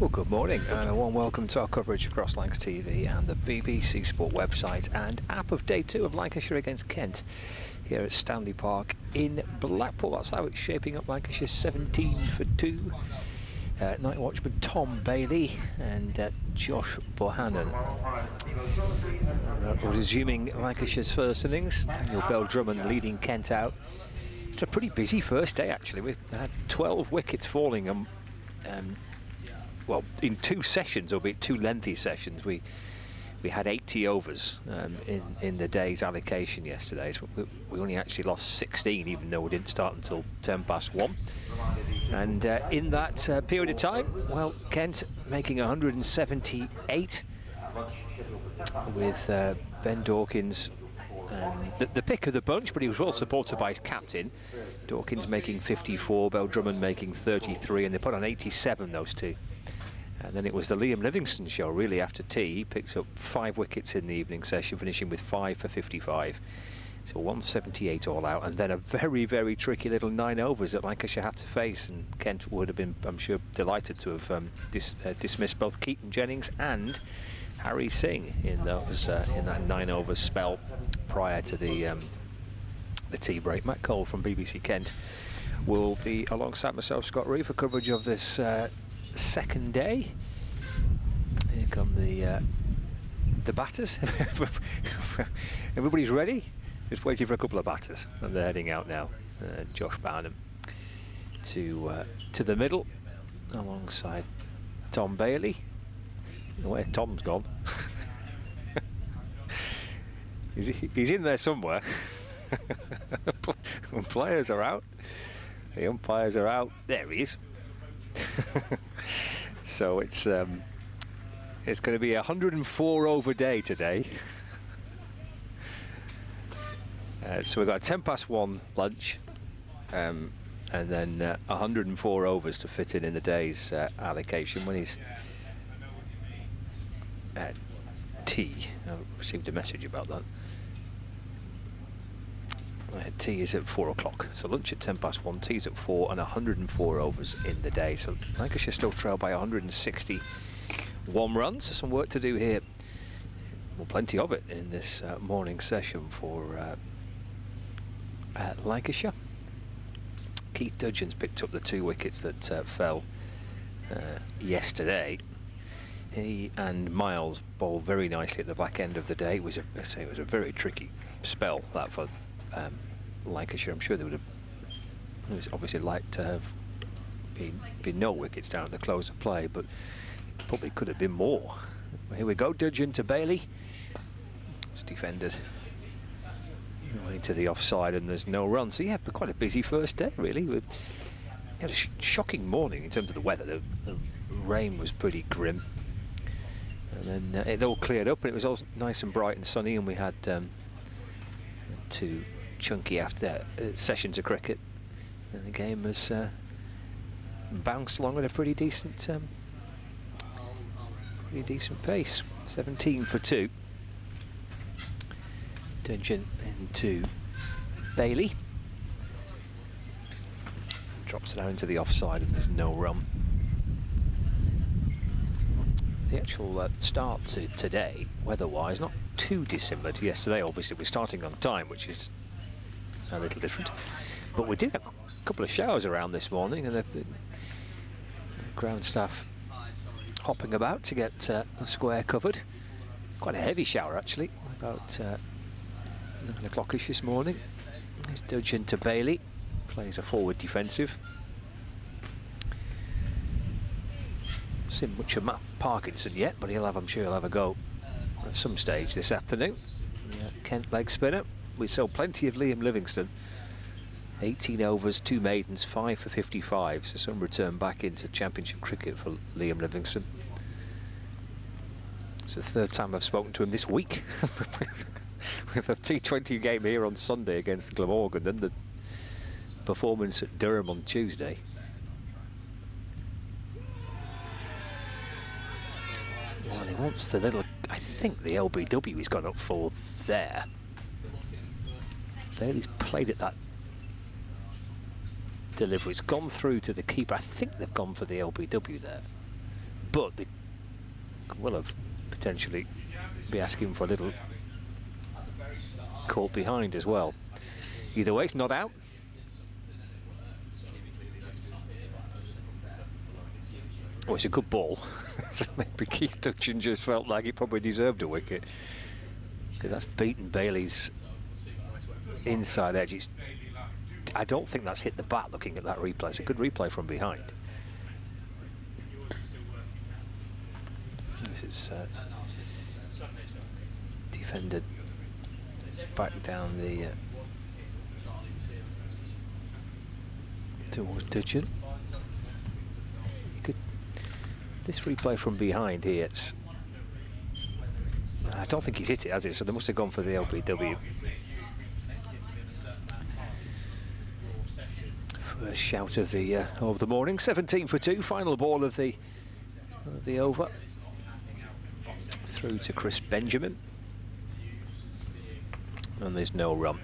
Well, good morning and a warm welcome to our coverage across Lancs TV and the BBC Sport website and app of day 2 of Lancashire against Kent here at Stanley Park in Blackpool. That's how it's shaping up. Lancashire 17 for 2. Night watchman Tom Bailey and Josh Bohannon. Resuming Lancashire's first innings, Daniel Bell-Drummond leading Kent out. It's a pretty busy first day actually. We've had 12 wickets falling well, in 2 sessions, albeit 2 lengthy sessions. We had 80 overs in the day's allocation yesterday. So we only actually lost 16, even though we didn't start until 1:10 And in that period of time, well, Kent making 178 with Ben Dawkins, the pick of the bunch, but he was well supported by his captain. Dawkins making 54, Bell-Drummond making 33, and they put on 87, those two. And then it was the Liam Livingstone show, really, after tea. He picked up 5 wickets in the evening session, finishing with 5 for 55. So 178 all out, and then a very, very tricky little 9 overs that Lancashire have to face. And Kent would have been, I'm sure, delighted to have dismissed both Keaton Jennings and Harry Singh in those in that 9 overs spell prior to the tea break. Matt Cole from BBC Kent will be alongside myself, Scott Reeve, for coverage of this second day. Here come the batters. Everybody's ready, just waiting for a couple of batters, and they're heading out now. Josh Barnum to the middle alongside Tom Bailey. Where Tom's gone. He's in there somewhere. Players are out, the umpires are out. There he is. So it's going to be a 104 over day today. So we've got a 1:10 lunch, and then 104 overs to fit in the day's allocation. When he's at tea, I received a message about that. Tea is at 4 o'clock, so lunch at 1:10, tea's at 4, and 104 overs in the day. So Lancashire still trail by 161 runs. So some work to do here. Well, plenty of it in this morning session for Lancashire. Keith Dudgeon's picked up the 2 wickets that fell yesterday. He and Miles bowled very nicely at the back end of the day. It was a very tricky spell that for Lancashire. I'm sure they would have obviously liked to have been no wickets down at the close of play, but probably could have been more. Here we go, Dudgeon to Bailey. It's defended into the offside, and there's no run. So yeah, quite a busy first day really. We had a shocking morning in terms of the weather. The rain was pretty grim, and then it all cleared up, and it was all nice and bright and sunny, and we had 2 chunky after sessions of cricket, and the game has bounced along at a pretty decent pace. 17 for 2. Dudgeon into Bailey, drops it out into the offside, and there's no run. The actual start to today, weather-wise, not too dissimilar to yesterday. Obviously we're starting on time, which is a little different, but we did have a couple of showers around this morning, and the ground staff hopping about to get the square covered. Quite a heavy shower actually, about 9 o'clock-ish this morning. There's Dudgeon to Bailey, plays a forward defensive. Seen much of Matt Parkinson yet, but I'm sure he'll have a go at some stage this afternoon. Kent leg spinner. We saw plenty of Liam Livingstone. 18 overs, 2 maidens, 5 for 55. So some return back into Championship cricket for Liam Livingstone. It's the 3rd time I've spoken to him this week. With a T20 game here on Sunday against Glamorgan, then the performance at Durham on Tuesday. Well, he wants the little, I think the LBW he's gone up for there. Bailey's played at that delivery. It's gone through to the keeper. I think they've gone for the LBW there. but they will have potentially be asking for a little caught behind as well. Either way, it's not out. Oh, it's a good ball. So maybe Keith Dutchin just felt like he probably deserved a wicket. Because that's beaten Bailey's inside edge. I don't think that's hit the bat looking at that replay. It's a good replay from behind. This is defended back down the towards Dutchin. This replay from behind here, I don't think he's hit it, has he? So they must have gone for the LBW. First shout of the morning. 17 for 2, final ball of the over. Through to Chris Benjamin, and there's no run.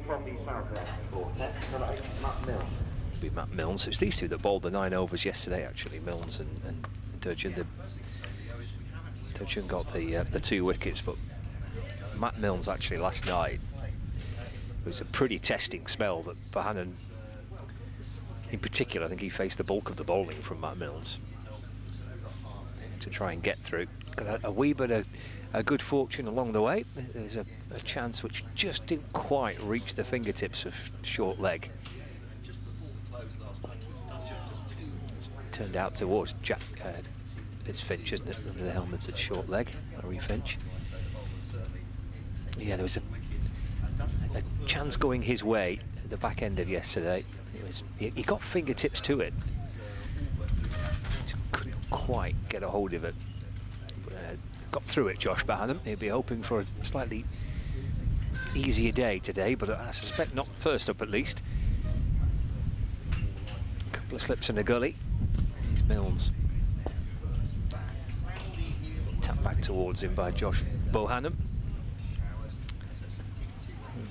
From the South Matt Milnes. Be Matt Milnes. It's these two that bowled the 9 overs yesterday, actually, Milnes and Dutchin. Dutchin got the 2 wickets, but Matt Milnes actually last night, it was a pretty testing spell that Bohannon, in particular, I think he faced the bulk of the bowling from Matt Milnes to try and get through. Got a wee bit of a good fortune along the way. There's a chance which just didn't quite reach the fingertips of short leg. It's turned out towards Jack. It's Finch, isn't it? Under the helmets at short leg, Harry Finch. Yeah, there was a chance going his way at the back end of yesterday. He got fingertips to it. Just couldn't quite get a hold of it. Got through it, Josh Bohannon. He'll be hoping for a slightly easier day today, but I suspect not first up at least. A couple of slips in the gully. Here's Milnes. Tapped back towards him by Josh Bohannon.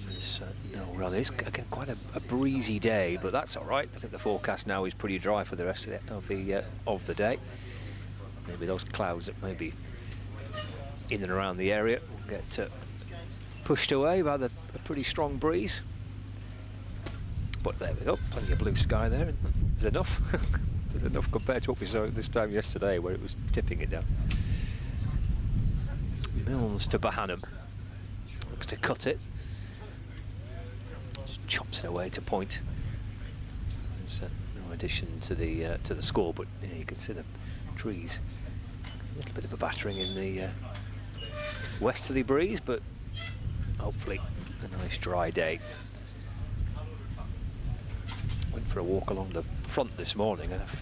There's no run. It's again quite a breezy day, but that's all right. I think the forecast now is pretty dry for the rest of the day. Maybe those clouds that may be in and around the area will get pushed away by the pretty strong breeze. But there we go, plenty of blue sky there. There's enough. There's enough compared to what we saw this time yesterday, where it was tipping it down. Milnes to Bohannon. Looks to cut it. Just chops it away to point. There's no addition to the score, but yeah, you can see the trees. A little bit of a battering in the westerly breeze, but hopefully a nice dry day. Went for a walk along the front this morning and I've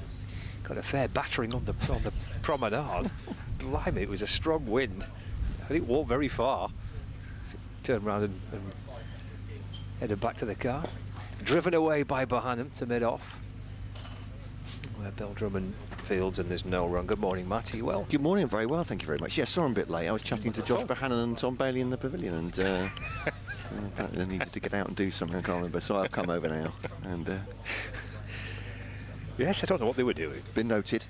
got a fair battering on the promenade. Blimey, it was a strong wind. I didn't walk very far. So turned around and headed back to the car. Driven away by Bohannon to mid-off, where Beldrum fields, and there's no run. Good morning, Matt. Are you well? Good morning. Very well, thank you very much. Yes, sorry I'm a bit late. I was chatting to Josh Bohannon and Tom Bailey in the pavilion, and apparently they needed to get out and do something. I can't remember, so I've come over now. And yes, I don't know what they were doing. Been noted.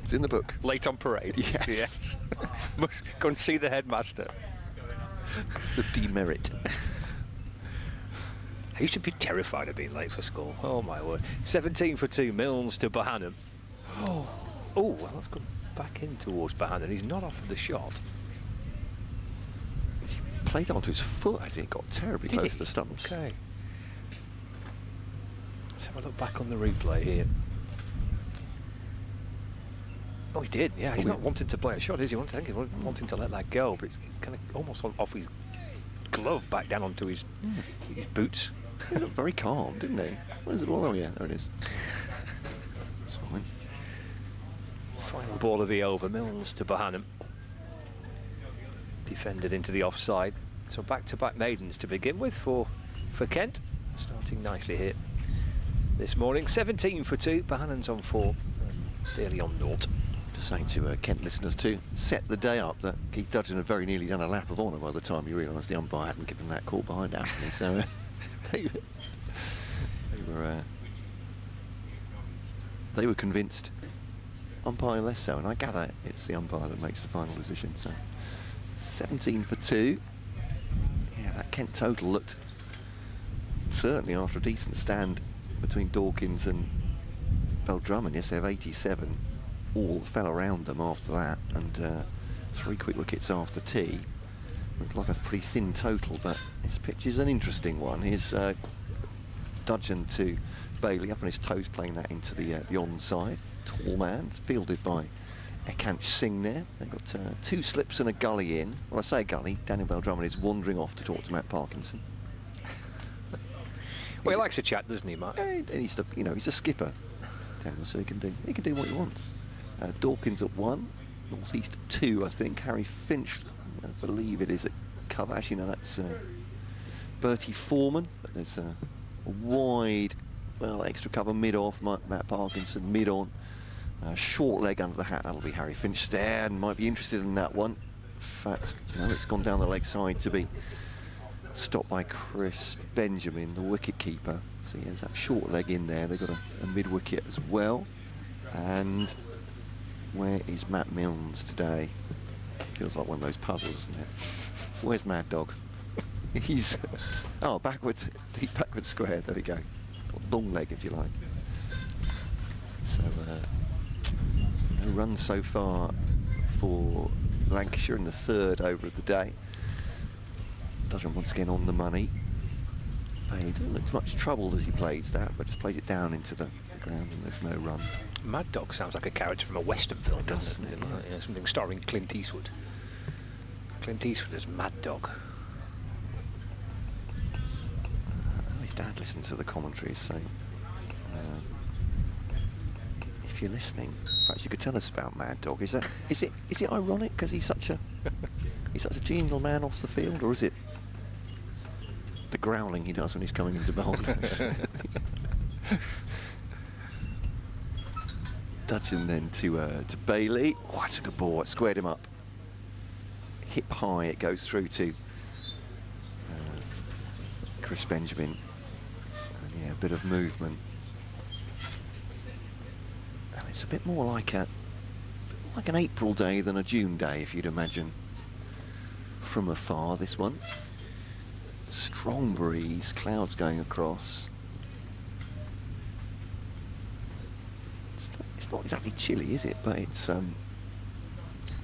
It's in the book. Late on parade. Yes. Must go and see the headmaster. It's a demerit. I used to be terrified of being late for school. Oh my word. 17 for 2, Milnes to Bohannon. Oh, well, that's gone back in towards Bohannon. He's not off of the shot. He's played onto his foot as it got terribly close to the stumps. Okay. Let's have a look back on the replay here. Oh, he did, yeah. He's not wanting to play a shot, is he? I think he's wanting to let that go, but he's kind of almost off his glove back down onto his boots. He looked very calm, didn't he? Where's the ball? Oh, yeah, there it is. It's fine. Final ball of the over, Milnes to Bohannon. defended into the offside. So back-to-back maidens to begin with for Kent. Starting nicely here this morning. 17 for 2, Bahannon's on 4, and Daly on 0. Just saying to Kent listeners to set the day up that Keith Dudgeon had very nearly done a lap of honour by the time you realised the umpire hadn't given that call behind Anthony. So they were convinced. Umpire less so, and I gather it's the umpire that makes the final decision. So 17 for 2. Yeah, that Kent total looked, certainly after a decent stand between Dawkins and Beldrummond. Yes, they have 87. All fell around them after that, and 3 quick wickets after tea. Looked like a pretty thin total, but this pitch is an interesting one. Here's Dudgeon to Bailey, up on his toes, playing that into the onside. Tall man, fielded by Ekansh Singh there. They've got 2 slips and a gully in. Well, I say gully, Daniel Beldrummond is wandering off to talk to Matt Parkinson. Well, he likes to chat, doesn't he, Matt? And he's the, he's a skipper, Daniel, so he can do what he wants. Dawkins at 1, Northeast at 2, I think. Harry Finch, I believe it is at cover. Actually, no, that's Bertie Foreman. But there's a wide, well, extra cover mid-off. Matt Parkinson mid-on. Short leg under the hat. That'll be Harry Finch there, and might be interested in that one. In fact, it's gone down the leg side to be stopped by Chris Benjamin, the wicket keeper. So he has that short leg in there. They've got a mid-wicket as well. And where is Matt Milnes today? Feels like one of those puzzles, isn't it? Where's Mad Dog? He's backwards, deep backward square. There we go. Long leg, if you like. So no runs so far for Lancashire in the 3rd over of the day. Dudgeon once again on the money. He doesn't look much troubled as he plays that, but just plays it down into the ground, and there's no run. Mad Dog sounds like a character from a Western film, doesn't it? Like, something starring Clint Eastwood. Clint Eastwood as Mad Dog. His dad listens to the commentaries, so if you're listening, perhaps you could tell us about Mad Dog. Is it ironic because he's such a genial man off the field, or is it the growling he does when he's coming into bowling? Dudgeon then to Bailey. Oh, that's a good ball. It squared him up. Hip high, it goes through to Chris Benjamin. And yeah, a bit of movement. And it's a bit more like an April day than a June day, if you'd imagine from afar, this one. Strong breeze, clouds going across. It's not exactly chilly, is it? But it's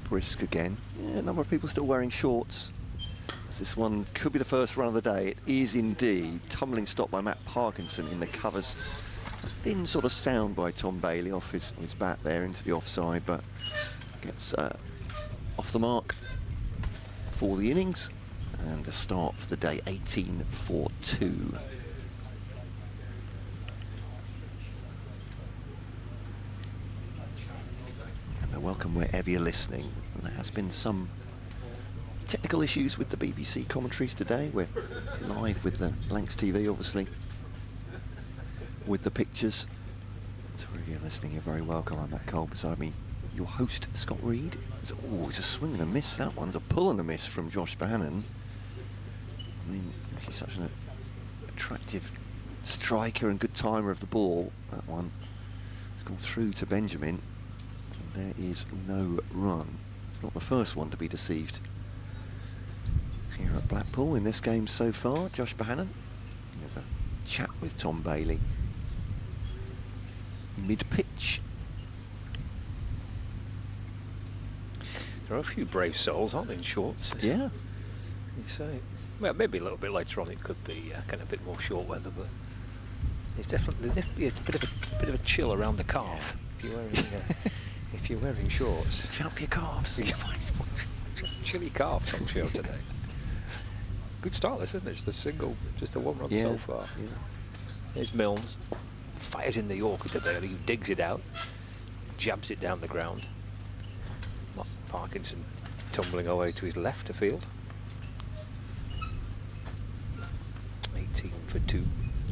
brisk again. Yeah, a number of people still wearing shorts. This one could be the first run of the day. It is indeed. Tumbling stop by Matt Parkinson in the covers. A thin sort of sound by Tom Bailey off his bat there into the offside, but gets off the mark for the innings. And a start for the day, 18 for 2. And welcome wherever you're listening. And there has been some technical issues with the BBC commentaries today. We're live with the Lancs TV, obviously, with the pictures. So wherever you're listening, you're very welcome. I'm Matt Cole, beside me, your host, Scott Reed. It's a swing and a miss, that one's a pull and a miss from Josh Bohannon. I mean, she's such an attractive striker and good timer of the ball. That one has gone through to Benjamin, and there is no run. It's not the first one to be deceived here at Blackpool in this game so far. Josh Bohannon, there's a chat with Tom Bailey mid-pitch. There are a few brave souls, aren't there, in shorts? Yeah. You say. Well, maybe a little bit later on it could be kind of a bit more short weather, but there's definitely a bit of a chill around the calf if you're wearing shorts. Jump your calves. Chilly calves on show today. Good start, this, isn't it? Just the one run so far. Yeah. There's Milnes, fires in the Yorker to Bailey, who digs it out, jabs it down the ground. Parkinson tumbling away to his left of field. 18 for 2.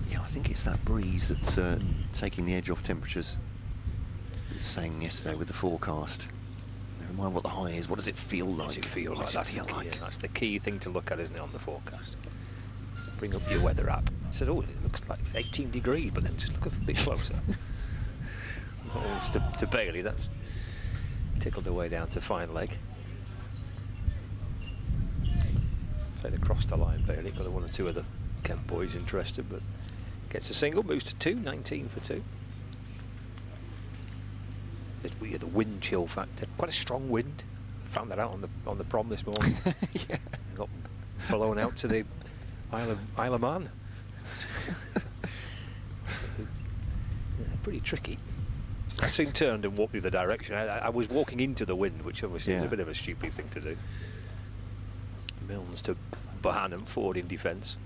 Yeah, I think it's that breeze that's taking the edge off temperatures. Saying yesterday with the forecast. Never mind what the high is, what does it feel like? Does it feel What like? does That's it the feel key, like? that's the key thing to look at, isn't it, on the forecast? Bring up your weather app. I said, oh, it looks like 18 degrees, but then just look a bit closer. Balls to Bailey, that's tickled away down to fine leg. Played across the line, Bailey. Got one or two of the Kent boys interested, but gets a single, moves to 2, 19 for 2. We had the wind chill factor, quite a strong wind. Found that out on the prom this morning. Yeah. Got blown out to the Isle of Man. Yeah, pretty tricky. I soon turned and walked the other direction. I was walking into the wind, which obviously is a bit of a stupid thing to do. Milnes to Bohannon, forward in defence.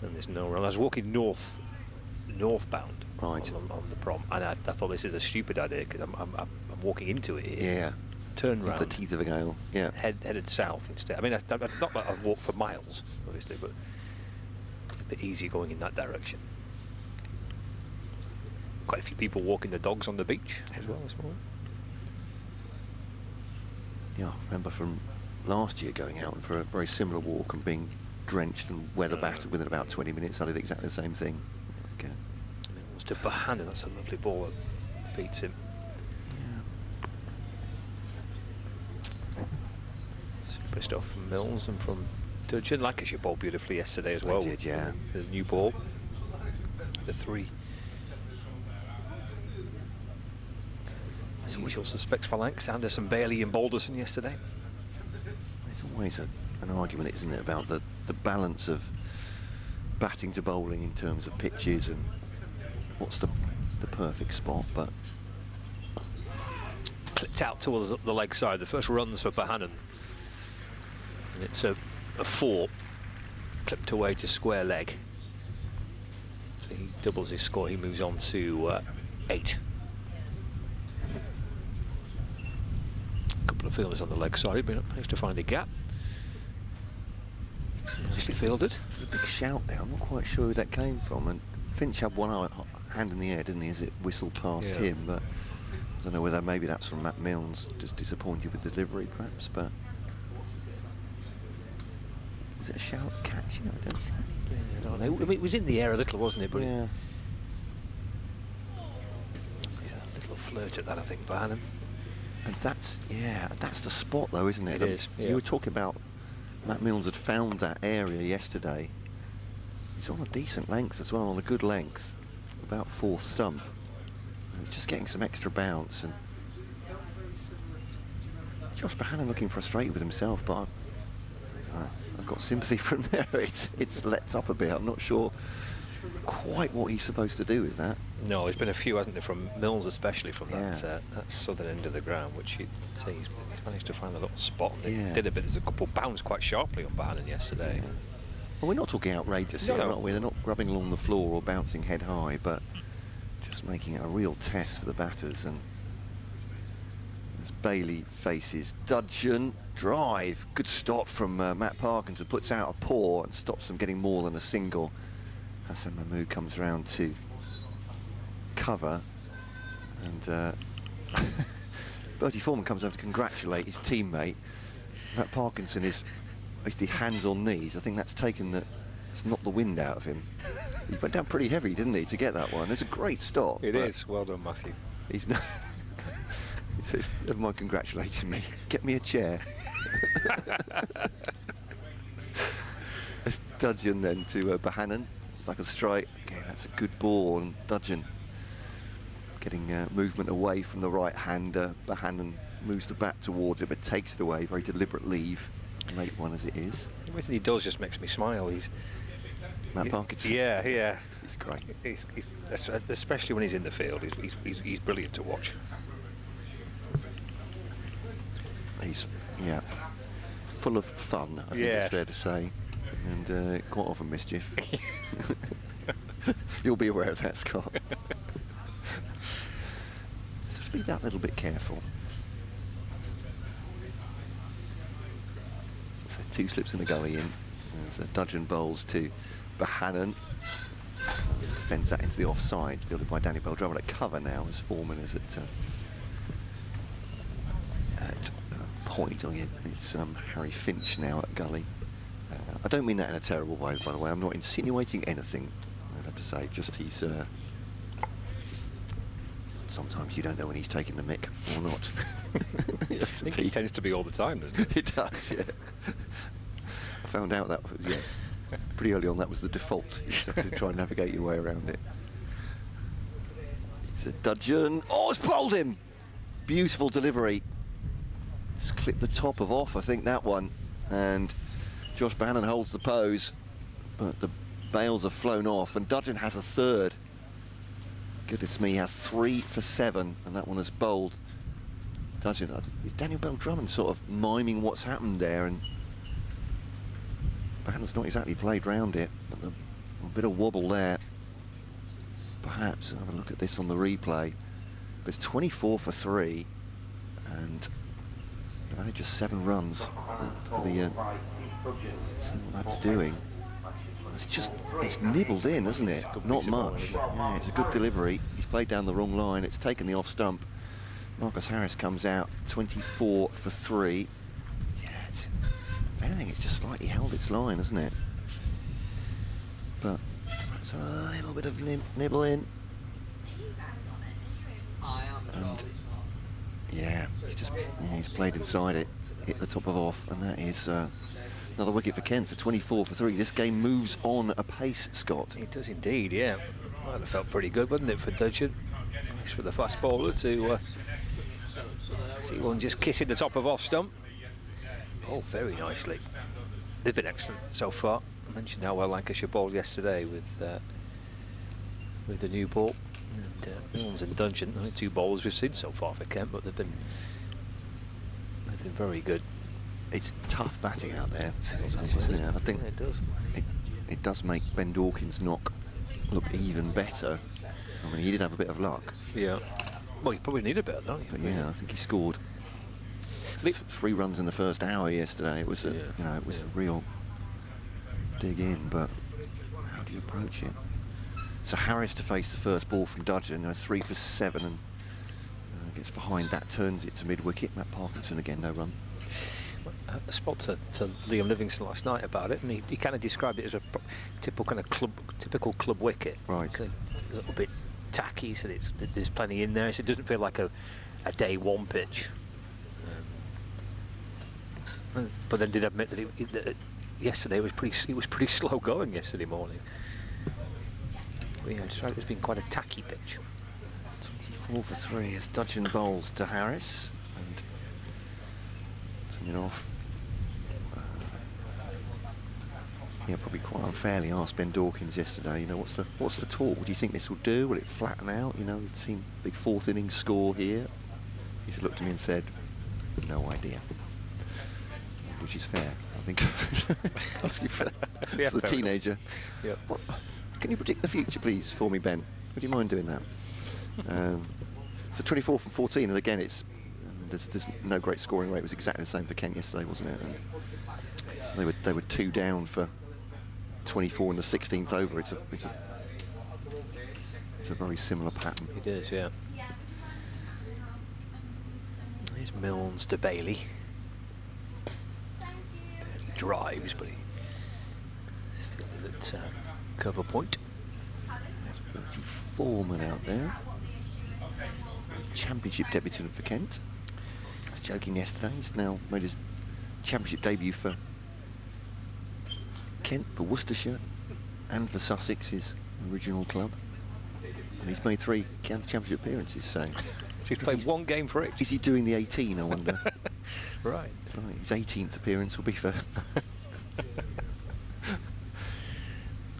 And there's no run. I was walking northbound on the prom, and I thought this is a stupid idea because I'm walking into it here. Yeah. Turn round. The teeth of a gale. Yeah. Headed south instead. I mean, not that I've walked for miles, obviously, but a bit easier going in that direction. Quite a few people walking the dogs on the beach as well this morning. Yeah, I remember from last year going out for a very similar walk and being drenched and weather battered within about 20 minutes. I did exactly the same thing. Okay. Milnes to Bohannon, that's a lovely ball that beats him. Super stuff from Milnes and from Dudgeon. Lancashire bowled beautifully yesterday as well. I did, yeah. The new ball, the 3. As usual suspects for Lancs, Anderson, Bailey and Balderson yesterday. It's always an argument, isn't it, about the balance of batting to bowling in terms of pitches and what's the perfect spot, but... Clipped out towards the leg side, the first runs for Bohannon. And it's a 4, clipped away to square leg. So he doubles his score, he moves on to 8. Couple of fielders on the leg side, but managed to find a gap. Nicely fielded. A big shout there, I'm not quite sure who that came from, and Finch had one hand in the air, didn't he, as it whistled past him, but I don't know whether maybe that's from Matt Milnes, just disappointed with delivery perhaps, but is it a shout catch? You know, I don't think. Yeah, I don't know. I mean, it was in the air a little, wasn't it? But yeah. He's a little flirt at that, I think, Bohannon. And that's the spot though, isn't it? It is, yeah. You were talking about Matt Milnes had found that area yesterday. It's on a decent length as well, on a good length, about 4th stump. And he's just getting some extra bounce. And Josh Bohannon looking frustrated with himself, but I've got sympathy from there. It's leapt up a bit. I'm not sure quite what he's supposed to do with that. No, there's been a few, hasn't there, from Milnes especially, from that southern end of the ground, which he'd say he's managed to find a little spot. And did a bit. There's a couple bounced quite sharply on Bohannon yesterday. Yeah. Well, we're not talking outrageous here, are we? They're not grubbing along the floor or bouncing head high, but just making it a real test for the batters. And as Bailey faces Dudgeon, drive, good stop from Matt Parkinson, puts out a paw and stops them getting more than a single. Hassan Mahmood comes round to cover, and Bertie Foreman comes over to congratulate his teammate. Matt Parkinson is basically hands on knees. I think that's knocked the wind out of him. He went down pretty heavy, didn't he, to get that one? It's a great stop. It is. Well done, Matthew. He's not. He says, never mind congratulating me. Get me a chair. It's Dudgeon then to Bohannon. Like a strike. Okay, that's a good ball, and Dudgeon getting movement away from the right-hander. Bohannon moves the bat towards it, but takes it away. Very deliberate leave, late one as it is. Everything he does just makes me smile. Matt Parkinson. Yeah. He's great. He's especially when he's in the field. He's brilliant to watch. He's full of fun, I think it's fair to say, and quite often mischief. You'll be aware of that, Scott. Just be that little bit careful. 2 slips in the gully in. There's a Dudgeon bowls to Bohannon. Defends that into the offside, fielded by Daniel Bell-Drummond at cover now as Foreman is at point. Oh yeah, it's Harry Finch now at gully. I don't mean that in a terrible way, by the way. I'm not insinuating anything, I'd have to say. Just he's... sometimes you don't know when he's taking the mick or not. I think he tends to be all the time, doesn't he? It does, yeah. I found out that was, yes, pretty early on, that was the default. You just have to try and navigate your way around it. It's a Dudgeon. Oh, it's bowled him! Beautiful delivery. It's clipped the top of off, I think, that one. And Josh Bohannon holds the pose, but the bails have flown off, and Dudgeon has a third. Goodness me, he has 3 for 7, and that one is bowled. Dudgeon, is Daniel Bell-Drummond sort of miming what's happened there, and Bohannon's not exactly played round it. A bit of wobble there. Perhaps, have a look at this on the replay. But it's 24 for 3, and only just 7 runs for the... see what that's doing. It's nibbled in, isn't it? Not much. Yeah, it's a good delivery. He's played down the wrong line. It's taken the off stump. Marcus Harris comes out 24 for 3. Yeah, if anything, it's just slightly held its line, isn't it? But it's a little bit of nibble in. And yeah, he's played inside it, hit the top of off, and that is another wicket for Kent. So 24 for 3. This game moves on apace, Scott. It does indeed, yeah. Well, that felt pretty good, wouldn't it, for Dudgeon? Nice for the fast bowler to see one just kissing the top of off stump. Oh, very nicely. They've been excellent so far. I mentioned how well Lancashire bowled yesterday with the new ball. And Milnes and Dudgeon, only 2 bowlers we've seen so far for Kent, but they've been very good. It's tough batting out there, isn't it? I think it does. It does make Ben Dawkins' knock look even better. I mean, he did have a bit of luck. Yeah. Well, you probably need a bit, don't you? But yeah, I think he scored 3 runs in the first hour yesterday. It was a, it was a real dig in. But how do you approach it? So Harris to face the first ball from Dudgeon. Has 3 for 7 and gets behind that, turns it to mid wicket. Matt Parkinson again, no run. I spoke to Liam Livingston last night about it, and he kind of described it as a typical club wicket. Right. Kind of a little bit tacky. He said there's plenty in there. So it doesn't feel like a day one pitch. But then did admit that yesterday it was pretty slow going yesterday morning. But yeah, it's right. It's been quite a tacky pitch. 24 for 3 as Dudgeon bowls to Harris. Off. Yeah, probably quite unfairly asked Ben Dawkins yesterday, what's the talk? What do you think this will do? Will it flatten out? We'd seen big 4th innings score here. He just looked at me and said, no idea. Which is fair, I think. Asking for Yeah, the teenager. Yep. Can you predict the future, please, for me, Ben? Would you mind doing that? So 24 from 14, and again, there's no great scoring rate. It was exactly the same for Kent yesterday, wasn't it? And they were 2 down for 24 in the 16th over. It's a very similar pattern. It is, yeah. Here's Milnes to Bailey. Barely drives, but he's fielded at cover point. There's 34 men out there. Championship debutant for Kent. I was joking yesterday. He's now made his championship debut for Kent, for Worcestershire, and for Sussex, his original club. And he's made 3 county championship appearances. So he's played 1 game for each. Is he doing the 18? I wonder. Right. His 18th appearance will be for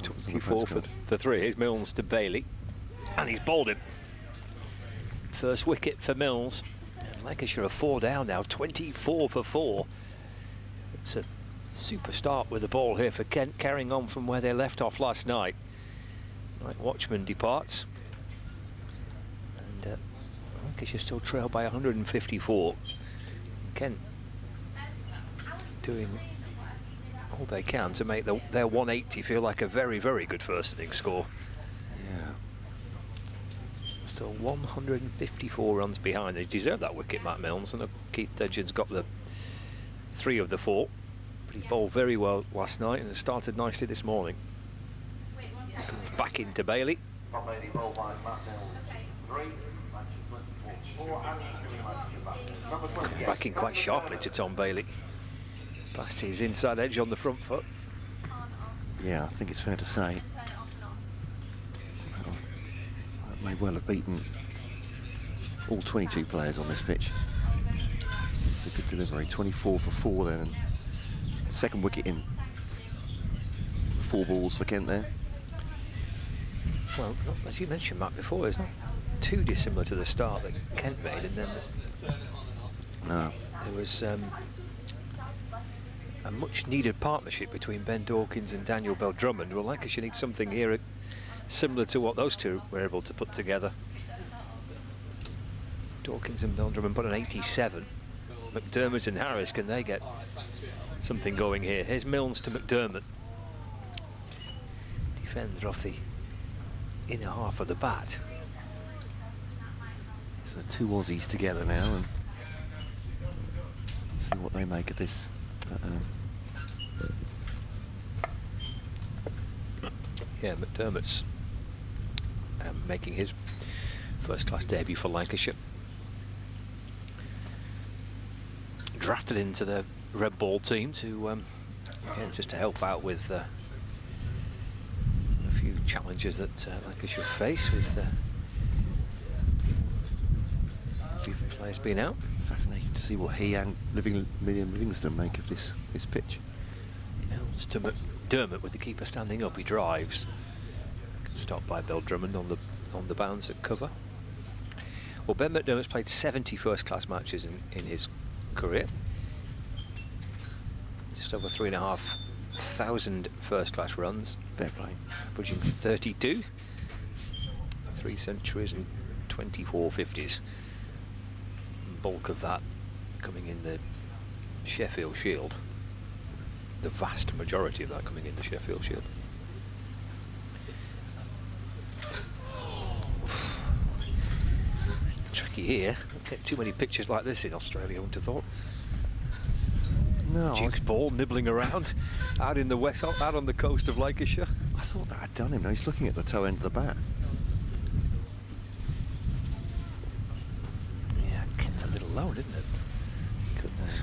24 for 3. Here's Milnes to Bailey, and he's bowled him. First wicket for Milnes. And Lancashire are 4 down now, 24 for 4. It's a super start with the ball here for Kent, carrying on from where they left off last night. Right, Watchman departs. And Lancashire still trail by 154. Kent doing all they can to make their 180 feel like a very, very good first innings score. Yeah. Still 154 runs behind. They deserve that wicket, Matt Milnes, and Keith Dudgeon's got the 3 of the 4. But he bowled very well last night and has started nicely this morning. Comes back into Bailey. Tom Bailey, bowled by Matt Milnes. 3, Lancashire 24, 4 and 3 Lancashire batsmen. Number 28. Back in quite sharply to Tom Bailey. Past his inside edge on the front foot. Yeah, I think it's fair to say. I may well have beaten all 22 players on this pitch. It's a good delivery. 24 for 4 then. And second wicket in. 4 balls for Kent there. Well, as you mentioned, Matt, before, it's not too dissimilar to the start that Kent made, and then No. there was a much-needed partnership between Ben Dawkins and Daniel Bell-Drummond. Well, Lancashire needs something here similar to what those two were able to put together. Dawkins and Bell-Drummond put an 87. McDermott and Harris, can they get something going here? Here's Milnes to McDermott. Defender off the inner half of the bat. So 2 Aussies together now, and see what they make of this. Yeah, McDermott's making his first-class debut for Lancashire. Drafted into the red ball team to again, just to help out with a few challenges that Lancashire face with players being out. Fascinating to see what he and Livingston make of this pitch. It's to McDermott with the keeper standing up. He drives. Stopped by Bell-Drummond on the bounce at cover. Well, Ben McDermott's played 70 first-class matches in his career. Just over 3,500 first-class runs. Fair play. Averaging 32. 3 centuries and 24 50s. Bulk of that coming in the Sheffield Shield. The vast majority of that coming in the Sheffield Shield. Tricky here. Don't get too many pictures like this in Australia, I wouldn't have thought. No, Duke's ball nibbling around out in the west, out on the coast of Lancashire. I thought that had done him. No, he's looking at the toe end of the bat. Yeah, Kent's a little low, isn't it? Goodness.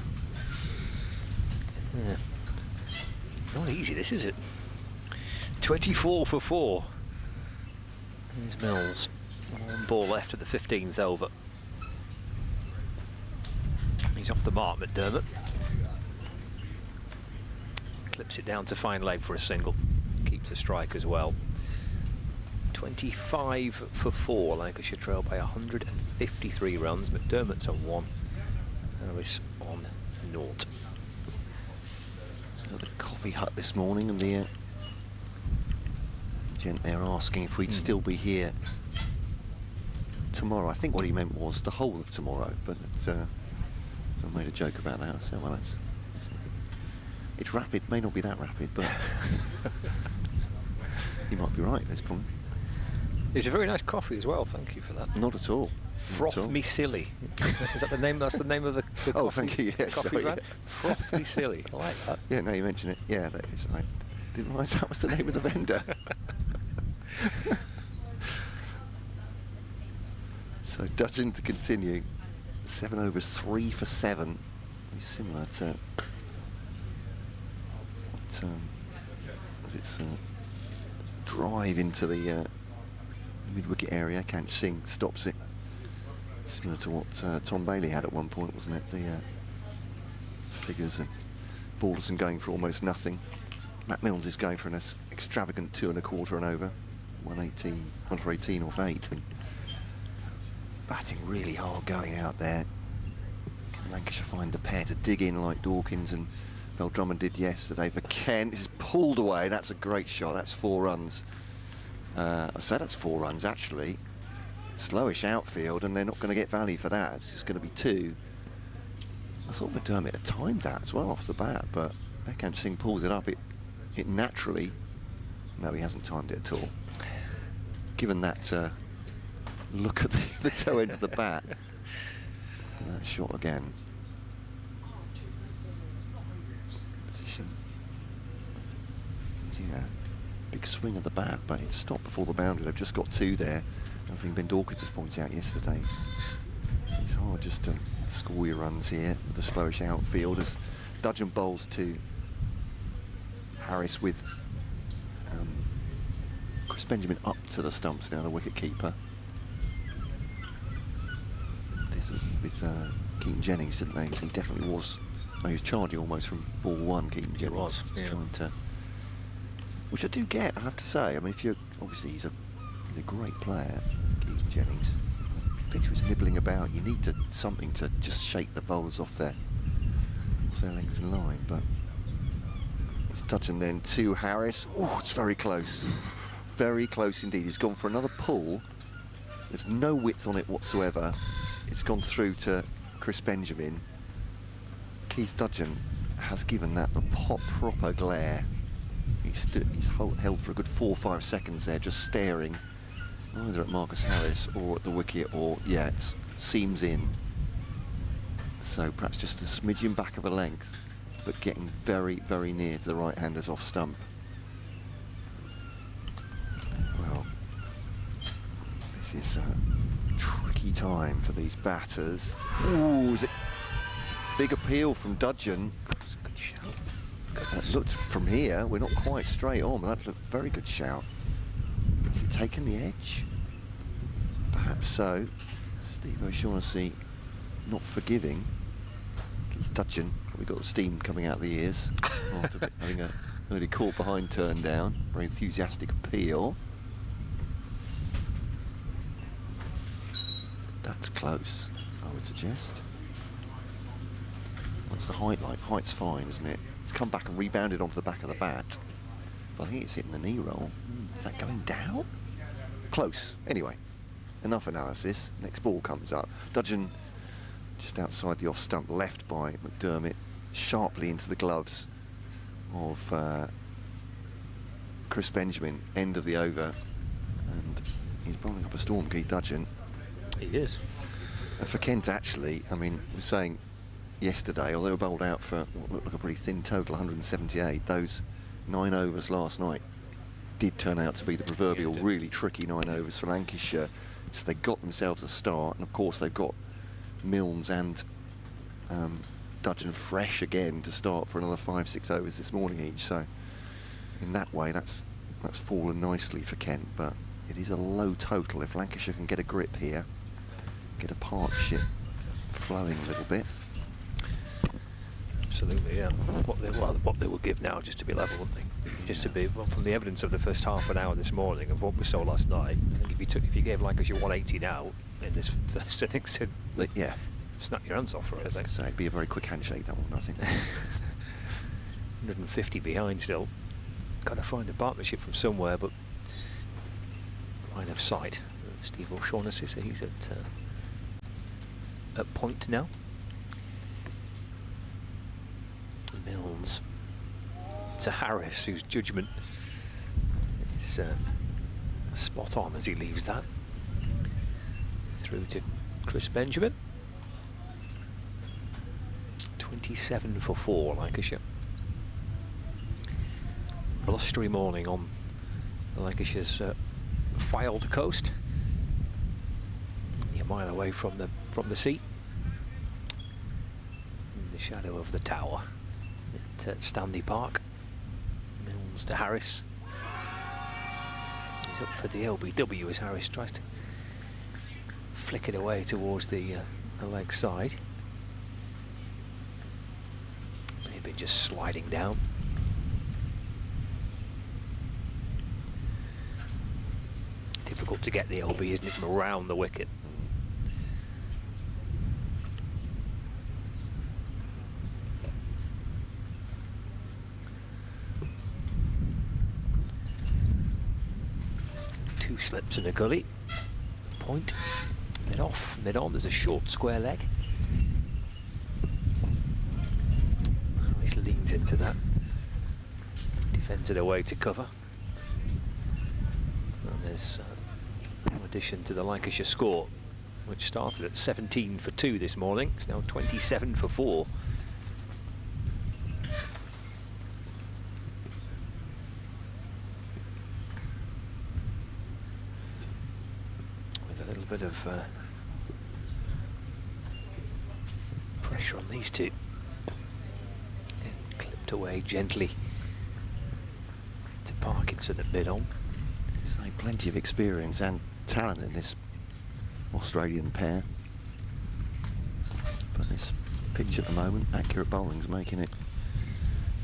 Yeah. Not easy, this, is it? 24 for 4. Here's Milnes. 1 ball left at the 15th over. He's off the mark, McDermott. Clips it down to fine leg for a single. Keeps the strike as well. 25 for 4. Lancashire trail by 153 runs. McDermott's on 1. Harris on 0. At the coffee hut this morning, and the gent there asking if we'd still be here tomorrow. I think what he meant was the whole of tomorrow, but so I made a joke about that. So well, it's rapid. May not be that rapid, but you might be right at this point. It's a very nice coffee as well. Thank you for that. Not at all. Froth Me Silly. Is that the name? That's the name of the Oh, coffee, thank you. Yes, coffee sorry, brand? yeah. Froth Me Silly. I like that. Yeah, now you mention it. Yeah, that is. I didn't realise that was the name of the vendor. So Dudgeon to continue. 7 overs, 3 for 7. Very similar to what was its drive into the mid-wicket area. Can't Singh stops it. Similar to what Tom Bailey had at one point, wasn't it? The figures and Balderson going for almost nothing. Matt Milnes is going for an extravagant 2 1/4 and over. 118, 1 for 18 off 8. And batting really hard going out there. Can Lancashire find the pair to dig in like Dawkins and Bell-Drummond did yesterday for Kent? This is pulled away. That's a great shot. That's 4 runs. I say that's 4 runs actually. Slowish outfield, and they're not going to get value for that. It's just going to be 2. I thought McDermott had timed that as well off the bat, but backhand swing pulls it up, it naturally, no, he hasn't timed it at all. Given that look at the toe end of the bat, and that shot again. Position. Yeah, big swing of the bat, but it stopped before the boundary. They've just got two there. I think Ben Dawkins has pointed out yesterday. It's hard just to score your runs here with a slowish outfield as Dudgeon bowls to Harris with Chris Benjamin up to the stumps now, the wicket keeper. This with Keaton Jennings, didn't they? He definitely was. Oh, he was charging almost from ball one. Keaton Jennings was yeah. trying to, which I do get. I have to say. I mean, if you're obviously he's a great player, Keaton Jennings. The pitch was nibbling about. You need something to just shake the bowlers off their length and line, but. It's Dudgeon then to Harris. Oh, it's very close. Very close indeed. He's gone for another pull. There's no width on it whatsoever. It's gone through to Chris Benjamin. Keith Dudgeon has given that the proper glare. He's held for a good 4 or 5 seconds there, just staring either at Marcus Harris or at the wicket, or, yeah, it seams in. So perhaps just a smidgen back of a length, but getting very, very near to the right-handers off stump. Well, this is a tricky time for these batters. Ooh, is it big appeal from Dudgeon? Good shout. That looked from here, we're not quite straight on, but that looked a very good shout. Has it taken the edge? Perhaps so. Steve O'Shaughnessy not forgiving. Keith Dudgeon. We've got the steam coming out of the ears after having a early caught behind turn down. Very enthusiastic appeal. That's close, I would suggest. What's the height like? Height's fine, isn't it? It's come back and rebounded onto the back of the bat. But I think it's hitting the knee roll. Is that going down? Close. Anyway, enough analysis. Next ball comes up. Dudgeon just outside the off stump, left by McDermott, sharply into the gloves of Chris Benjamin, end of the over, and he's bowling up a storm, Keith Dudgeon. He is. And for Kent, actually, I mean, we were saying yesterday, although they were bowled out for what looked like a pretty thin total, 178, those 9 overs last night did turn out to be the proverbial really tricky 9 overs for Lancashire. So they got themselves a start, and of course they've got Milnes and Dudgeon fresh again to start for another 5-6 overs this morning each. So in that way, that's fallen nicely for Kent, but it is a low total. If Lancashire can get a grip here, get a partnership flowing a little bit. Absolutely, yeah. What they will give now just to be level, wouldn't they? Just to be, well, from the evidence of the first half an hour this morning of what we saw last night, I think if you gave Lancashire 180 now in this first innings, yeah, snap your hands off for it, I think. So it'd be a very quick handshake, that one, I think. 150 behind still. Got to find a partnership from somewhere, but line of sight. Steve O'Shaughnessy, so he's at point now. Milnes to Harris, whose judgment is spot on as he leaves that. Through to Chris Benjamin. 27 for 4, Lancashire. Blustery morning on the Lancashire's Fylde coast. Only a mile away from the sea. In the shadow of the tower at Stanley Park. Milnes to Harris. He's up for the LBW as Harris tries to flick it away towards the leg side. Maybe just sliding down. Difficult to get the LB, isn't it, from around the wicket. Two slips in a gully. Point. Mid off, mid on. There's a short square leg. Harris leans into that defends it away to cover. And there's no addition to the Lancashire score, which started at 17 for 2 this morning. It's now 27 for 4. With a little bit of pressure on these two. And clipped away gently to Parkinson at mid-on. So plenty of experience and talent in this Australian pair. But this pitch at the moment, accurate bowling's making it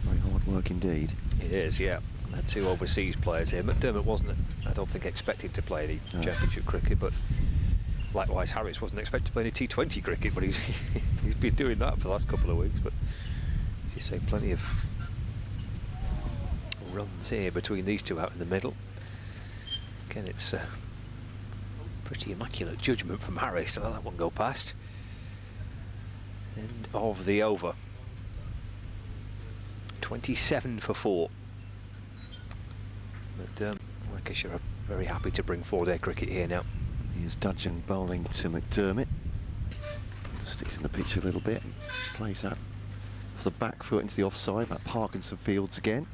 very hard work indeed. It is, yeah. Had 2 overseas players here. McDermott wasn't, I don't think, expected to play any championship cricket, but likewise Harris wasn't expected to play any T20 cricket, but he's been doing that for the last couple of weeks. But as you say, plenty of runs here between these two out in the middle. Again, it's pretty immaculate judgment from Harris to let that one go past. End of the over. 27 for 4. But Lancashire are very happy to bring 4-day cricket here now. Here's Dudgeon bowling to McDermott. Sticks in the pitch a little bit and plays that off the back foot into the offside. That Parkinson fields again.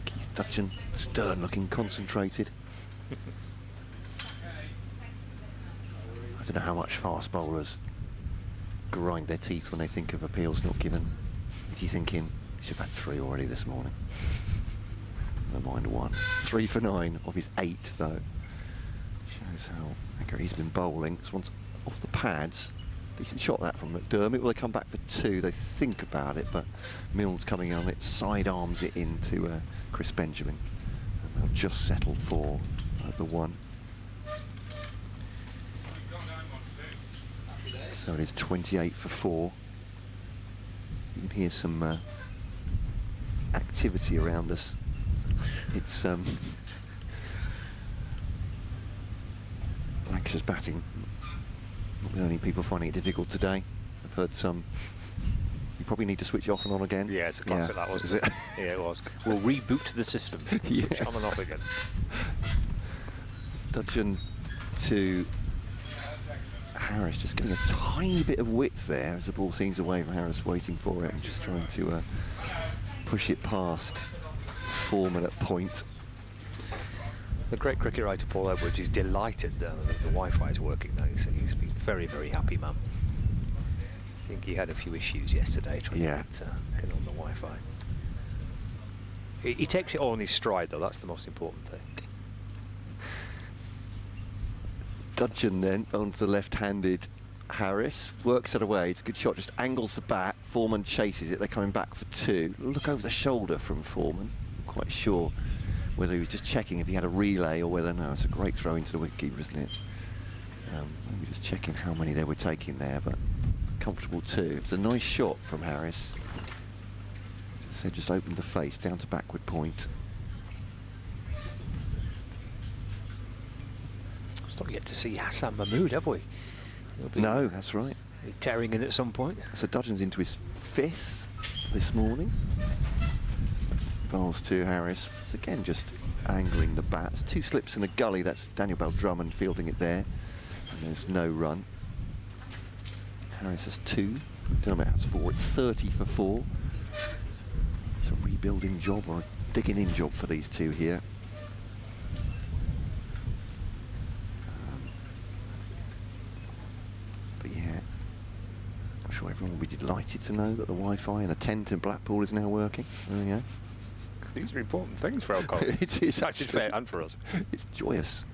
Keith Dudgeon, stern looking, concentrated. I don't know how much fast bowlers grind their teeth when they think of appeals not given. Is he thinking, he should have had 3 already this morning? Never mind 1. 3 for 9 of his 8 though. Shows how accurate he's been bowling. This one's off the pads. Decent shot that from McDermott. Will they come back for 2? They think about it, but Milne's coming on it, sidearms it into Chris Benjamin. And they'll just settle for the 1. So it is 28 for 4. You can hear some activity around us. It's Lancashire's batting. Not the only people finding it difficult today. I've heard some. You probably need to switch off and on again. Yeah, it's a classic, that wasn't it? Yeah, it was. We'll reboot the system. Yeah. Switch on and off again. Dudgeon to Harris, just getting a tiny bit of width there as the ball seems away from Harris, waiting for it and just trying to push it past Foreman at point. The great cricket writer Paul Edwards is delighted that the Wi-Fi is working now. So he's been very, very happy, man. I think he had a few issues yesterday trying to get on the Wi-Fi. He takes it all in his stride, though. That's the most important thing. Dudgeon then onto the left-handed Harris, works it away. It's a good shot, just angles the bat. Foreman chases it. They're coming back for 2. Look over the shoulder from Foreman. I'm quite sure whether he was just checking if he had a relay or whether, no, it's a great throw into the wicketkeeper, isn't it? Maybe just checking how many they were taking there, but comfortable 2. It's a nice shot from Harris. So just opened the face down to backward point. Still yet to see Hassan Mahmood, have we? No, that's right. He'll be tearing in at some point. So Dudgeon's into his 5th this morning. Bowls to Harris. It's again just angling the bats. 2 slips in the gully. That's Daniel Bell-Drummond fielding it there. And there's no run. Harris has 2. Dermot has 4. It's 30 for 4. It's a rebuilding job or a digging in job for these 2 here. But yeah, I'm sure everyone will be delighted to know that the Wi-Fi in a tent in Blackpool is now working. There we go. These are important things for our college. It is actually fair and for us. It's joyous.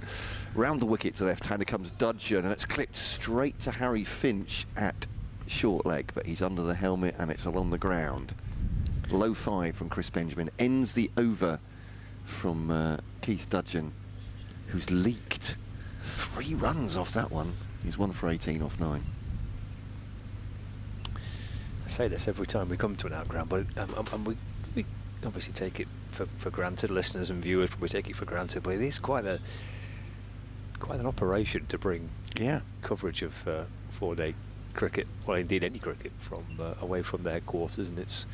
Round the wicket to left-hander comes Dudgeon, and it's clipped straight to Harry Finch at short leg, but he's under the helmet and it's along the ground. Low 5 from Chris Benjamin. Ends the over from Keith Dudgeon, who's leaked 3 runs off that one. He's 1 for 18 off 9. I say this every time we come to an outground, but we obviously take it for granted. Listeners and viewers probably take it for granted, but it is quite an operation to bring coverage of 4-day cricket, well, indeed any cricket, from away from the headquarters, and it's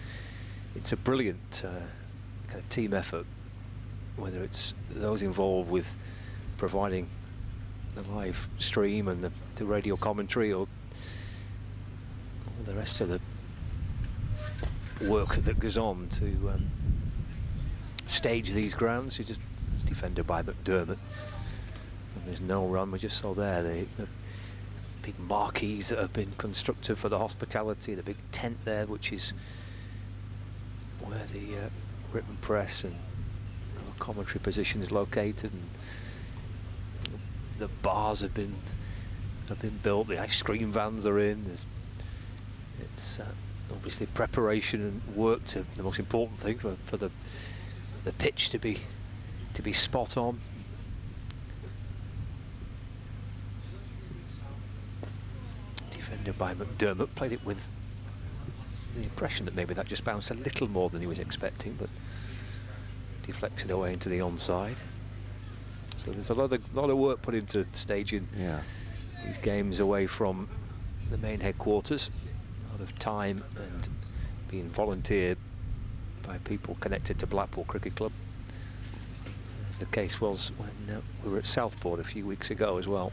it's a brilliant kind of team effort, whether it's those involved with providing the live stream and the radio commentary, or all the rest of the work that goes on to stage these grounds. It's defended by McDermott, and there's no run. We just saw there the big marquees that have been constructed for the hospitality, the big tent there, which is where the written press and commentary position is located, and the bars have been built. The ice cream vans are in. It's obviously preparation and work to the most important thing for the pitch to be spot on. Defended by McDermott, played it with the impression that maybe that just bounced a little more than he was expecting, but deflected away into the onside. So there's a lot of work put into staging these games away from the main headquarters. A lot of time and being volunteered by people connected to Blackpool Cricket Club, as the case was when we were at Southport a few weeks ago as well.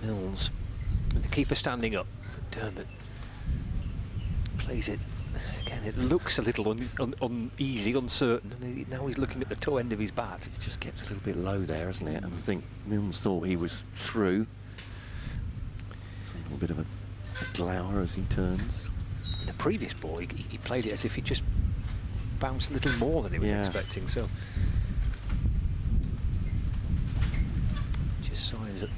Mills, with the keeper standing up. Dermot plays it again. It looks a little uneasy, uncertain, and now he's looking at the toe end of his bat. It just gets a little bit low there, isn't it? And I think Mills thought he was through. It's a little bit of a glower as he turns. In the previous ball, he played it as if he just bounced a little more than he was expecting. So just signs that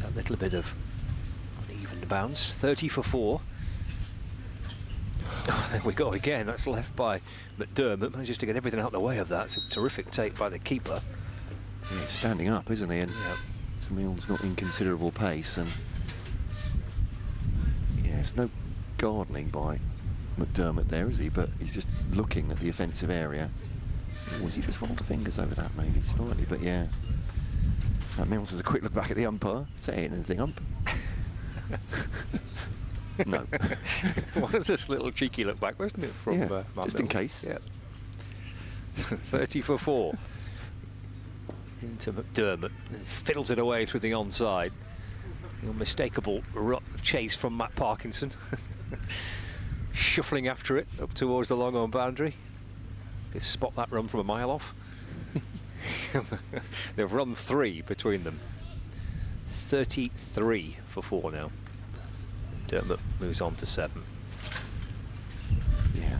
there's a little bit of uneven bounce. 30 for 4. Oh, there we go again. That's left by McDermott. Manages to get everything out of the way of that. It's a terrific take by the keeper. Yeah, he's standing up, isn't he? And Mills not in considerable pace, and it's no gardening by McDermott there, is he? But he's just looking at the offensive area. Or has he just rolled the fingers over that, maybe slightly? But yeah, Mills has a quick look back at the umpire. Say anything, ump? No. Well, it's this little cheeky look back, wasn't it? From Mark just Mills. in case. Yeah. 30 for 4. Into McDermott. Fiddles it away through the onside. The unmistakable chase from Matt Parkinson. Shuffling after it up towards the long on boundary. They spot that run from a mile off. They've run 3 between them. 33 for 4 now. Dermot moves on to 7. Yeah.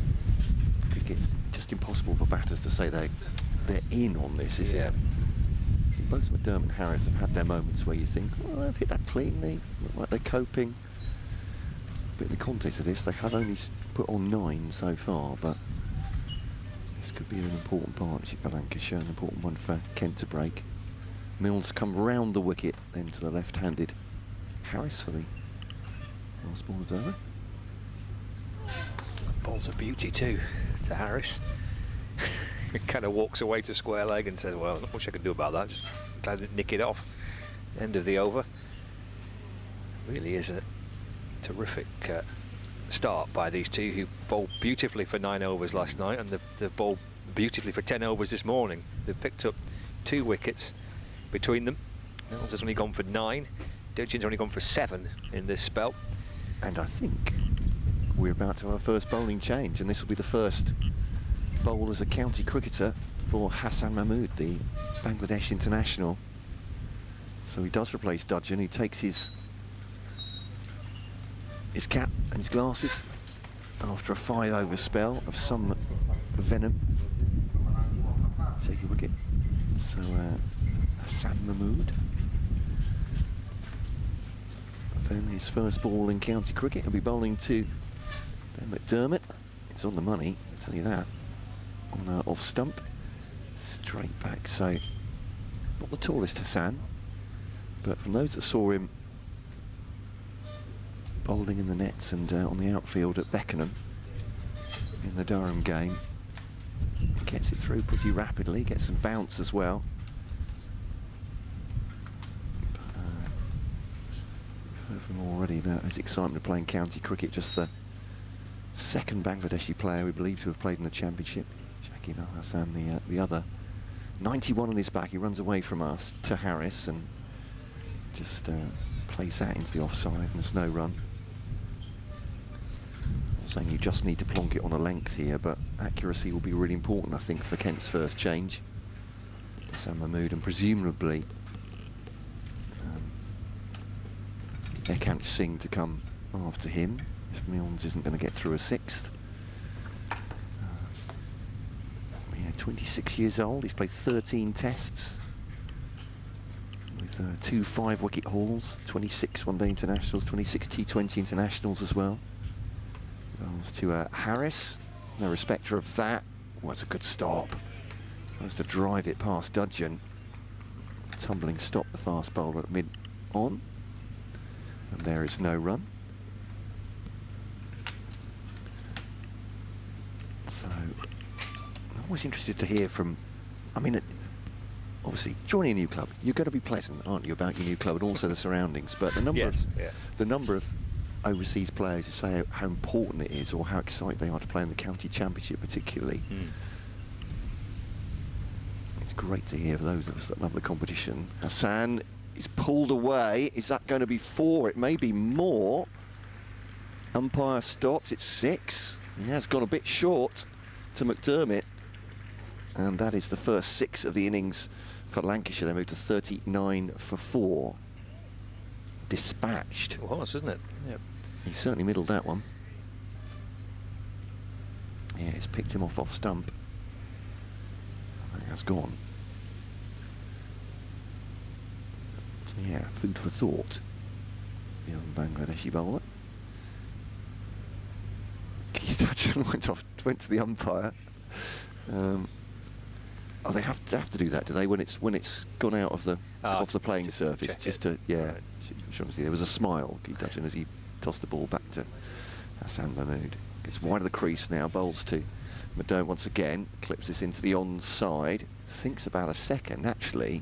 I think it's just impossible for batters to say they're in on this, is it? Both McDermott and Harris have had their moments where you think, well, they've hit that cleanly, look like they're coping. But in the context of this, they have only put on 9 so far, but this could be an important partnership for Lancashire, an important one for Kent to break. Mills come round the wicket, then to the left-handed Harris for the last ball of the over. Ball's a beauty too to Harris. He kind of walks away to square leg and says, well, not much I can do about that, just glad I didn't nick it off. End of the over. Really is a terrific start by these two, who bowled beautifully for 9 overs last night, and they've bowled beautifully for 10 overs this morning. They've picked up 2 wickets between them. Mills has only gone for 9. Dudgeon's only gone for 7 in this spell. And I think we're about to have our first bowling change, and this will be the first bowl as a county cricketer for Hassan Mahmood, the Bangladesh international. So he does replace Dudgeon. He takes his cap and his glasses after a 5-over spell of some venom. Take a wicket. So Hassan Mahmood. Then his first ball in county cricket. He'll be bowling to Ben McDermott. It's on the money, I'll tell you that. On off stump, straight back. So not the tallest Hassan, but from those that saw him bowling in the nets and on the outfield at Beckenham in the Durham game, he gets it through pretty rapidly, gets some bounce as well. But, already about his excitement of playing county cricket. Just the second Bangladeshi player we believe to have played in the championship. Shakib Al Hassan, the other. 91 on his back. He runs away from us to Harris and just plays that into the offside, and there's no run. I'm saying you just need to plonk it on a length here, but accuracy will be really important, I think, for Kent's first change. Hassan Mahmood, and presumably Ekant Singh to come after him if Milnes isn't going to get through a sixth. 26 years old. He's played 13 tests with 2 5-wicket hauls, 26 one-day internationals, 26 T20 internationals as well. Goes to Harris. No respecter of that. Well, that's a good stop. Tries to drive it past Dudgeon. Tumbling stop the fast bowler at mid-on. And there is no run. So, I'm always interested to hear from, I mean, obviously, joining a new club, you're going to be pleasant, aren't you, about your new club and also the surroundings, but the number of overseas players who say how important it is or how excited they are to play in the county championship particularly. It's great to hear for those of us that love the competition. Hassan is pulled away. Is that going to be 4? It may be more. Umpire stops. It's 6. He has gone a bit short to McDermott. And that is the first 6 of the innings for Lancashire. They moved to 39 for 4. Dispatched. It was, wasn't it? Yep. He certainly middled that one. Yeah, it's picked him off stump. That has gone. So yeah, food for thought. The young Bangladeshi bowler. Keith Dudgeon went to the umpire. Oh, they have to do that, do they? When it's gone out of the playing surface, just to Right. There was a smile, Keith Dudgeon, as he tossed the ball back to Hassan Mahmood. Gets wide of the crease now, bowls to McDermott once again, clips this into the onside, thinks about a second, actually.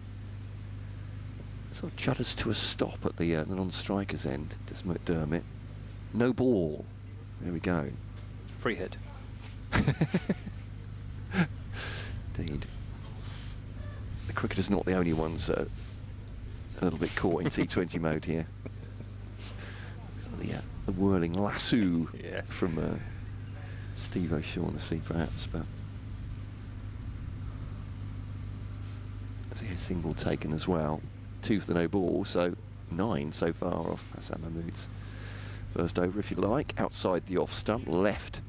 Sort of judders to a stop at the non-striker's end, does McDermott. No ball. There we go. Free hit. Indeed. The cricketers are not the only ones a little bit caught in T20 mode here. The whirling lasso from Steve O'Shaughnessy, perhaps, but there's a single taken as well. 2 for the no ball, so 9 so far off Hassan Mahmood's first over, if you like. Outside the off stump, left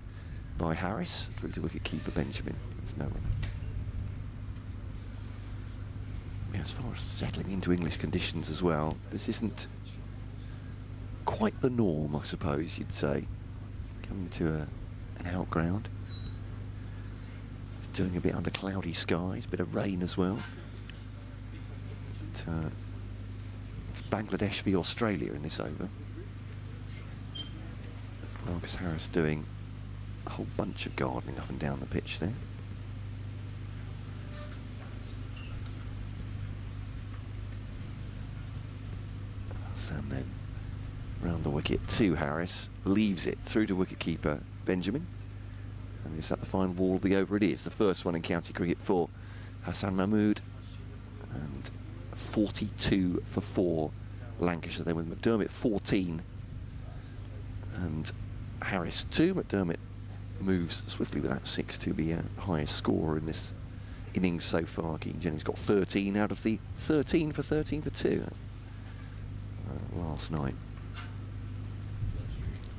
by Harris, through to wicket-keeper Benjamin. There's no run. Yeah, as far as settling into English conditions as well, this isn't quite the norm, I suppose you'd say. Coming to an outground. It's doing a bit under cloudy skies, a bit of rain as well. But, it's Bangladesh v Australia in this over. Marcus Harris doing a whole bunch of gardening up and down the pitch there. And then round the wicket to Harris, leaves it through to wicket-keeper Benjamin. And is that the final ball of the over? It is, the first one in county cricket for Hassan Mahmood. And 42 for 4 Lancashire then, with McDermott 14 and Harris 2. McDermott moves swiftly with that 6 to be the highest scorer in this innings so far. Keaton Jennings got 13 out of the 13 for 13 for 2 last night.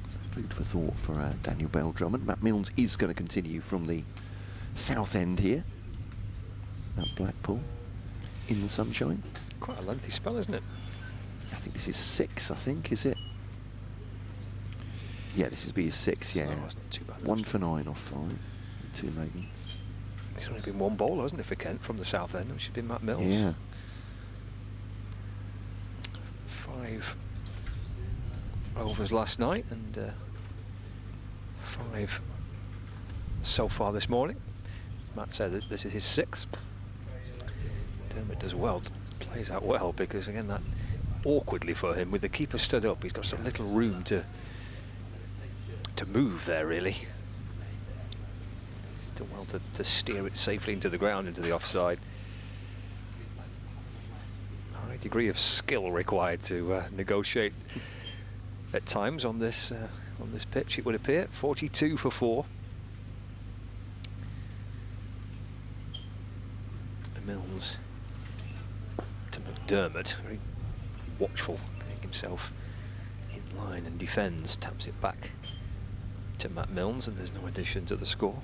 So food for thought for Daniel Bell-Drummond. Matt Milnes is going to continue from the south end here at Blackpool in the sunshine. Quite a lengthy spell, isn't it? I think this is 6, I think, is it? Yeah, this is B is 6, yeah. Oh, wasn't too bad. 1 for 9 off 5, 2 maidens. There's only been one bowler, hasn't it, for Kent from the south end, which has been Matt Milnes. Yeah. 5 overs last night and 5 so far this morning. Matt said that this is his 6th. Dermot does well, plays out well, because again that awkwardly for him with the keeper stood up. He's got so little room to move there, really. Still well to steer it safely into the ground, into the offside. A high degree of skill required to negotiate at times on this pitch, it would appear. 42 for 4. Mills to McDermott, very watchful, getting himself in line and defends, taps it back to Matt Milnes, and there's no addition to the score.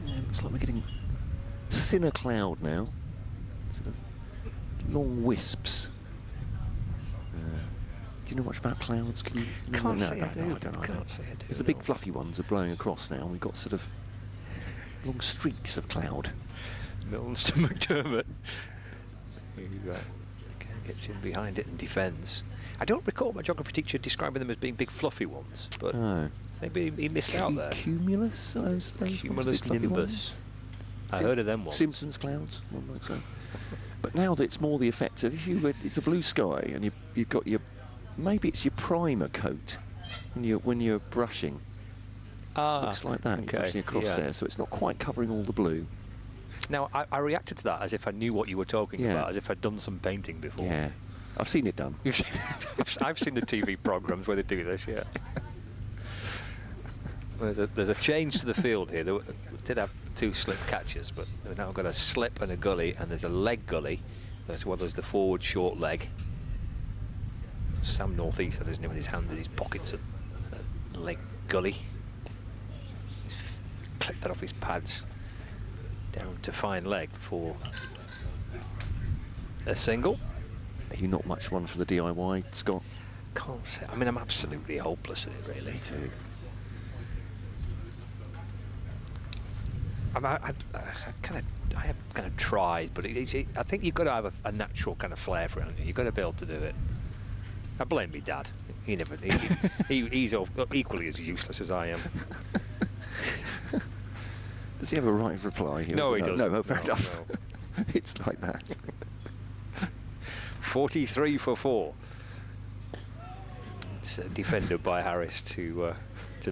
Yeah, looks like we're getting thinner cloud now, sort of long wisps. Do you know much about clouds? Can you? Can't say I don't. Can't say I do. If the big fluffy ones are blowing across now, we've got sort of long streaks of cloud. Milnes to McDermott, who gets in behind it and defends. I don't recall my geography teacher describing them as being big fluffy ones, but maybe he missed out there. Cumulus, those Cumulus big fluffy nimbus. ones. I heard of them once. Simpsons clouds, one might say. But now that it's more the effect of it's a blue sky and you've got your, maybe it's your primer coat when you're brushing. Looks like that, okay, brushing across there, so it's not quite covering all the blue. Now, I reacted to that as if I knew what you were talking Yeah. about, as if I'd done some painting before. Yeah, I've seen it done. I've seen the TV programmes where they do this, yeah. There's a change to the field here. We did have 2 slip catches, but we've now got a slip and a gully, and there's a leg gully, as well as the forward short leg. Sam Northeast had in his hand in his pockets at leg gully. He's clipped that off his pads. Down to fine leg for a single. Are you not much one for the DIY, Scott? Can't say. I mean, I'm absolutely hopeless at it, really. Me too. I have kind of tried, but I think you've got to have a natural kind of flair for it. You've got to be able to do it. I blame me dad. He's equally as useless as I am. Does he have a right of reply? No, he doesn't. No, fair enough. No. It's like that. 43 for 4. It's defended by Harris to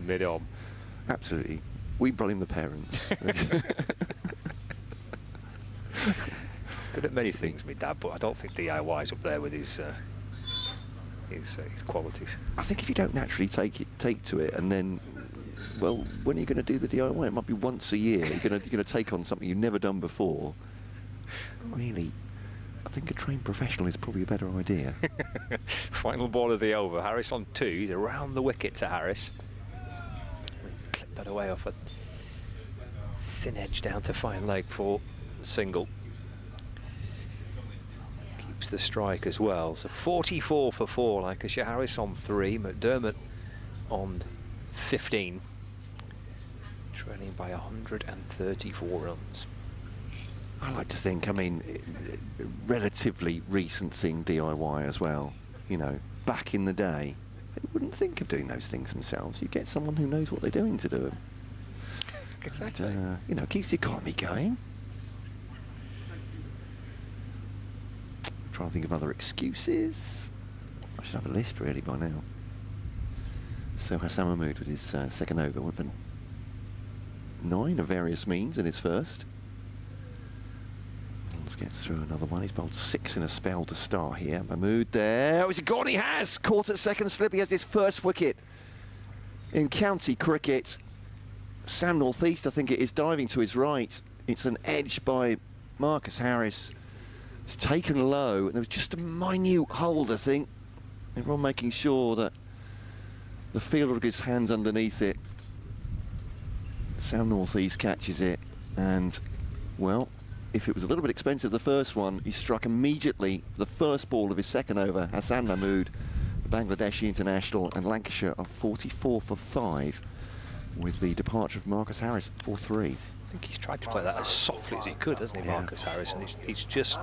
mid-on. Absolutely. We blame the parents. He's good at many things, my dad, but I don't think DIY's up there with his qualities. I think if you don't naturally take to it, and then, well, when are you going to do the DIY? It might be once a year. You're going to take on something you've never done before. Really, I think a trained professional is probably a better idea. Final ball of the over. Harris on 2. He's around the wicket to Harris. Clip that away off a thin edge down to fine leg for the single. Keeps the strike as well. So 44 for 4. Lancashire. Harris on 3. McDermott on 15. Trailing by 134 runs. I like to think, I mean, relatively recent thing, DIY as well. You know, back in the day, they wouldn't think of doing those things themselves. You get someone who knows what they're doing to do them. Exactly. And, you know, keeps the economy going. Trying to think of other excuses. I should have a list really by now. So Hassan Mahmood with his second over went for 9 of various means in his first. Let's get through another one. He's bowled 6 in a spell to start here. Mahmood there. Oh, is he gone? He has! Caught at second slip. He has his first wicket in county cricket. Sam Northeast, I think it is, diving to his right. It's an edge by Marcus Harris. It's taken low, and there was just a minute hold, I think. Everyone making sure that the fielder got his hands underneath it. Sam Northeast catches it, and, well, if it was a little bit expensive, the first one, he struck immediately the first ball of his second over. Hassan Mahmood, the Bangladeshi international, and Lancashire are 44 for 5 with the departure of Marcus Harris for 3. I think he's tried to play that as softly as he could, hasn't he, Marcus Harris? And he's just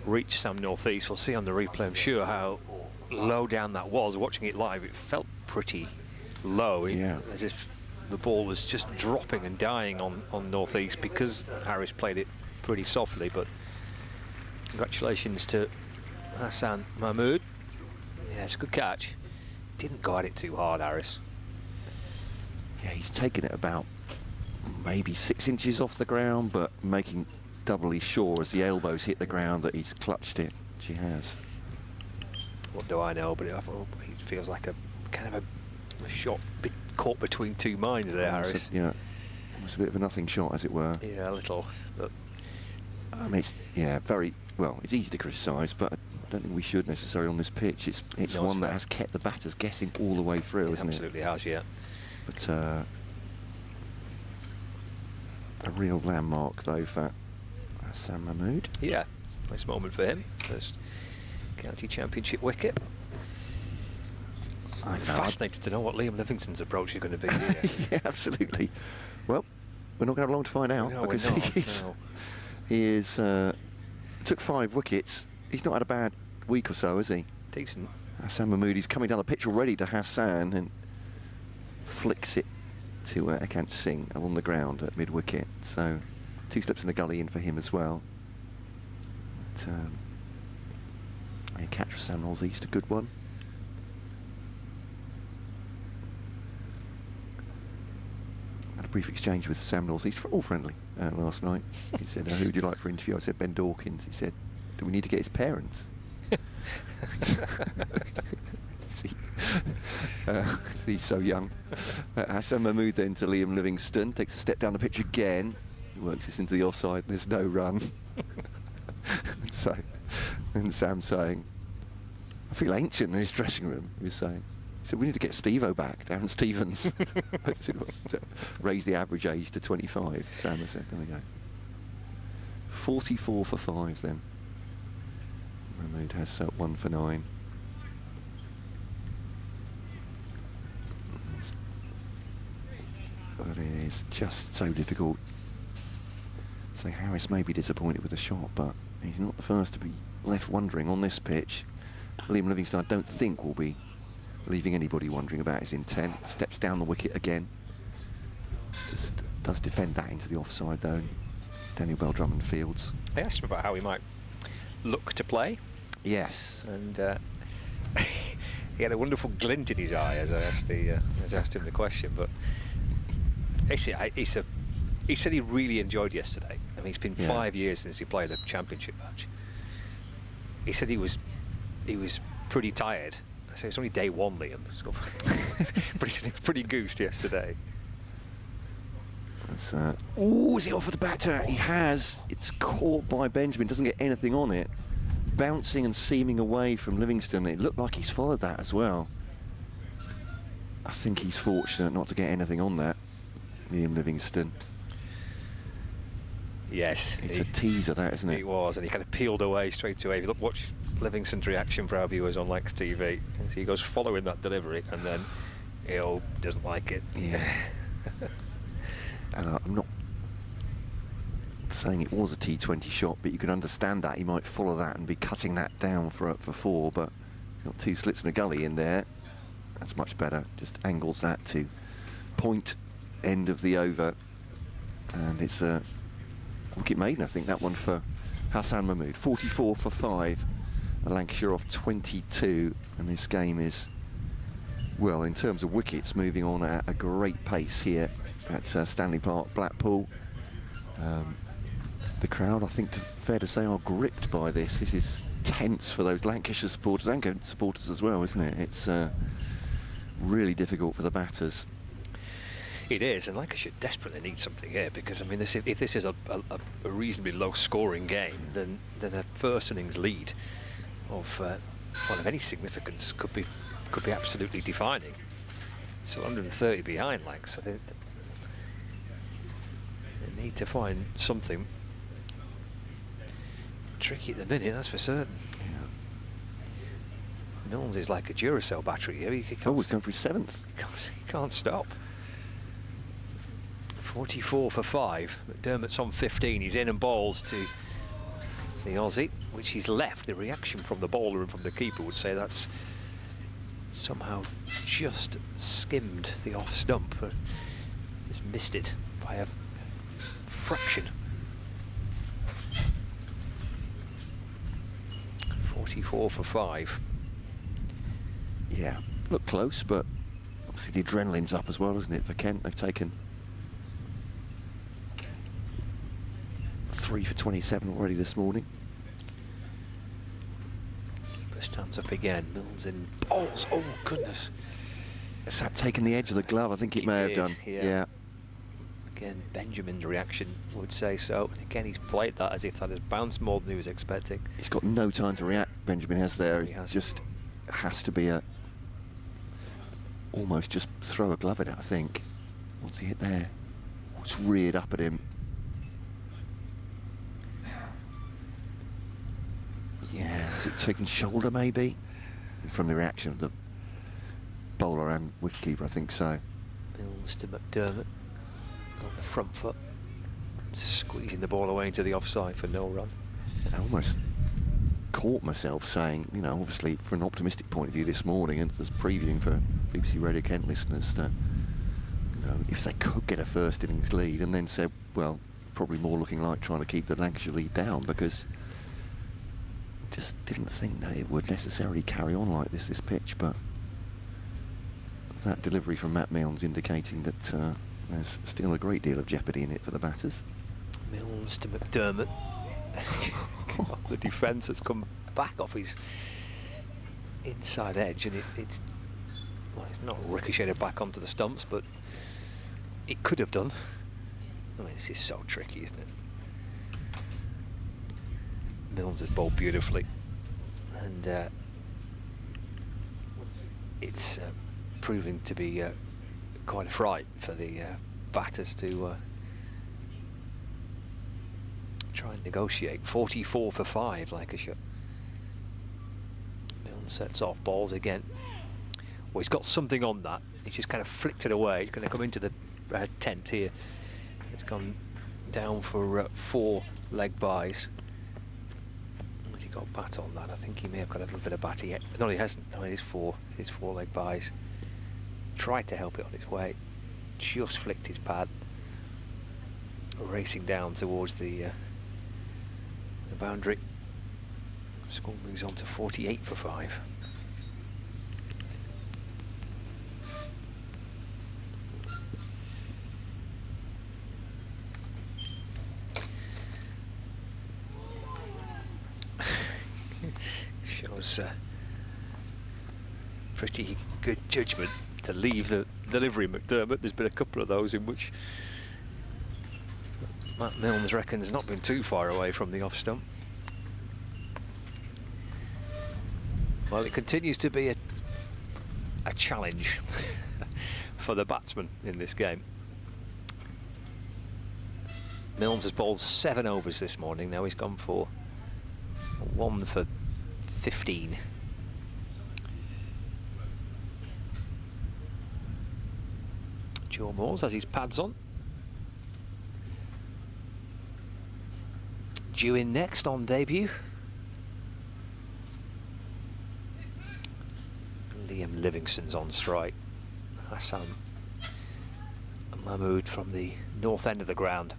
reached Sam Northeast. We'll see on the replay, I'm sure, how low down that was. Watching it live, it felt pretty low, as if the ball was just dropping and dying on Northeast because Harris played it pretty softly. But congratulations to Hassan Mahmood. Yeah, it's a good catch. Didn't go at it too hard, Harris. Yeah, he's taken it about maybe 6 inches off the ground, but making doubly sure as the elbows hit the ground that he's clutched it. She has. What do I know? But it feels like a kind of a shot caught between two minds there, Harris. Yeah, it's a bit of a nothing shot, as it were. Yeah, a little. But I mean, it's, yeah, very well. It's easy to criticise, but I don't think we should necessarily on this pitch. It's No, one it's that fair. has kept the batters guessing all the way through, isn't it? Absolutely has, yeah. But a real landmark, though, for Hassan Mahmood. Yeah, nice moment for him. First county championship wicket. I know, Fascinated to know what Liam Livingston's approach is going to be here. yeah, absolutely. Well, we're not going to have long to find out. No, we're because not, he is took 5 wickets. He's not had a bad week or so, has he? Decent. Hassan Mahmood, he's coming down the pitch already to Hassan and flicks it to Ekant Singh along the ground at mid-wicket. So 2 slips in the gully in for him as well. But, a catch for Sam Northeast, a good one. Had a brief exchange with Sam Northeast, all friendly, last night. He said, who would you like for interview? I said, Ben Dawkins. He said, do we need to get his parents? He's so young. Hassan Mahmood then to Liam Livingston, takes a step down the pitch again, works this into the offside, there's no run. And Sam saying, I feel ancient in his dressing room, he was saying. He said, we need to get Steve-O back, Darren Stevens. Raise the average age to 25, Sam has said. There we go. 44 for 5 then. Mahmood has 1 for 9. But it is just so difficult. So Harris may be disappointed with the shot, but he's not the first to be left wondering on this pitch. Liam Livingston, I don't think, will be leaving anybody wondering about his intent. Steps down the wicket again. Just does defend that into the offside, though. Daniel Bell-Drummond fields. I asked him about how he might look to play. Yes. And he had a wonderful glint in his eye as I asked him the question. But he said he really enjoyed yesterday. I mean, it's been 5 years since he played a championship match. He said he was pretty tired. I said it's only day 1, Liam. But he said he was pretty goosed yesterday. That's, oh, is he offered the batter? He has. It's caught by Benjamin. Doesn't get anything on it. Bouncing and seaming away from Livingston. It looked like he's followed that as well. I think he's fortunate not to get anything on that, Liam Livingston. Yes. It's a teaser, that, isn't it? It was, and he kind of peeled away straight away. Look, watch Livingston's reaction for our viewers on Lex TV. And he goes following that delivery, and then he doesn't like it. Yeah. I'm not saying it was a T20 shot, but you can understand that he might follow that and be cutting that down for 4, but he's got 2 slips and a gully in there. That's much better. Just angles that to point end of the over, and it's a wicket maiden, I think, that one for Hassan Mahmood. 44 for 5. Lancashire off 22, and this game is, well, in terms of wickets, moving on at a great pace here at Stanley Park, Blackpool. The crowd, I think, fair to say, are gripped by this. This is tense for those Lancashire supporters and Kent supporters as well, isn't it? It's really difficult for the batters. It is, and Lancashire desperately needs something here, because I mean, if this is a reasonably low-scoring game, then a first innings lead of any significance could be absolutely defining. So 130 behind, like, so they need to find something. Tricky at the minute, that's for certain. Yeah. Milnes is like a Duracell battery here. He can't he's going for his 7th. He can't stop. 44 for 5. McDermott's on 15. He's in and bowls to the Aussie, which he's left. The reaction from the bowler and from the keeper would say that's somehow just skimmed the off stump. But Just missed it by a fraction. 44 for 5. Yeah, look close, but obviously the adrenaline's up as well, isn't it, for Kent? They've taken 3 for 27 already this morning. Keeper stands up again. Mills in balls. Oh, goodness. Has that taken the edge of the glove? I think it may have done. Yeah. Again, Benjamin's reaction would say so. And again, he's played that as if that has bounced more than he was expecting. He's got no time to react, Benjamin has there. He has. Just has to be a... almost just throw a glove at it, I think. What's he hit there? It's reared up at him. Yeah, has it taken shoulder maybe? From the reaction of the bowler and wicketkeeper, I think so. Mills to McDermott on the front foot, squeezing the ball away into the offside for no run. I almost caught myself saying, you know, obviously from an optimistic point of view this morning, and as previewing for BBC Radio Kent listeners, that, you know, if they could get a first innings lead, and then said, well, probably more looking like trying to keep the Lancashire lead down, because just didn't think that it would necessarily carry on like this pitch. But that delivery from Matt Milnes indicating that there's still a great deal of jeopardy in it for the batters. Mills to McDermott. The defence has come back off his inside edge, and it's not ricocheted back onto the stumps, but it could have done. I mean, this is so tricky, isn't it? Milnes has bowled beautifully, and it's proving to be quite a fright for the batters to try and negotiate. 44 for 5, Lancashire. Milnes sets off, balls again. Well, he's got something on that. He's just kind of flicked it away. He's going to come into the tent here. It's gone down for 4 leg byes. Has he got bat on that? I think he may have got a little bit of bat yet. No, he hasn't. No, it is 4 leg byes. Tried to help it on its way. Just flicked his pad. Racing down towards the boundary. Score moves on to 48 for 5. Shows pretty good judgment to leave the delivery, McDermott. There's been a couple of those in which Matt Milnes reckons not been too far away from the off stump. Well, it continues to be a challenge for the batsman in this game. Milnes has bowled 7 overs this morning. Now he's gone for 1 for 15. Joe Moores has his pads on. Due in next on debut. Liam Livingston's on strike. Hassan Mahmood from the north end of the ground.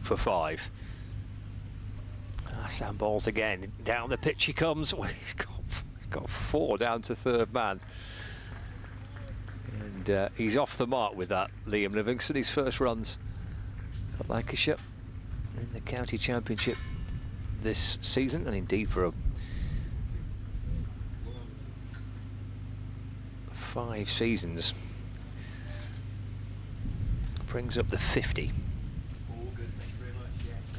For 5. Hassan balls again. Down the pitch he comes. Well, he's got 4 down to third man. And he's off the mark with that, Liam Livingston. His first runs for Lancashire in the county championship this season, and indeed for 5 seasons. Brings up the 50.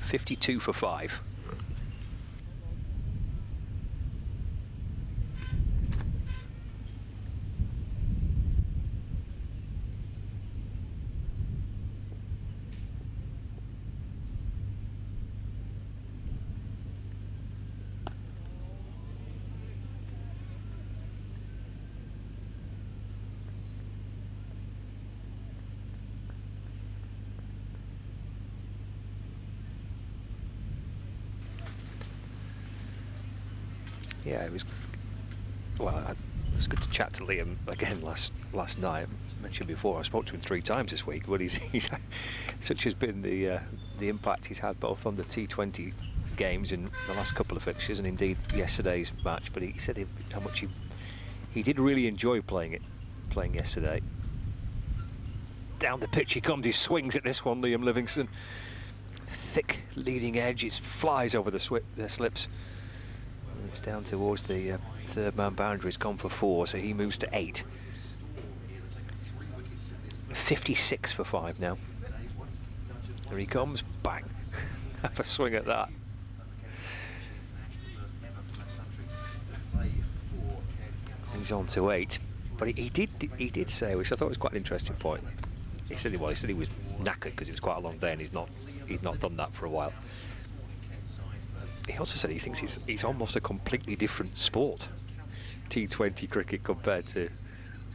52 for 5. Yeah, it was. Well, it was good to chat to Liam again last night. I mentioned before, I spoke to him 3 times this week, but he's such has been the impact he's had both on the T20 games in the last couple of fixtures and indeed yesterday's match. But he said how much he did really enjoy playing yesterday. Down the pitch he comes, he swings at this one, Liam Livingstone. Thick leading edge, it flies over the slips. And it's down towards the third man boundary. It's gone for 4, so he moves to 8. 56 for 5 now. There he comes, bang. Have a swing at that. He's on to 8. But he did say, which I thought was quite an interesting point. He said he was knackered because it was quite a long day and he's not done that for a while. He also said he thinks it's almost a completely different sport, T20 cricket compared to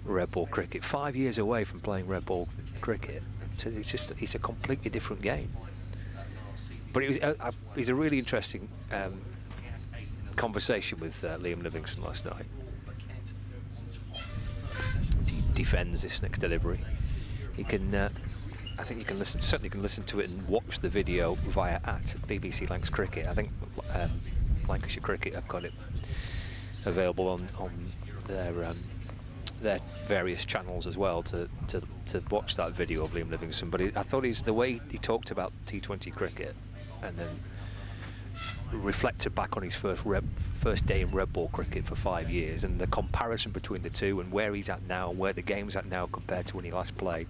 red ball cricket. 5 years away from playing red ball cricket. He says it's a completely different game. But it was a really interesting conversation with Liam Livingstone last night. He defends this next delivery. He can, I think you can certainly listen to it and watch the video via BBC Lancs Cricket. I think Lancashire Cricket have got it available on their various channels as well to watch that video of Liam Livingstone. But I thought the way he talked about T20 cricket and then reflected back on his first day in red ball cricket for 5 years and the comparison between the two and where he's at now and where the game's at now compared to when he last played.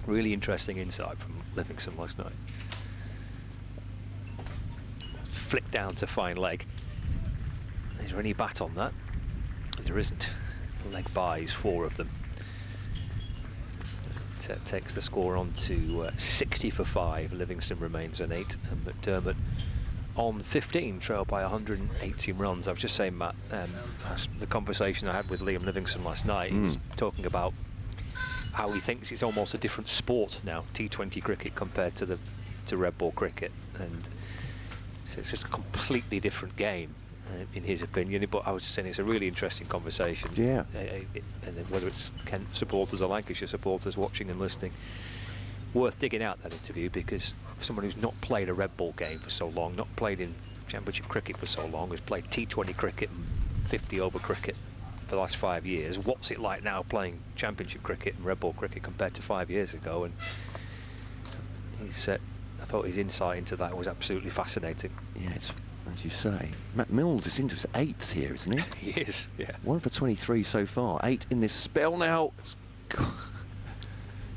Really interesting insight from Livingstone last night. Flick down to fine leg. Is there any bat on that? There isn't. Leg buys 4 of them. Takes the score on to 60 for 5. Livingstone remains on 8 and McDermott on 15, trailed by 118 runs. I was just saying, Matt, the conversation I had with Liam Livingstone last night, he was talking about how he thinks it's almost a different sport now, T20 cricket compared to red ball cricket, and so it's just a completely different game in his opinion. But I was just saying it's a really interesting conversation. Yeah. And whether it's Kent supporters or Lancashire supporters watching and listening, worth digging out that interview, because someone who's not played a red ball game for so long, not played in championship cricket for so long, has played T20 cricket and 50 over cricket for the last 5 years. What's it like now playing championship cricket and red ball cricket compared to 5 years ago? And I thought his insight into that was absolutely fascinating. Yeah, it's, as you say, Matt Mills is into his 8th here, isn't he? He is, yeah. 1 for 23 so far, 8 in this spell now.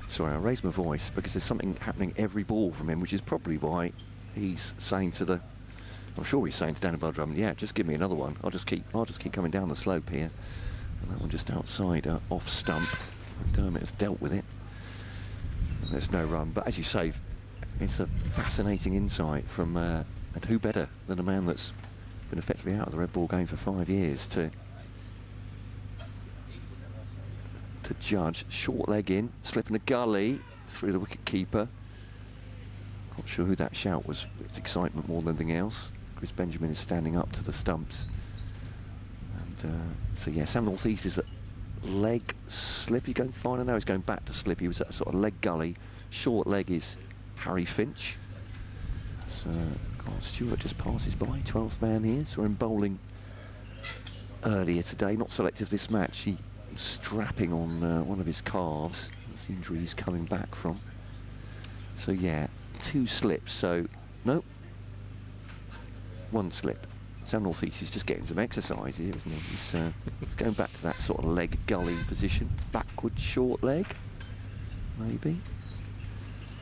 Sorry, I raised my voice because there's something happening every ball from him, which is probably why he's saying to I'm sure he's saying to Danny Drummond, yeah, just give me another one. I'll just keep coming down the slope here. And that one just outside, off stump. McDermott has dealt with it. There's no run, but as you say, it's a fascinating insight from, and who better than a man that's been effectively out of the red ball game for 5 years to judge. Short leg in, slipping a gully through the wicket keeper. Not sure who that shout was. It's excitement more than anything else. Chris Benjamin is standing up to the stumps. And so yeah, Sam North East is a leg slip. He's going fine. I know he's going back to slip. He was at a sort of leg gully. Short leg is Harry Finch. So Stewart just passes by. 12th man here. Saw him bowling earlier today. Not selective this match. He strapping on one of his calves. That's the injury he's coming back from. So yeah, 2 slips. So no, 1 slip. Sam North East is just getting some exercise here, isn't he? He's going back to that sort of leg gully position. Backward short leg, maybe.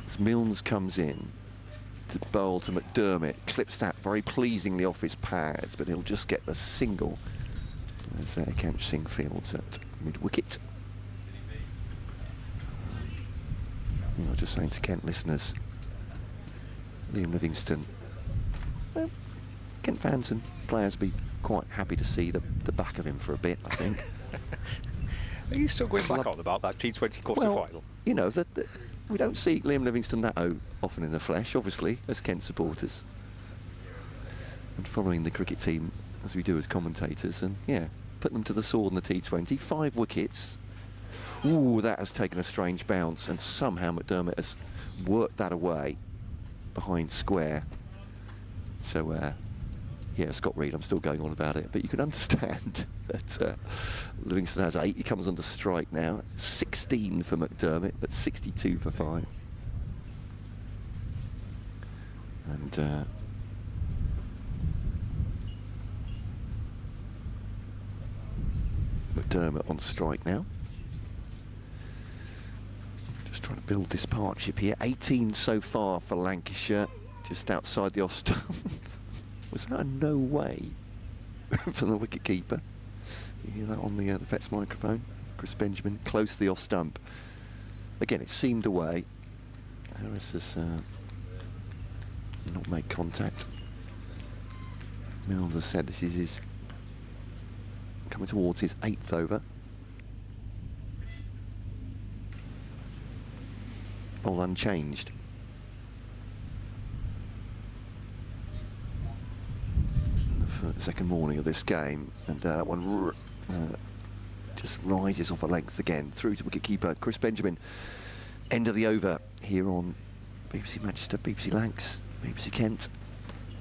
As Milnes comes in to bowl to McDermott, clips that very pleasingly off his pads, but he'll just get the single as Kent Singh fields at mid-wicket. I was just saying to Kent listeners, Liam Livingstone, well, Kent fans and players will be quite happy to see the back of him for a bit, I think. Are you still going back on about that T20 quarter final? You know, we don't see Liam Livingstone that often in the flesh, obviously, as Kent supporters. And following the cricket team as we do as commentators, and yeah, put them to the sword in the T20. 5 wickets. Ooh, that has taken a strange bounce, and somehow McDermott has worked that away behind square. So, yeah, Scott Reed, I'm still going on about it, but you can understand that Livingston has 8. He comes under strike now. 16 for McDermott, but 62 for 5. And McDermott on strike now. Just trying to build this partnership here. 18 so far for Lancashire, just outside the off stump. Was that a no way from the wicket-keeper? You hear that on the Vets microphone? Chris Benjamin, close to the off stump. Again, it seemed away. Harris has not made contact. Mills has said this is his coming towards his 8th over. All unchanged. The second morning of this game, and that one just rises off a length again through to wicket-keeper Chris Benjamin. End of the over here on BBC Manchester, BBC Lancs, BBC Kent,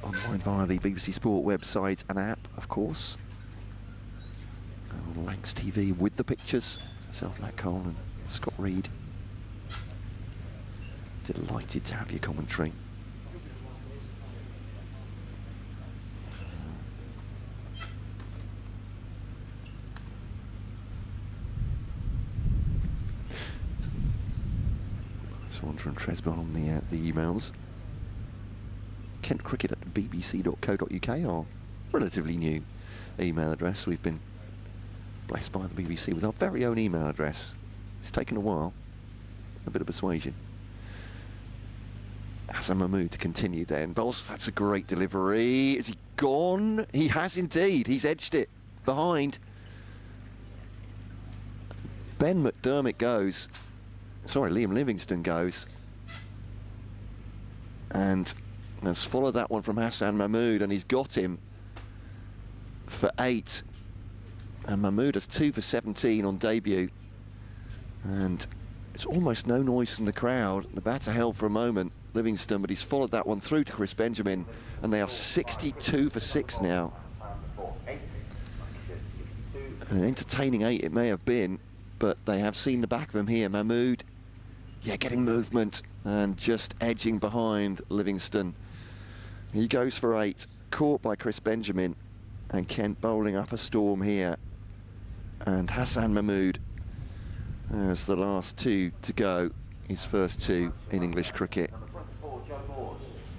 online via the BBC Sport website and app, of course. On Lancs TV with the pictures. Myself, Matt Cole, and Scott Reed. Delighted to have your commentary. One from Tresbon on the emails. Kent Cricket at bbc.co.uk, our relatively new email address. We've been blessed by the BBC with our very own email address. It's taken a while, a bit of persuasion. Hassan Mahmood to continue then. Bowles, that's a great delivery. Is he gone? He has indeed. He's edged it behind. Ben McDermott goes. Sorry, Liam Livingstone goes. And has followed that one from Hassan Mahmood, and he's got him for 8. And Mahmood has 2 for 17 on debut. And it's almost no noise from the crowd. The batter held for a moment, Livingstone, but he's followed that one through to Chris Benjamin, and they are 62 for 6 now. An entertaining 8 it may have been, but they have seen the back of him here. Mahmood, yeah, getting movement and just edging behind Livingstone. He goes for 8, caught by Chris Benjamin, and Kent bowling up a storm here. And Hassan Mahmood as the last 2 to go, his first 2 in English cricket.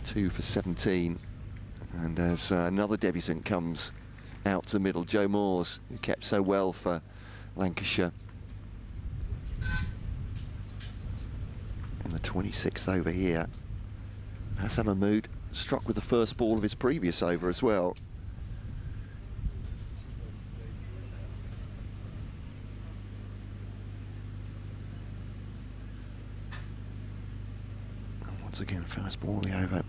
2 for 17. And as another debutant comes out to the middle, Joe Moores, who kept so well for Lancashire. In the 26th over here. Hassan Mahmood struck with the first ball of his previous over as well. And once again, first ball of the over.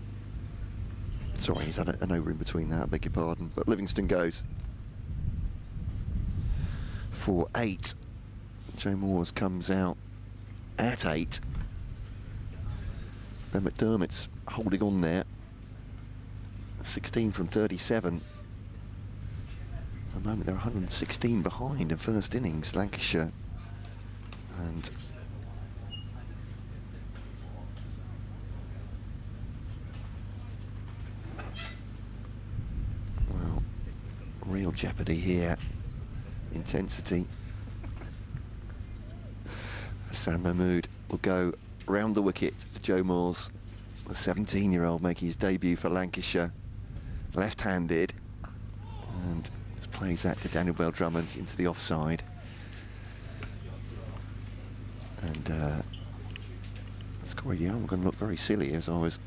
Sorry, he's had an over in between that, I beg your pardon. But Livingstone goes for 8. Joe Moores comes out at 8. Then McDermott's holding on there. 16 from 37. At the moment, they're 116 behind in first innings, Lancashire. And well, real jeopardy here. Intensity. Hassan Mahmood will go round the wicket to Joe Moores, the 17-year-old making his debut for Lancashire, left-handed, and just plays that to Daniel Bell-Drummond into the offside. And Scotty Young going to look very silly as I was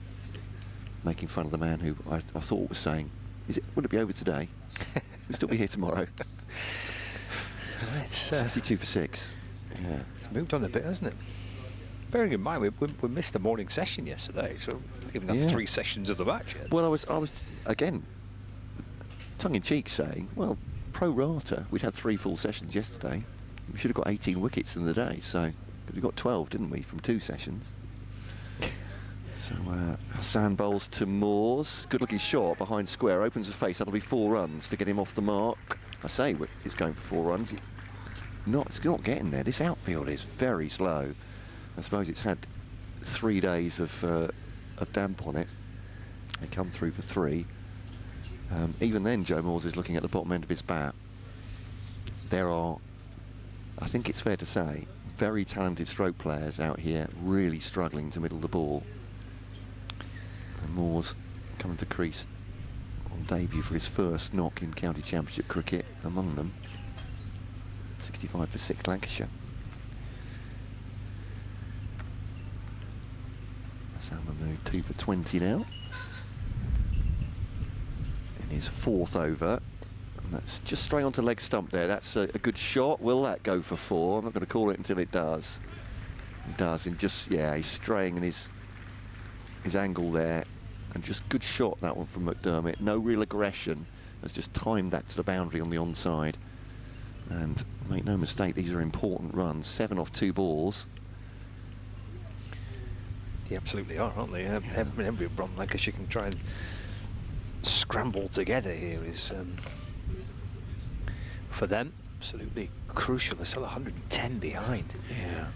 making fun of the man who I thought was saying, would it be over today? We'll still be here tomorrow. It's 62 for 6. Yeah. It's moved on a bit, hasn't it? Bearing in mind, we missed the morning session yesterday, so we're giving up 3 sessions of the match yet. Well, I was again tongue-in-cheek saying, well, pro rata, we'd had 3 full sessions yesterday. We should have got 18 wickets in the day, so we got 12, didn't we, from 2 sessions? So Hassan bowls to Moores. Good-looking shot behind square, opens the face. That'll be 4 runs to get him off the mark. I say he's going for 4 runs. It's not getting there. This outfield is very slow. I suppose it's had 3 days of damp on it. They come through for 3. Even then, Joe Moores is looking at the bottom end of his bat. There are, I think it's fair to say, very talented stroke players out here really struggling to middle the ball. And Moores coming to crease on debut for his first knock in county championship cricket among them. 65 for 6 Lancashire. Hassan Mahmood 2 for 20 now. In his 4th over. And that's just straight onto leg stump there. That's a good shot. Will that go for 4? I'm not going to call it until it does. It does, and just, yeah, he's straying in his angle there. And just good shot, that one from McDermott. No real aggression. Has just timed that to the boundary on the onside. And make no mistake, these are important runs. 7 off 2 balls. They absolutely are, aren't they? Every run Lancashire can try and scramble together here is, for them, absolutely crucial. They're still 110 behind. Yeah.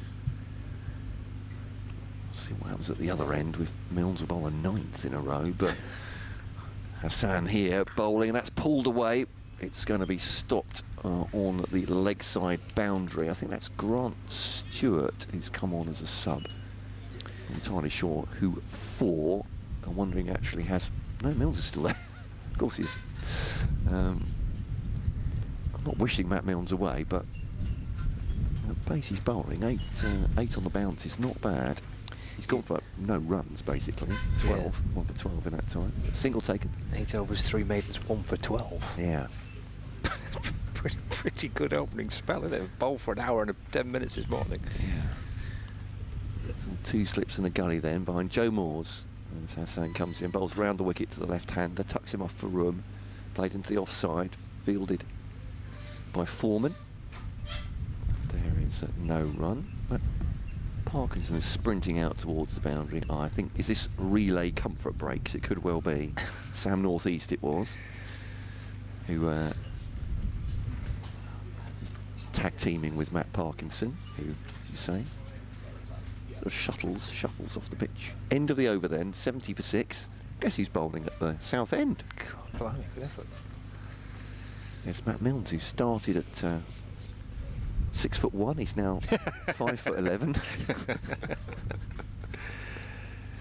See what happens at the other end with Milnes will bowl a 9th in a row, but Hassan here bowling, and that's pulled away. It's going to be stopped on the leg side boundary. I think that's Grant Stewart who's come on as a sub. I'm entirely sure who for. I'm wondering actually has... No, Milnes is still there. Of course he is. I'm not wishing Matt Milnes away, but the pace he's bowling, 8 on the bounce is not bad. He's gone for no runs, basically. 12, yeah. 1 for 12 in that time. Single taken. 8 overs, 3 maidens, 1 for 12. Yeah. pretty good opening spell, isn't it? Bowl for an hour and 10 minutes this morning. Yeah. 2 slips in the gully then behind Joe Moores. As Hassan comes in, bowls round the wicket to the left-hander, tucks him off for room, played into the offside, fielded by Foreman. There is a no run. But Parkinson is sprinting out towards the boundary. Oh, I think, is this relay comfort breaks? It could well be. Sam Northeast it was, who tag teaming with Matt Parkinson, who, as you say, sort of shuffles off the pitch. End of the over then, 70 for 6. Guess who's bowling at the south end? God, blimey, good effort. It's Matt Milnes, who started at 6'1". He's now 5'11".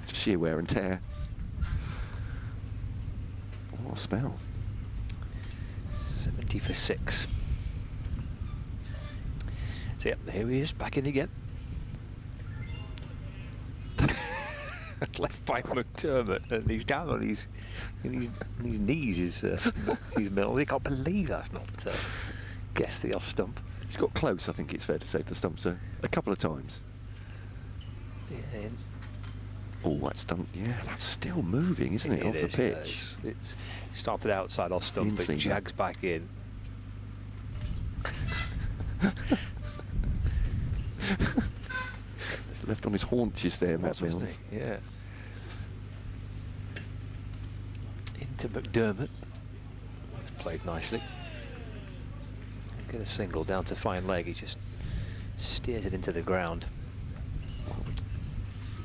Just sheer wear and tear. What a spell. 70 for 6. So, yep, here he is, back in again. Left by McDermott, and he's down on his knees. He's Milnes. He can't believe that's not guessed the off stump. He's got close, I think it's fair to say, to the stump, so a couple of times. Yeah. Oh, that's done. Yeah, that's still moving, isn't it, off the pitch? Yeah, it started outside off stump, but jags back in. Left on his haunches there, Matt Milnes. Yeah. Into McDermott. It's played nicely. Get a single down to fine leg. He just steers it into the ground.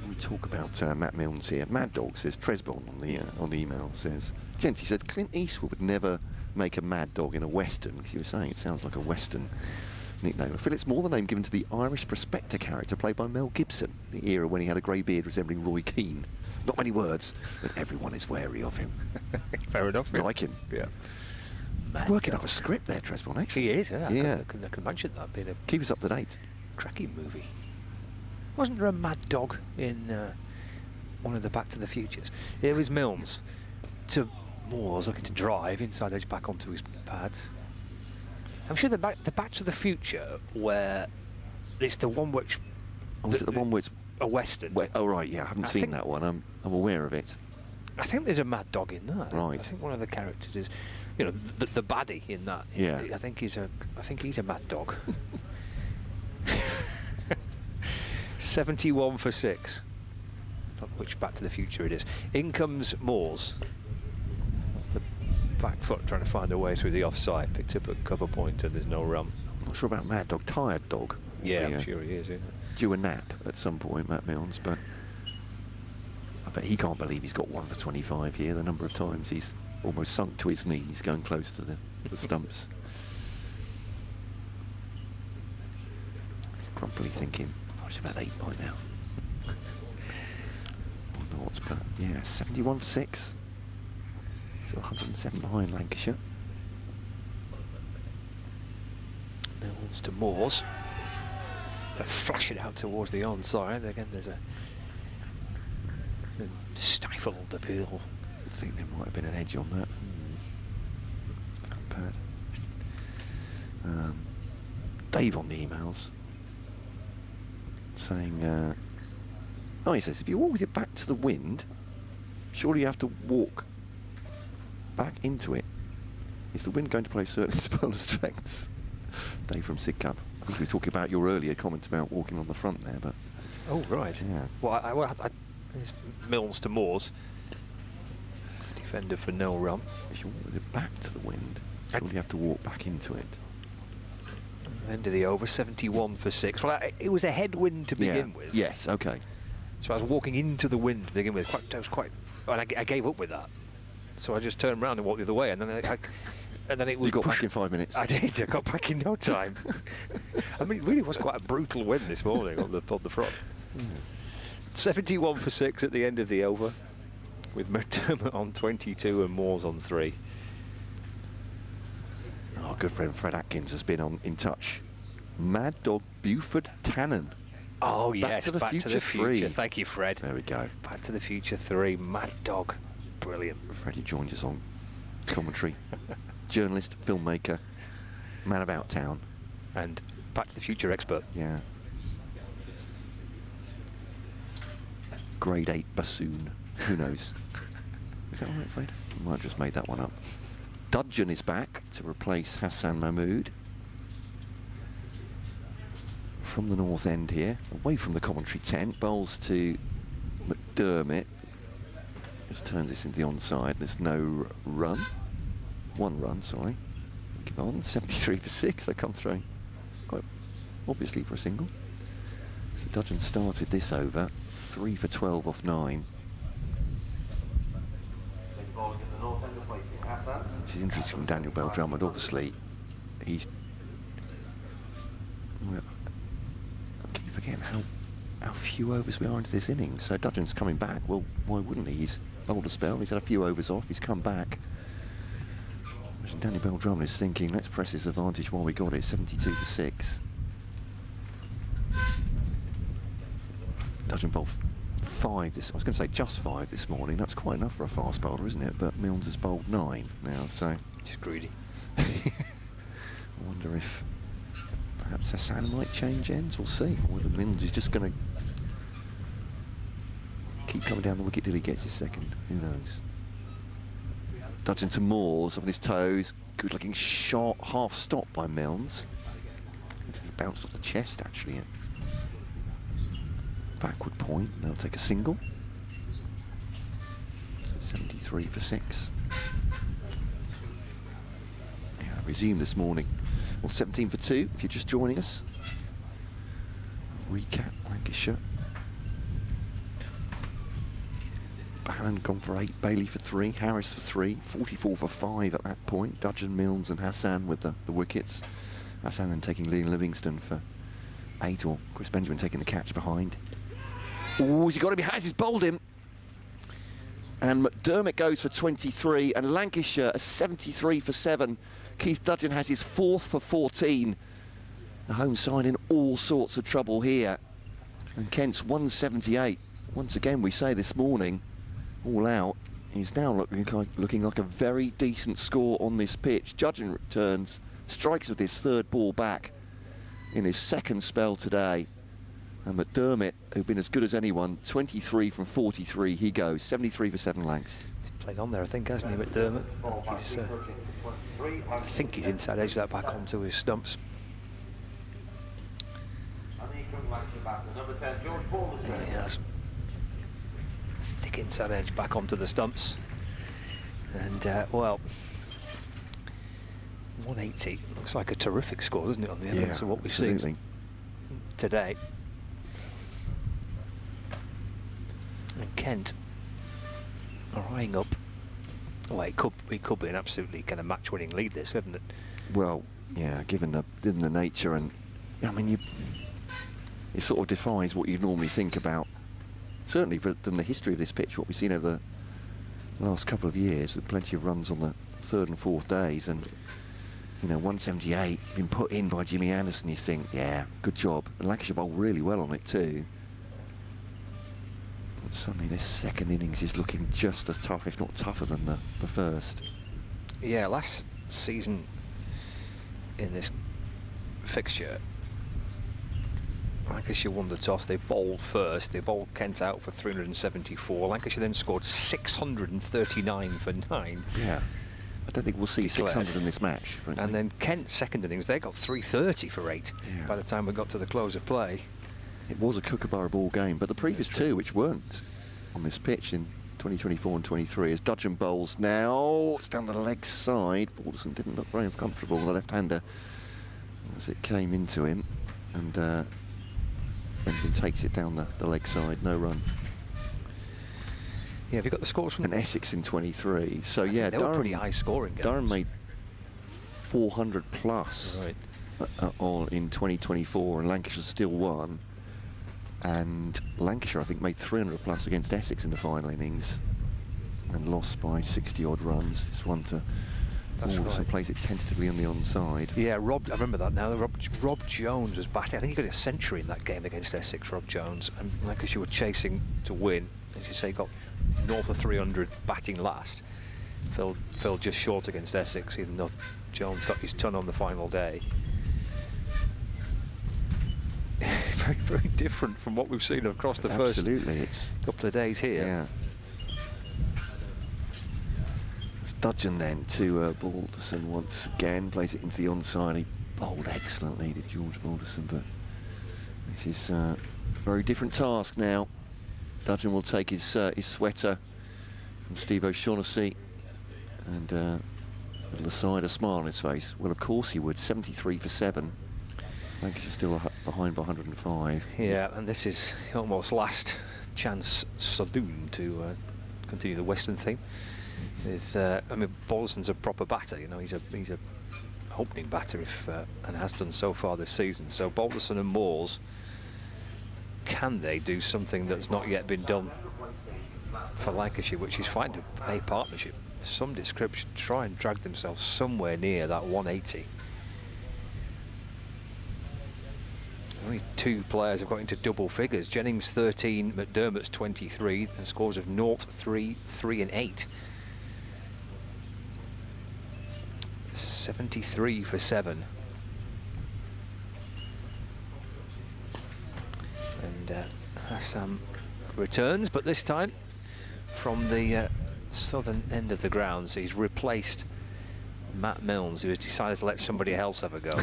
We talk about Matt Milnes here. Mad Dog says, Tresbon on the email says, gents, he said Clint Eastwood would never make a Mad Dog in a Western, because you were saying it sounds like a Western nickname. I feel it's more the name given to the Irish prospector character played by Mel Gibson, the era when he had a grey beard resembling Roy Keane. Not many words, but everyone is wary of him. Fair enough. Like him. Yeah. Working up a script there, Tresbon. Excellent. He is, yeah. Yeah. I can imagine that being a Keep us up to date. cracking movie. Wasn't there a Mad Dog in one of the Back to the Futures? Here was Milnes to Moores looking to drive inside edge back onto his pads. I'm sure the Back to the Future where it's the one which... Oh, is it the one where it's... A Western. Oh, right, yeah, I haven't seen that one. I'm aware of it. I think there's a Mad Dog in that. Right. I think one of the characters is you know, the baddie in that. Yeah. I think he's a mad dog. 71 for 6. Not which Back to the Future it is. In comes Moores. The back foot trying to find a way through the offside. Picked up a cover point and there's no run. Not sure about Mad Dog. Tired Dog. Yeah, I'm sure he is. Yeah. Due a nap at some point, Matt Milnes, but I bet he can't believe he's got 1 for 25 here. The number of times he's almost sunk to his knees going close to the stumps. He's probably thinking, I should have had 8 by now. Or not, but yeah, 71 for 6. Still 107 behind Lancashire. Mills to Moores. Flash it out towards the onside. Again, there's a stifled appeal. I think there might have been an edge on that. Bad. Dave on the emails saying, he says, if you walk with your back to the wind, surely you have to walk back into it. Is the wind going to play certain bowler strengths? Dave from Sidcup. I think we were talking about your earlier comment about walking on the front there, but... Oh, right. Yeah. Well, it's Mills to Moores. It's defender for no run. If you walk with your back to the wind, surely you have to walk back into it. End of the over, 71 for 6. Well, it was a headwind to begin with. Yes, okay. So I was walking into the wind to begin with. And I gave up with that. So I just turned around and walked the other way, and then it was. You got back in 5 minutes. I did. I got back in no time. I mean, it really was quite a brutal wind this morning on the front. 71 for 6 at the end of the over, with McDermott on 22 and Moores on 3. Our good friend Fred Atkins has been in touch. Mad Dog Buford Tannen. Oh, yes, Back to the Future 3. Thank you, Fred. There we go. Back to the Future 3, Mad Dog. Brilliant. Freddie joins us on commentary. Journalist, filmmaker, man about town. And Back to the Future expert. Yeah. Grade 8 bassoon. Who knows? Is that all right, Fred? I might have just made that one up. Dudgeon is back to replace Hassan Mahmood. From the north end here, away from the commentary tent, bowls to McDermott. Just turns this into the onside. There's no run. 1 run, sorry. Keep on. 73 for 6. They come through quite obviously for a single. So Dudgeon started this over 3 for 12 off 9. This is interesting from Daniel Bell-Drummond. Obviously, he's. I keep forgetting how few overs we are into this innings. So Dudgeon's coming back. Well, why wouldn't he? He's bowled a spell. He's had a few overs off. He's come back. Imagine Daniel Bell-Drummond is thinking, let's press this advantage while we got it. 72 for 6. Dudgeon bowled 5 this. I was going to say just 5 this morning. That's quite enough for a fast bowler, isn't it? But Milnes has bowled 9 now, so. Just greedy. I wonder if perhaps Hassan might change ends. We'll see. Or whether Milnes is just going to keep coming down the wicket till he gets his second. Who knows? Dudgeon to Moores on his toes. Good looking shot, half stop by Milnes. It bounced off the chest actually. Backward point. Now I'll take a single. So 73 for 6. Yeah, resumed this morning. Well, 17 for 2 if you're just joining us. Recap Lancashire. Bannon gone for 8, Bailey for 3, Harris for 3, 44 for 5 at that point. Dudgeon, Milnes and Hassan with the wickets. Hassan then taking Liam Livingston for 8, or Chris Benjamin taking the catch behind. Oh, has he got to be? Has he's bowled him? And McDermott goes for 23, and Lancashire a 73 for 7. Keith Dudgeon has his 4th for 14. The home side in all sorts of trouble here. And Kent's 178. Once again, we say this morning, all out. He's now looking like a very decent score on this pitch. Dudgeon returns, strikes with his 3rd ball back in his 2nd spell today. And McDermott, who's been as good as anyone, 23 from 43, he goes. 73 for 7 Lancs. He's played on there, I think, hasn't he, McDermott? 23. I think he's inside edge that back onto his stumps. And the incoming Lancashire batter, number 10, George Balderson. He has. Thick inside edge back onto the stumps. And, well, 180 looks like a terrific score, doesn't it, on the evidence of what we've seen today. And Kent are eyeing up. Well, it could be an absolutely kind of match-winning lead, this, couldn't it? Well, yeah, given the nature, and I mean, it sort of defies what you normally think about. Certainly from the history of this pitch, what we've seen over the last couple of years, with plenty of runs on the third and fourth days, and you know, 178 been put in by Jimmy Anderson. You think, yeah, good job. And Lancashire bowled really well on it too. And suddenly, this second innings is looking just as tough, if not tougher, than the first. Yeah, last season in this fixture, Lancashire won the toss. They bowled first. They bowled Kent out for 374. Lancashire then scored 639 for 9. Yeah. I don't think we'll see Declared. 600 in this match, frankly. And then Kent's second innings, they got 330 for 8 by the time we got to the close of play. It was a kookaburra ball game, but the previous two, which weren't on this pitch in 2024 and 23, as Dudgeon bowls now. It's down the leg side. Balderson didn't look very comfortable, the left-hander, as it came into him. And Benjamin takes it down the leg side, no run. Yeah, have you got the scores from... And Essex in 23. So yeah, they were pretty high scoring games. Durham made 400 plus in 2024, and Lancashire still won. And Lancashire, I think, made 300 plus against Essex in the final innings and lost by 60 odd runs. This one to Balderson plays it tentatively on the onside. Yeah, I remember that now. Rob Jones was batting. I think he got a century in that game against Essex, Rob Jones. And Lancashire were chasing to win. As you say, got north of 300 batting last. Fell just short against Essex, even though Jones got his ton on the final day. Very, very different from what we've seen across the first couple of days here. Yeah. It's Dudgeon then to Balderson once again, plays it into the onside. He bowled excellently, did George Balderson, but this is a very different task now. Dudgeon will take his sweater from Steve O'Shaughnessy, and little aside, a smile on his face. Well, of course he would. 73 for 7. Lancashire still behind by 105. Yeah, and this is almost last chance saloon to continue the Western theme. With, I mean, Balderson's a proper batter. You know, he's a opening batter and has done so far this season. So Balderson and Moores, can they do something that's not yet been done for Lancashire, which is find a partnership of some description, try and drag themselves somewhere near that 180. Only 2 players have got into double figures. Jennings 13, McDermott's 23, and scores of 0, 3, 3 and 8. 73 for 7. And Hassan returns, but this time from the southern end of the ground. So he's replaced Matt Milnes, who has decided to let somebody else have a go.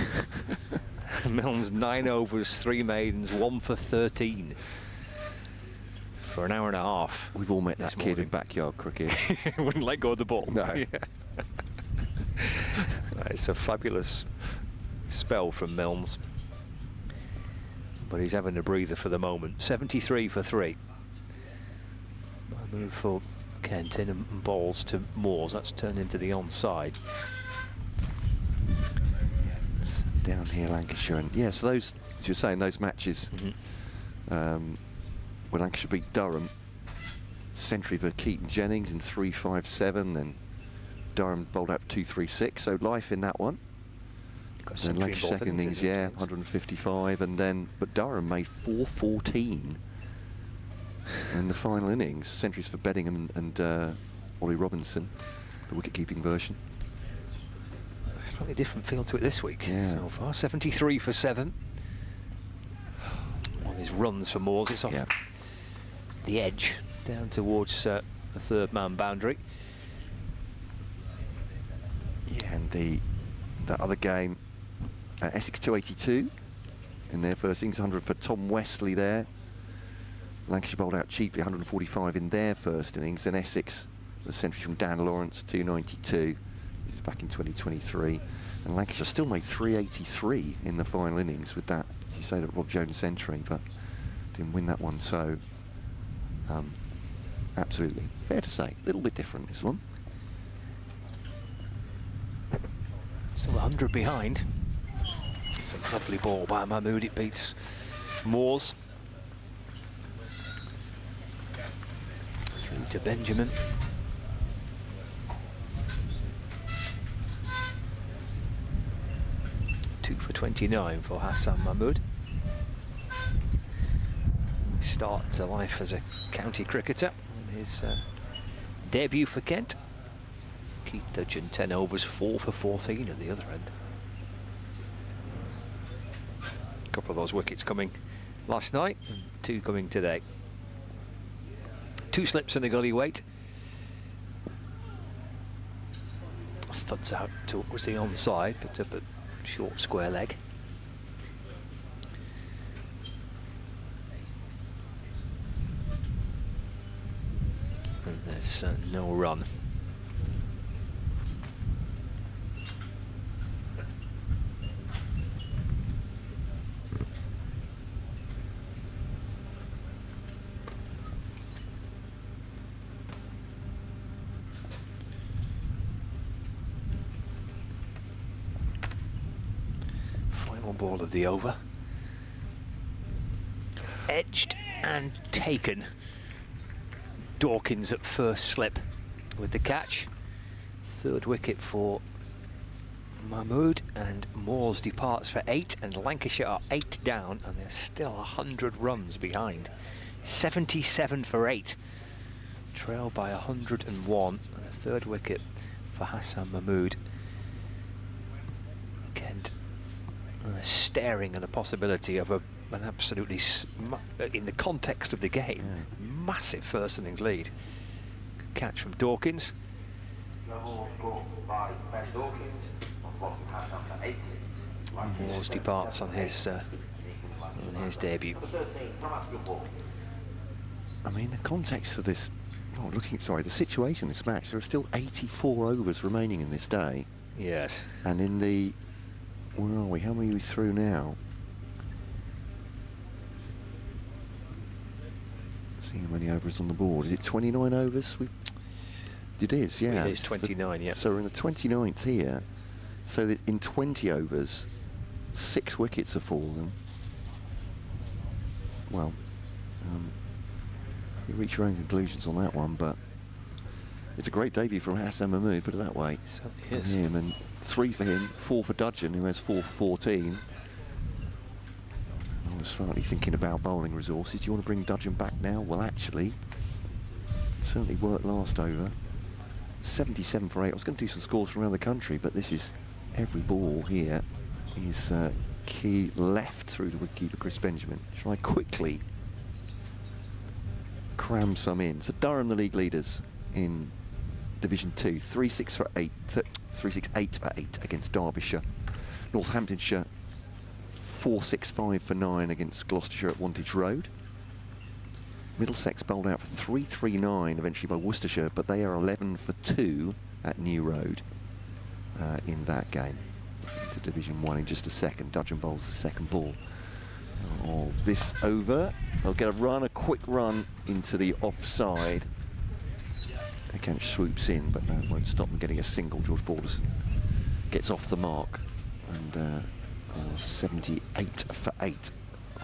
Milnes 9 overs, 3 maidens, 1 for 13 for an hour and a half. We've all met that kid in backyard cricket. Wouldn't let go of the ball. No. Yeah. It's a fabulous spell from Milnes, but he's having a breather for the moment. 73 for 3. I move for Kenton and balls to Moores. That's turned into the onside. It's down here, Lancashire, and yeah. So those, as you're saying, those matches, when Lancashire beat Durham, century for Keaton Jennings in 3-5-7, and Durham bowled out for 2-3-6. So life in that one. And Lancashire second innings, 155, and then but Durham made 414 in the final innings. Centuries for Beddingham and Ollie Robinson, the wicket-keeping version. Slightly different feel to it this week so far. 73 for 7. One of his runs for Moores. It's off the edge down towards the third man boundary. Yeah, and that other game, Essex 282 in their first innings, 100 for Tom Wesley there. Lancashire bowled out cheaply, 145 in their first innings. Then Essex, the century from Dan Lawrence, 292. This is back in 2023. And Lancashire still made 383 in the final innings with that, as you say, that Rob Jones century, but didn't win that one. So, absolutely fair to say, a little bit different this one. Still 100 behind. It's a lovely ball by Mahmood. It beats Moores. Through to Benjamin. Two for 29 for Hassan Mahmood. Start to life as a county cricketer. His debut for Kent. Keith Dudgeon, 10 overs, 4 for 14 at the other end. A couple of those wickets coming last night, and 2 coming today. 2 slips in the gully weight. Thuds out towards the onside, but up a short square leg. And there's no run. Ball of the over. Edged and taken. Dawkins at first slip with the catch. 3rd wicket for Mahmood, and Moores departs for 8, and Lancashire are 8 down, and they're still 100 runs behind. 77 for 8. Trailed by 101, and a 3rd wicket for Hassan Mahmood. Kent staring at the possibility of an absolutely, in the context of the game, massive first innings lead. Good catch from Dawkins. Moores departs on his debut. I mean, the context of this, the situation in this match, there are still 84 overs remaining in this day. Yes. And in the, where are we? How many are we through now? See how many overs on the board. Is it 29 overs? It is, yeah. It is 29, yeah. So we're in the 29th here. So that in 20 overs, 6 wickets have fallen. Well, you reach your own conclusions on that one, but it's a great debut from Hassan Mahmood, put it that way. Yes. Him, and 3 for him, 4 for Dudgeon, who has 4 for 14. I was slightly thinking about bowling resources. Do you want to bring Dudgeon back now? Well, actually, it certainly worked last over. 77 for 8. I was going to do some scores from around the country, but this is every ball here is key left through to wicketkeeper Chris Benjamin. Shall I quickly cram some in? So Durham, the league leaders in Division 2, 3-6 for 8, 3-6-8 for 8 against Derbyshire. Northamptonshire, 4-6-5 for 9 against Gloucestershire at Wantage Road. Middlesex bowled out for 3-3-9 eventually by Worcestershire, but they are 11 for 2 at New Road in that game. To Division 1 in just a second. Dudgeon bowls the second ball of this over. They'll get a quick run into the offside. Akanch swoops in, but that won't stop them getting a single. George Balderson gets off the mark, and 78 for 8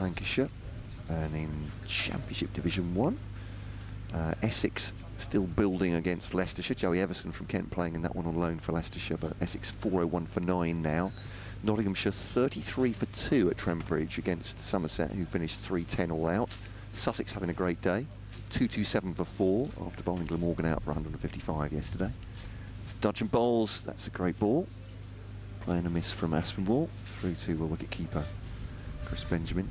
Lancashire. And in Championship Division 1, Essex still building against Leicestershire. Joey Everson from Kent playing in that one on loan for Leicestershire, but Essex 401 for 9 now. Nottinghamshire 33 for 2 at Trent Bridge against Somerset, who finished 310 all out. Sussex having a great day, 227 for 4 after bowling Glamorgan out for 155 yesterday. It's Dudgeon bowls, that's a great ball. Playing a miss from Aspinwall through to wicket-keeper Chris Benjamin.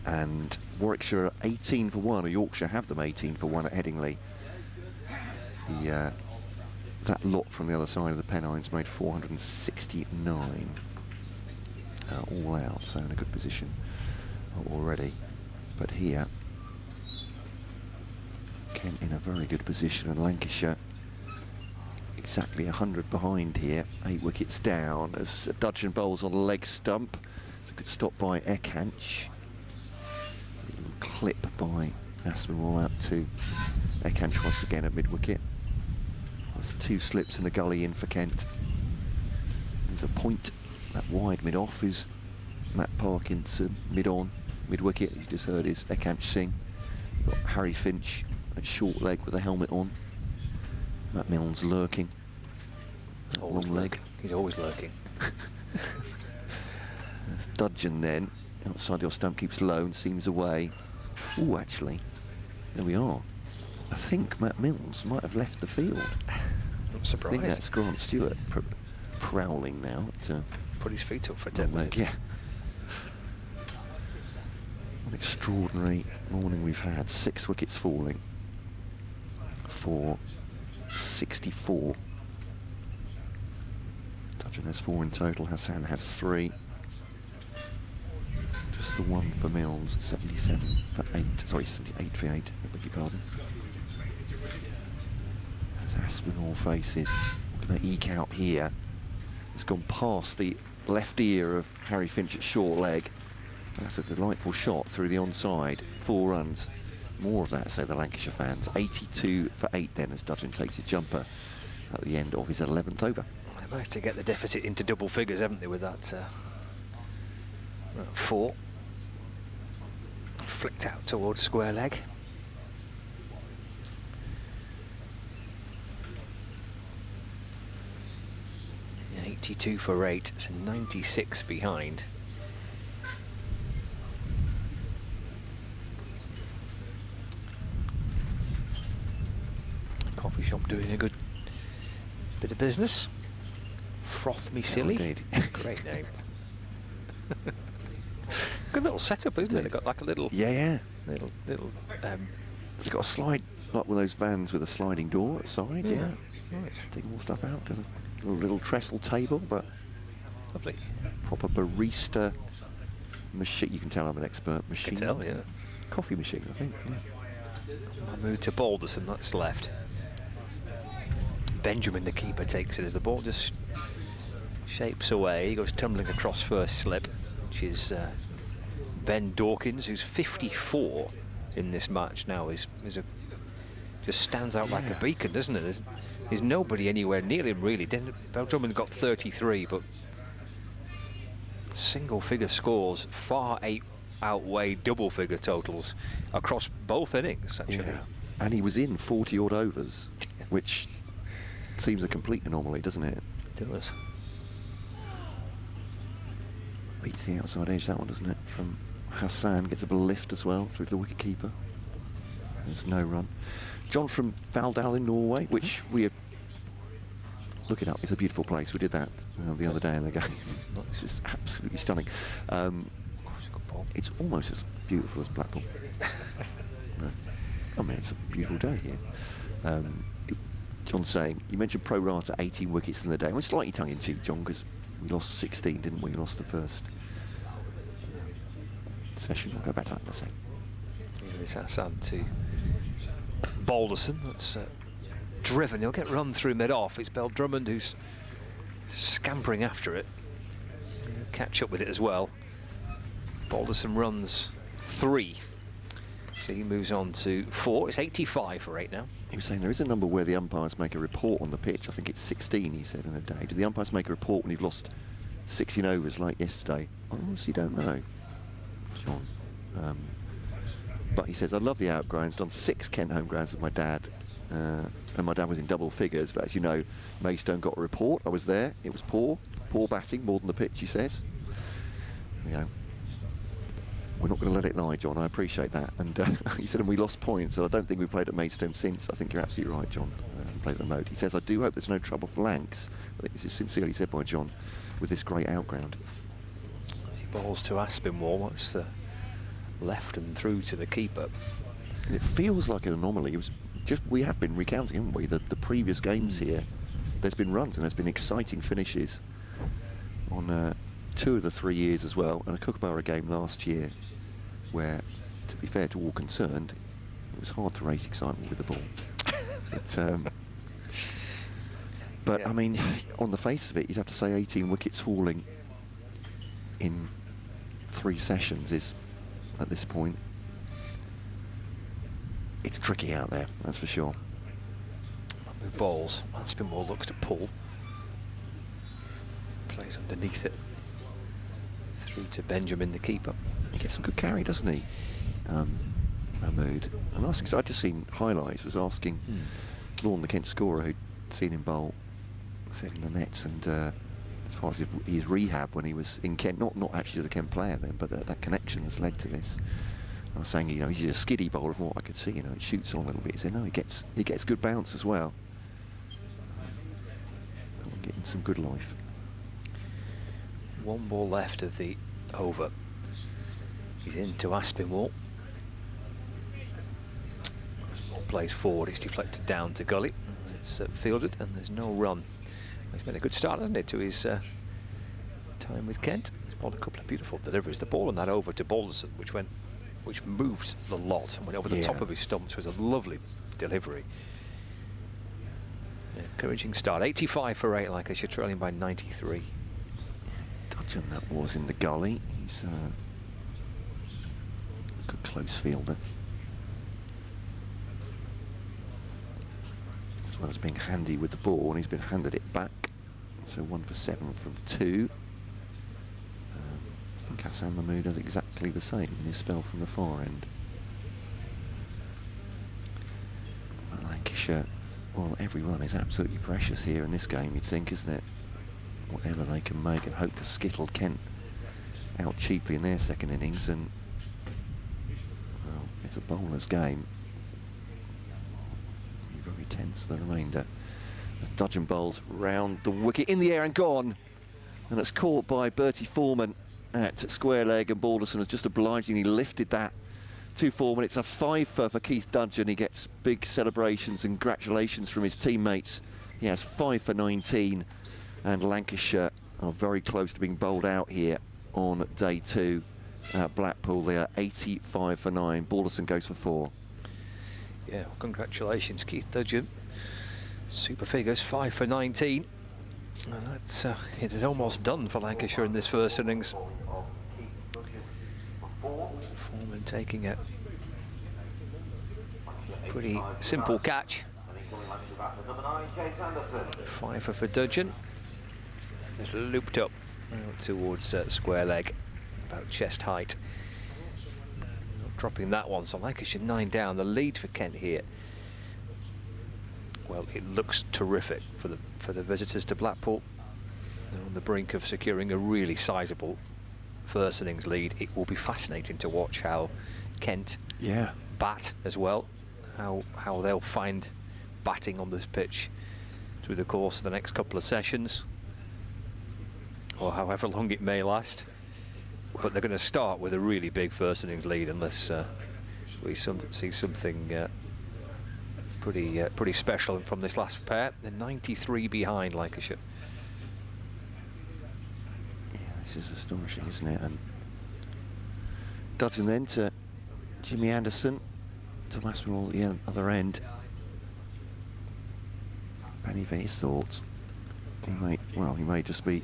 And Warwickshire are 18 for 1, or Yorkshire have them 18 for 1 at Headingley. The That lot from the other side of the Pennines made 469 all out, so in a good position already. But here, Kent in a very good position, and Lancashire exactly 100 behind here, 8 wickets down as Dudgeon bowls on a leg stump. It's a good stop by Ekanch. Little clip by Aspinwall out to Ekanch once again at mid-wicket. There's 2 slips in the gully in for Kent. There's a point. That wide mid-off is Matt Parkinson. Mid-on, mid-wicket, you just heard is Ekanch Singh. You've got Harry Finch at short leg with a helmet on. Matt Milne's lurking. Always long leg. He's always lurking. There's Dudgeon then. Outside your stump, keeps low and seems away. Oh, actually, there we are. I think Matt Milnes might have left the field. Not surprised. I think that's Grant Stewart prowling now to put his feet up for 10 minutes. Yeah. What an extraordinary morning we've had. 6 wickets falling for 64. Dudgeon has 4 in total. Hassan has 3. Just the one for Milnes. 77 for 8. Sorry, 78 for 8. I beg your pardon. As Aspinwall faces, we're going to eke out here. It's gone past the left ear of Harry Finch at short leg. That's a delightful shot through the onside. 4 runs. More of that, say the Lancashire fans. 82 for 8 then as Dudgeon takes his jumper at the end of his 11th over. They managed to get the deficit into double figures, haven't they, with that 4. Flicked out towards square leg. Yeah, 82 for 8, so 96 behind. Coffee shop doing a good bit of business. Froth Me Silly. Indeed. Great name. Good little setup, isn't it? They've got like a little... Yeah. Little It's got a slide, like one of those vans with a sliding door at the side, yeah. Right. Taking more stuff out. A little trestle table, but Lovely. proper barista machine. You can tell I'm an expert machine. Can tell, yeah. Coffee machine, I think. Yeah. Mahmood to Balderson, that's left. Benjamin, the keeper, takes it as the ball just shapes away. He goes tumbling across first slip, which is Ben Dawkins, who's 54 in this match now. Just stands out like a beacon, doesn't it? There's nobody anywhere near him, really. Drummond got 33, but single-figure scores far outweigh double-figure totals across both innings, actually. Yeah. And he was in 40-odd overs, which seems a complete anomaly, doesn't it? It does. Beats the outside edge, that one, doesn't it? From Hassan, gets a bit of lift as well through the wicket-keeper. There's no run. John from Valldal in Norway, which we look it up. It's a beautiful place. We did that the other day in the game. It's just absolutely stunning. It's almost as beautiful as Blackpool. No. I mean, it's a beautiful day here. John's saying, you mentioned pro rata 18 wickets in the day. We're slightly tongue-in-cheek, John, because we lost 16, didn't we? We lost the first session. We'll go back to that in a second. Here is Hassan to Balderson. That's driven. He'll get run through mid-off. It's Drummond who's scampering after it. He'll catch up with it as well. Balderson runs 3. So he moves on to 4. It's 85 for 8 now. He was saying there is a number where the umpires make a report on the pitch. I think it's 16, he said, in a day. Do the umpires make a report when you've lost 16 overs like yesterday? I honestly don't know, John. But he says, I love the outgrounds. Done 6 Kent home grounds with my dad. And my dad was in double figures. But as you know, Maidstone got a report. I was there. It was poor batting, more than the pitch, he says. You know, we're not going to let it lie, John. I appreciate that. And he said, and we lost points. And I don't think we played at Maidstone since. I think you're absolutely right, John. Played at the Moat. He says, I do hope there's no trouble for Lancs. I think this is sincerely said by John, with this great outground. As he bowls to Aspinwall, that's left and through to the keeper. And it feels like an anomaly. It was just, we have been recounting, haven't we, the previous games here there's been runs and there's been exciting finishes on 2 of the 3 years as well, and a Kookaburra game last year where, to be fair to all concerned, it was hard to raise excitement with the ball. But Yeah. I mean, on the face of it, you'd have to say 18 wickets falling in 3 sessions is, at this point, it's tricky out there, that's for sure. With balls, Aspinwall looks to pull. Plays underneath it. Through to Benjamin, the keeper. He gets some good carry, doesn't he, Mahmood? And I was I'd just seen highlights, was asking Lorne, the Kent scorer, who'd seen him bowl, setting the nets, and as far as his rehab when he was in Kent, not actually as a Kent player then, but that connection has led to this. I was saying, you know, he's a skiddy bowler from what I could see, you know, it shoots on a little bit. He said, no, he gets good bounce as well. Getting some good life. 1 ball left of the over. He's into Aspinwall. Ball plays forward, it's deflected down to gully. It's fielded and there's no run. He's made a good start, hasn't it, to his time with Kent. He's bowled a couple of beautiful deliveries. The ball on that over to Balderson, which moved the lot and went over the top of his stumps, was a lovely delivery. Encouraging start. 85 for 8, Lancashire, trailing by 93. Dudgeon, that was in the gully. He's a good close fielder. As well as being handy with the ball, and he's been handed it back. So 1 for 7 from 2. I think Hassan Mahmood does exactly the same in his spell from the far end. Lancashire, well, every run is absolutely precious here in this game, you'd think, isn't it? Whatever they can make, and hope to skittle Kent out cheaply in their second innings, and well, it's a bowler's game. Very tense, the remainder. As Dudgeon bowls round the wicket, in the air and gone, and it's caught by Bertie Foreman at square leg, and Balderson has just obligingly lifted that to Foreman. It's a 5 for Keith Dudgeon. He gets big celebrations and congratulations from his teammates. He has 5 for 19, and Lancashire are very close to being bowled out here on day 2 at Blackpool. They are 85 for 9. Balderson goes for 4. Yeah, well, congratulations, Keith Dudgeon. Super figures, 5 for 19. And that's it is almost done for Lancashire in this first innings. Foreman taking a pretty simple catch. 5 for Dudgeon. Just looped up out towards square leg, about chest height. Not dropping that one, so Lancashire 9 down. The lead for Kent here, well, it looks terrific for the visitors to Blackpool. They're on the brink of securing a really sizable first innings lead. It will be fascinating to watch how Kent bat as well, how they'll find batting on this pitch through the course of the next couple of sessions, or however long it may last. But they're going to start with a really big first innings lead unless we see something pretty special from this last pair. They're 93 behind, Lancashire. Yeah, this is astonishing, isn't it? And Dudgeon then to Jimmy Anderson, to Aspinwall at the other end. Penny for his thoughts. He may just be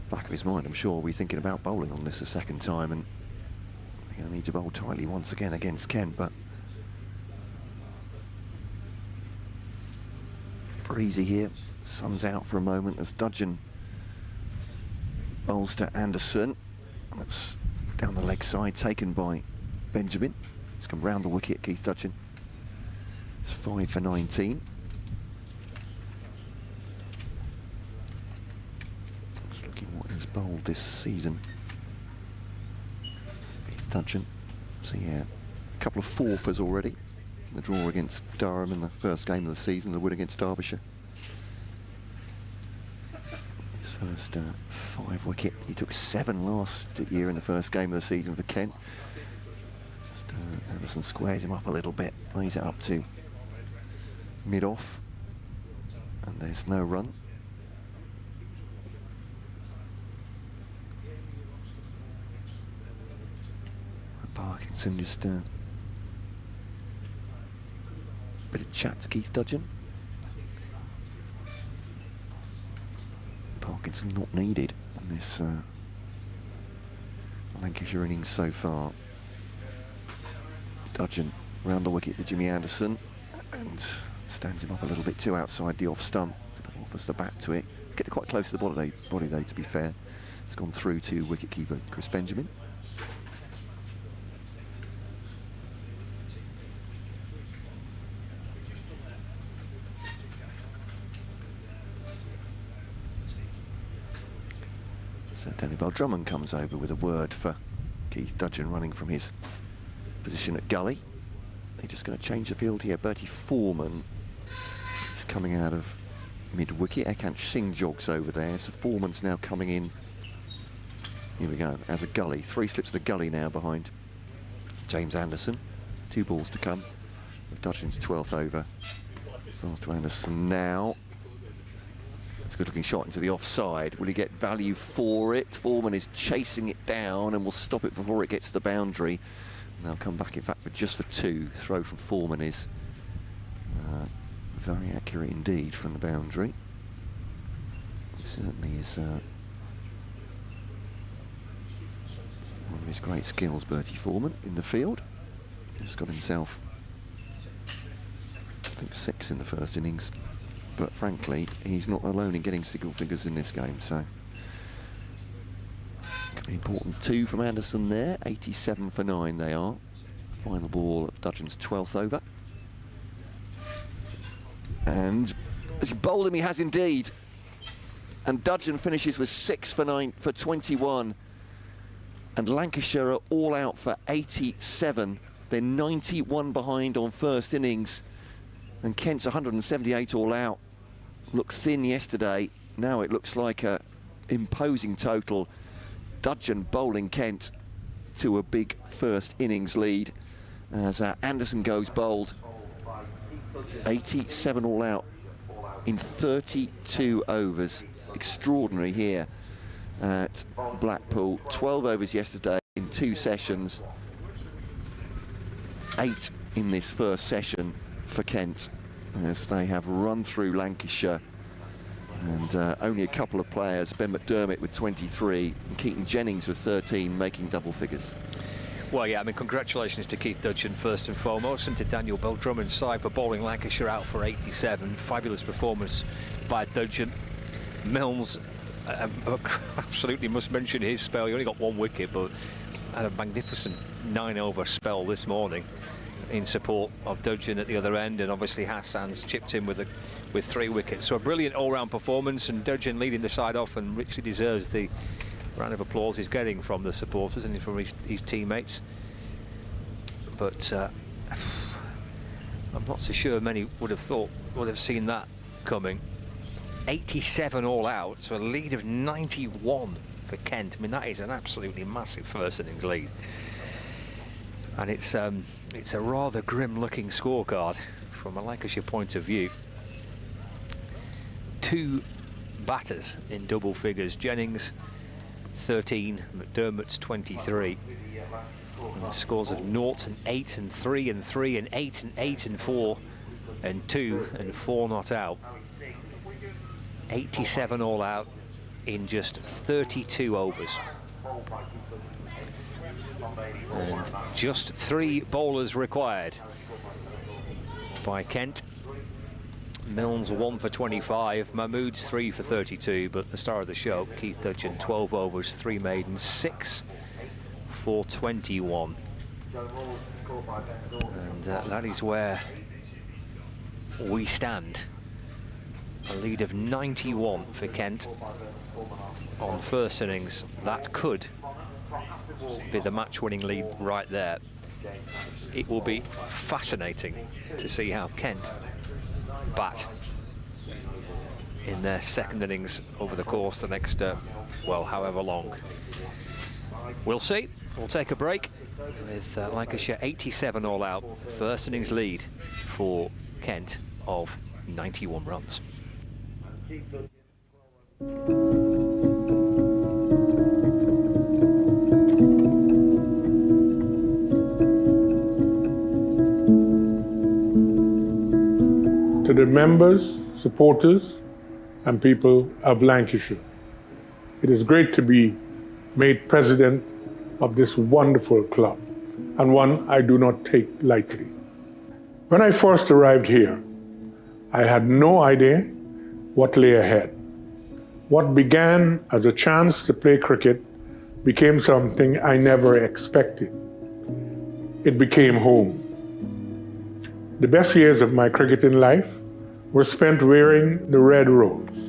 back of his mind, I'm sure, we're thinking about bowling on this a second time, and we're going to need to bowl tightly once again against Kent. But breezy here, sun's out for a moment as Dudgeon bowls to Anderson. That's down the leg side, taken by Benjamin. It's come round the wicket, Keith Dudgeon. It's 5 for 19. Just looking what he's bowled this season. Keith Dudgeon. So yeah, a couple of fourthers already. The draw against Durham in the first game of the season, the win against Derbyshire. His first 5 wicket. He took 7 last year in the first game of the season for Kent. Just, Anderson squares him up a little bit, plays it up to mid-off. And there's no run. And Parkinson just bit of chat to Keith Dudgeon. Parkinson not needed in this Lancashire innings so far. Dudgeon round the wicket to Jimmy Anderson and stands him up a little bit too outside the off stump. Offers the bat to it. It's getting quite close to the body though, to be fair. It's gone through to wicketkeeper Chris Benjamin. So Danny Bell Drummond comes over with a word for Keith Dudgeon running from his position at gully. They're just going to change the field here. Bertie Foreman is coming out of mid-wicket. Ekant Singh jogs over there. So Foreman's now coming in. Here we go, as a gully. 3 slips of the gully now behind James Anderson. 2 balls to come. Dudgeon's 12th over. Pass to Anderson now. It's a good-looking shot into the offside. Will he get value for it? Foreman is chasing it down and will stop it before it gets to the boundary. And they'll come back, in fact, just for 2. Throw from Foreman is very accurate indeed from the boundary. It certainly is one of his great skills, Bertie Foreman, in the field. He's got himself, I think, 6 in the first innings. But frankly, he's not alone in getting single figures in this game, so could be important. 2 from Anderson there, 87 for 9 they are. Final ball of Dudgeon's 12th over. And as he bowled him, he has indeed. And Dudgeon finishes with 6 for 9 for 21. And Lancashire are all out for 87. They're 91 behind on first innings. And Kent's 178 all out. Looked thin yesterday. Now it looks like a imposing total. Dudgeon bowling Kent to a big first innings lead as Anderson goes bowled. 87 all out in 32 overs. Extraordinary here at Blackpool. 12 overs yesterday in 2 sessions. 8 in this first session for Kent as they have run through Lancashire. And only a couple of players, Ben McDermott with 23 and Keaton Jennings with 13, making double figures. Well, yeah, I mean, congratulations to Keith Dudgeon first and foremost, and to Daniel Bell Drummond's side for bowling Lancashire out for 87. Fabulous performance by Dudgeon. Milnes, absolutely must mention his spell. He only got 1 wicket, but had a magnificent 9-over spell this morning in support of Dudgeon at the other end, and obviously Hassan's chipped in with 3 wickets. So a brilliant all-round performance, and Dudgeon leading the side off, and richly deserves the round of applause he's getting from the supporters and from his teammates. But I'm not so sure many would have seen that coming. 87 all out, so a lead of 91 for Kent. I mean, that is an absolutely massive first innings lead. And it's a rather grim-looking scorecard from a Lancashire point of view. 2 batters in double figures. Jennings 13, McDermott's 23. And the scores of 0 and 8 and 3 and 3 and 8 and 8 and 4 and 2 and 4 not out. 87 all out in just 32 overs. And just 3 bowlers required by Kent. Milnes 1 for 25, Mahmood's 3 for 32, but the star of the show, Keith Dudgeon, 12 overs, 3 maidens, 6 for 21. And that is where we stand. A lead of 91 for Kent on first innings. That could be the match-winning lead right there. It will be fascinating to see how Kent bat in their second innings over the course of the next, well, however long. We'll see. We'll take a break with Lancashire 87 all out. First innings lead for Kent of 91 runs. To the members, supporters, and people of Lancashire, it is great to be made president of this wonderful club, and one I do not take lightly. When I first arrived here, I had no idea what lay ahead. What began as a chance to play cricket became something I never expected. It became home. The best years of my cricketing life were spent wearing the red rose. And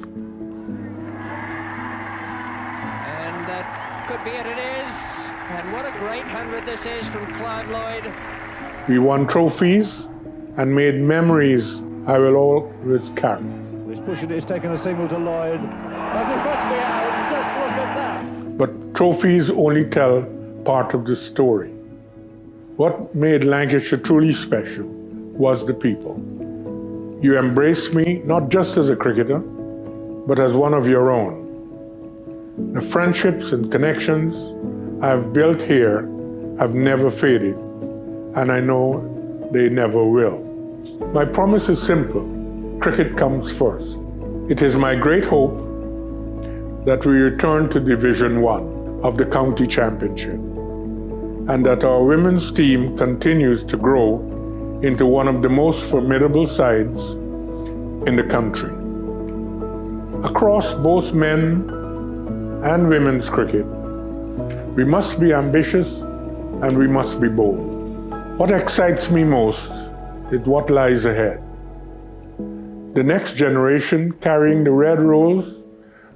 that could be it, it is. And what a great 100 this is from Clive Lloyd. We won trophies and made memories I will always carry. He's pushing it, he's taken a single to Lloyd. And it must be out, just look at that. But trophies only tell part of the story. What made Lancashire truly special was the people. You embraced me not just as a cricketer, but as one of your own. The friendships and connections I have built here have never faded, and I know they never will. My promise is simple: cricket comes first. It is my great hope that we return to Division 1 of the County Championship, and that our women's team continues to grow into one of the most formidable sides in the country. Across both men and women's cricket, we must be ambitious and we must be bold. What excites me most is what lies ahead. The next generation carrying the red rose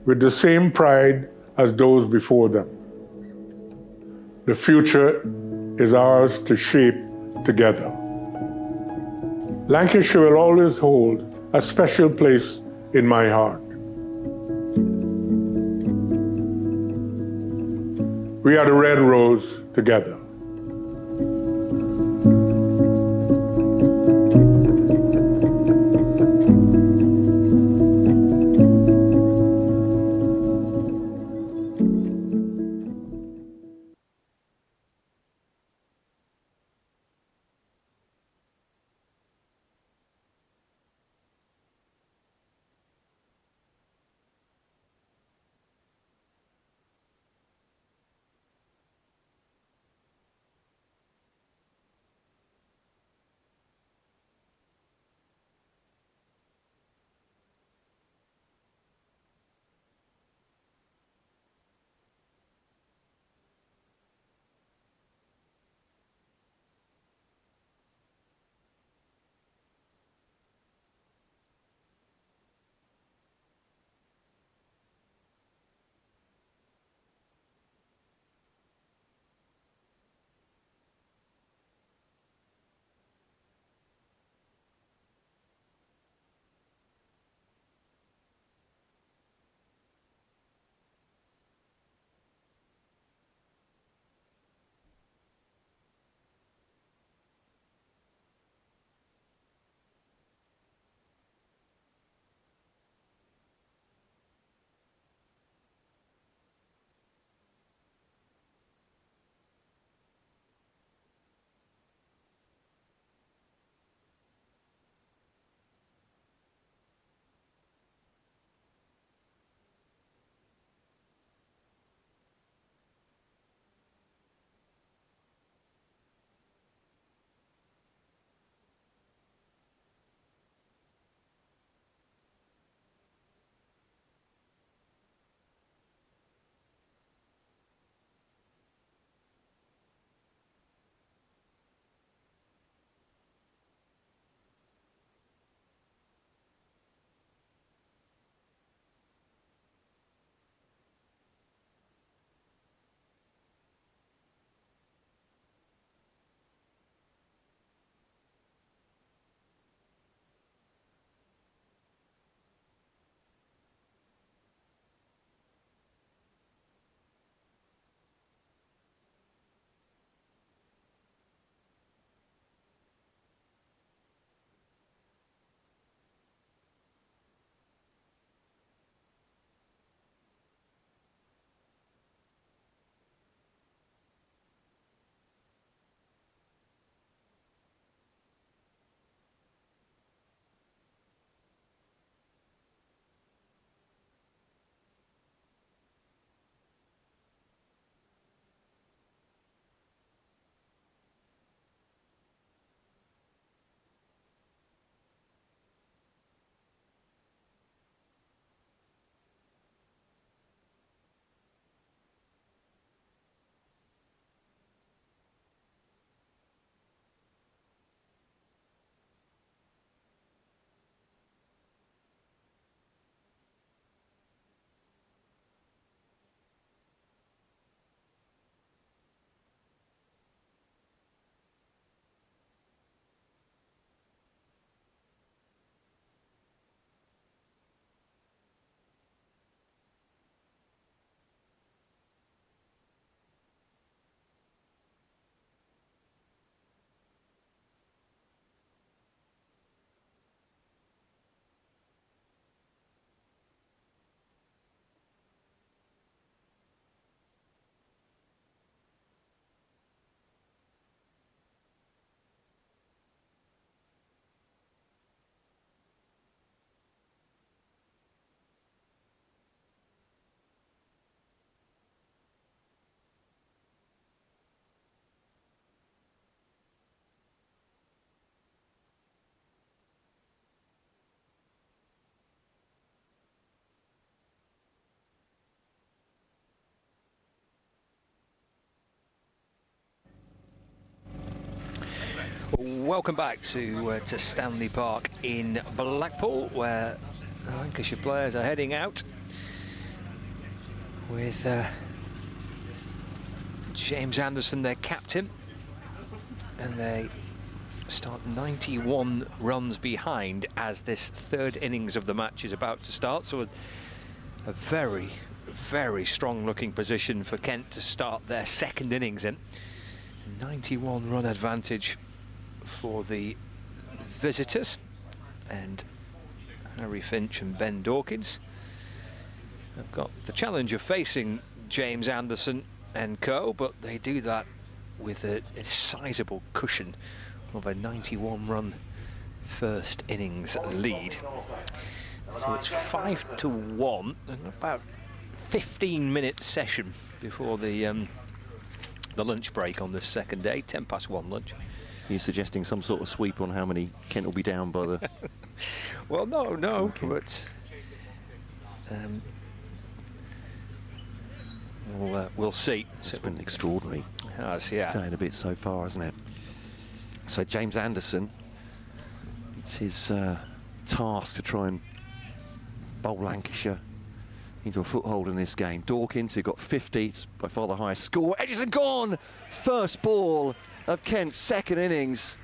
with the same pride as those before them. The future is ours to shape together. Lancashire will always hold a special place in my heart. We are the Red Rose together. Welcome back to Stanley Park in Blackpool, where the Lancashire players are heading out with James Anderson, their captain, and they start 91 runs behind as this third innings of the match is about to start. So a very, very strong looking position for Kent to start their second innings in. 91 run advantage for the visitors, and Harry Finch and Ben Dawkins have got the challenge of facing James Anderson and co, but they do that with a sizable cushion of a 91 run first innings lead. So it's 5-1, and about 15-minute session before the lunch break on this second day, 1:10 lunch. You're suggesting some sort of sweep on how many Kent will be down by the... Well, no, Okay. but we'll see. It's been extraordinary. Yeah. Day and a bit so far, hasn't it? So James Anderson, it's his task to try and bowl Lancashire into a foothold in this game. Dawkins, who got 50, it's by far the highest score. Edgerton gone! First ball of Kent's second innings.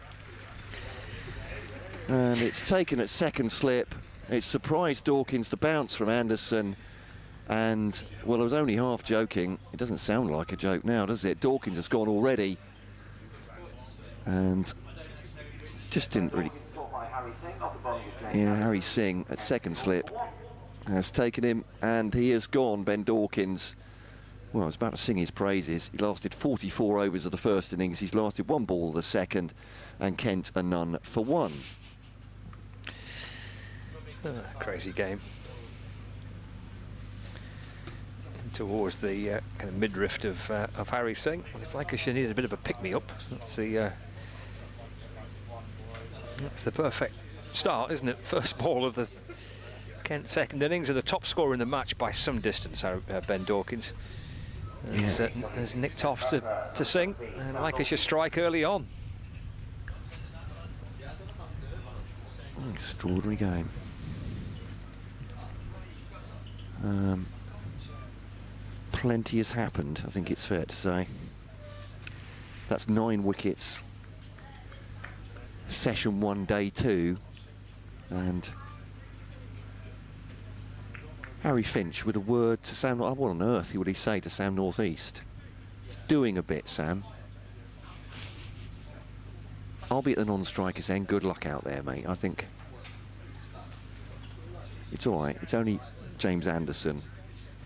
And it's taken at second slip. It surprised Dawkins, the bounce from Anderson. And, well, I was only half joking. It doesn't sound like a joke now, does it? Dawkins has gone already. And just didn't really... Yeah, Harry Singh at second slip has taken him, and he has gone, Ben Dawkins. Well, I was about to sing his praises. He lasted 44 overs of the first innings. He's lasted one ball of the second, and Kent a none for one. Crazy game. And towards the kind of midriff of Harry Singh. Well, if Lancashire needed a bit of a pick-me-up, that's the perfect start, isn't it? First ball of the Kent second innings, and the top scorer in the match by some distance, Ben Dawkins. Has nicked off to Singh, and Lancashire strike early on. Extraordinary game. Plenty has happened, I think it's fair to say. That's 9 wickets. Session 1, day 2. And Harry Finch with a word to Sam. What on earth would he say to Sam Northeast? It's doing a bit, Sam. I'll be at the non-strikers end. Good luck out there, mate. I think it's all right. It's only James Anderson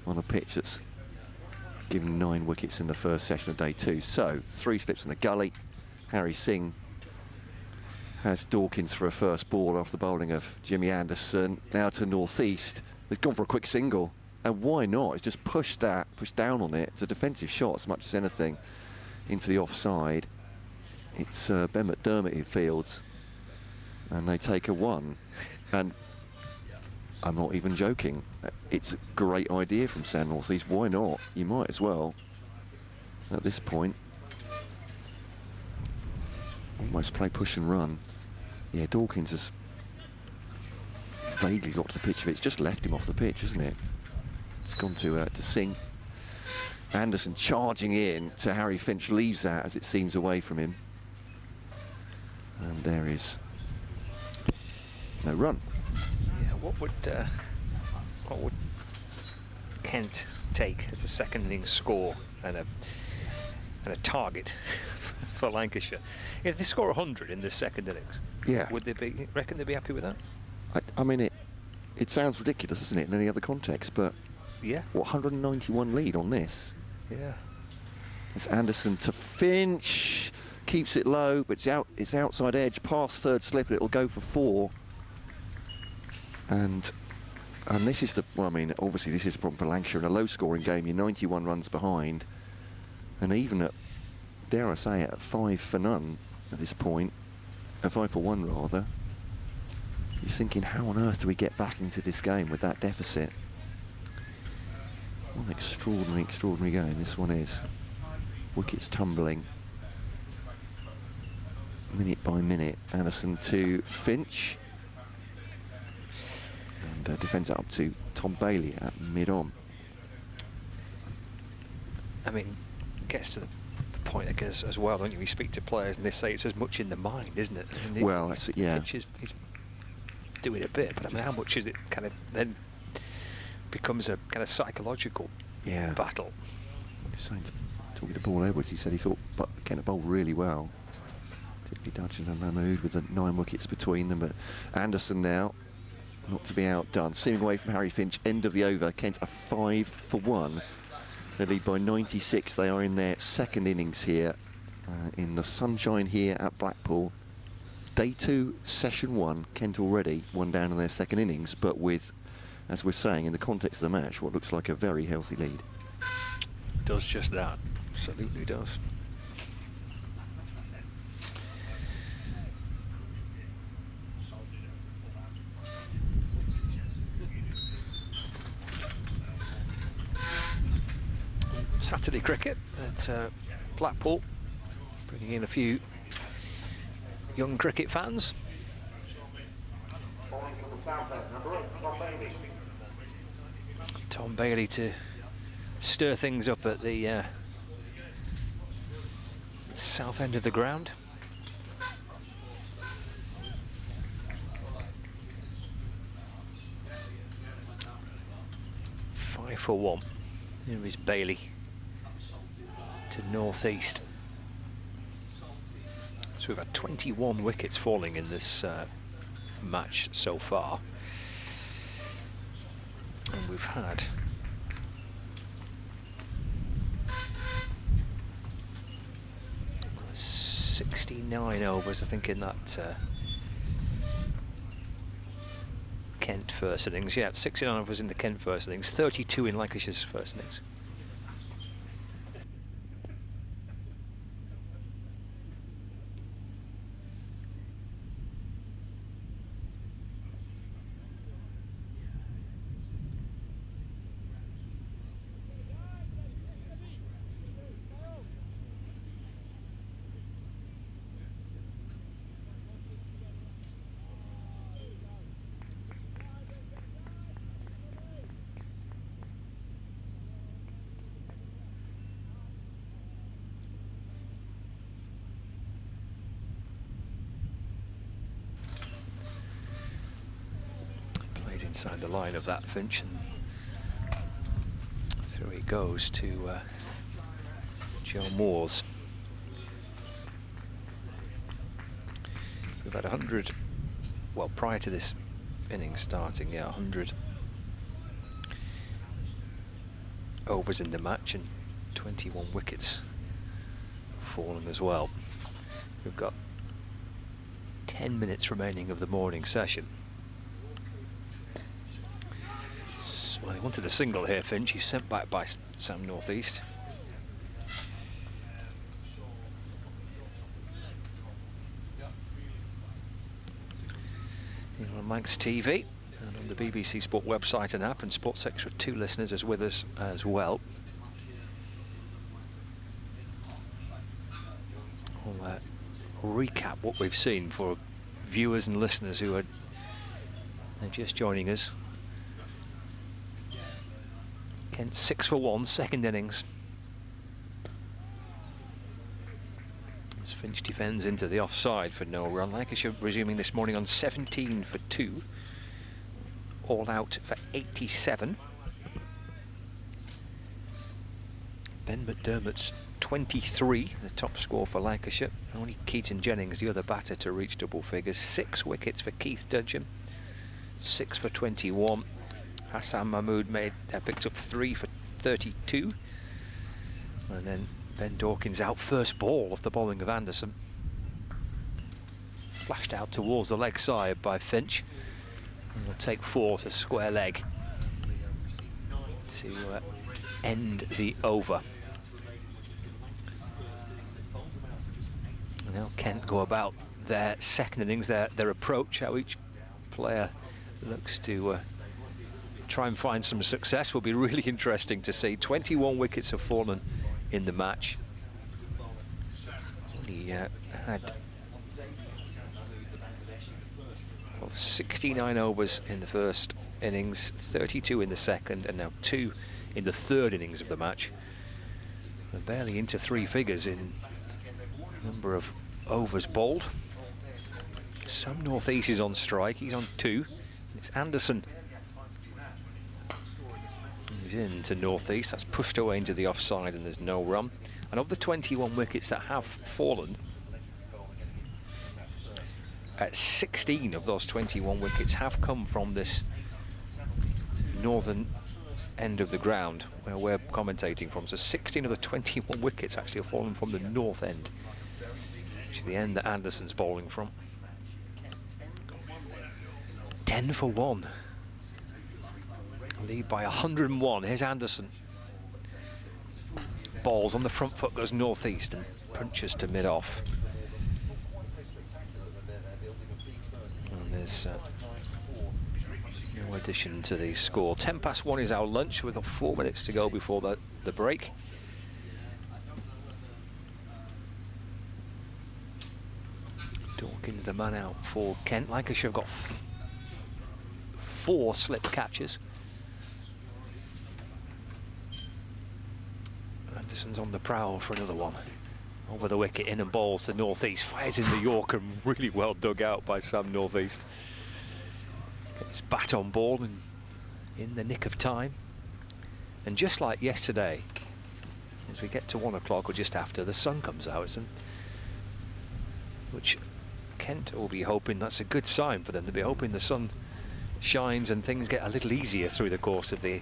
on a pitch that's given 9 wickets in the first session of day 2. So 3 slips in the gully. Harry Singh has Dawkins for a first ball off the bowling of Jimmy Anderson. Now to Northeast. He's gone for a quick single, and why not? He's just pushed down on it. It's a defensive shot as much as anything into the offside. It's Ben McDermott who fields, and they take a 1. And I'm not even joking. It's a great idea from Sam Northeast. Why not? You might as well at this point. Almost play push and run. Yeah, Dawkins has vaguely got to the pitch of it. It's just left him off the pitch, isn't it? It's gone to Singh. Anderson charging in to Harry Finch, leaves that as it seems away from him. And there is no run. Yeah, what would Kent take as a second innings score and a target for Lancashire? If they score 100 in this second innings, Yeah. would they reckon they'd be happy with that? I mean, it sounds ridiculous, doesn't it, in any other context, but Yeah. what, 191 lead on this? Yeah. It's Anderson to Finch, keeps it low, but it's outside edge, past third slip, and it'll go for 4. And this is well, I mean, obviously this is a problem for Lancashire in a low-scoring game. You're 91 runs behind, and even at, dare I say it, at 5 for none at this point, 5 for 1 rather, you're thinking, how on earth do we get back into this game with that deficit? What an extraordinary, extraordinary game this one is. Wickets tumbling. minute by minute. Anderson to Finch. And defends it up to Tom Bailey at mid-on. I mean, gets to the point, I guess, as well, don't you? We speak to players and they say it's as much in the mind, isn't it? I mean, Well, that's it, yeah. Finch is doing a bit, but I mean, how much is it kind of then becomes a kind of psychological battle? Talking to Paul Edwards, he said he thought Kent bowled really well. Particularly Dudgeon and Mahmood with the 9 wickets between them, but Anderson now not to be outdone. Seeing away from Harry Finch, end of the over. Kent are 5 for 1. They lead by 96. They are in their second innings here in the sunshine here at Blackpool. Day 2, session 1. Kent already 1 down in their second innings, but with, as we're saying, in the context of the match, what looks like a very healthy lead. Does just that. Absolutely does. Saturday cricket at Blackpool, bringing in a few young cricket fans. Bowling from the south end, number 8, Tom Bailey. Tom Bailey to stir things up at the south end of the ground. Five for 1. Here is Bailey to northeast. So we've had 21 wickets falling in this match so far. And we've had 69 overs, I think, in that Kent first innings. Yeah, 69 overs in the Kent first innings, 32 in Lancashire's first innings. Inside the line of that Finch, and through he goes to Joe Moores. We've had 100, well, prior to this innings starting, 100 overs in the match and 21 wickets fallen as well. We've got 10 minutes remaining of the morning session. Well, he wanted a single here, Finch. He's sent back by Sam Northeast. Here on Manx TV and on the BBC Sport website and app, and Sports Extra 2 listeners is with us as well. I'll recap what we've seen for viewers and listeners who are just joining us. Kent 6 for 1, second innings. As Finch defends into the offside for no run. Lancashire resuming this morning on 17 for 2. All out for 87. Ben McDermott's 23, the top score for Lancashire. Only Keaton Jennings, the other batter, to reach double figures. 6 wickets for Keith Dudgeon. 6 for 21. Hassan Mahmood picked up 3 for 32. And then Ben Dawkins out first ball off the bowling of Anderson. Flashed out towards the leg side by Finch. And will take 4 to square leg to end the over. And now Kent go about their second innings, their approach, how each player looks to try and find some success. Will be really interesting to see. 21 wickets have fallen in the match. He had 69 overs in the first innings, 32 in the second, and now 2 in the third innings of the match. We're barely into 3 figures in number of overs bowled. Sam Northeast is on strike, he's on 2. It's Anderson. He's in to Northeast, that's pushed away into the offside and there's no run. And of the 21 wickets that have fallen, 16 of those 21 wickets have come from this northern end of the ground where we're commentating from. So 16 of the 21 wickets actually have fallen from the north end, which is the end that Anderson's bowling from. 10 for 1. Lead by 101. Here's Anderson. Balls on the front foot, goes Northeast and punches to mid-off. And there's no addition to the score. 10 past 1 is our lunch. We've got 4 minutes to go before the break. Dawkins the man out for Kent. Lancashire have got 4 slip catches. Anderson's on the prowl for another one. Over the wicket, in and balls to Northeast. Fires in the Yorker, really well dug out by Sam Northeast. Gets bat on ball and in the nick of time. And just like yesterday, as we get to 1 o'clock or just after, the sun comes out, which Kent will be hoping that's a good sign for them. They'll be hoping the sun shines and things get a little easier through the course of the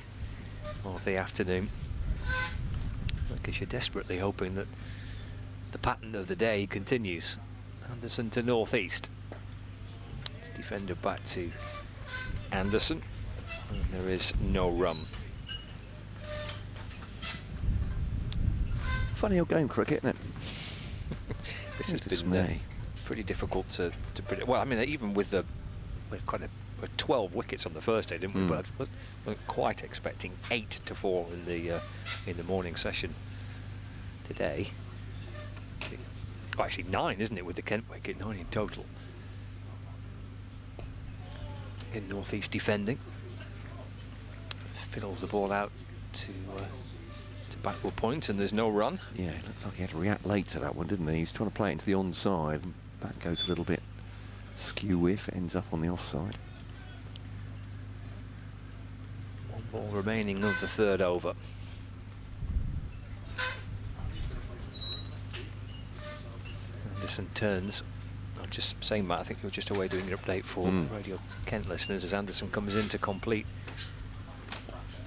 afternoon. Because you're desperately hoping that the pattern of the day continues. Anderson to Northeast. It's defender back to Anderson. And there is no run. Funny old game, cricket, isn't it? This has been pretty difficult to predict. Well, I mean, even with we've kind of 12 wickets on the first day, didn't we? But I wasn't quite expecting 8 to fall in the morning session today. Oh, actually 9, isn't it, with the Kent wicket? 9 in total. In Northeast defending, fiddles the ball out to backward point, and there's no run. Yeah, it looks like he had to react late to that one, didn't he? He's trying to play it into the onside, and that goes a little bit skew-whiff, ends up on the offside. 1 ball remaining of the third over. Anderson turns. I'm just saying, Matt, I think you're just away doing an update for Radio Kent listeners as Anderson comes in to complete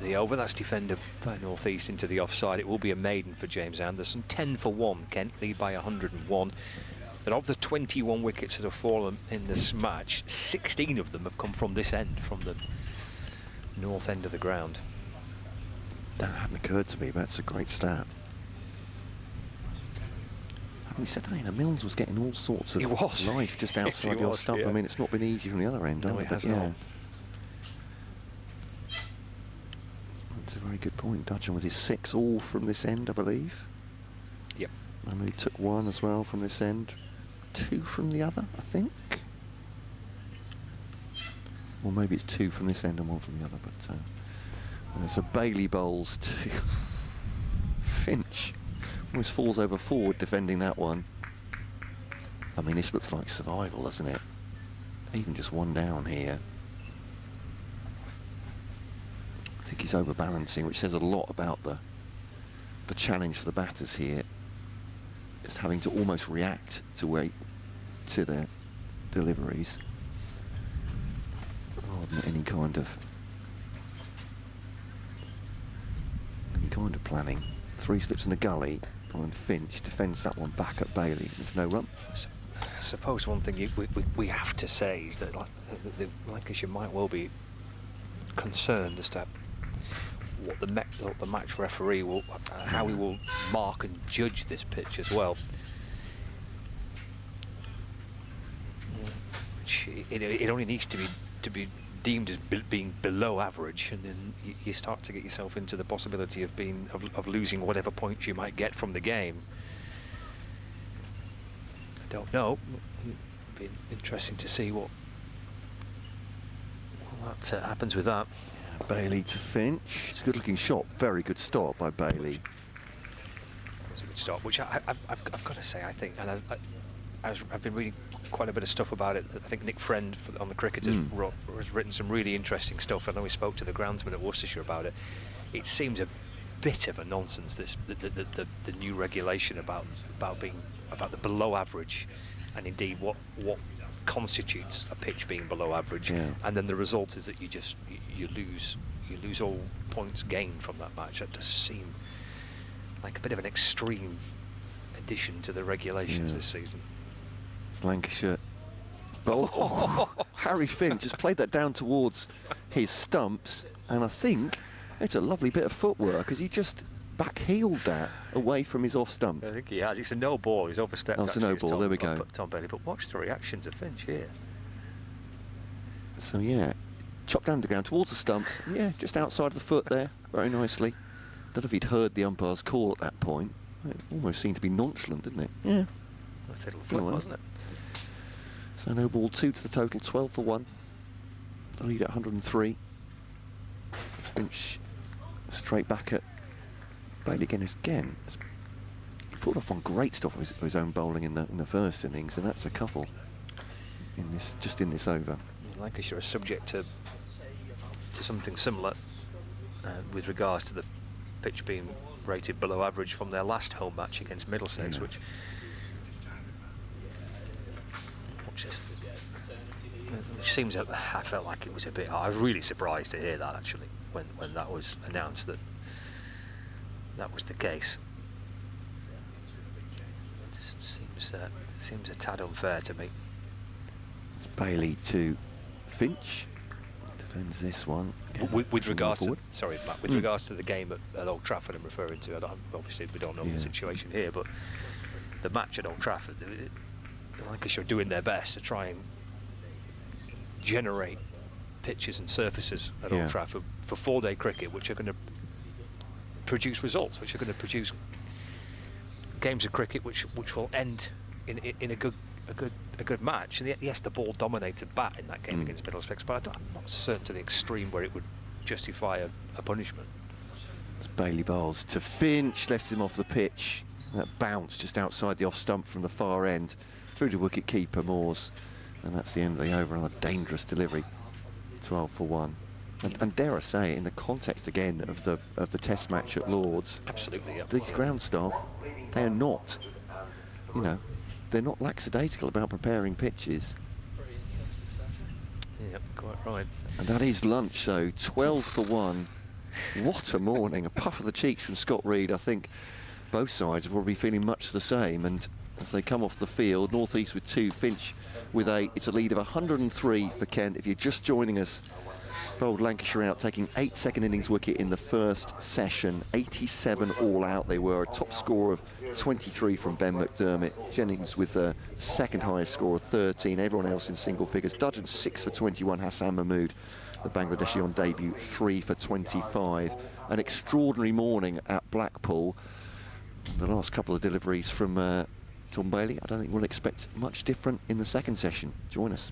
the over. That's defended by Northeast into the offside. It will be a maiden for James Anderson. 10 for 1. Kent lead by 101. But of the 21 wickets that have fallen in this match, 16 of them have come from this end, from the north end of the ground. That hadn't occurred to me, but that's a great stat. Having said that, Milnes was getting all sorts of life just outside your stump. Yeah. I mean, it's not been easy from the other end, but yeah. That's a very good point. Dudgeon with his 6 all from this end, I believe. Yep. And he took 1 as well from this end. 2 from the other, I think. Or maybe it's 2 from this end and 1 from the other, but so Bailey bowls to Finch. Almost falls over forward defending that one. I mean, this looks like survival, doesn't it? Even just 1 down here. I think he's overbalancing, which says a lot about the challenge for the batters here. Just having to almost react to their deliveries rather than any kind of planning. 3 slips in the gully, and Finch defends that one back at Bailey. There's no run. I suppose one thing we have to say is that the Lancashire might well be concerned as to what the match referee will, how he will mark and judge this pitch as well. It only needs to be deemed as being below average, and then you start to get yourself into the possibility of losing whatever points you might get from the game. I don't know. It'd be interesting to see what That happens with that. Bailey to Finch. It's a good-looking shot. Very good start by Bailey. It's a good start, which I've got to say, I think, and I've been reading quite a bit of stuff about it. I think Nick Friend on the Cricketers has written some really interesting stuff. I know we spoke to the groundsman at Worcestershire about it. It seems a bit of a nonsense, this the new regulation about the below average, and indeed what constitutes a pitch being below average, and then the result is that you lose all points gained from that match. That does seem like a bit of an extreme addition to the regulations this season. It's Lancashire. Oh, Harry Finch just played that down towards his stumps, and I think it's a lovely bit of footwork because he just back-heeled that away from his off stump. I think he has. It's a no ball. He's overstepped. Oh, it's a no ball. There we go. Tom Bailey. But watch the reactions of Finch here. So yeah, chopped down to the ground towards the stumps. Yeah, just outside of the foot there, very nicely. Don't know if he'd heard the umpire's call at that point. It almost seemed to be nonchalant, didn't it? Yeah. That's a little flip, wasn't it? So no ball, 2 to the total, 12 for 1. The lead at 103. Finch straight back at Bailey again. He pulled off one great stuff of his own bowling in the first innings, and that's a couple in this over. Lancashire are subject to something similar with regards to the pitch being rated below average from their last home match against Middlesex, which seems, I felt like it was a bit. I was really surprised to hear that actually when that was announced that was the case. It seems a tad unfair to me. It's Bailey to Finch. Defends this one. With regards to, sorry, Matt, with regards to the game at Old Trafford, I'm referring to. Obviously, we don't know the situation here, but the match at Old Trafford, Lancashire are doing their best to try and generate pitches and surfaces at Old Trafford for 4-day cricket, which are going to produce results, which are going to produce games of cricket which will end in a good match. And yes, the ball dominated bat in that game against Middlesex, but I'm not certain to the extreme where it would justify a punishment. It's Bailey bowls to Finch, lifts him off the pitch. That bounce just outside the off stump from the far end through to wicket keeper Moores, and that's the end of the over on a dangerous delivery. 12 for 1. And dare I say, in the context again of the Test match at Lords, absolutely, these ground staff, they are not, they're not lackadaisical about preparing pitches. Yep, quite right. And that is lunch, so 12 for 1. What a morning! A puff of the cheeks from Scott Reed. I think both sides will be feeling much the same. And as they come off the field, North East with 2, Finch with 8. It's a lead of 103 for Kent. If you're just joining us, bowled Lancashire out, taking 8 second innings wicket in the first session. 87 all out they were. A top score of 23 from Ben McDermott. Jennings with the second highest score of 13. Everyone else in single figures. Dudgeon 6 for 21. Hassan Mahmood, the Bangladeshi on debut, 3 for 25. An extraordinary morning at Blackpool. The last couple of deliveries from Tom Bailey. I don't think we'll expect much different in the second session. Join us.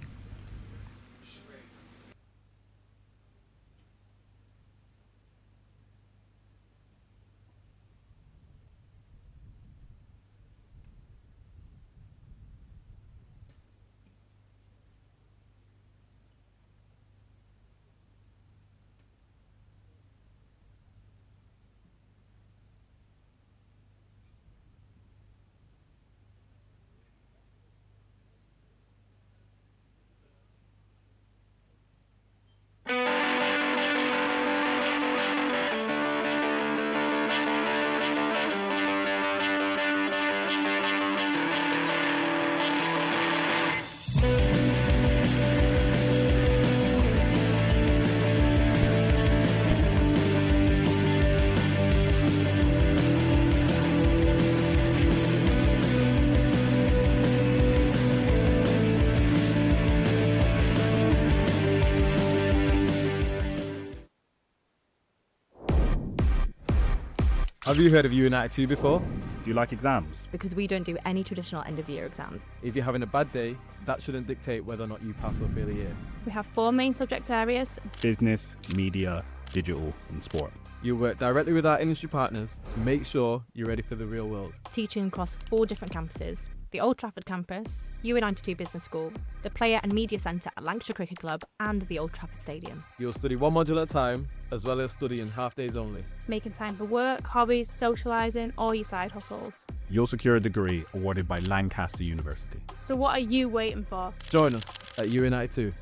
Have you heard of United 2 before? Do you like exams? Because we don't do any traditional end-of-year exams. If you're having a bad day, that shouldn't dictate whether or not you pass or fail a year. We have 4 main subject areas. Business, media, digital and sport. You work directly with our industry partners to make sure you're ready for the real world. Teaching across 4 different campuses. The Old Trafford campus, UA92 Business School, the Player and Media Centre at Lancashire Cricket Club and the Old Trafford Stadium. You'll study 1 module at a time, as well as studying half days only. Making time for work, hobbies, socialising, or your side hustles. You'll secure a degree awarded by Lancaster University. So what are you waiting for? Join us at UA92.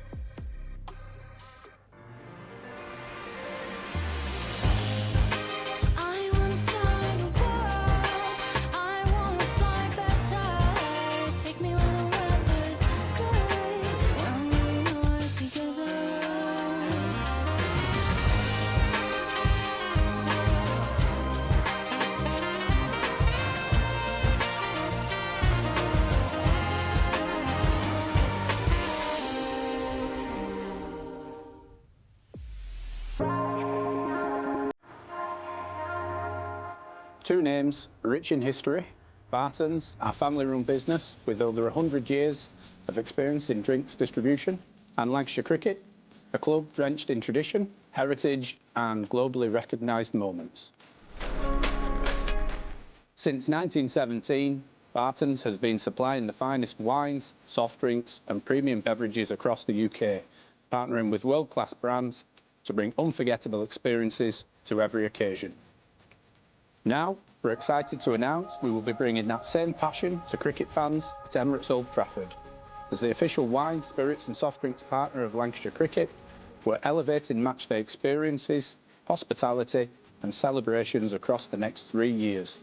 Two names, rich in history. Barton's, our family-run business with over 100 years of experience in drinks distribution, and Lancashire Cricket, a club drenched in tradition, heritage and globally recognised moments. Since 1917, Barton's has been supplying the finest wines, soft drinks and premium beverages across the UK, partnering with world-class brands to bring unforgettable experiences to every occasion. Now, we're excited to announce we will be bringing that same passion to cricket fans at Emirates Old Trafford. As the official wine, spirits and soft drinks partner of Lancashire Cricket, we're elevating matchday experiences, hospitality and celebrations across the next 3 years.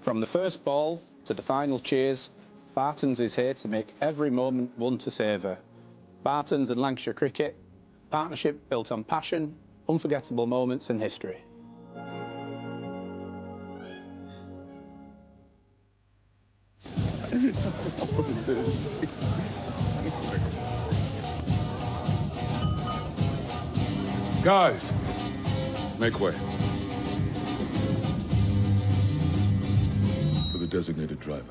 From the first ball to the final cheers, Barton's is here to make every moment one to savour. Barton's and Lancashire Cricket, partnership built on passion, unforgettable moments and history. Guys, make way for the designated driver.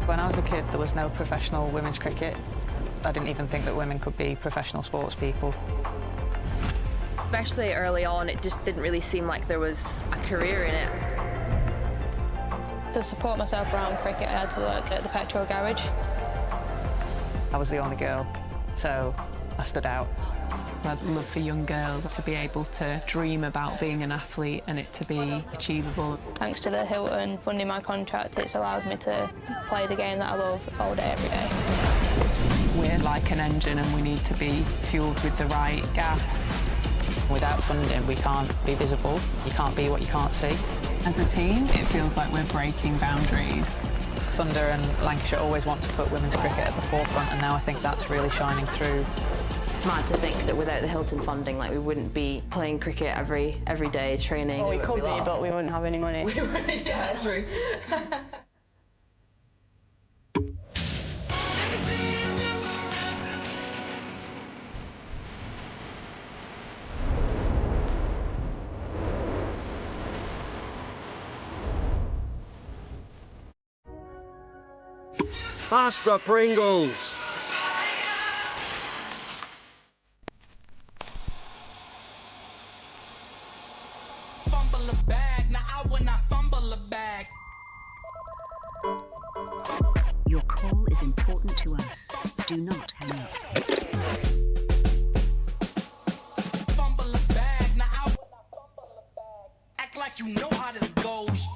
When I was a kid, there was no professional women's cricket. I didn't even think that women could be professional sports people. Especially early on, it just didn't really seem like there was a career in it. To support myself around cricket, I had to work at the petrol garage. I was the only girl, so I stood out. I'd love for young girls to be able to dream about being an athlete and it to be achievable. Thanks to the Hilton funding my contract, it's allowed me to play the game that I love all day, every day. We're like an engine and we need to be fueled with the right gas. Without funding, we can't be visible. You can't be what you can't see. As a team, it feels like we're breaking boundaries. Thunder and Lancashire always want to put women's cricket at the forefront, and now I think that's really shining through. It's mad to think that without the Hilton funding, like, we wouldn't be playing cricket every day, training. Well, we could be, but we wouldn't have any money. We wouldn't, yeah, true. Faster, Pringles! Fumble a bag, now I will not fumble a bag. Your call is important to us. Do not hang up. Fumble a bag, now I will not fumble a bag. Act like you know how this goes.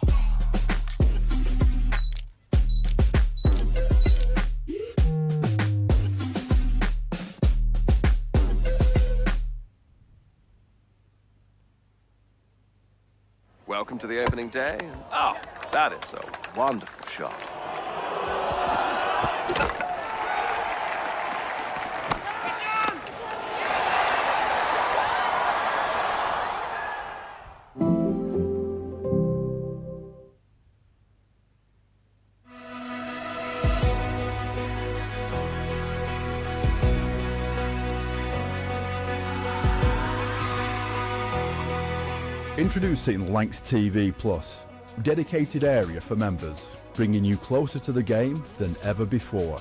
Welcome to the opening day. Oh, that is a wonderful shot. Introducing Lancs TV Plus, dedicated area for members, bringing you closer to the game than ever before.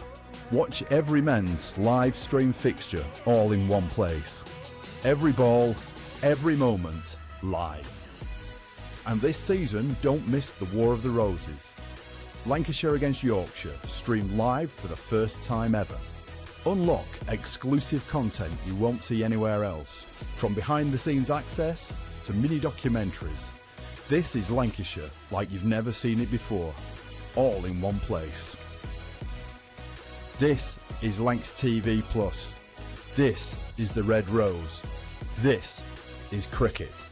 Watch every men's live stream fixture all in one place. Every ball, every moment, live. And this season, don't miss the War of the Roses. Lancashire against Yorkshire, streamed live for the first time ever. Unlock exclusive content you won't see anywhere else, from behind-the-scenes access to mini-documentaries. This is Lancashire like you've never seen it before, all in one place. This is Lancs TV Plus. This is the Red Rose. This is cricket.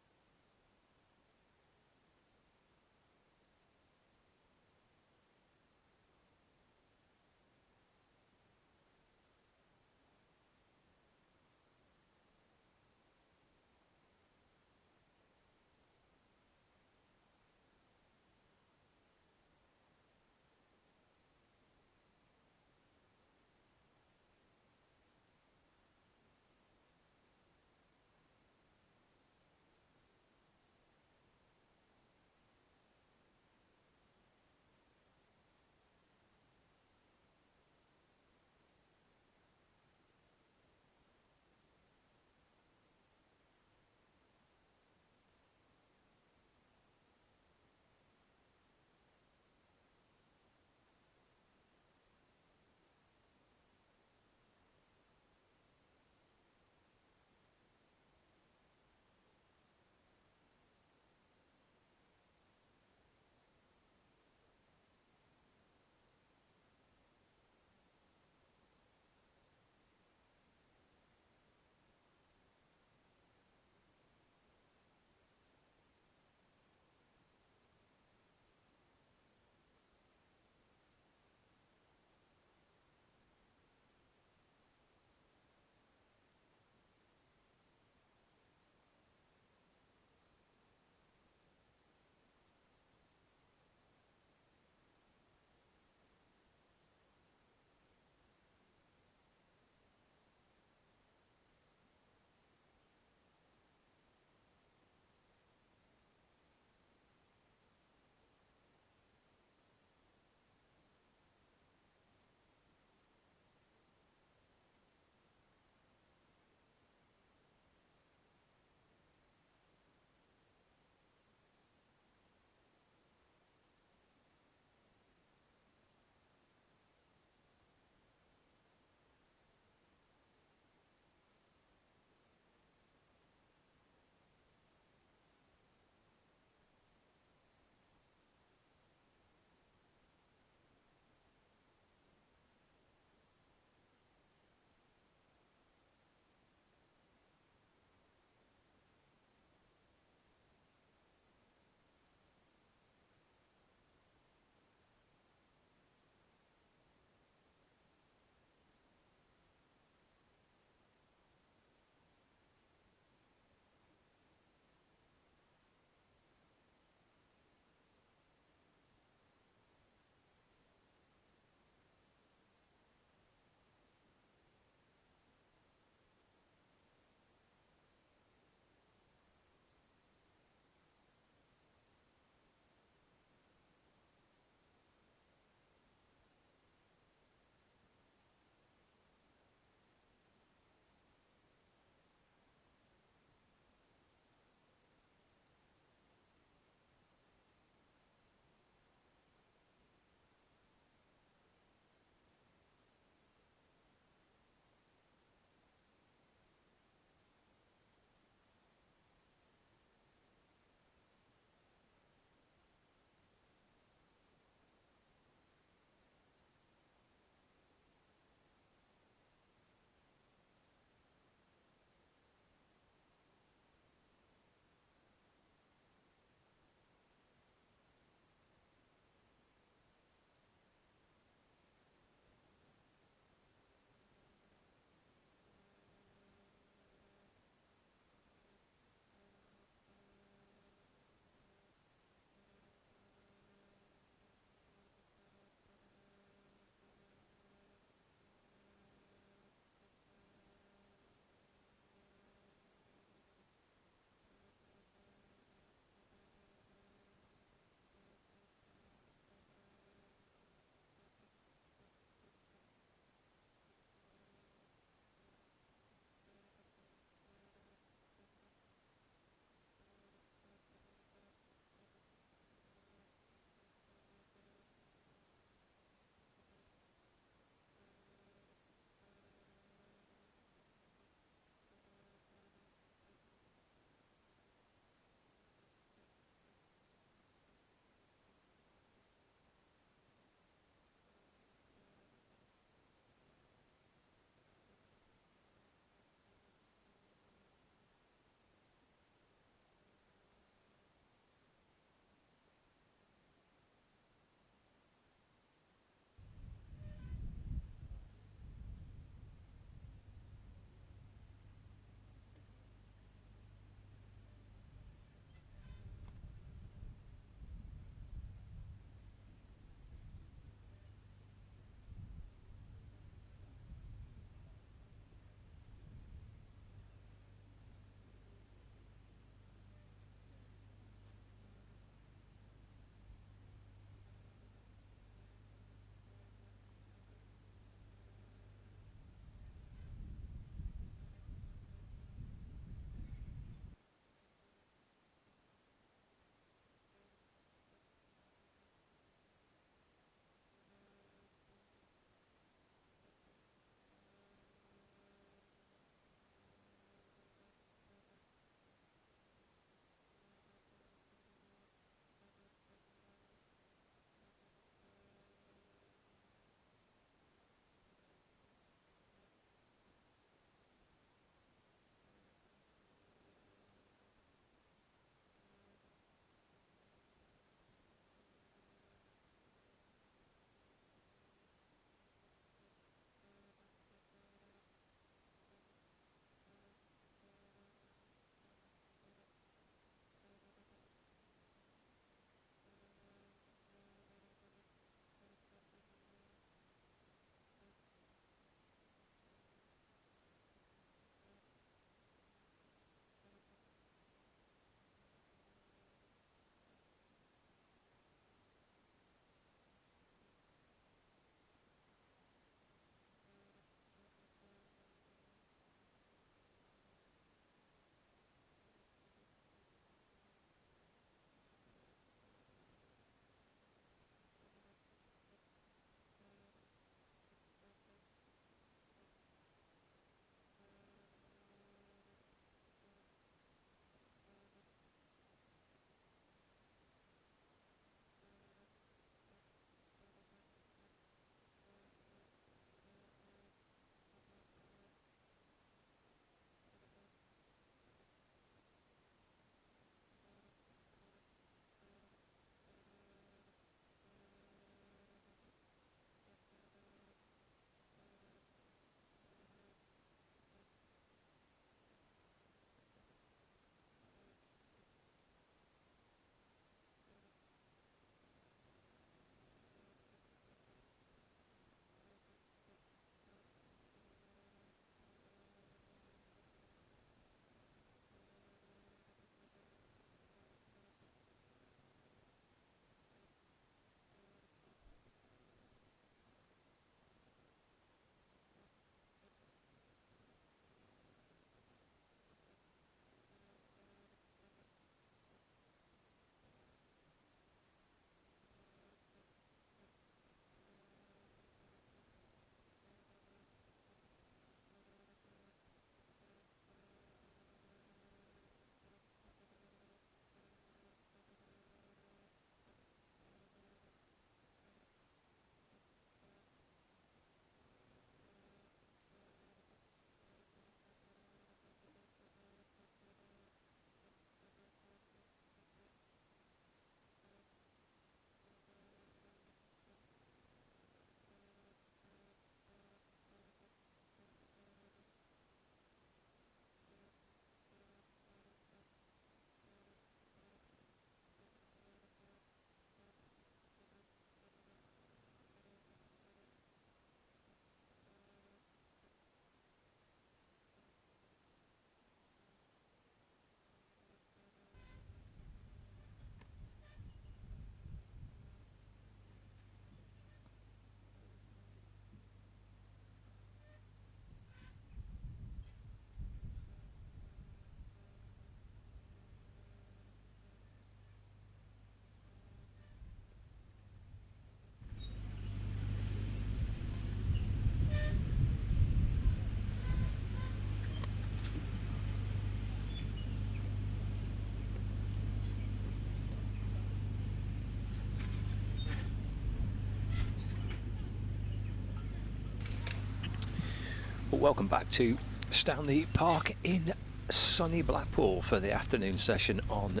Welcome back to Stanley Park in sunny Blackpool for the afternoon session on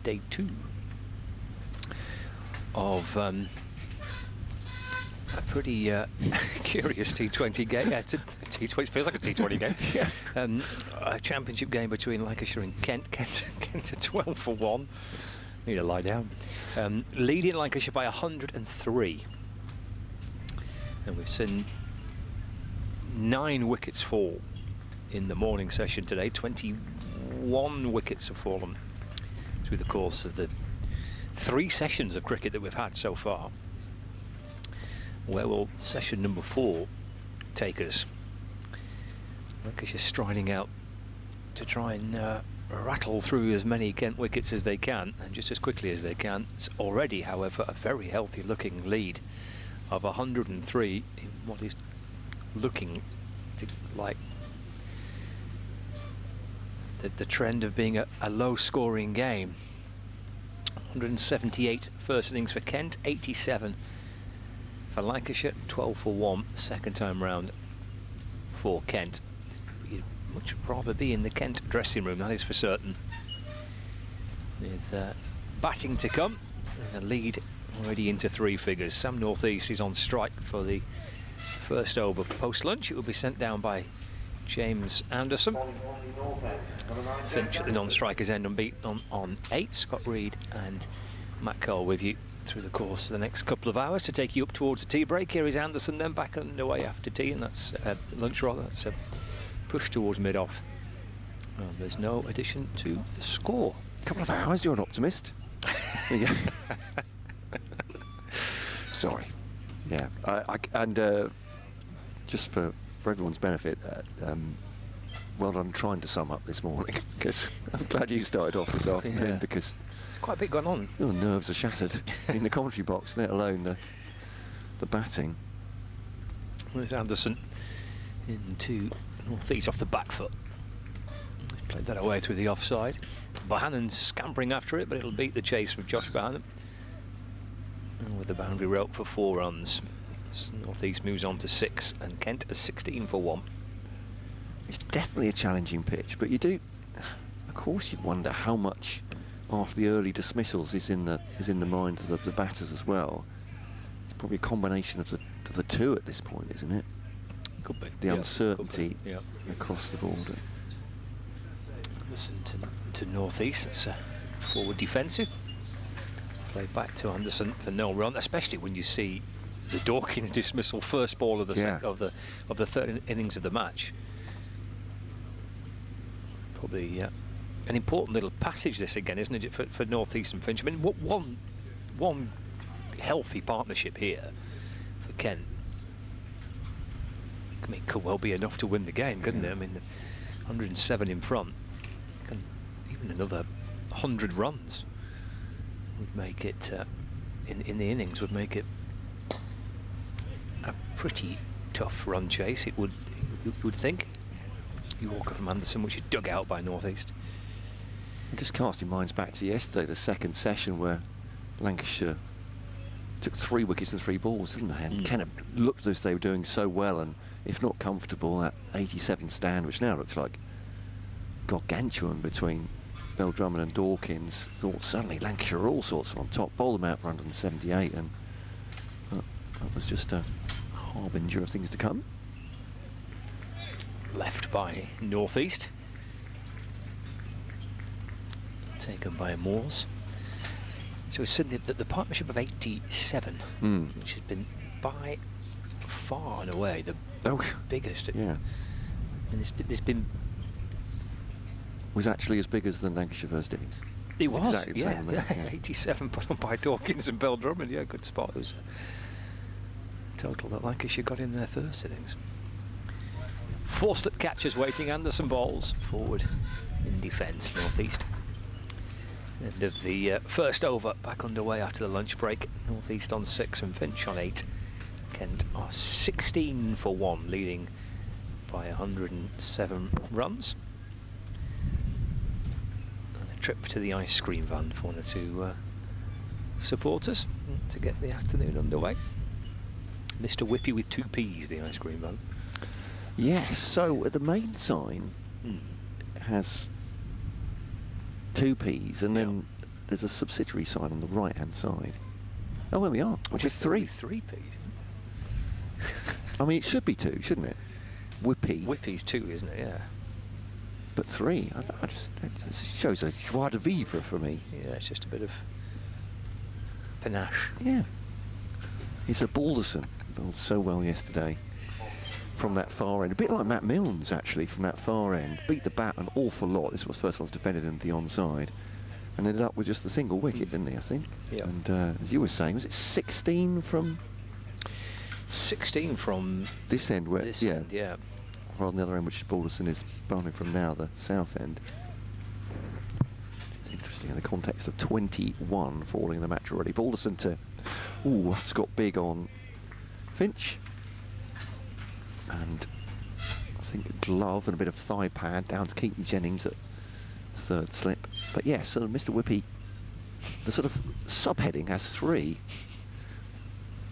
day 2 of a pretty curious T20 game. Yeah, T20 feels like a T20 game. Yeah. A championship game between Lancashire and Kent. Kent are 12 for 1. Need to lie down. Leading Lancashire by 103. And we've seen 9 wickets fall in the morning session today. 21 wickets have fallen through the course of the 3 sessions of cricket that we've had so far. Where will session number 4 take us? Lancashire striding out to try and rattle through as many Kent wickets as they can, and just as quickly as they can. It's already, however, a very healthy looking lead of 103 in what is looking like the trend of being a low scoring game. 178 first innings for Kent, 87 for Lancashire, 12 for 1 second time round for Kent. You'd much rather be in the Kent dressing room, that is for certain. With batting to come and a lead already into 3 figures. Sam Northeast is on strike for the first over post lunch. It will be sent down by James Anderson. Finch at the non-strikers end unbeaten on 8. Scott Reed and Matt Cole with you through the course of the next couple of hours to take you up towards the tea break. Here is Anderson, then back underway after tea, and that's lunch rather. That's a push towards mid-off. There's no addition to the score. A couple of hours, you're an optimist. There you go. Sorry. Yeah, and just for everyone's benefit, well done trying to sum up this morning, because I'm glad you started off this afternoon, because there's quite a bit going on. Your nerves are shattered in the commentary box, let alone the batting. There's Anderson into Northeast off the back foot. He's played that away through the offside. Bohannon scampering after it, but it'll beat the chase from Josh Bohannon. And with the boundary rope for 4 runs. Northeast moves on to 6, and Kent is 16 for 1. It's definitely a challenging pitch, but you do, of course, you wonder how much after the early dismissals is in the mind of the batters as well. It's probably a combination of the two at this point, isn't it? Could be. The uncertainty be. Across the border. Listen to Northeast. It's forward defensive. Play back to Anderson for no run, especially when you see the Dawkins dismissal, first ball of the of the third innings of the match. Probably an important little passage this again, isn't it, for Northeast and Finch? I mean, one healthy partnership here for Kent. I mean, could well be enough to win the game, couldn't it? I mean, 107 in front, even another 100 runs would make it in the innings would make it a pretty tough run chase. It would think. Yorker from Anderson, which is dug out by Northeast. I'm just casting minds back to yesterday, the second session where Lancashire took 3 wickets and 3 balls, didn't they? And Kent looked as if they were doing so well, and if not comfortable, that 87 stand, which now looks like gargantuan between Bell Drummond and Dawkins, thought suddenly Lancashire are all sorts of on top, bowled them out for 178, and that was just a harbinger of things to come. Left by Northeast, taken by Moores. So it's said that the partnership of 87, which has been by far and away the biggest. Yeah. And there's been was actually as big as the Lancashire first innings. It was, exactly the same amount, 87 put on by Dawkins and Bell Drummond. Yeah, good spot. It was total that Lancashire got in their first innings. 4-slip catchers waiting. Anderson bowls forward in defence. Northeast. End of the first over, back underway after the lunch break. Northeast on 6 and Finch on 8. Kent are 16 for 1, leading by 107 runs. And a trip to the ice cream van for 1 or 2 supporters to get the afternoon underway. Mr. Whippy with 2 P's, the ice cream van. Yes, so the main sign has 2 Ps, and then there's a subsidiary sign on the right-hand side. Oh, there we are, which is 3. 3 Ps. I mean, it should be 2, shouldn't it? Whippy. Whippy's 2, isn't it? Yeah. But 3, I just, it shows a joie de vivre for me. Yeah, it's just a bit of panache. Yeah. It's a Balderson, bowled so well yesterday from that far end. A bit like Matt Milnes, actually, from that far end. Beat the bat an awful lot. This was first one's defended into the onside. And ended up with just the single wicket, didn't he, I think? Yeah. And as you were saying, was it 16 from... 16 from... This end, where... This yeah. end, yeah. Rather than the other end, which Balderson is bowling from now, the south end. It's interesting in the context of 21 falling in the match already. Balderson to... Ooh, that's got big on Finch. And I think a glove and a bit of thigh pad down to Keaton Jennings at 3rd slip. But yes, so Mr. Whippy, the sort of subheading has 3.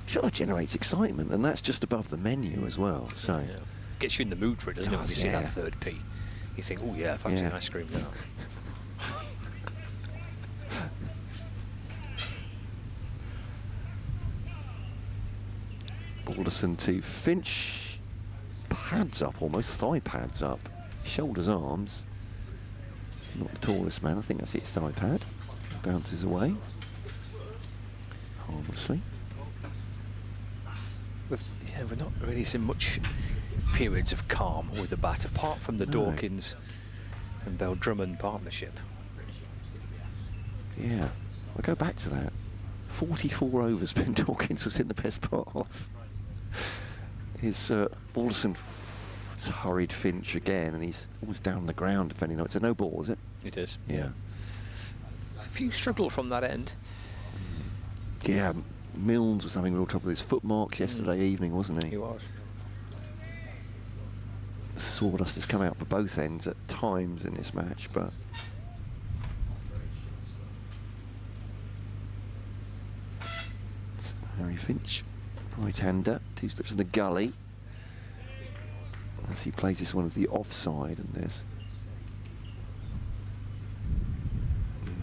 Sure generates excitement, and that's just above the menu as well. So gets you in the mood for it, doesn't it? When you see yeah. that 3rd P, you think, oh yeah, fancy an ice cream now. Balderson to Finch, pads up almost, thigh pads up, shoulders, arms. Not the tallest man, I think that's his thigh pad. Bounces away harmlessly. Yeah, we're not really seeing much periods of calm with the bat, apart from the Dawkins and Bell Drummond partnership. Yeah, we'll go back to that. 44 overs Ben Dawkins was in the best part of. Is Balderson hurried Finch again, and he's almost down the ground defending. No, it's a no ball, is it? It is. Yeah. A few struggle from that end. Yeah, Milnes was having real trouble with his foot marks yesterday evening, wasn't he? He was. The sawdust has come out for both ends at times in this match, but it's Harry Finch, right-hander, 2 steps in the gully as he plays this one at the offside, and there's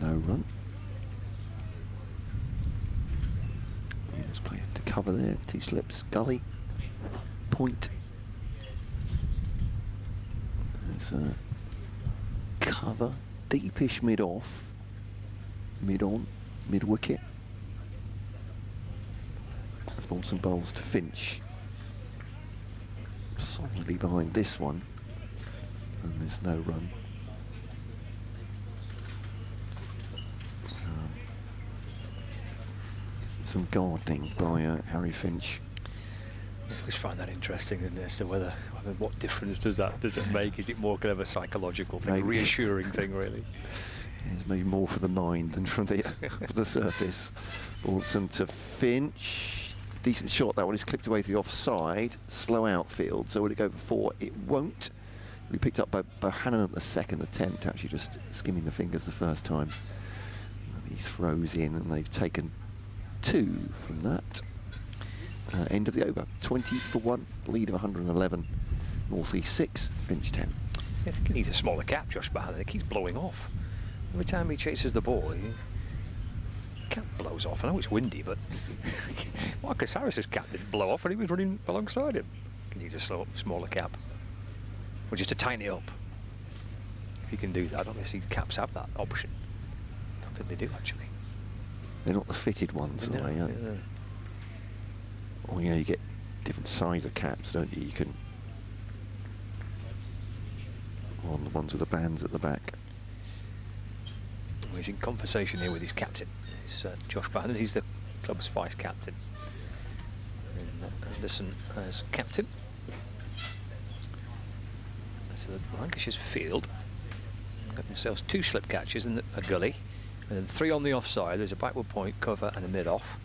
no run. Let's play to cover there, 2 slips, gully, point. There's a cover, deepish mid-off, mid-on, mid-wicket. As Balderson bowls to Finch. Solidly behind this one, and there's no run. Some gardening by Harry Finch. I always find that interesting, isn't it? So what difference does it make? Is it more kind of a psychological thing, a reassuring thing, really? It's maybe more for the mind than from the the surface. Balderson to Finch. Decent shot, that one is clipped away to the offside. Slow outfield, so will it go for 4? It won't. It'll be picked up by Bohannon at the 2nd attempt, actually just skimming the fingers the first time. And he throws in, and they've taken 2 from that. End of the over. 20 for 1, lead of 111. North East 6, Finch 10. I think he needs a smaller cap, Josh Bohannon. It keeps blowing off. Every time he chases the ball, cap blows off. I know it's windy, but Marcus Harris's cap didn't blow off when he was running alongside him. He needs a smaller cap, or just to tighten it up. If you can do that, I don't see caps have that option. I don't think they do, actually. They're not the fitted ones, are they? Or, you get different size of caps, don't you? You can, on the ones with the bands at the back. Well, he's in conversation here with his captain. It's Josh Bohannon. He's the club's vice captain. And Anderson as captain. So the Lancashire's field got themselves 2 slip catches in a gully, and then 3 on the offside. There's a backward point, cover, and a mid-off.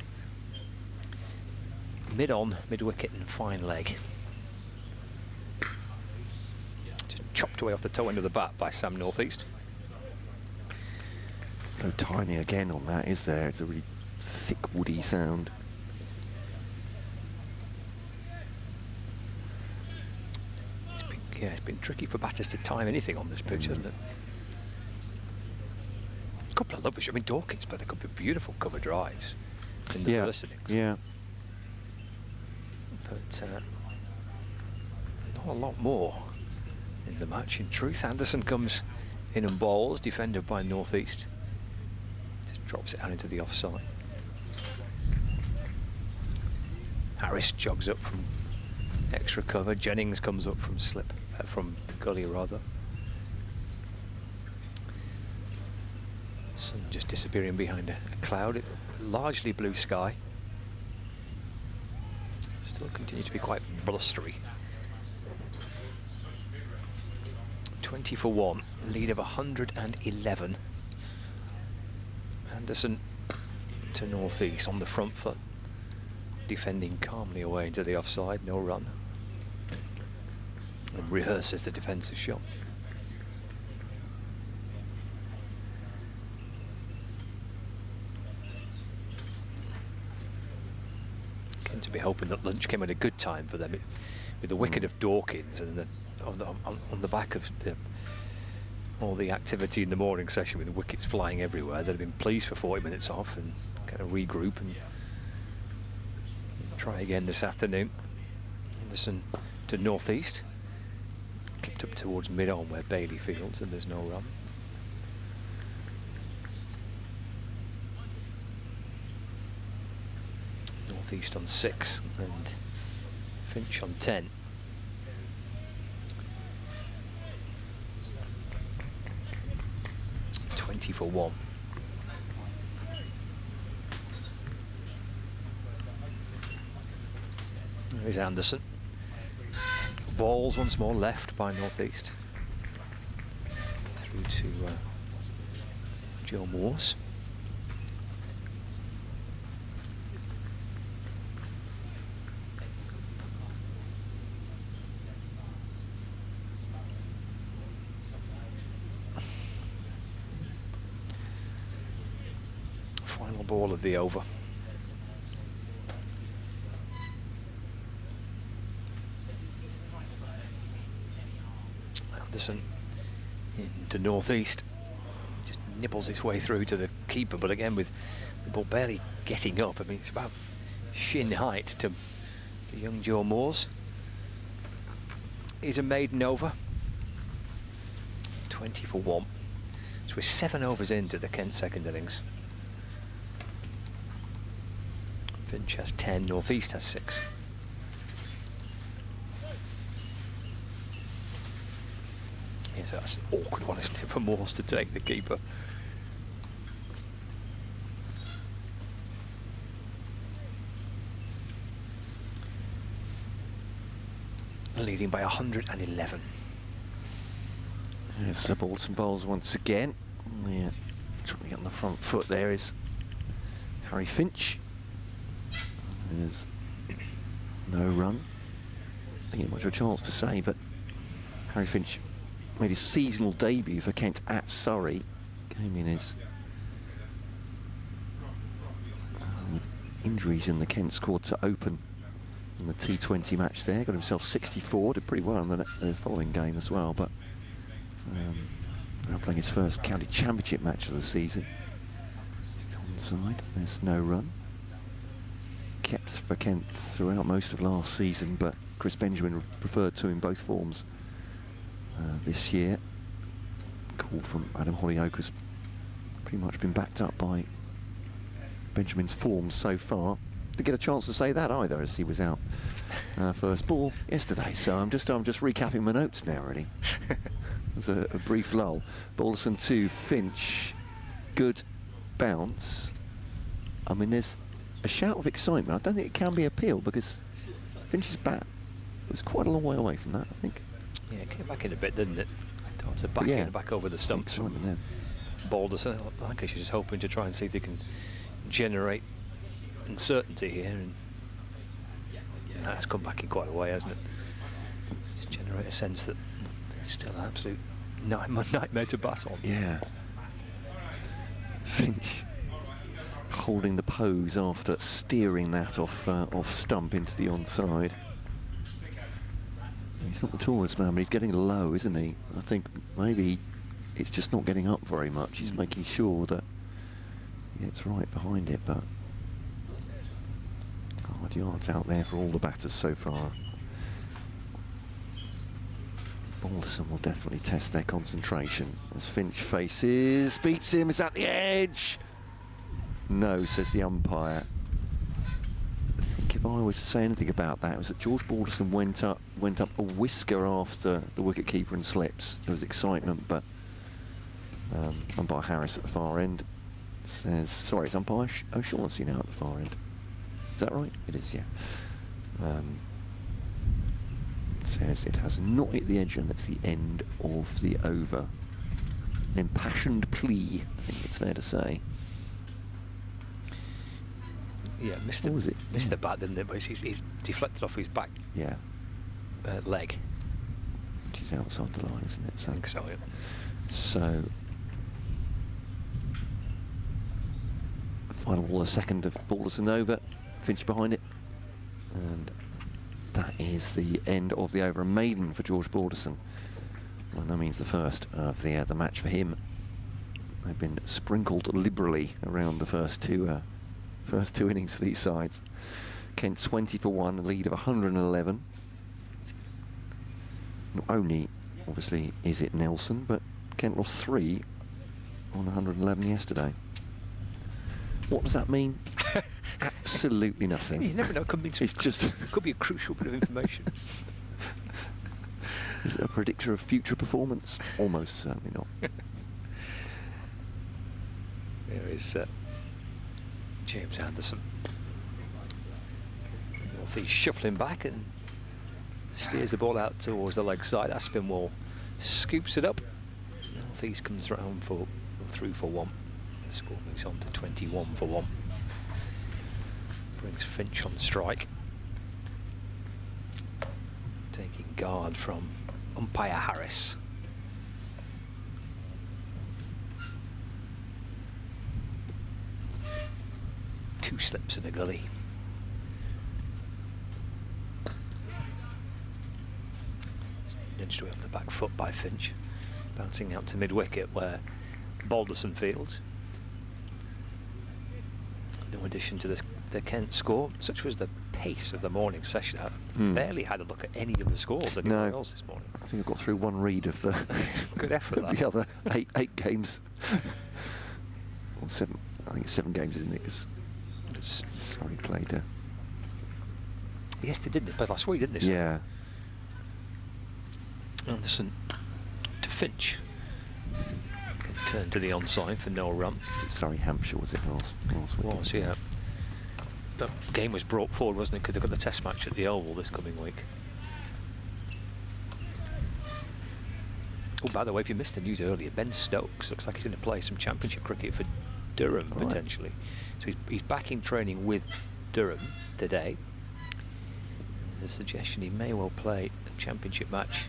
Mid-on, mid-wicket, and fine leg. Just chopped away off the toe end of the bat by Sam Northeast. There's no timing again on that, is there? It's a really thick, woody sound. Yeah, it's been tricky for batters to time anything on this pitch, hasn't it? A couple of lovely. I mean, Dawkins played a couple of beautiful cover drives in the first innings. Yeah. But not a lot more in the match. In truth, Anderson comes in and bowls, defended by Northeast. Just drops it out into the offside. Harris jogs up from extra cover. Jennings comes up from slip, from gully rather. Sun just disappearing behind a cloud. Largely blue sky. Still continues to be quite blustery. 20 for 1, lead of 111. Anderson to Northeast on the front foot, defending calmly away into the offside, no run. And rehearses the defensive shot. Going to be hoping that lunch came at a good time for them. With the wicket of Dawkins and on the back of all the activity in the morning session with the wickets flying everywhere, they'd have been pleased for 40 minutes off and kind of regroup and try again this afternoon. Anderson to Northeast, clipped up towards mid-on where Bailey fields, and there's no run. Northeast on 6 and Finch on 10. For 1. There is Anderson. Balls once more left by Northeast. Through to Joe Morse. Ball of the over. Anderson into Northeast, just nibbles his way through to the keeper, but again with the ball barely getting up. I mean, it's about shin height to young Joe Moores. He's a maiden over. 20 for 1. So we're 7 overs into the Kent second innings. Finch has 10, Northeast has 6. Yes, that's an awkward one, isn't it, for Morse to take the keeper. Leading by 111. Yes, the Bolton bowls once again. Yeah, trying to get on the front foot there is Harry Finch. There's no run. I think much of a chance to say, but Harry Finch made his seasonal debut for Kent at Surrey. Came in as with injuries in the Kent squad to open in the T20 match there. Got himself 64, did pretty well in the following game as well, but now playing his first county championship match of the season. He's onside, there's no run. Kept for Kent throughout most of last season, but Chris Benjamin preferred to in both forms this year. Call from Adam Hollyoake has pretty much been backed up by Benjamin's form so far. Didn't get a chance to say that either, as he was out first ball yesterday. So I'm just recapping my notes now, really. There's a brief lull. Balderson to Finch, good bounce. I mean, there's a shout of excitement. I don't think it can be appealed because Finch's bat was quite a long way away from that, I think. Yeah, it came back in a bit, didn't it? To back in, back over the stumps. There. Balderson, Lancashire just hoping to try and see if they can generate uncertainty here, and that's come back in quite a way, hasn't it? Just generate a sense that it's still an absolute nightmare to bat on. Yeah. Finch holding the pose after steering that off stump into the onside. He's not the tallest man, but he's getting low, isn't he? I think maybe it's just not getting up very much. He's making sure that he gets right behind it, but hard yards out there for all the batters so far. Balderson will definitely test their concentration as Finch beats him, is at the edge! No, says the umpire. I think if I was to say anything about that, it was that George Balderson went up a whisker after the wicketkeeper and slips. There was excitement, but umpire Harris at the far end says, sorry, it's umpire O'Shaughnessy now at the far end. Is that right? It is, yeah. Says it has not hit the edge, and that's the end of the over. An impassioned plea, I think it's fair to say. Yeah, missed the bat, didn't it? But he's deflected off his back. Yeah. Leg. Which is outside the line, isn't it? So, I think so, yeah. So, final ball, a second of Balderson over. Finch behind it. And that is the end of the over. A maiden for George Balderson. By no means the first of the match for him. They've been sprinkled liberally around the first two innings for these sides. Kent 20 for 1, a lead of 111. Not only, obviously, is it Nelson, but Kent lost 3 on 111 yesterday. What does that mean? Absolutely nothing. You never know. Could be a crucial bit of information. Is it a predictor of future performance? Almost certainly not. There is James Anderson. He's shuffling back and steers the ball out towards the leg side. Aspinwall scoops it up. Northeast comes round for 3 for 1. The score moves on to 21 for 1. Brings Finch on strike. Taking guard from umpire Harris. Two slips in a gully. Nudged away off the back foot by Finch. Bouncing out to mid-wicket where Balderson fields. No addition to the Kent score. Such was the pace of the morning session. I barely had a look at any of the scores anywhere else this morning. I think I've got through one read of the good effort. The other eight games. Or 7. I think it's 7 games, isn't it? Because Surrey played. Yes, they did. They played last week, didn't they? Yeah. Anderson to Finch. Turn to the onside for no run. Surrey Hampshire was it last week? Was, yeah. The game was brought forward, wasn't it? Because they've got the Test match at the Oval this coming week. Oh, by the way, if you missed the news earlier, Ben Stokes looks like he's going to play some Championship cricket for Durham potentially. So he's back in training with Durham today. There's a suggestion he may well play a Championship match.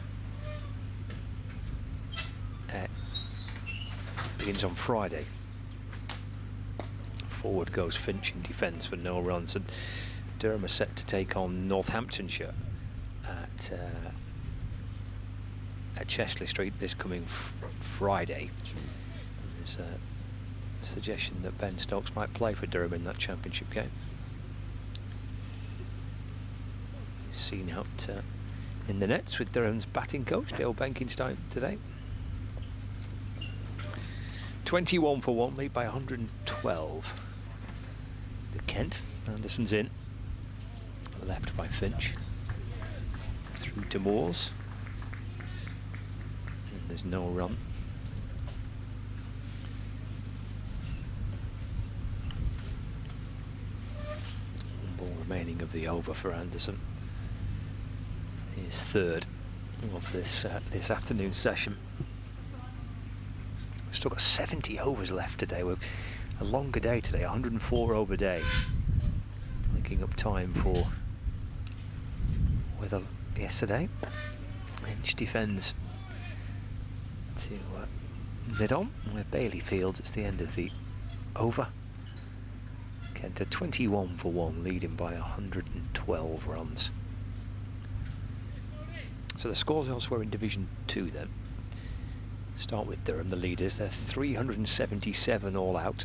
Begins on Friday. Forward goes Finch in defence for no runs, and Durham are set to take on Northamptonshire at Chesley Street this coming Friday. There's a suggestion that Ben Stokes might play for Durham in that Championship game. He's seen out in the nets with Durham's batting coach Dale Benkenstein today. 21 for 1, lead by 112. The Kent. Anderson's in. Left by Finch. Through to Moores. And there's no run. One ball remaining of the over for Anderson. His third of this afternoon session. We've still got 70 overs left today. We're a longer day today, 104 over day. Making up time for weather yesterday. Finch defends to mid-on, where Bailey fields. It's the end of the over. Kent at 21 for 1, leading by 112 runs. So the scores elsewhere in Division 2 then. Start with Durham, the leaders. They're 377 all out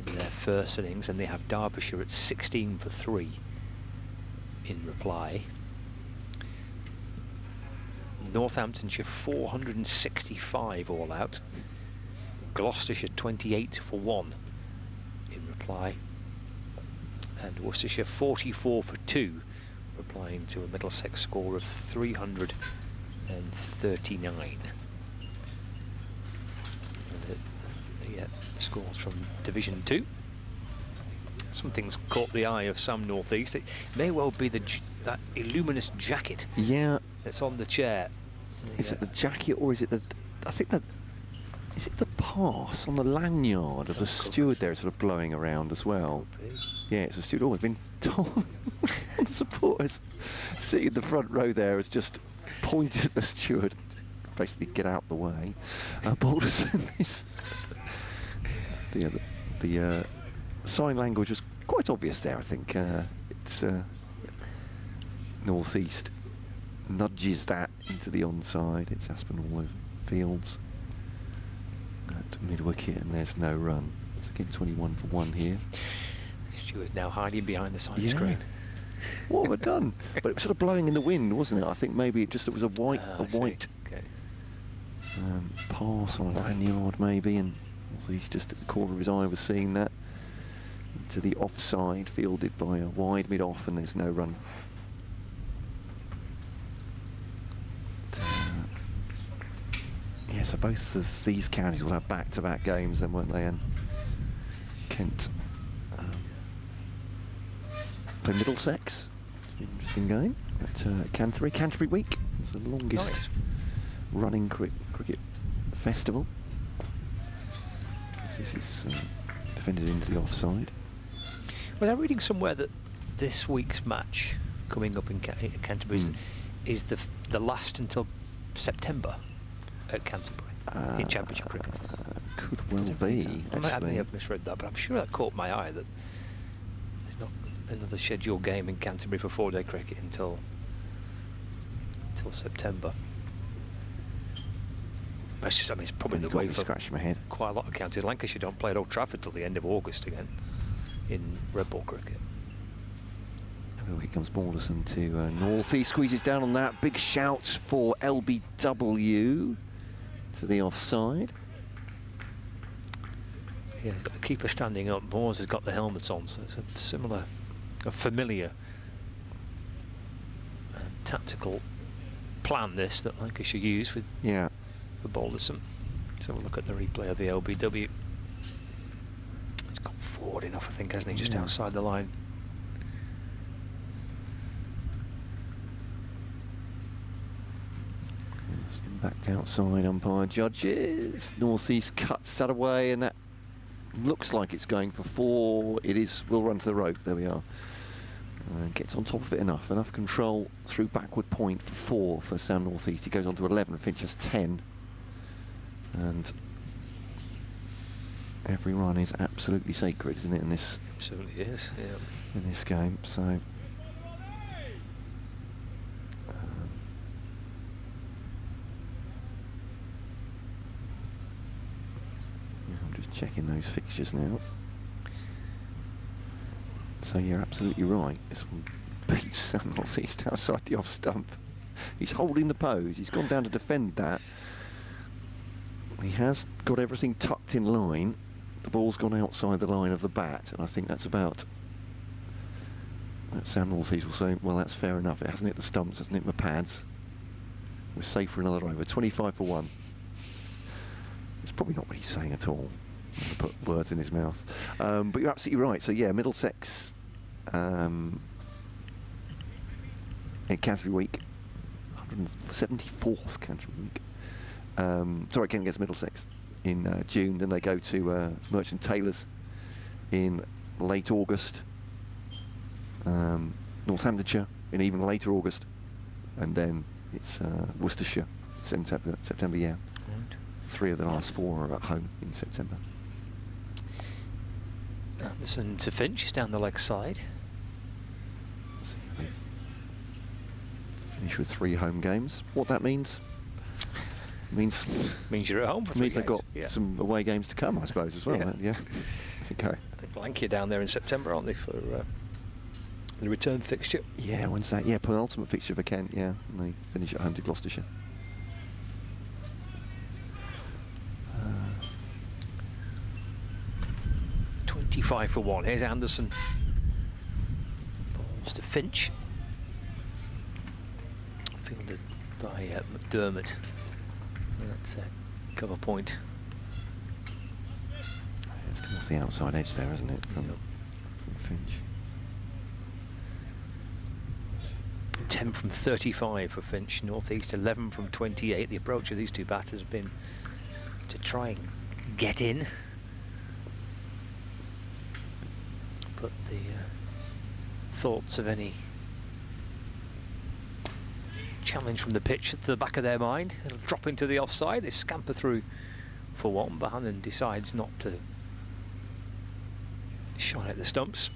in their first innings, and they have Derbyshire at 16 for 3 in reply. Northamptonshire 465 all out. Gloucestershire 28 for 1 in reply. And Worcestershire 44 for 2, replying to a Middlesex score of 339. The scores from Division 2. Something's caught the eye of some North East. It may well be that illuminous jacket. Yeah. That's on the chair. Is it the jacket, or is it the? I think that. Is it the pass on the lanyard of the steward there, sort of blowing around as well? Yeah, it's a steward. Oh, I've been told. The supporters sitting in the front row there has just pointed at the steward, basically get out the way. Balderson is. The sign language was quite obvious there, I think. It's North East nudges that into the onside. It's Aspinall Fields at mid-wicket, and there's no run. It's again 21 for 1 here. Stewart now hiding behind the side screen. What have I done? But it was sort of blowing in the wind, wasn't it? I think maybe it was a white pass on a lanyard maybe, and he's just at the corner of his eye was seeing that. To the offside, fielded by a wide mid-off, and there's no run. Yeah, so both of these counties will have back-to-back games then, won't they? And Kent play Middlesex. Interesting game at Canterbury Week. It's the longest running cricket festival. This is defended into the offside. Was I reading somewhere that this week's match coming up in Canterbury is the last until September at Canterbury in Championship cricket? Could well be. I may have misread that, but I'm sure that caught my eye, that there's not another scheduled game in Canterbury for 4-day cricket until September. That's just, I mean, it's probably the way for my head. Quite a lot of counties. Lancashire don't play at Old Trafford till the end of August again in red ball cricket. Well, here comes Balderson to North. He squeezes down on that. Big shout for LBW to the offside. Yeah, but the keeper standing up. Moores has got the helmets on, so it's a familiar tactical plan this that Lancashire use for Balderson. Let's have a look at the replay of the LBW. He's got forward enough, I think, hasn't he? Just outside the line. Backed outside, umpire judges. North East cuts that away, and that looks like it's going for 4. It is. We'll run to the rope. There we are. Gets on top of it enough control through backward point for 4 for Sam North East. He goes on to 11. Finch has 10. And every run is absolutely sacred, isn't it? In this, absolutely is. Yeah. In this game, so. I'm just checking those fixtures now. So you're absolutely right. This one beats Sam North East outside the off stump. He's holding the pose. He's gone down to defend that. He has got everything tucked in line. The ball's gone outside the line of the bat, and I think that's about. Sam North East will say, well, that's fair enough. It hasn't hit the stumps, hasn't hit my pads. We're safe for another over. 25 for 1. It's probably not what he's saying at all. I'm going to put words in his mouth. But you're absolutely right. So, yeah, Middlesex in Canterbury Week. 174th Canterbury Week. Sorry, again against Middlesex in June. Then they go to Merchant Taylors in late August. Northamptonshire in even later August. And then it's Worcestershire, September, yeah. Right. 3 of the last 4 are at home in September. Anderson to Finch is down the leg side. Finish with 3 home games. What that means means you're at home for 3 means they've games. got some away games to come, I suppose, as well. Yeah. Okay. I think Lancashire down there in September, aren't they, for the return fixture? Yeah, when's that? Yeah, penultimate fixture for Kent. Yeah, and they finish at home to Gloucestershire. 25 for 1. Here's Anderson. Balls to Finch. Fielded by McDermott. That's a cover point. It's come off the outside edge there, hasn't it, from Finch. 10 from 35 for Finch. Northeast 11 from 28. The approach of these two batters has been to try and get in. But the thoughts of any challenge from the pitch to the back of their mind. It'll drop into the offside. They scamper through for 1. Bohannon decides not to shine at the stumps.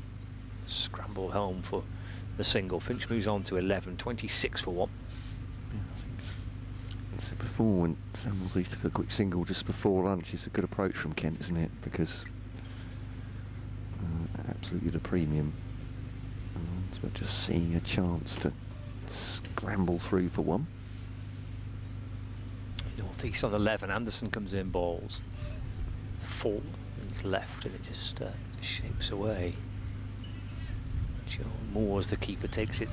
Scramble home for the single. Finch moves on to 11, 26 for 1. I said before, when Sam Northeast took a quick single just before lunch, it's a good approach from Kent, isn't it? Because absolutely at a premium. But just seeing a chance to scramble through for 1. Northeast on 11. Anderson comes in, balls 4. He's left, and it just shapes away. John Moores, the keeper, takes it,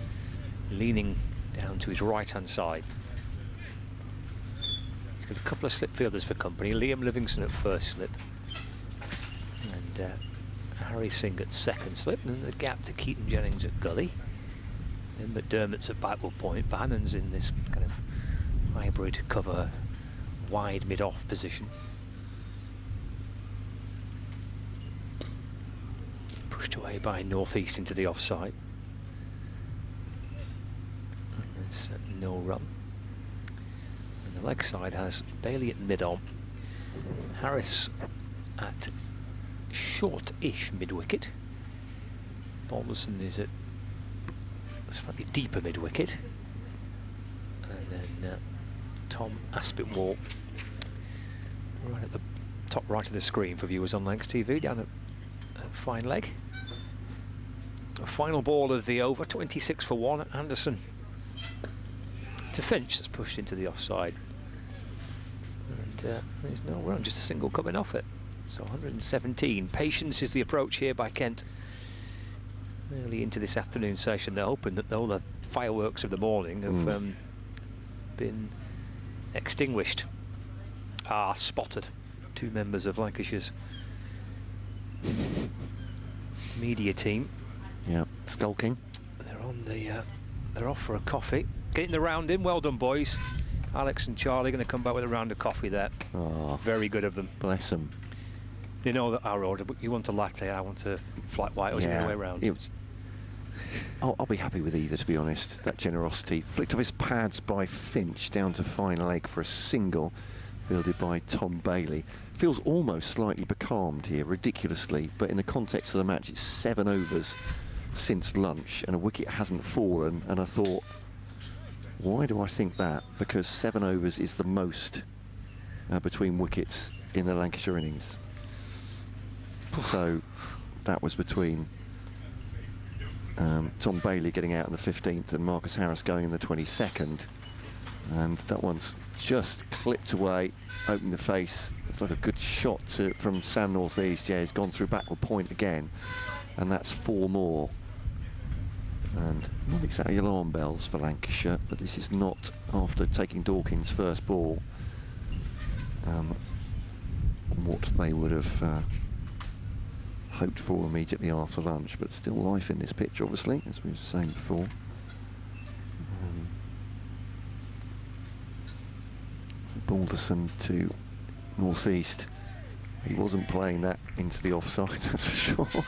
leaning down to his right-hand side. He's got a couple of slip fielders for company. Liam Livingston at first slip, and Harry Singh at second slip, and then the gap to Keaton Jennings at gully. Then McDermott's at backward point. Bannon's in this kind of hybrid cover, wide mid-off position. Pushed away by Northeast into the offside. And there's no run. And the leg side has Bailey at mid-on, Harris at short-ish mid-wicket. Balderson is at a slightly deeper mid-wicket. And then Tom Aspinwall right at the top right of the screen for viewers on Lancs TV, down at fine leg. A final ball of the over, 26 for 1. Anderson to Finch, that's pushed into the offside. And there's no run, just a single coming off it. So 117. Patience is the approach here by Kent. Early into this afternoon session, they're hoping that all the fireworks of the morning have been extinguished. Spotted. 2 members of Lancashire's media team. Yeah, skulking. They're on the. They're off for a coffee. Getting the round in. Well done, boys. Alex and Charlie going to come back with a round of coffee there. Oh, very good of them. Bless them. You know that our order, but you want a latte, I want a flat white, or the other way around. It was, I'll be happy with either, to be honest. That generosity. Flicked off his pads by Finch down to fine leg for a single, fielded by Tom Bailey. Feels almost slightly becalmed here, ridiculously, but in the context of the match, it's 7 overs since lunch and a wicket hasn't fallen, and I thought, why do I think that? Because 7 overs is the most between wickets in the Lancashire innings. So that was between Tom Bailey getting out in the 15th and Marcus Harris going in the 22nd, and that one's just clipped away, opened the face. It's like a good shot from Sam Northeast. Yeah, he's gone through backward point again, and that's 4 more. And not exactly alarm bells for Lancashire, but this is not after taking Dawkins' first ball what they would have hoped for immediately after lunch, but still life in this pitch, obviously, as we were saying before. Balderson to Northeast. He wasn't playing that into the offside, that's for sure.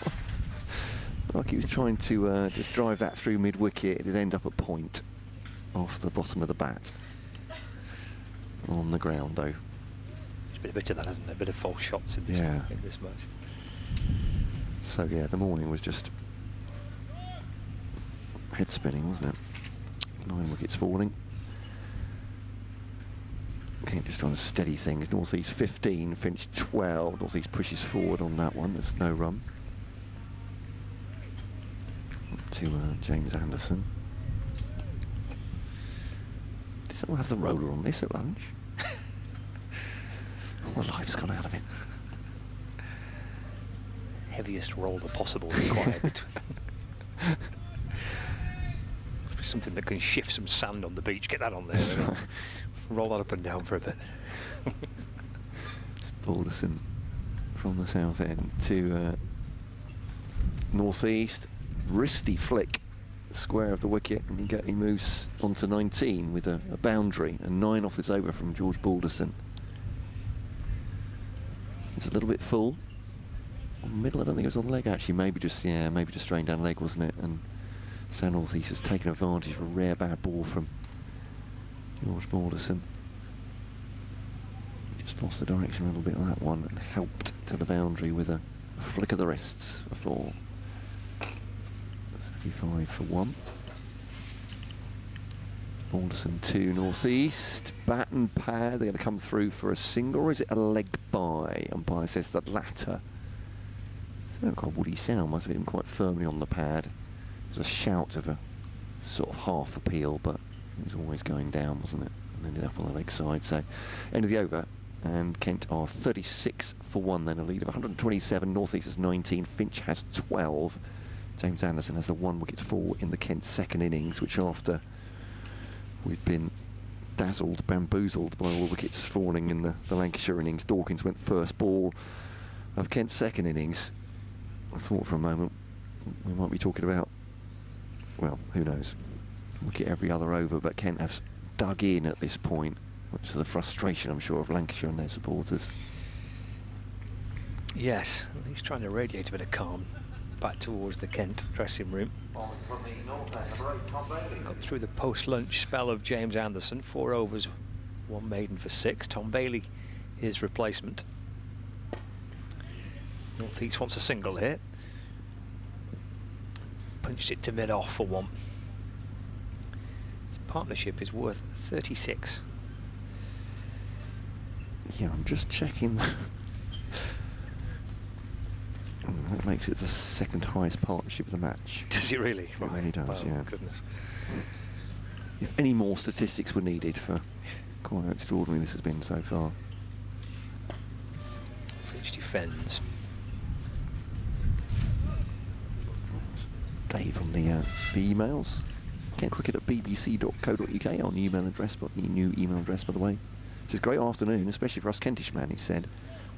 Like he was trying to just drive that through mid-wicket. It'd end up at point off the bottom of the bat. On the ground, though. It's been a bit of that, hasn't there? A bit of false shots in this, in this match. So, yeah, the morning was just head spinning, wasn't it? 9 wickets falling. Kent just trying to steady things. North East 15, Finch 12. North East pushes forward on that one. There's no run. Up to James Anderson. Did someone have the roller on this at lunch? All the life's gone out of it. Heaviest roller possible required. Must be something that can shift some sand on the beach. Get that on there. Right. Roll that up and down for a bit. It's Balderson from the south end to North East. Wristy flick, square of the wicket, and he moves on to 19 with a boundary, and 9 off this over from George Balderson. It's a little bit full. On middle, I don't think it was on leg actually. Maybe just straight down leg, wasn't it? And so North East has taken advantage of a rare bad ball from George Balderson. Just lost the direction a little bit on that one and helped to the boundary with a flick of the wrists for 35 for 1. Balderson 2, North East. Bat and pad, they're going to come through for a single, or is it a leg by? Umpire says the latter. It's not quite Woody Sound, must have been quite firmly on the pad. It was a shout of a sort of half appeal, but it was always going down, wasn't it? And ended up on the leg side. So, end of the over. And Kent are 36 for 1, then a lead of 127. North East has 19. Finch has 12. James Anderson has the 1 wicket fall in the Kent second innings, which after we've been dazzled, bamboozled by all the wickets falling in the Lancashire innings, Dawkins went first ball of Kent's second innings. I thought for a moment we might be talking about, well, who knows, wicket every other over, but Kent have dug in at this point, which is the frustration, I'm sure, of Lancashire and their supporters. Yes, he's trying to radiate a bit of calm back towards the Kent dressing room. Got through the post-lunch spell of James Anderson, 4 overs, 1 maiden for 6. Tom Bailey, his replacement. North East wants a single here. Punched it to mid-off for 1. His partnership is worth 36. Yeah, I'm just checking. That makes it the second highest partnership of the match. Does it really? It really does, yeah. Goodness. If any more statistics were needed for quite how extraordinary this has been so far. Finch defends. Dave on the emails. KentCricket@bbc.co.uk, our new email address, by the way. It's a great afternoon, especially for us Kentish man, he said.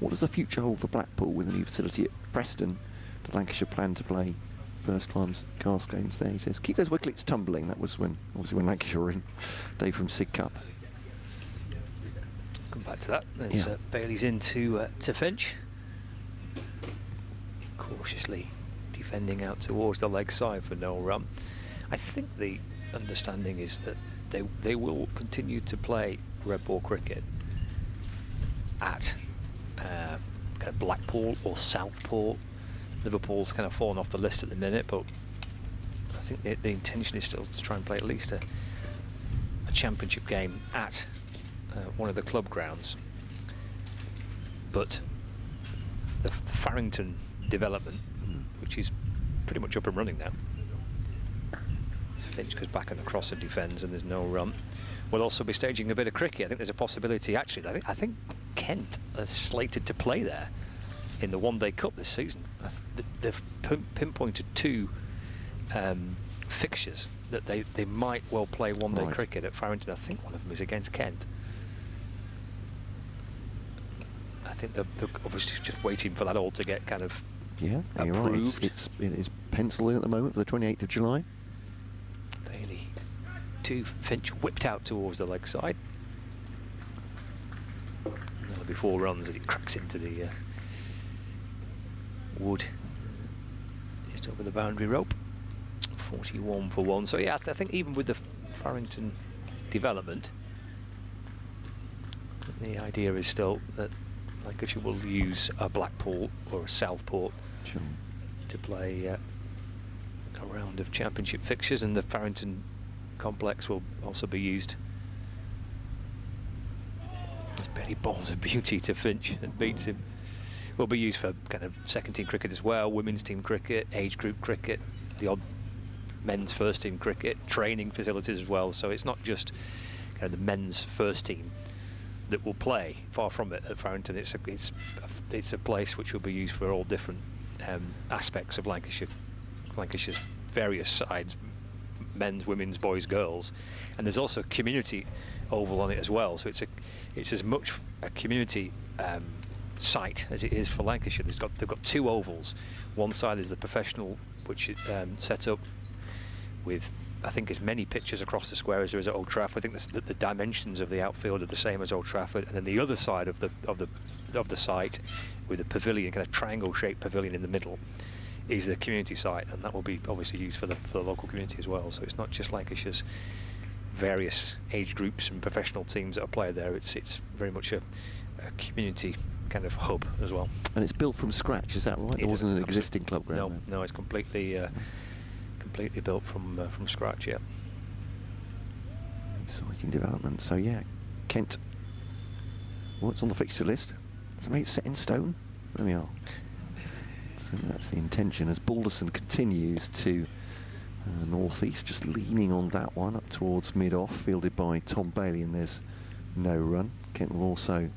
What does the future hold for Blackpool with a new facility at Preston? The Lancashire plan to play first-time cast games there, he says. Keep those wickets tumbling. That was obviously when Lancashire were in. Dave from Sig Cup. Come back to that. There's Bailey's into to Finch. Cautiously defending out towards the leg side for no run. I think the understanding is that they will continue to play red ball cricket at kind of Blackpool or Southport. Liverpool's kind of fallen off the list at the minute, but I think the intention is still to try and play at least a championship game at one of the club grounds. But the Farrington development, which is pretty much up and running now. Finch goes back and across and defends, and there's no run. We'll also be staging a bit of cricket. I think there's a possibility, actually. I think Kent are slated to play there in the one-day cup this season. They've pinpointed 2 fixtures that they might well play one-day cricket at Farrington. I think one of them is against Kent. I think they're obviously just waiting for that all to get kind of approved. You're right. It is penciled in at the moment for the 28th of July. Bailey to Finch, whipped out towards the leg side. And that'll be 4 runs as it cracks into the wood just over the boundary rope. 41 for 1. So yeah, I think even with the Farrington development, the idea is still that Lancashire will use a Blackpool or a Southport to play a round of championship fixtures, and the Farrington complex will also be used. There's barely balls of beauty to Finch that beats him. Will be used for kind of second team cricket as well, women's team cricket, age group cricket, the odd men's first team cricket, training facilities as well. So it's not just kind of the men's first team that will play. Far from it at Farrington. It's a place which will be used for all different aspects of Lancashire's various sides, men's, women's, boys, girls, and there's also a community oval on it as well. So it's as much a community site as it is for Lancashire. They've got 2 ovals. One side is the professional, which is set up with, I think, as many pitches across the square as there is at Old Trafford. I think the dimensions of the outfield are the same as Old Trafford, and then the other side of the site, with a pavilion, kind of triangle-shaped pavilion in the middle, is the community site, and that will be obviously used for the local community as well. So it's not just Lancashire's various age groups and professional teams that are played there. It's very much a community kind of hub as well. And it's built from scratch, is that right? It wasn't an existing club ground? No, it's completely built from scratch. Yeah. Exciting development. So yeah, Kent. What's on the fixture list? Something set in stone. There we are. So that's the intention as Balderson continues to northeast, just leaning on that one up towards mid-off, fielded by Tom Bailey, and there's no run. Kent will also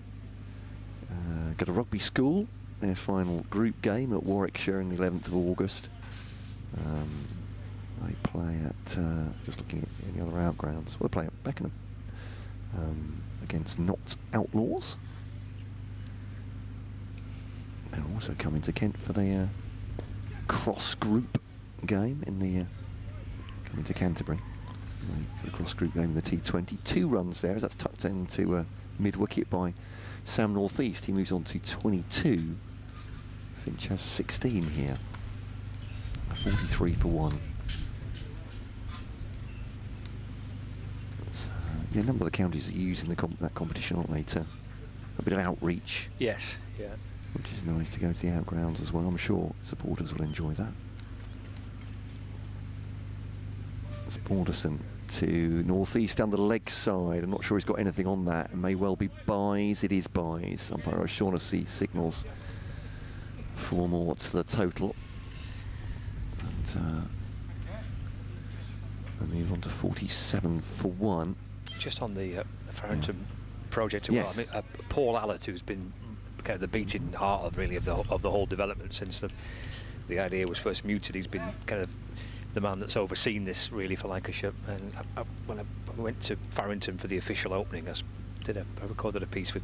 go to Rugby School, their final group game at Warwickshire on the 11th of August. They play at, just looking at any other outgrounds, well, they play at Beckenham against Notts Outlaws. They're also coming to Kent for their cross-group game in the coming to Canterbury for the cross-group game in the T20. 2 runs there, as that's tucked into mid-wicket by Sam Northeast. He moves on to 22. Finch has 16 here. 43 for 1. So, yeah, a number of the counties are using that competition, aren't they, to a bit of outreach. Yes, yeah. Which is nice to go to the outgrounds as well. I'm sure supporters will enjoy that. It's Balderson to northeast down the leg side. I'm not sure he's got anything on that. It may well be byes. It is byes. Umpire O'Shaughnessy signals 4 more to the total. And I move on to 47 for 1. Just on the Farrington project as yes. well. I mean, Paul Allett, who's been kind of the beating heart of really of the whole development since the idea was first mooted. He's been kind of the man that's overseen this really for Lancashire. And when I went to Farrington for the official opening, I recorded a piece with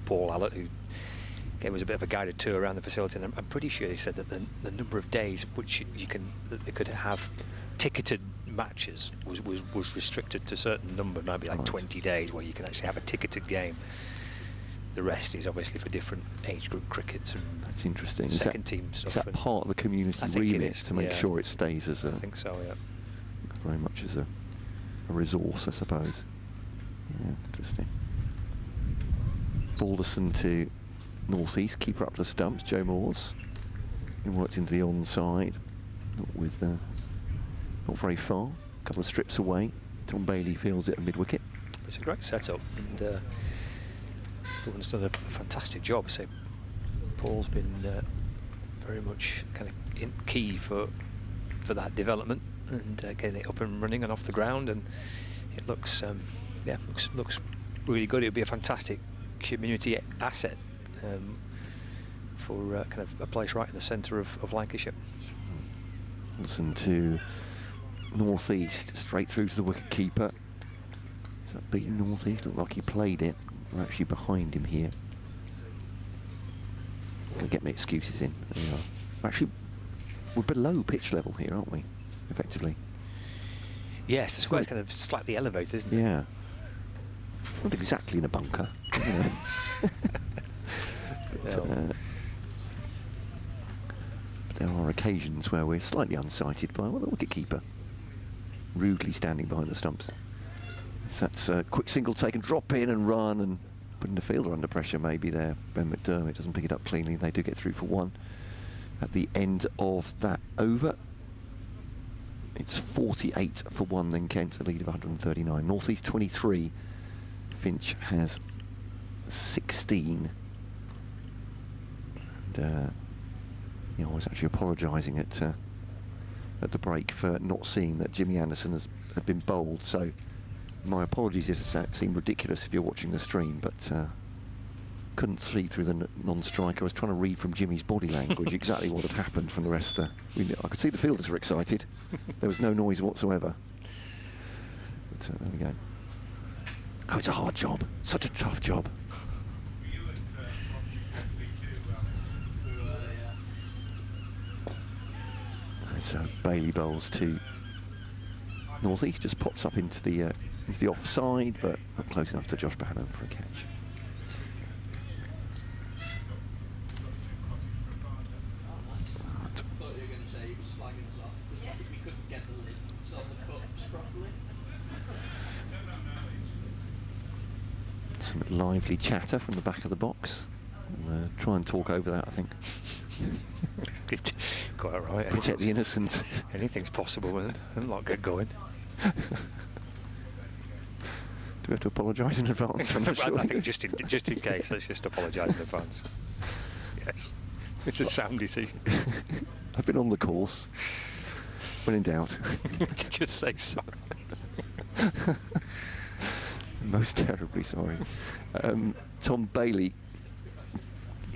Paul Allett, who gave us a bit of a guided tour around the facility, and I'm pretty sure he said that the number of days which that they could have ticketed matches was restricted to a certain number, maybe like 20 days where you can actually have a ticketed game. The rest is obviously for different age group crickets and that's interesting. Second team stuff. Is that part of the community remit to make sure it stays as a? I think so. Yeah. Very much as a resource, I suppose. Yeah, interesting. Balderson to northeast, keeper up to the stumps. Joe Moores. He works into the onside, not very far. A couple of strips away. Tom Bailey fields it at mid wicket. It's a great setup, and everyone's done a fantastic job. So Paul's been very much kind of key for that development and getting it up and running and off the ground, and it looks looks really good. It would be a fantastic community asset for kind of a place right in the centre of Lancashire. Listen to northeast, straight through to the wicket keeper. Is that beating northeast? Looked like he played it. We're actually behind him here. Gonna get my excuses in. There we are. Actually, we're below pitch level here, aren't we? Effectively. Yes, the square's kind of slightly elevated, isn't it? Yeah. Not exactly in a bunker. You know. But, there are occasions where we're slightly unsighted by the wicketkeeper, rudely standing behind the stumps. So that's a quick single take and drop in and run and putting the fielder under pressure maybe there. Ben McDermott doesn't pick it up cleanly. They do get through for 1 at the end of that over. It's 48 for 1 then Kent, a lead of 139. North East 23, Finch has 16. And I was actually apologising at the break for not seeing that Jimmy Anderson had been bowled, so my apologies if it seemed ridiculous if you're watching the stream, but couldn't see through the non-striker. I was trying to read from Jimmy's body language exactly what had happened from the rest. I could see the fielders were excited. There was no noise whatsoever. But there we go. Oh, it's a hard job. Such a tough job. So Bailey bowls to North East, just pops up into the offside, but not close enough to Josh Bohannon for a catch. Some lively chatter from the back of the box. We'll try and talk over that, I think. Quite right. Protect the innocent. Anything's possible with it. And not get going. Do we have to apologise in advance? I think just in case, let's just apologise in advance. Yes, it's a sound decision. I've been on the course. When in doubt, just say sorry. Most terribly sorry. Tom Bailey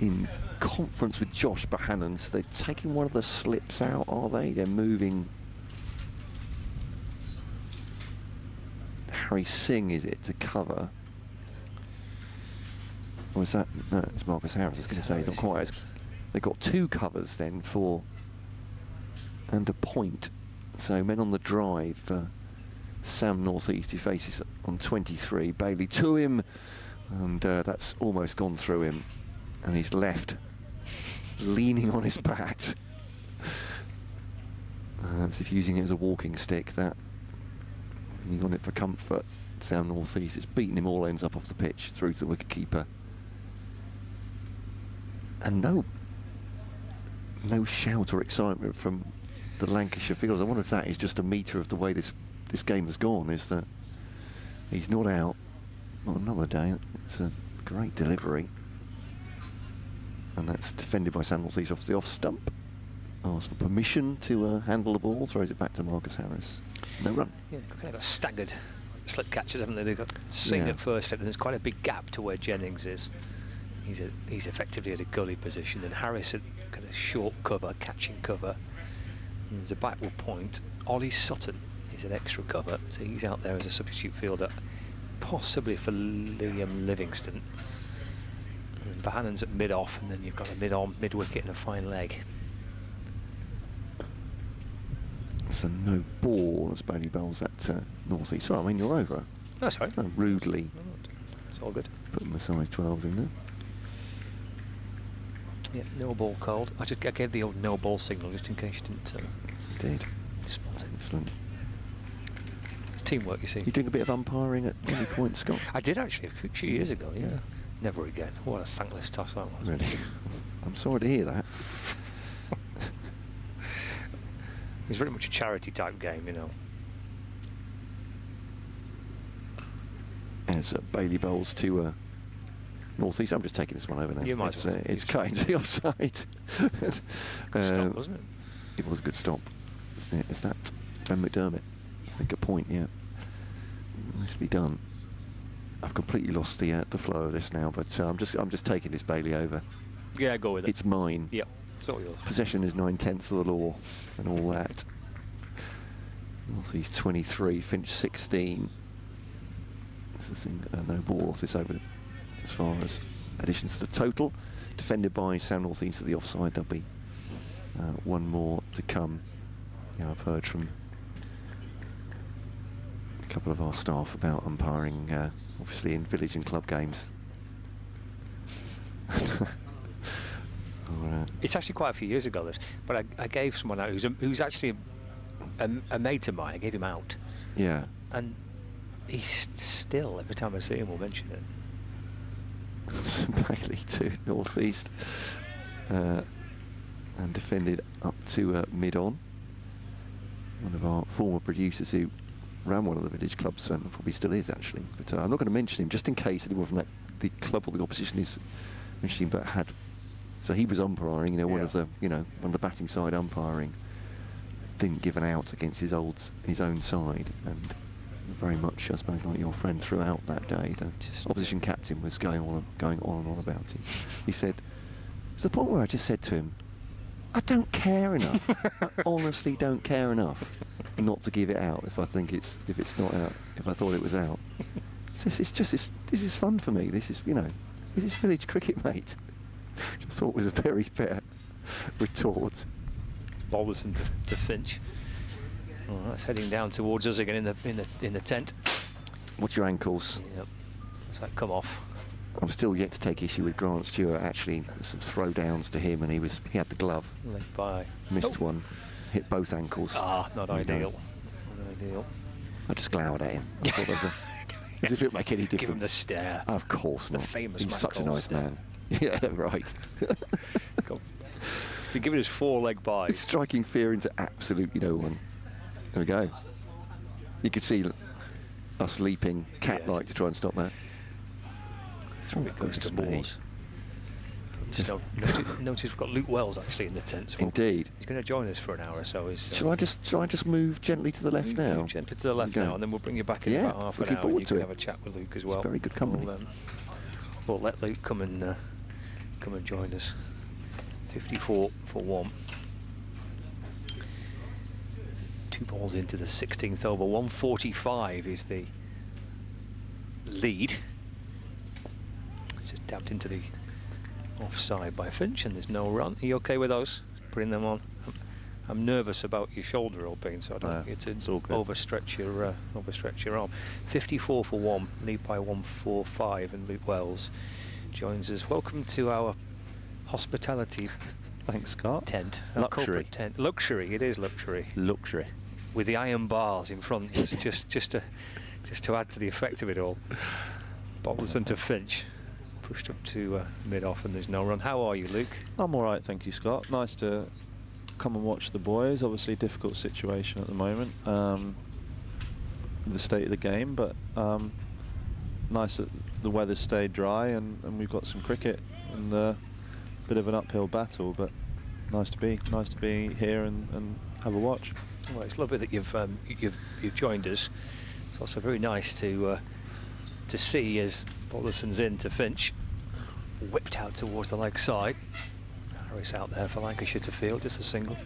in conference with Josh Bohannon, so they're taking one of the slips out, are they? They're moving Harry Singh, is it, to cover? Or is that, no, it's Marcus Harris. I was going to say, not quite as, they've got 2 covers then for, and a point. So men on the drive for Sam North East, who faces on 23. Bailey to him, and that's almost gone through him. And he's left leaning on his bat. As if using it as a walking stick, that leaning on it for comfort. Sam North East, it's beaten him all ends up off the pitch through to the wicketkeeper. And no shout or excitement from the Lancashire fielders. I wonder if that is just a metre of the way this game has gone, is that he's not out. Not another day. It's a great delivery. And that's defended by Sam North East off the off stump. Asks for permission to handle the ball, throws it back to Marcus Harris. No run. Yeah, they've kind of got staggered slip catches, haven't they? They've got Singh at first slip, and there's quite a big gap to where Jennings is. He's effectively at a gully position, and Harris at kind of short cover, catching cover. And there's a backward point. Ollie Sutton is an extra cover, so he's out there as a substitute fielder, possibly for Liam Livingston. And Bohannon's at mid-off, and then you've got a mid-on, mid-wicket and a fine leg. So no ball as Bailey bowls at North East. Sorry, I mean, you're over. Oh, sorry. Rudely. It's all good. Putting the size 12s in there. Yeah, no ball called. I gave the old no ball signal just in case you didn't did. spot it. Excellent. It's teamwork, you see. You're doing a bit of umpiring at any point, Scott? I did actually a few years ago, yeah. Never again. What a thankless task that was. Really? I'm sorry to hear that. It's very much a charity type game, you know. As Bailey bowls to North East. I'm just taking this one over now. You might as well. It's cut into the offside. Good stop, wasn't it? It was a good stop, isn't it? Is that Ben McDermott? I think a point, yeah. Nicely done. I've completely lost the flow of this now, but I'm just taking this Bailey over. Yeah, go with it. It's mine. Yep, it's all yours. Possession is 9/10 of the law, and all that. North East 23, Finch 16. This is no ball off this over as far as additions to the total. Defended by Sam North East to the offside. There'll be one more to come. You know, I've heard from a couple of our staff about umpiring, obviously in village and club games. It's actually quite a few years ago, this, but I gave someone out who's actually a mate of mine. I gave him out. Yeah. And he's still, every time I see him, will mention it. Bailey to North East, and defended up to mid-on. one of our former producers who ran one of the village clubs, and probably still is actually. But I'm not going to mention him just in case anyone from the club or the opposition is mentioning. But so he was umpiring, one of the batting side umpiring. Didn't give an out against his own side, and very much, I suppose, like your friend throughout that day. The opposition captain was going on and on about him. He said, to the point where I just said to him, I don't care enough. I honestly don't care enough not to give it out if I think if it's not out, if I thought it was out. This is fun for me. This is village cricket, mate. Just thought it was a very fair retort. It's Balderson to Finch. Oh, that's heading down towards us again in the tent. What's your ankles? Yep. Does that come off? I'm still yet to take issue with Grant Stewart. Actually, some throwdowns to him, and he had the glove. Led by. Missed one, hit both ankles. Not ideal. Not ideal. I just glowered at him. I thought as if it would make any difference. Give him the stare. Of course not. The famous He's such a nice stare. man. Yeah, right. You're giving us 4-leg buys. It's striking fear into absolutely no one. There we go. You could see us leaping cat-like to try and stop that. It goes to balls. Notice we've got Luke Wells actually in the tent. So Indeed. He's going to join us for an hour or so. Shall I just move gently to the left now? Move gently to the left now, and then we'll bring you back in about half an hour. Forward and to you it. can have a chat with Luke as well. It's very good company. We'll let Luke come and join us. 54 for 1. 2 balls into the 16th over. 145 is the lead. Just dabbed into the offside by Finch, and there's no run. Are you okay with those? Putting them on. I'm nervous about your shoulder opening, so I don't want you to overstretch your arm. 54 for 1, lead by 145, and Luke Wells joins us. Welcome to our hospitality. Thanks, Scott. Tent. Luxury. Tent. Luxury. It is luxury. Luxury. With the iron bars in front, just to add to the effect of it all. Balderson to Finch. Pushed up to mid-off, and there's no run. How are you, Luke? I'm all right, thank you, Scott. Nice to come and watch the boys. Obviously, difficult situation at the moment, the state of the game, but nice that the weather's stayed dry, and we've got some cricket and a bit of an uphill battle. But nice to be here and have a watch. Well, it's lovely that you've joined us. It's also very nice to see as Balderson's in to Finch, whipped out towards the leg side. Harris out there for Lancashire to field, just a single.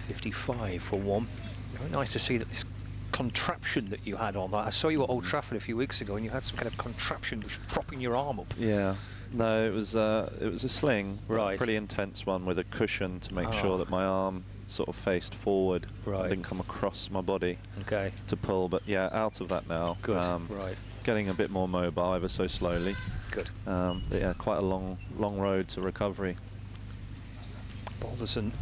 55 for 1. Very nice to see that this contraption that you had on. I saw you at Old Trafford a few weeks ago, and you had some kind of contraption just propping your arm up. Yeah. No, it was a sling, right? A pretty intense one with a cushion to make sure that my arm sort of faced forward, didn't come across my body. Okay. To pull, but yeah, out of that now. Good. Right. Getting a bit more mobile, ever so slowly. Good. But yeah, quite a long road to recovery. Balderson.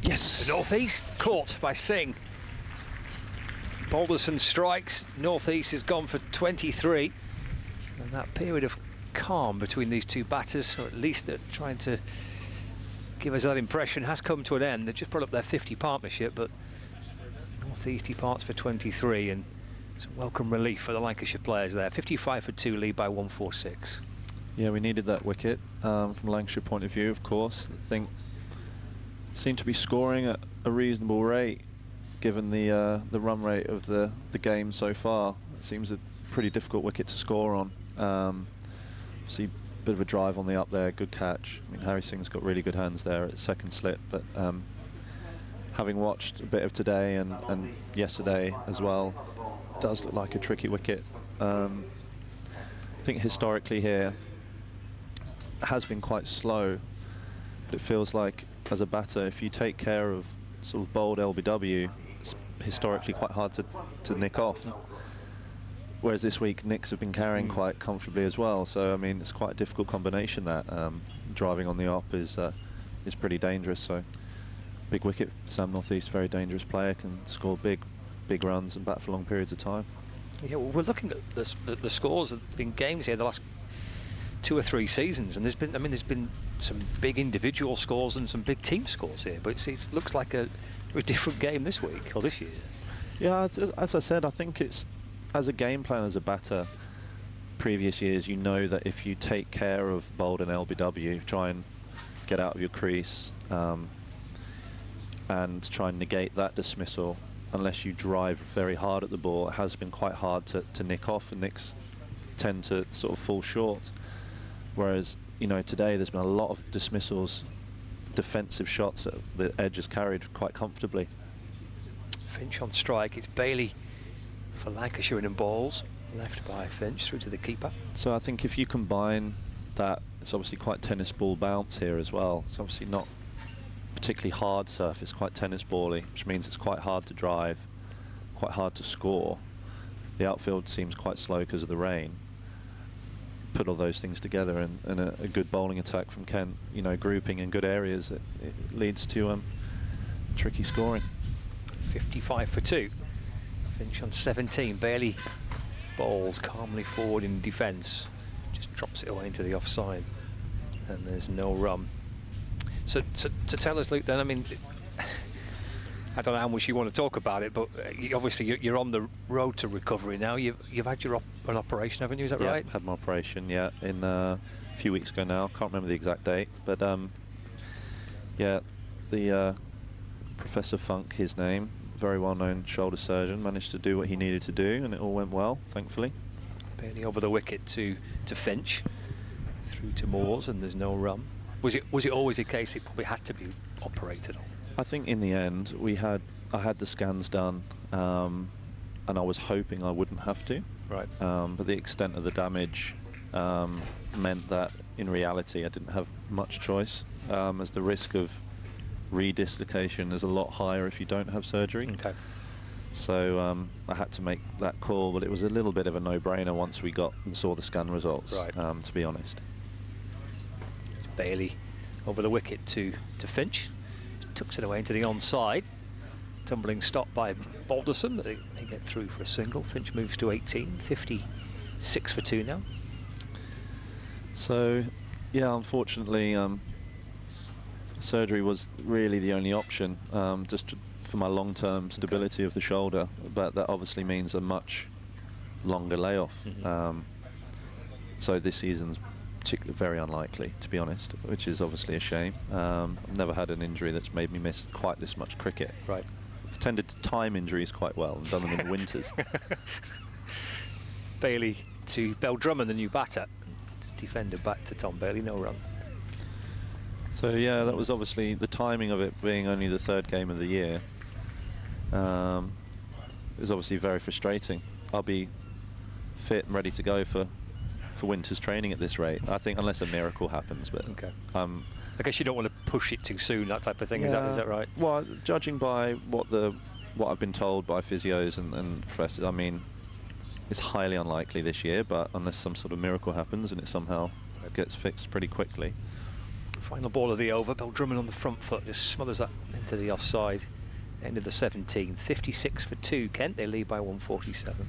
Yes. The northeast caught by Singh. Balderson strikes. Northeast has gone for 23, and that period of calm between these two batters, or at least they're trying to give us that impression, has come to an end. They've just brought up their 50 partnership, but Northeast departs for 23, and some welcome relief for the Lancashire players there. 55 for 2, lead by 146. Yeah, we needed that wicket from Lancashire point of view, of course. I think seemed to be scoring at a reasonable rate, given the run rate of the game so far. It seems a pretty difficult wicket to score on. See, a bit of a drive on the up there, good catch. I mean, Harry Singh's got really good hands there at second slip, but having watched a bit of today and yesterday as well, it does look like a tricky wicket. I think historically here it has been quite slow, but it feels like as a batter, if you take care of sort of bold LBW, it's historically quite hard to nick off. Whereas this week, nicks have been carrying quite comfortably as well. So I mean, it's quite a difficult combination. That driving on the op is pretty dangerous. So big wicket, Sam Northeast, very dangerous player, can score big runs and bat for long periods of time. Yeah, well, we're looking at the scores in games here the last 2 or 3 seasons, and there's been some big individual scores and some big team scores here, but it looks like a different game this week or this year. Yeah, as I said, I think it's, as a game plan, as a batter, previous years, you know that if you take care of bowled and LBW, try and get out of your crease, and try and negate that dismissal, unless you drive very hard at the ball, it has been quite hard to nick off, and nicks tend to sort of fall short. Whereas, you know, today there's been a lot of dismissals, defensive shots that the edge has carried quite comfortably. Finch on strike. It's Bailey for Lancashire in balls, left by Finch through to the keeper. So I think if you combine that, it's obviously quite tennis ball bounce here as well. It's obviously not particularly hard surface, quite tennis bally, which means it's quite hard to drive, quite hard to score. The outfield seems quite slow because of the rain. Put all those things together, and a good bowling attack from Kent, you know, grouping in good areas, it leads to tricky scoring. 55 for 2. Finch on 17. Bailey bowls calmly forward in defence, just drops it away into the offside, and there's no run. So to tell us, Luke, then, I mean, I don't know how much you want to talk about it, but obviously you're on the road to recovery now. You've had an operation, haven't you? Is that right? Yeah, had my operation, yeah, in a few weeks ago now. Can't remember the exact date, but yeah, the Professor Funk, his name, very well-known shoulder surgeon, managed to do what he needed to do, and it all went well, thankfully. Bailey over the wicket to Finch, through to Moores, and there's no run. Was it always the case it probably had to be operated on? I think in the end I had the scans done, and I was hoping I wouldn't have to. Right. But the extent of the damage meant that in reality I didn't have much choice, as the risk of redislocation is a lot higher if you don't have surgery. Okay. So I had to make that call, but it was a little bit of a no-brainer once we got and saw the scan results. Right. To be honest. It's Bailey over the wicket to Finch. Tucks it away into the onside. Tumbling stop by Balderson. They get through for a single. Finch moves to 18. 56 for 2 now. So, yeah, unfortunately, surgery was really the only option, just for my long-term stability of the shoulder. But that obviously means a much longer layoff. Mm-hmm. So this season's very unlikely, to be honest, which is obviously a shame. I've never had an injury that's made me miss quite this much cricket. Right. I've tended to time injuries quite well and done them in the winters. Bailey to Beldrummond, the new batter. Just defender back to Tom Bailey, no run. So yeah, that was obviously the timing of it being only the 3rd game of the year. It was obviously very frustrating. I'll be fit and ready to go for winter's training at this rate, I think, unless a miracle happens. But okay. I guess you don't want to push it too soon, that type of thing. Yeah. Is that right? Well, judging by what I've been told by physios and professors, I mean, it's highly unlikely this year, but unless some sort of miracle happens and it somehow gets fixed pretty quickly. Final ball of the over. Beldrummond on the front foot just smothers that into the offside. End of the 17. 56 for 2. Kent, they lead by 147.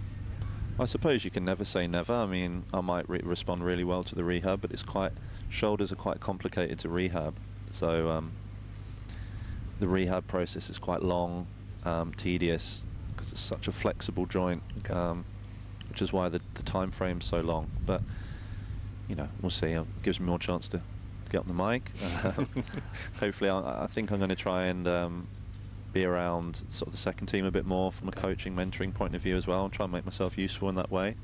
I suppose you can never say never. I mean, I might respond really well to the rehab, but shoulders are quite complicated to rehab. So the rehab process is quite long, tedious, because it's such a flexible joint, which is why the time frame's so long. But, you know, we'll see. It gives me more chance to get on the mic. Hopefully, I think I'm going to try and be around sort of the second team a bit more from a coaching, mentoring point of view as well, and try and make myself useful in that way.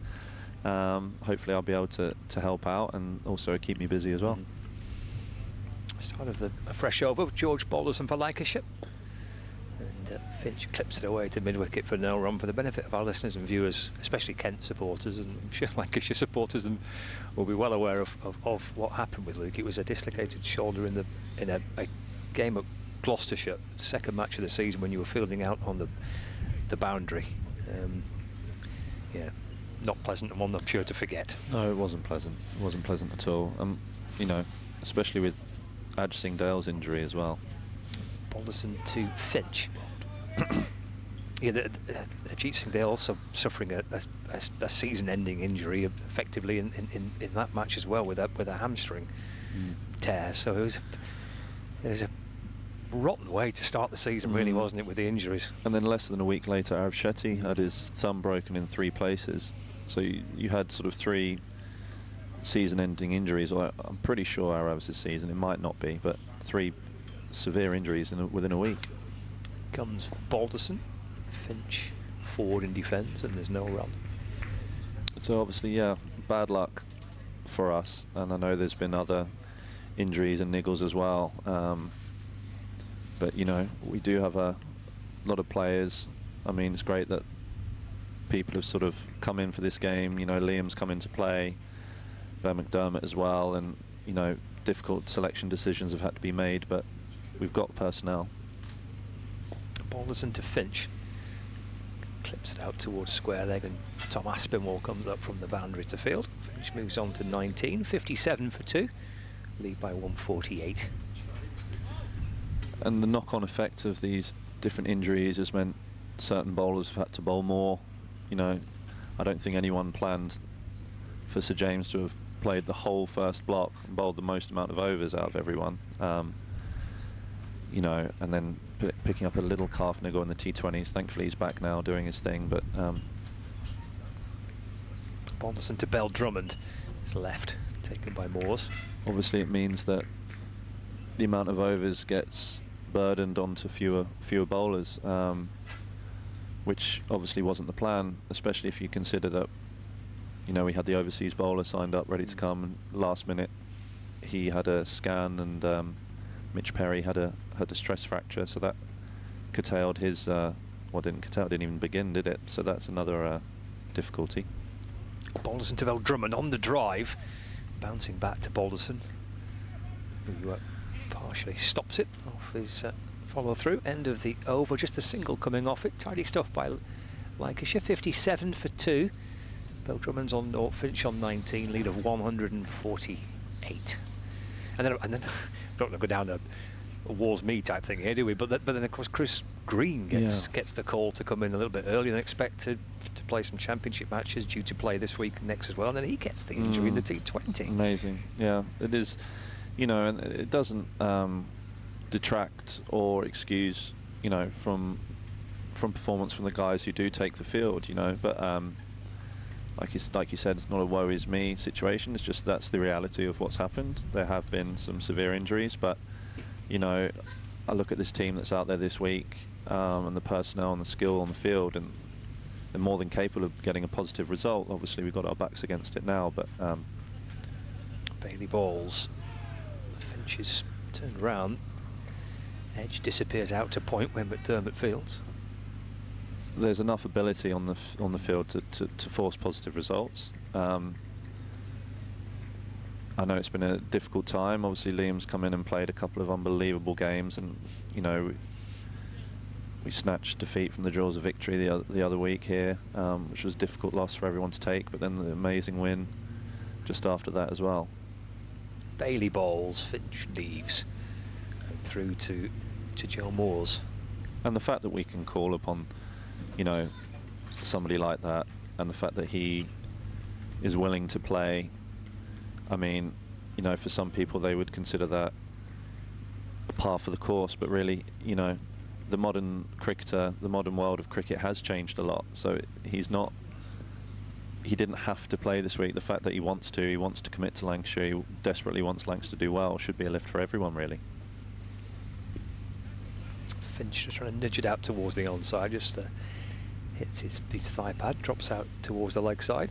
Hopefully I'll be able to help out and also keep me busy as well. Start of a fresh over with George Balderson for Lancashire. And Finch clips it away to mid-wicket for no run, for the benefit of our listeners and viewers, especially Kent supporters, and I'm sure Lancashire supporters will be well aware of what happened with Luke. It was a dislocated shoulder in a game at Gloucestershire, second match of the season, when you were fielding out on the boundary. Yeah, not pleasant, and one I'm sure to forget. No, it wasn't pleasant. It wasn't pleasant at all. You know, especially with Aj Singh Dale's injury as well. Balderson to Finch. Ajit Singh, they're also suffering a season-ending injury, effectively in that match as well, with a hamstring tear. So it was a rotten way to start the season, really, wasn't it, with the injuries? And then less than a week later, Arav Shetty had his thumb broken in 3 places. So you had sort of 3 season-ending injuries. Or I'm pretty sure Arav's season, it might not be, but 3 severe injuries within a week. Comes Balderson, Finch forward in defence, and there's no run. So obviously, yeah, bad luck for us. And I know there's been other injuries and niggles as well. But, you know, we do have a lot of players. I mean, it's great that people have sort of come in for this game. You know, Liam's come in to play, Ben McDermott as well, and, you know, difficult selection decisions have had to be made, but we've got personnel. Balderson to Finch. Clips it out towards square leg, and Tom Aspinwall comes up from the boundary to field. Finch moves on to 19, 57 for 2. Lead by 148. And the knock-on effect of these different injuries has meant certain bowlers have had to bowl more. You know, I don't think anyone planned for Sir James to have played the whole first block and bowled the most amount of overs out of everyone. You know, and then picking up a little calf niggle in the T20s. Thankfully, he's back now doing his thing. But Balderson to Bell Drummond. It's left, taken by Moores. Obviously, it means that the amount of overs gets burdened onto fewer bowlers, which obviously wasn't the plan, especially if you consider that, you know, we had the overseas bowler signed up ready to come, and last minute he had a scan, and Mitch Perry had a stress fracture, so that curtailed his didn't even begin, did it? So that's another difficulty. Balderson to Bell Drummond on the drive, bouncing back to Balderson, who partially stops it off his follow through. End of the over, just a single coming off it. Tidy stuff by Lancashire, 57 for 2. Bell Drummond's on, or Finch on 19, lead of 148. And then don't want to go down a Wars Me type thing here, do we? But then of course Chris Green gets the call to come in a little bit earlier than expected to play some championship matches, due to play this week and next as well, and then he gets the injury in the T20. Amazing, yeah, it is. You know, and it doesn't detract or excuse, you know, from performance from the guys who do take the field, you know. But like you said, it's not a woe is me situation. It's just that's the reality of what's happened. There have been some severe injuries, but, you know, I look at this team that's out there this week, and the personnel and the skill on the field, and they're more than capable of getting a positive result. Obviously, we've got our backs against it now, but Bailey balls. Finch is turned round. Edge disappears out to point when McDermott fields. There's enough ability on the field to force positive results. I know it's been a difficult time. Obviously, Liam's come in and played a couple of unbelievable games, and, you know, we snatched defeat from the jaws of victory the other week here, which was a difficult loss for everyone to take, but then the amazing win just after that as well. Bailey balls, Finch leaves, and through to Joe Moores. And the fact that we can call upon, you know, somebody like that, and the fact that he is willing to play, I mean, you know, for some people they would consider that a par for the course, but really, you know, the modern cricketer, the modern world of cricket has changed a lot. So he didn't have to play this week. The fact that he wants to commit to Lancashire, he desperately wants Lancashire to do well, should be a lift for everyone, really. Finch just trying to nudge it out towards the onside, just hits his thigh pad, drops out towards the leg side.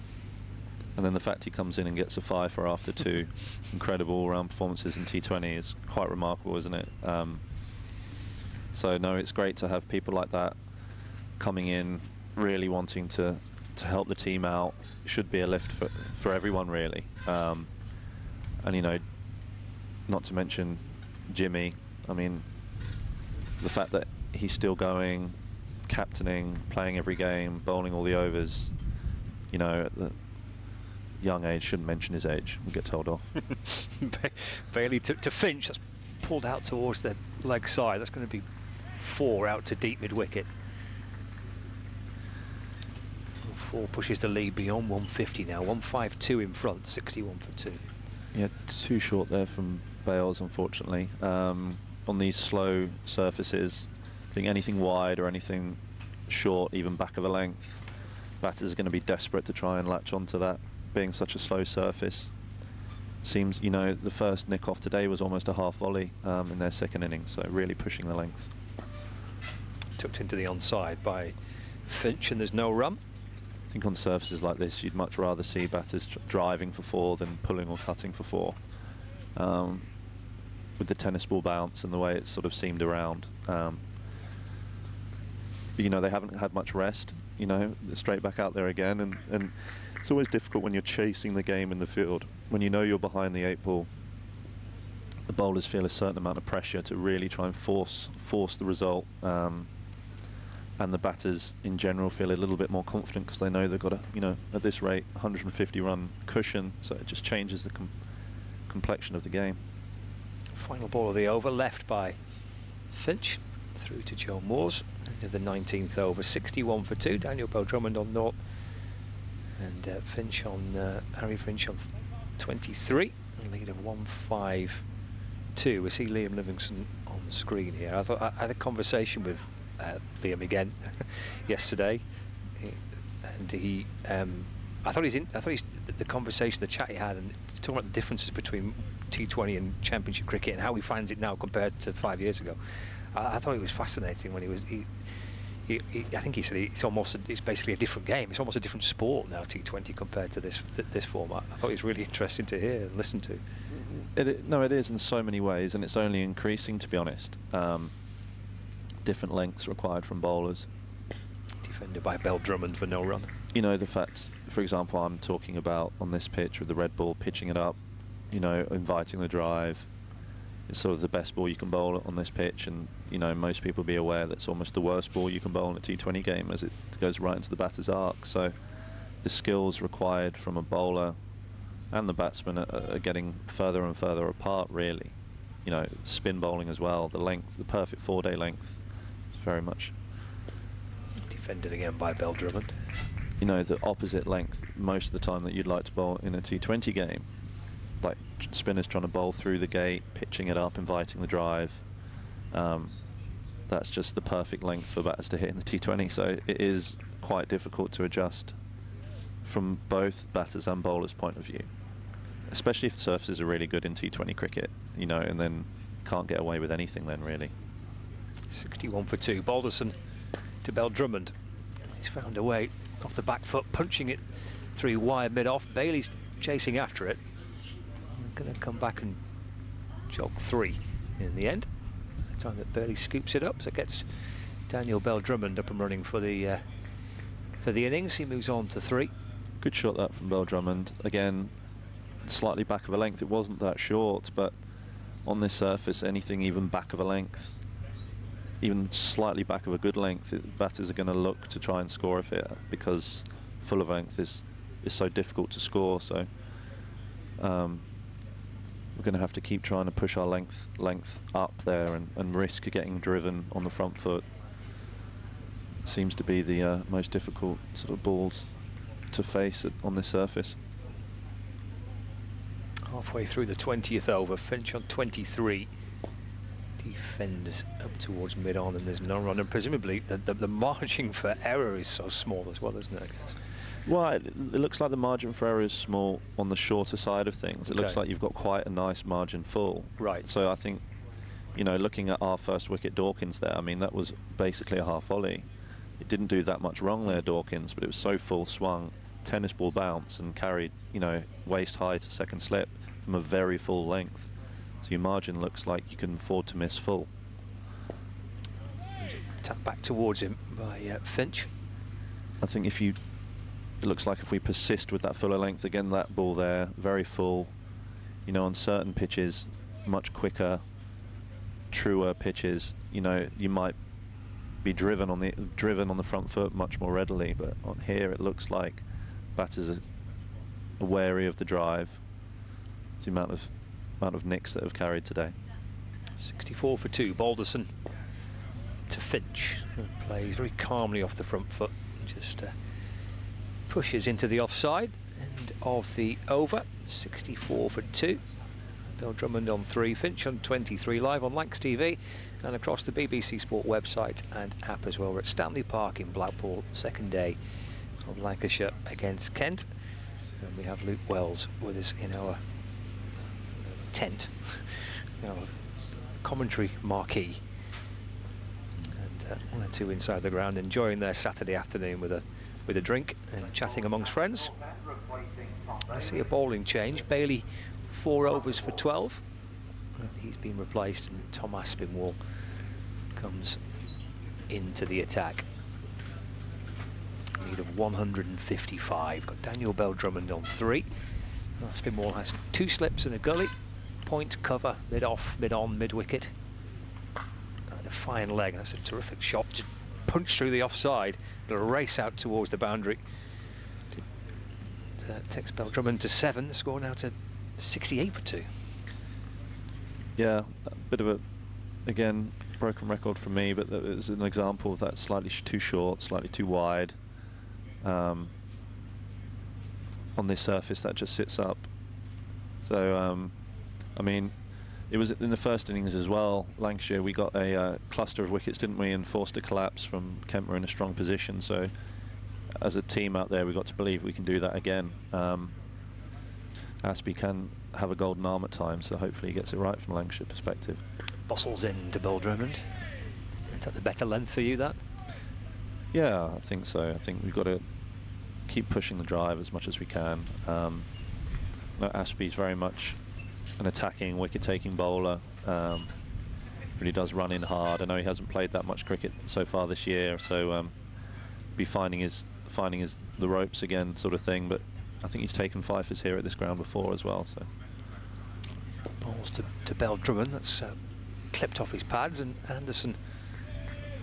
And then the fact he comes in and gets a 5 for after 2 incredible all-round performances in T20 is quite remarkable, isn't it? So no, it's great to have people like that coming in, really wanting to help the team out. It should be a lift for everyone, really. And, you know, not to mention Jimmy. I mean, the fact that he's still going, captaining, playing every game, bowling all the overs, you know, at the young age, shouldn't mention his age, we'll get told off. Bailey to Finch, that's pulled out towards the leg side. That's going to be 4 out to deep mid-wicket. 64 pushes the lead beyond 150 now. 152 in front, 61 for 2. Yeah, too short there from Bales, unfortunately. On these slow surfaces, I think anything wide or anything short, even back of a length, batters are going to be desperate to try and latch onto that, being such a slow surface. Seems, you know, the first nick off today was almost a half volley in their second innings, so really pushing the length. Tucked into the onside by Finch, and there's no run. I think on surfaces like this, you'd much rather see batters driving for 4 than pulling or cutting for 4. With the tennis ball bounce and the way it sort of seemed around. But, you know, they haven't had much rest, you know, straight back out there again. And it's always difficult when you're chasing the game in the field. When you know you're behind the 8 ball, the bowlers feel a certain amount of pressure to really try and force the result. And the batters in general feel a little bit more confident because they know they've got a, you know, at this rate, 150 run cushion, so it just changes the complexion of the game. Final ball of the over, left by Finch, through to Joe Moores. Into the 19th over, 61 for 2. Daniel Bell Drummond on 0, and Finch on Harry Finch on 23. A lead of 152. We see Liam Livingston on the screen here. I thought I had a conversation with Liam again yesterday, and I thought the conversation, the chat he had, and talking about the differences between T20 and Championship cricket and how he finds it now compared to 5 years ago. I thought it was fascinating when I think he said it's basically a different game. It's almost a different sport now, T20 compared to this format. I thought it was really interesting to hear and listen to. No, it is in so many ways, and it's only increasing, to be honest. Different lengths required from bowlers. Defended by Bell Drummond for no run. You know, the fact, for example, I'm talking about on this pitch with the red ball, pitching it up, you know, inviting the drive. It's sort of the best ball you can bowl on this pitch, and, you know, most people be aware that's almost the worst ball you can bowl in a T20 game, as it goes right into the batter's arc. So the skills required from a bowler and the batsman are getting further and further apart, really. You know, spin bowling as well, the length, the perfect 4-day length. Very much defended again by Bell Drummond. You know, the opposite length most of the time that you'd like to bowl in a T20 game, like spinners trying to bowl through the gate, pitching it up, inviting the drive. That's just the perfect length for batters to hit in the T20, so it is quite difficult to adjust from both batters and bowlers' point of view, especially if the surfaces are really good in T20 cricket, you know, and then can't get away with anything then, really. 61 for 2. Balderson to Bell Drummond. He's found a way off the back foot, punching it through wide mid-off. Bailey's chasing after it. Going to come back and jog 3 in the end. The time that Bailey scoops it up, so it gets Daniel Bell Drummond up and running for the innings. He moves on to 3. Good shot that from Bell Drummond. Again, slightly back of a length. It wasn't that short, but on this surface, anything even back of a length, even slightly back of a good length, batters are going to look to try and score off it, because full of length is so difficult to score. So we're going to have to keep trying to push our length up there and risk getting driven on the front foot. Seems to be the most difficult sort of balls to face on this surface. Halfway through the 20th over, Finch on 23. Defenders up towards mid-on, and there's no run, and presumably the margin for error is so small as well, isn't it, I guess? Well, it looks like the margin for error is small on the shorter side of things. It looks like you've got quite a nice margin full. Right. So I think, you know, looking at our first wicket, Dawkins there, I mean, that was basically a half volley. It didn't do that much wrong there, Dawkins, but it was so full swung, tennis ball bounce, and carried, you know, waist high to second slip from a very full length. So your margin looks like you can afford to miss full. Tap back towards him by Finch. I think it looks like if we persist with that fuller length, again, that ball there, very full, you know, on certain pitches, much quicker, truer pitches, you know, you might be driven on the front foot much more readily, but on here it looks like batters are wary of the drive. The amount of nicks that have carried today. 64 for 2. Balderson to Finch, who plays very calmly off the front foot, just pushes into the offside. End of the over, 64 for 2. Bill Drummond on 3, Finch on 23, live on Lancs TV and across the BBC Sport website and app as well. We're at Stanley Park in Blackpool, second day of Lancashire against Kent. And we have Luke Wells with us in our tent, our commentary marquee. And one or two inside the ground enjoying their Saturday afternoon with a drink and chatting amongst friends. I see a bowling change. Bailey 4 overs for 12. He's been replaced and Tom Aspinwall comes into the attack. Lead of 155. Got Daniel Bell Drummond on 3. Aspinwall has 2 slips and a gully. Point, cover, mid off, mid on, mid wicket. And a fine leg. That's a terrific shot. Just punched through the offside. It'll race out towards the boundary. Takes Bell Drummond to 7. The score now to 68 for 2. Yeah, a bit of a, again, broken record for me, but that is an example of that slightly too short, slightly too wide. On this surface that just sits up. So, I mean, it was in the first innings as well, Lancashire, we got a cluster of wickets, didn't we, and forced a collapse from Kent were in a strong position. So, as a team out there, we've got to believe we can do that again. Aspie can have a golden arm at times, so hopefully he gets it right from a Lancashire perspective. Bustles in to Bill Drummond. Is that the better length for you, that? Yeah, I think so. I think we've got to keep pushing the drive as much as we can. Aspie's very much an attacking, wicket-taking bowler. Really does run in hard. I know he hasn't played that much cricket so far this year, so be finding the ropes again, sort of thing. But I think he's taken fifers here at this ground before as well. So balls to Bell Drummond. That's clipped off his pads, and Anderson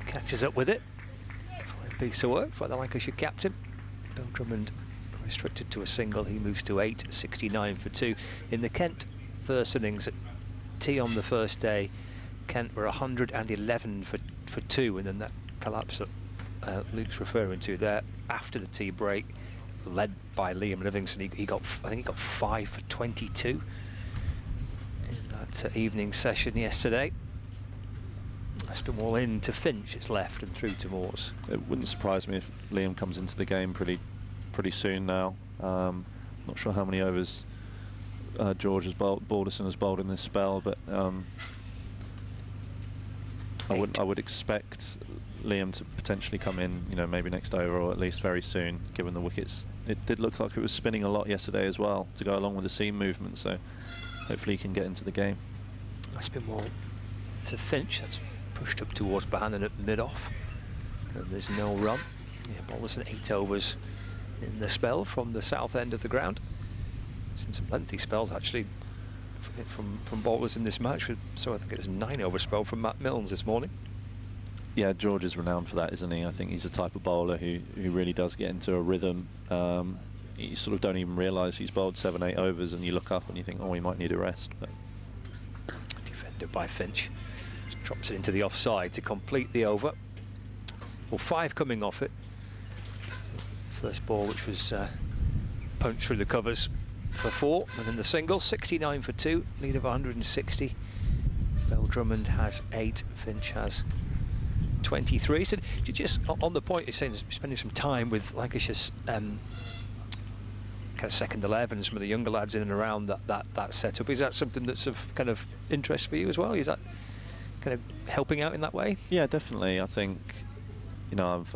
catches up with it. Fine piece of work by the Lancashire captain. Bell Drummond restricted to a single. He moves to 8, 69 for 2. In the Kent first innings at tea on the first day, Kent were 111 for 2, and then that collapse that Luke's referring to there after the tea break, led by Liam Livingston. I think he got 5 for 22 in that evening session yesterday. Aspinwall in to Finch, it's left and through to Moores. It wouldn't surprise me if Liam comes into the game pretty soon now. Not sure how many overs George has Balderson has bowled in this spell, but I would expect Liam to potentially come in, you know, maybe next over or at least very soon, given the wickets. It did look like it was spinning a lot yesterday as well to go along with the seam movement, so hopefully he can get into the game. Aspinwall to Finch, that's pushed up towards Bohannon at mid-off, and there's no run. Yeah, Balderson 8 overs in the spell from the south end of the ground. Seen some lengthy spells actually from bowlers in this match, so I think it was a 9 over spell from Matt Milnes this morning. Yeah, George is renowned for that, isn't he? I think he's the type of bowler who really does get into a rhythm. You sort of don't even realise he's bowled 7, 8 overs, and you look up and you think, oh, he might need a rest. But defended by Finch, just drops it into the offside to complete the over. Well, 5 coming off it. First ball, which was punched through the covers for 4, and then the single, 69 for 2, lead of 160. Bell Drummond has 8, Finch has 23. So just on the point, you're saying spending some time with Lancashire's kind of second 11, some of the younger lads in and around that setup. Is that something that's of kind of interest for you as well? Is that kind of helping out in that way? Yeah, definitely. I think, you know, I've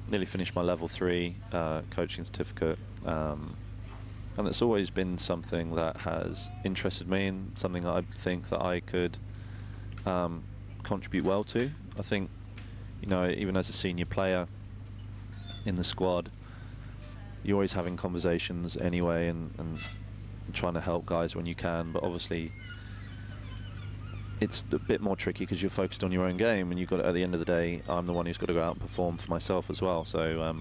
nearly finished my level 3 coaching certificate, and it's always been something that has interested me and something that I think that I could contribute well to. I think, you know, even as a senior player in the squad, you're always having conversations anyway and trying to help guys when you can, but obviously it's a bit more tricky because you're focused on your own game, and you've got to, at the end of the day, I'm the one who's got to go out and perform for myself as well. So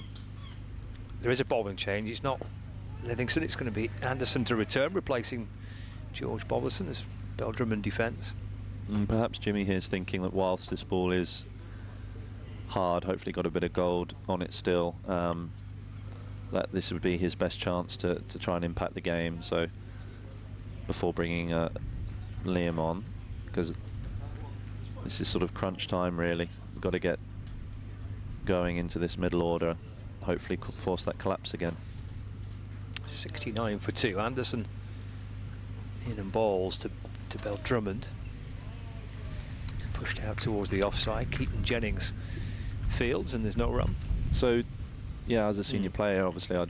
there is a bowling change. It's not Livingston, it's going to be Anderson to return, replacing George Balderson as Bell Drummond defence. Perhaps Jimmy here is thinking that whilst this ball is hard, hopefully got a bit of gold on it still, that this would be his best chance to try and impact the game. So before bringing Liam on, because this is sort of crunch time really. We've got to get going into this middle order, hopefully force that collapse again. 69 for 2. Anderson in and balls to Bell Drummond. Pushed out towards the offside. Keaton Jennings fields, and there's no run. So, yeah, as a senior player, obviously I'd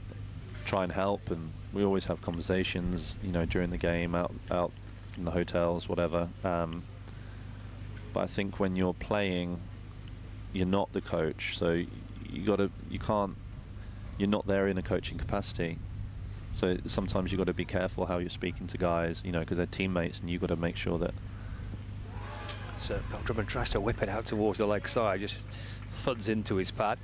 try and help, and we always have conversations, you know, during the game, out in the hotels, whatever. But I think when you're playing, you're not the coach, so you're not there in a coaching capacity. So sometimes you've got to be careful how you're speaking to guys, you know, because they're teammates, and you've got to make sure that. So Bell Drummond tries to whip it out towards the leg side, just thuds into his pad.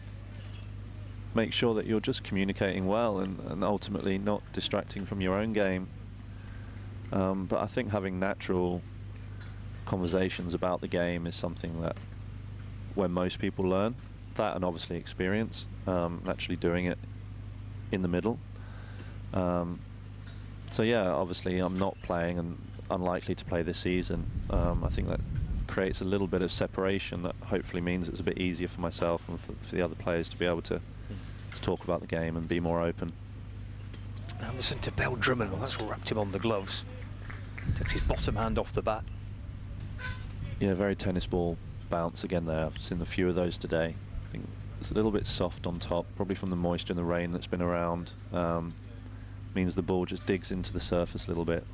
Make sure that you're just communicating well and ultimately not distracting from your own game. But I think having natural conversations about the game is something that when most people learn, that and obviously experience, actually doing it in the middle. So yeah, obviously I'm not playing and unlikely to play this season. I think that creates a little bit of separation that hopefully means it's a bit easier for myself and for the other players to be able to talk about the game and be more open. Anderson to Bell Drummond. Well, that's wrapped him on the gloves. Takes his bottom hand off the bat. Yeah, very tennis ball bounce again there. I've seen a few of those today. I think it's a little bit soft on top, probably from the moisture and the rain that's been around. Means the ball just digs into the surface a little bit.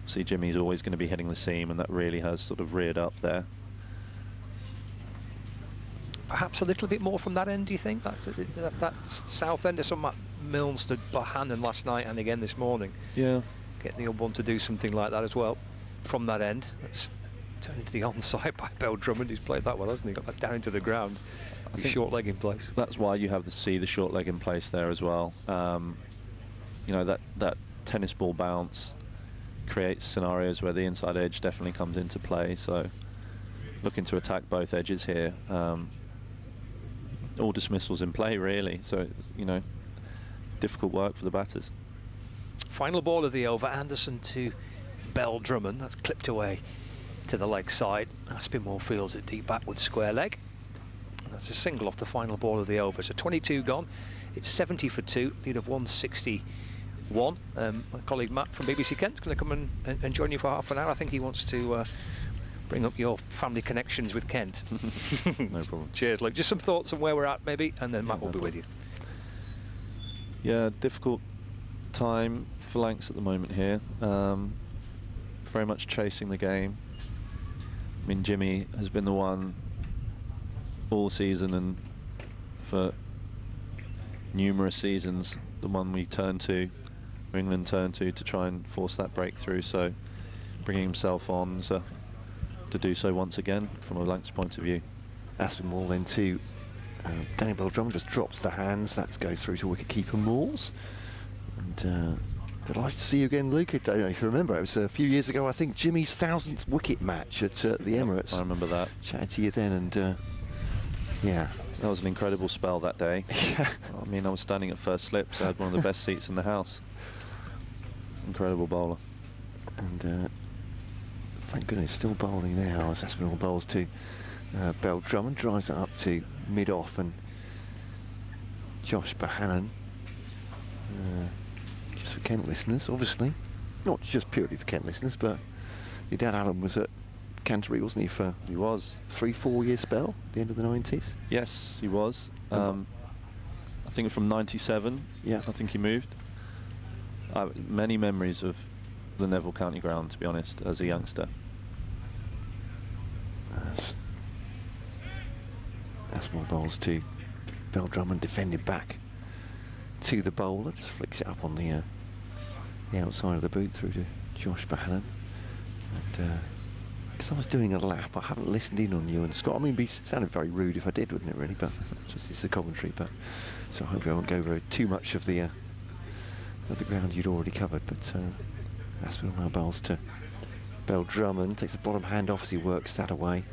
See, Jimmy's always going to be hitting the seam, and that really has sort of reared up there. Perhaps a little bit more from that end, do you think? That south end of some Milnes to Bohannon last night and again this morning. Yeah. Get the old one to do something like that as well from that end. That's turned into the onside by Bell Drummond, who's played that well, hasn't he? Got that down into the ground. I think short leg in place. That's why you have the short leg in place there as well. You know, that tennis ball bounce creates scenarios where the inside edge definitely comes into play. So looking to attack both edges here. All dismissals in play really. So, you know, difficult work for the batters. Final ball of the over, Anderson to Bell Drummond. That's clipped away to the leg side. Aspinwall fields it deep backward square leg. And that's a single off the final ball of the over. So 22 gone. It's 70 for 2, lead of 161. My colleague Matt from BBC Kent is going to come and join you for half an hour. I think he wants to bring up your family connections with Kent. No problem. Cheers, Luke. Just some thoughts on where we're at, maybe, and then Matt will be with you. Yeah, difficult time for Lancs at the moment here. Very much chasing the game. I mean, Jimmy has been the one all season and for numerous seasons, the one we turn to, England turn to try and force that breakthrough. So bringing himself on to do so once again from a Lancs point of view. Aspinwall then to Daniel Bell Drummond, just drops the hands. That goes through to wicketkeeper Moores. And delighted to see you again, Luke. I don't know if you remember, it was a few years ago, I think, Jimmy's 1000th wicket match at the Emirates. I remember that. Chatted to you then, and yeah. That was an incredible spell that day. Yeah. I mean, I was standing at first slip, so I had one of the best seats in the house. Incredible bowler. And thank goodness, still bowling now as Aspinwall bowls to Bell Drummond, drives it up to mid-off, and Josh Bohannon, just for Kent listeners, obviously, not just purely for Kent listeners, but your dad Alan was at Canterbury, wasn't he, for he was 3-4 year spell at the end of the 90s? Yes, he was. I think from 97, yeah, I think he moved. Many memories of the Neville County Ground, to be honest, as a youngster. Aspinwall bowls to Bell Drummond, defended back to the bowler, just flicks it up on the outside of the boot through to Josh Bohannon. And because I was doing a lap, I haven't listened in on you and Scott. I mean, it sounded very rude if I did, wouldn't it, really? But just it's the commentary. But so hopefully I won't go over too much of the ground you'd already covered. But Aspinwall now bowls to Bell Drummond, takes the bottom hand off as he works that away.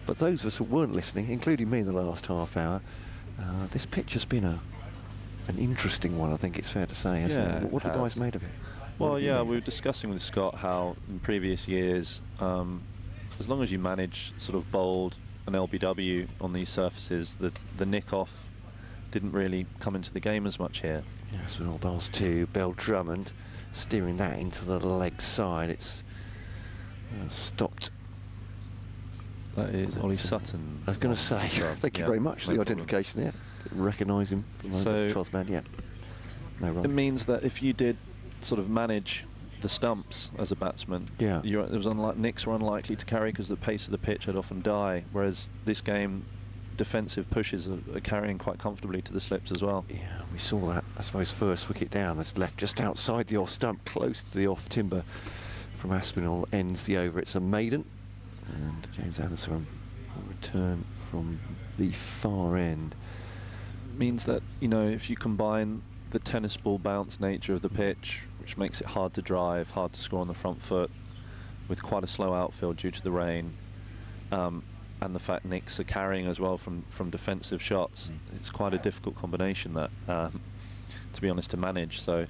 But those of us who weren't listening, including me in the last half hour, this pitch has been a an interesting one, I think it's fair to say, isn't Yeah, it? What the guys made of it? Well, yeah, we were discussing with Scott how in previous years, as long as you manage sort of bowled an LBW on these surfaces, the nick-off didn't really come into the game as much here. Yes, with all balls to Bell Drummond, steering that into the leg side. It's stopped. That is Ollie Sutton. I was going to say, thank you very much for the identification there. Recognise him from the 12th man, yeah. No wrong. It means that if you did sort of manage the stumps as a batsman, yeah, it was nicks were unlikely to carry because the pace of the pitch would often die, whereas this game, defensive pushes are carrying quite comfortably to the slips as well. Yeah, we saw that, I suppose, first wicket down. It's left just outside the off stump, close to the off timber from Aspinall, ends the over. It's a maiden, and James Anderson will return from the far end. Means that, you know, if you combine the tennis ball bounce nature of the pitch, which makes it hard to drive, hard to score on the front foot, with quite a slow outfield due to the rain, and the fact nicks are carrying as well from defensive shots, it's quite a difficult combination that, to be honest, to manage. So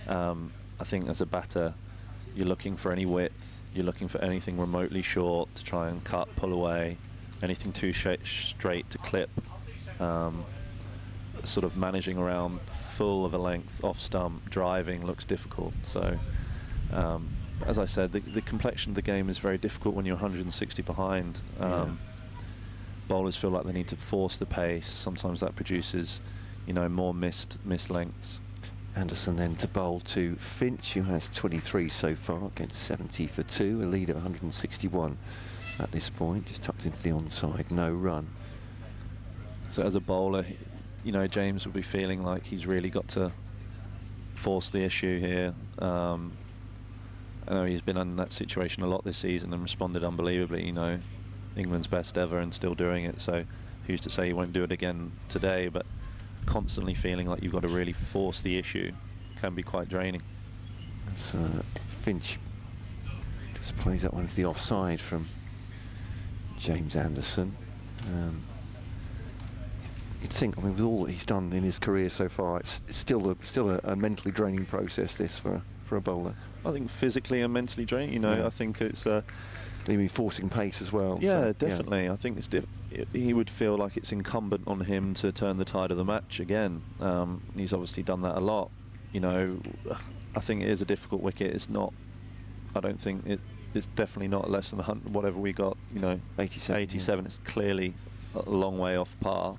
I think as a batter, you're looking for any width, you're looking for anything remotely short to try and cut, pull away, anything too straight to clip. Sort of managing around full of a length off stump, driving looks difficult. So as I said, the complexion of the game is very difficult when you're 160 behind. Bowlers feel like they need to force the pace. Sometimes that produces, you know, more missed lengths. Anderson then to bowl to Finch, who has 23 so far against 70 for 2, a lead of 161 at this point, just tucked into the onside, no run. So as a bowler, you know, James will be feeling like he's really got to force the issue here. I know he's been in that situation a lot this season and responded unbelievably, you know, England's best ever and still doing it, so who's to say he won't do it again today, but constantly feeling like you've got to really force the issue can be quite draining. So Finch just plays that one to the offside from James Anderson. You'd think, I mean, with all that he's done in his career so far, it's still a mentally draining process, this, for a bowler. I think physically and mentally draining, you know, Yeah. I think it's... you mean forcing pace as well? Yeah, so, definitely. Yeah. I think he would feel like it's incumbent on him to turn the tide of the match again. He's obviously done that a lot. You know, I think it is a difficult wicket. It's not... I don't think it's definitely not less than whatever we got, you know, 87. Yeah. It's clearly a long way off par.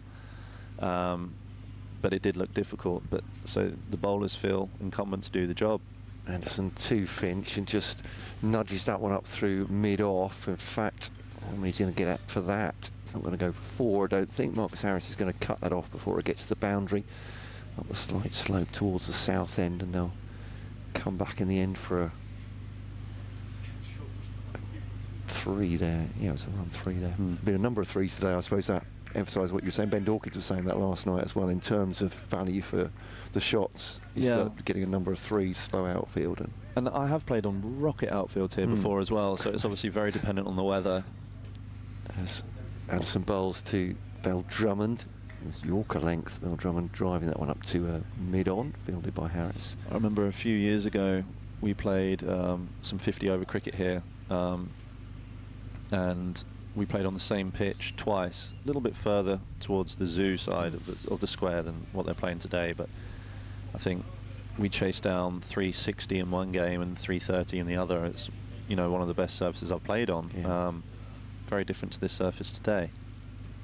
But it did look difficult. But so the bowlers feel incumbent to do the job. Anderson to Finch and just nudges that one up through mid-off. In fact, he's going to get up for that. He's not going to go for 4, I don't think. Marcus Harris is going to cut that off before it gets to the boundary. Up the slight slope towards the south end, and they'll come back in the end for a 3 there. Yeah, it was around 3 there. Been a number of 3s today, I suppose. That emphasise what you were saying. Ben Dawkins was saying that last night as well, in terms of value for the shots. He's getting a number of 3s, slow outfield. And I have played on rocket outfields here before as well, so it's obviously very dependent on the weather. As Anderson bowls to Bell Drummond. It's Yorker length. Bell Drummond driving that one up to mid-on, fielded by Harris. I remember a few years ago we played some 50-over cricket here, and we played on the same pitch twice, a little bit further towards the zoo side of the square than what they're playing today, but I think we chased down 360 in one game and 330 in the other. It's, you know, one of the best surfaces I've played on. Yeah. Very different to this surface today.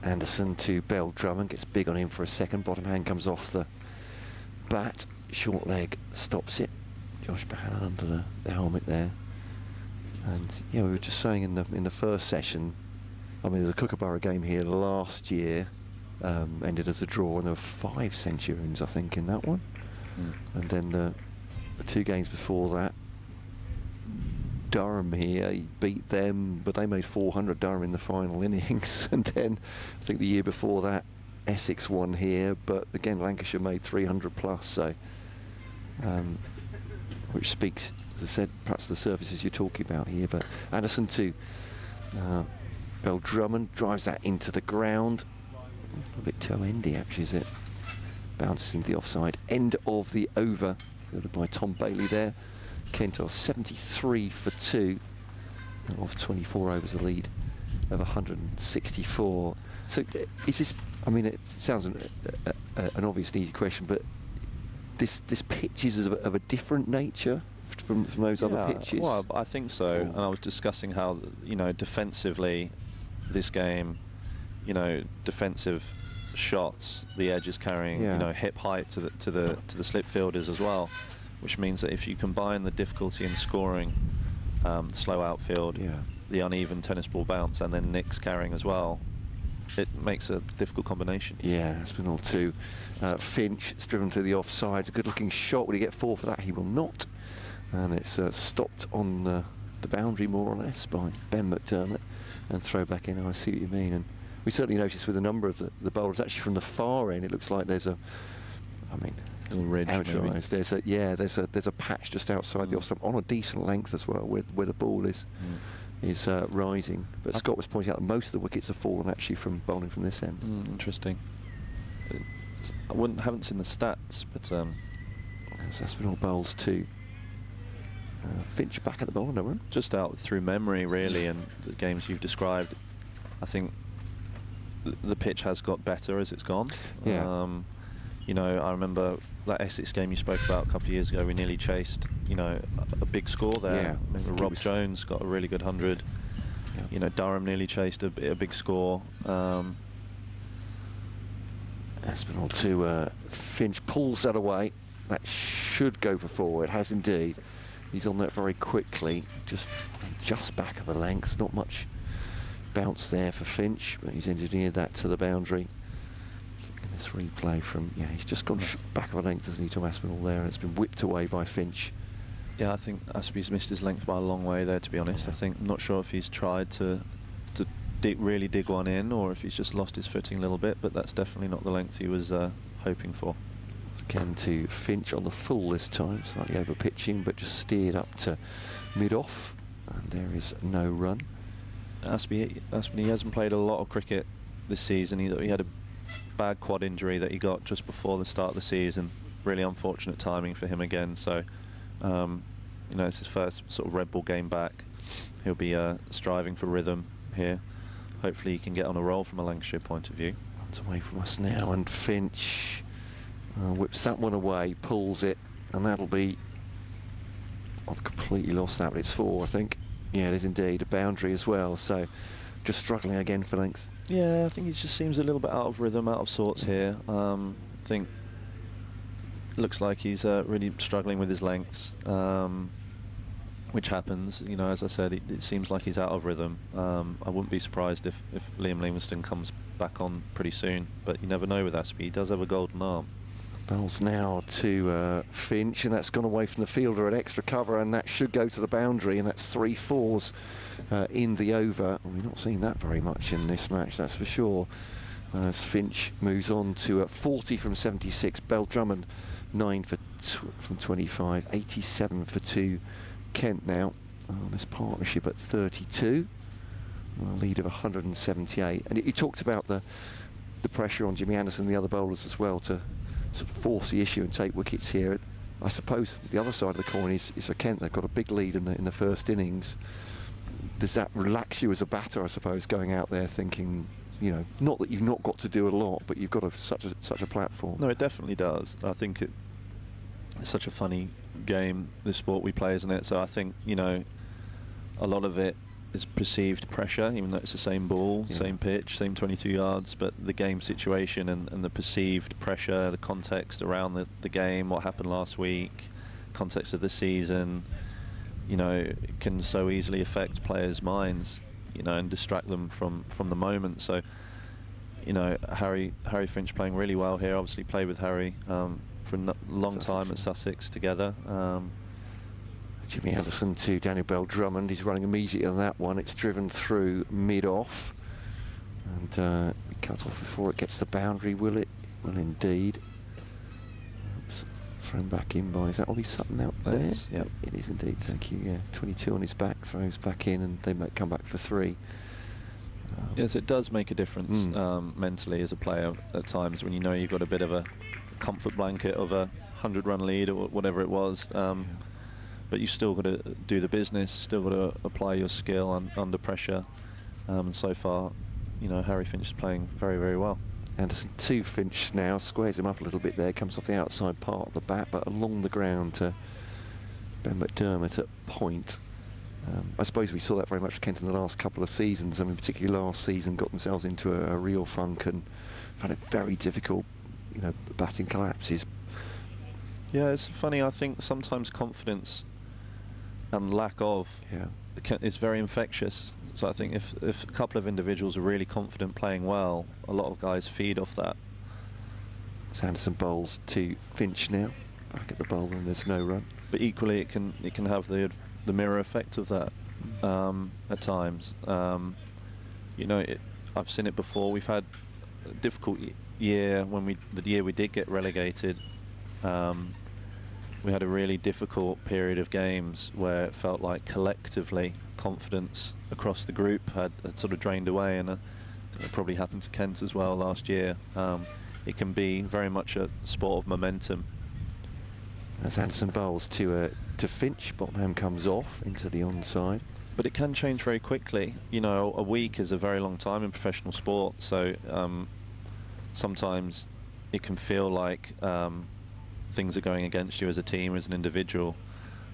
Anderson to Bell Drummond, gets big on him for a second. Bottom hand comes off the bat. Short leg stops it. Josh Bahan under the helmet there. And yeah, we were just saying in the first session, I mean, the Kookaburra game here last year ended as a draw, and there were 5 centurions, I think, in that one. And then the 2 games before that, Durham here, he beat them, but they made 400, Durham, in the final innings. And then I think the year before that, Essex won here, but again Lancashire made 300 plus. So, which speaks, as I said, perhaps the surfaces you're talking about here. But Anderson to Bell Drummond drives that into the ground. A little bit toe-endy, actually, is it? bounces into the offside. End of the over, fielded by Tom Bailey there. Kent are 73 for 2 off 24 overs, a lead of 164. So is this, I mean, it sounds an obvious and easy question, but this pitch is of a different nature from those other pitches? Well, I think so. And I was discussing how, you know, defensively, this game, you know, defensive shots, the edge is carrying, you know, hip height to the slip fielders as well, which means that if you combine the difficulty in scoring, slow outfield, the uneven tennis ball bounce, and then Nick's carrying as well, it makes a difficult combination. Yeah, Aspinall 2. Finch is driven to the offside. It's a good-looking shot. Will he get 4 for that? He will not. And it's stopped on the boundary, more or less, by Ben McDermott, and throw back in. I see what you mean. And we certainly noticed with a number of the bowlers, actually from the far end, it looks like there's a, I mean, little ridge. There's a patch just outside the off stump on a decent length as well, where the ball is rising. But Scott was pointing out that most of the wickets have fallen actually from bowling from this end. Interesting. I haven't seen the stats, but as Aspinall bowls 2. Finch back at the bowler, no? Just out through memory, really, and the games you've described, I think the pitch has got better as it's gone. You know, I remember that Essex game you spoke about a couple of years ago. We nearly chased, you know, a big score there. I remember Rob Jones got a really good 100. You know, Durham nearly chased a big score. Aspinall to Finch pulls that away. That should go for 4. It has indeed. He's on that very quickly, just back of a length. Not much bounce there for Finch, but he's engineered that to the boundary. In this replay from, he's just gone back of a length, hasn't he, to Aspinall there, and it's been whipped away by Finch. Yeah, I think Aspie's missed his length by a long way there, to be honest. I'm not sure if he's tried to really dig one in, or if he's just lost his footing a little bit, but that's definitely not the length he was hoping for. Again to Finch on the full this time, slightly over pitching, but just steered up to mid-off, and there is no run. Aspie hasn't played a lot of cricket this season. He had a bad quad injury that he got just before the start of the season. Really unfortunate timing for him again. So, you know, it's his first sort of red ball game back. He'll be striving for rhythm here. Hopefully he can get on a roll from a Lancashire point of view. Runs away from us now, and Finch whips that one away, pulls it, and that'll be, I've completely lost that, but it's 4, I think. Yeah, it is indeed, a boundary as well, so just struggling again for length. Yeah, I think he just seems a little bit out of rhythm, out of sorts here. I think looks like he's really struggling with his lengths, which happens. You know, as I said, it seems like he's out of rhythm. I wouldn't be surprised if Liam Livingstone comes back on pretty soon, but you never know with Aspie. He does have a golden arm. Bowls now to Finch, and that's gone away from the fielder at extra cover, and that should go to the boundary, and that's 3 4s in the over. We're not seeing that very much in this match, that's for sure. As Finch moves on to 40 from 76. Bell Drummond 9 from 25, 87 for 2. Kent now on this partnership at 32, a lead of 178. And you talked about the pressure on Jimmy Anderson and the other bowlers as well to sort of force the issue and take wickets here. I suppose the other side of the coin is for Kent. They've got a big lead in the first innings. Does that relax you as a batter, I suppose, going out there thinking, you know, not that you've not got to do a lot, but you've got such a platform? No, it definitely does. I think it's such a funny game, this sport we play, isn't it? So I think, you know, a lot of it is perceived pressure, even though it's the same ball, same pitch, same 22 yards, but the game situation and the perceived pressure, the context around the game, what happened last week, context of the season, you know, can so easily affect players' minds, you know, and distract them from the moment. So, you know, Harry Finch playing really well here. Obviously played with Harry for a long time at Sussex together. Jimmy Anderson to Daniel Bell Drummond. He's running immediately on that one. It's driven through mid-off, and we cut off before it gets the boundary. Will it? Will indeed. Oops. Thrown back in by, is that Ollie Sutton out there? Yeah, it is indeed. Thank you. Yeah, 22 on his back, throws back in, and they might come back for 3. Yes, it does make a difference mentally as a player at times when you know you've got a bit of a comfort blanket of a 100-run lead or whatever it was. But you still got to do the business, still got to apply your skill under pressure. And so far, you know, Harry Finch is playing very, very well. Anderson to Finch now, squares him up a little bit there, comes off the outside part of the bat, but along the ground to Ben McDermott at point. I suppose we saw that very much for Kent in the last couple of seasons. I mean, particularly last season, got themselves into a real funk and found it very difficult, you know, batting collapses. Yeah, it's funny. I think sometimes confidence and lack of is very infectious. So I think if a couple of individuals are really confident playing well, a lot of guys feed off that. Sanderson bowls to Finch now, back at the bowler, and there's no run. But equally, it can have the mirror effect of that at times. You know, I've seen it before. We've had a difficult year when the year we did get relegated. We had a really difficult period of games where it felt like collectively confidence across the group had sort of drained away, and I think it probably happened to Kent as well last year. It can be very much a sport of momentum. As Anderson bowls to Finch, Bottom comes off into the onside. But it can change very quickly. You know, a week is a very long time in professional sport, so sometimes it can feel like things are going against you as a team, as an individual.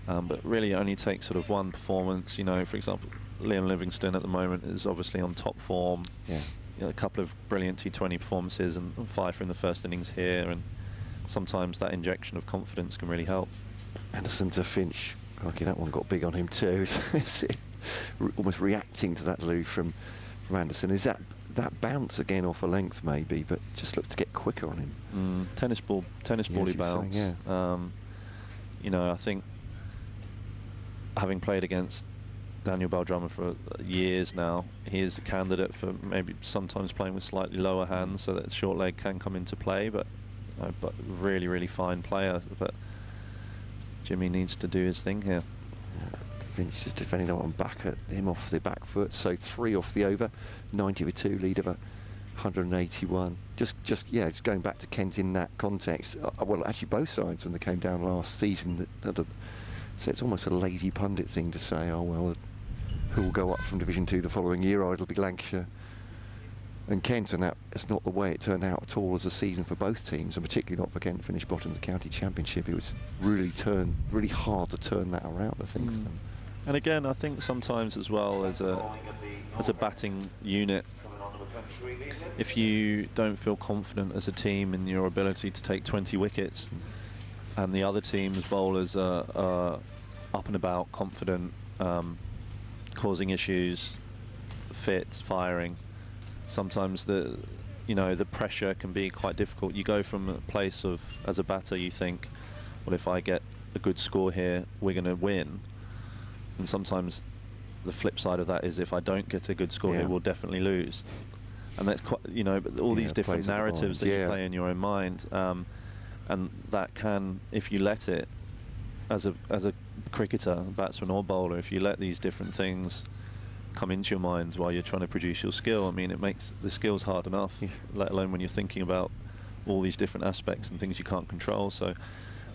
But really it only takes sort of one performance. You know, for example, Liam Livingstone at the moment is obviously on top form. Yeah. You know, a couple of brilliant T20 performances and 5 in the first innings here, and sometimes that injection of confidence can really help. Anderson to Finch. Okay, that one got big on him too. Almost reacting to that, Lou, from Anderson. Is that bounce again off a length maybe, but just looked to get quicker on him? Tennis bally bounce. Saying, yeah. You know, I think having played against Daniel Bell-Drummond for years now, he is a candidate for maybe sometimes playing with slightly lower hands, so that short leg can come into play. But really, really fine player. But Jimmy needs to do his thing here. Finch just defending that one back at him off the back foot. So 3 off the over, 90-2, lead of 181. Just going back to Kent in that context. Well, actually both sides when they came down last season. So it's almost a lazy pundit thing to say, oh well, who will go up from Division 2 the following year? Oh, it'll be Lancashire and Kent, and that's not the way it turned out at all as a season for both teams, and particularly not for Kent, finished bottom of the county championship. It was really hard to turn that around, I think. For them. And again, I think sometimes as well as a batting unit, if you don't feel confident as a team in your ability to take 20 wickets, and the other team's bowlers are up and about, confident, causing issues, fit, firing, sometimes the pressure can be quite difficult. You go from a place of, as a batter, you think, well, if I get a good score here, we're going to win. And sometimes the flip side of that is, if I don't get a good score here, we'll definitely lose. And that's quite, but all these different narratives that you play in your own mind, and that can, if you let it, as a cricketer, batsman or bowler, if you let these different things come into your mind while you're trying to produce your skill, I mean, it makes the skills hard enough, let alone when you're thinking about all these different aspects and things you can't control. So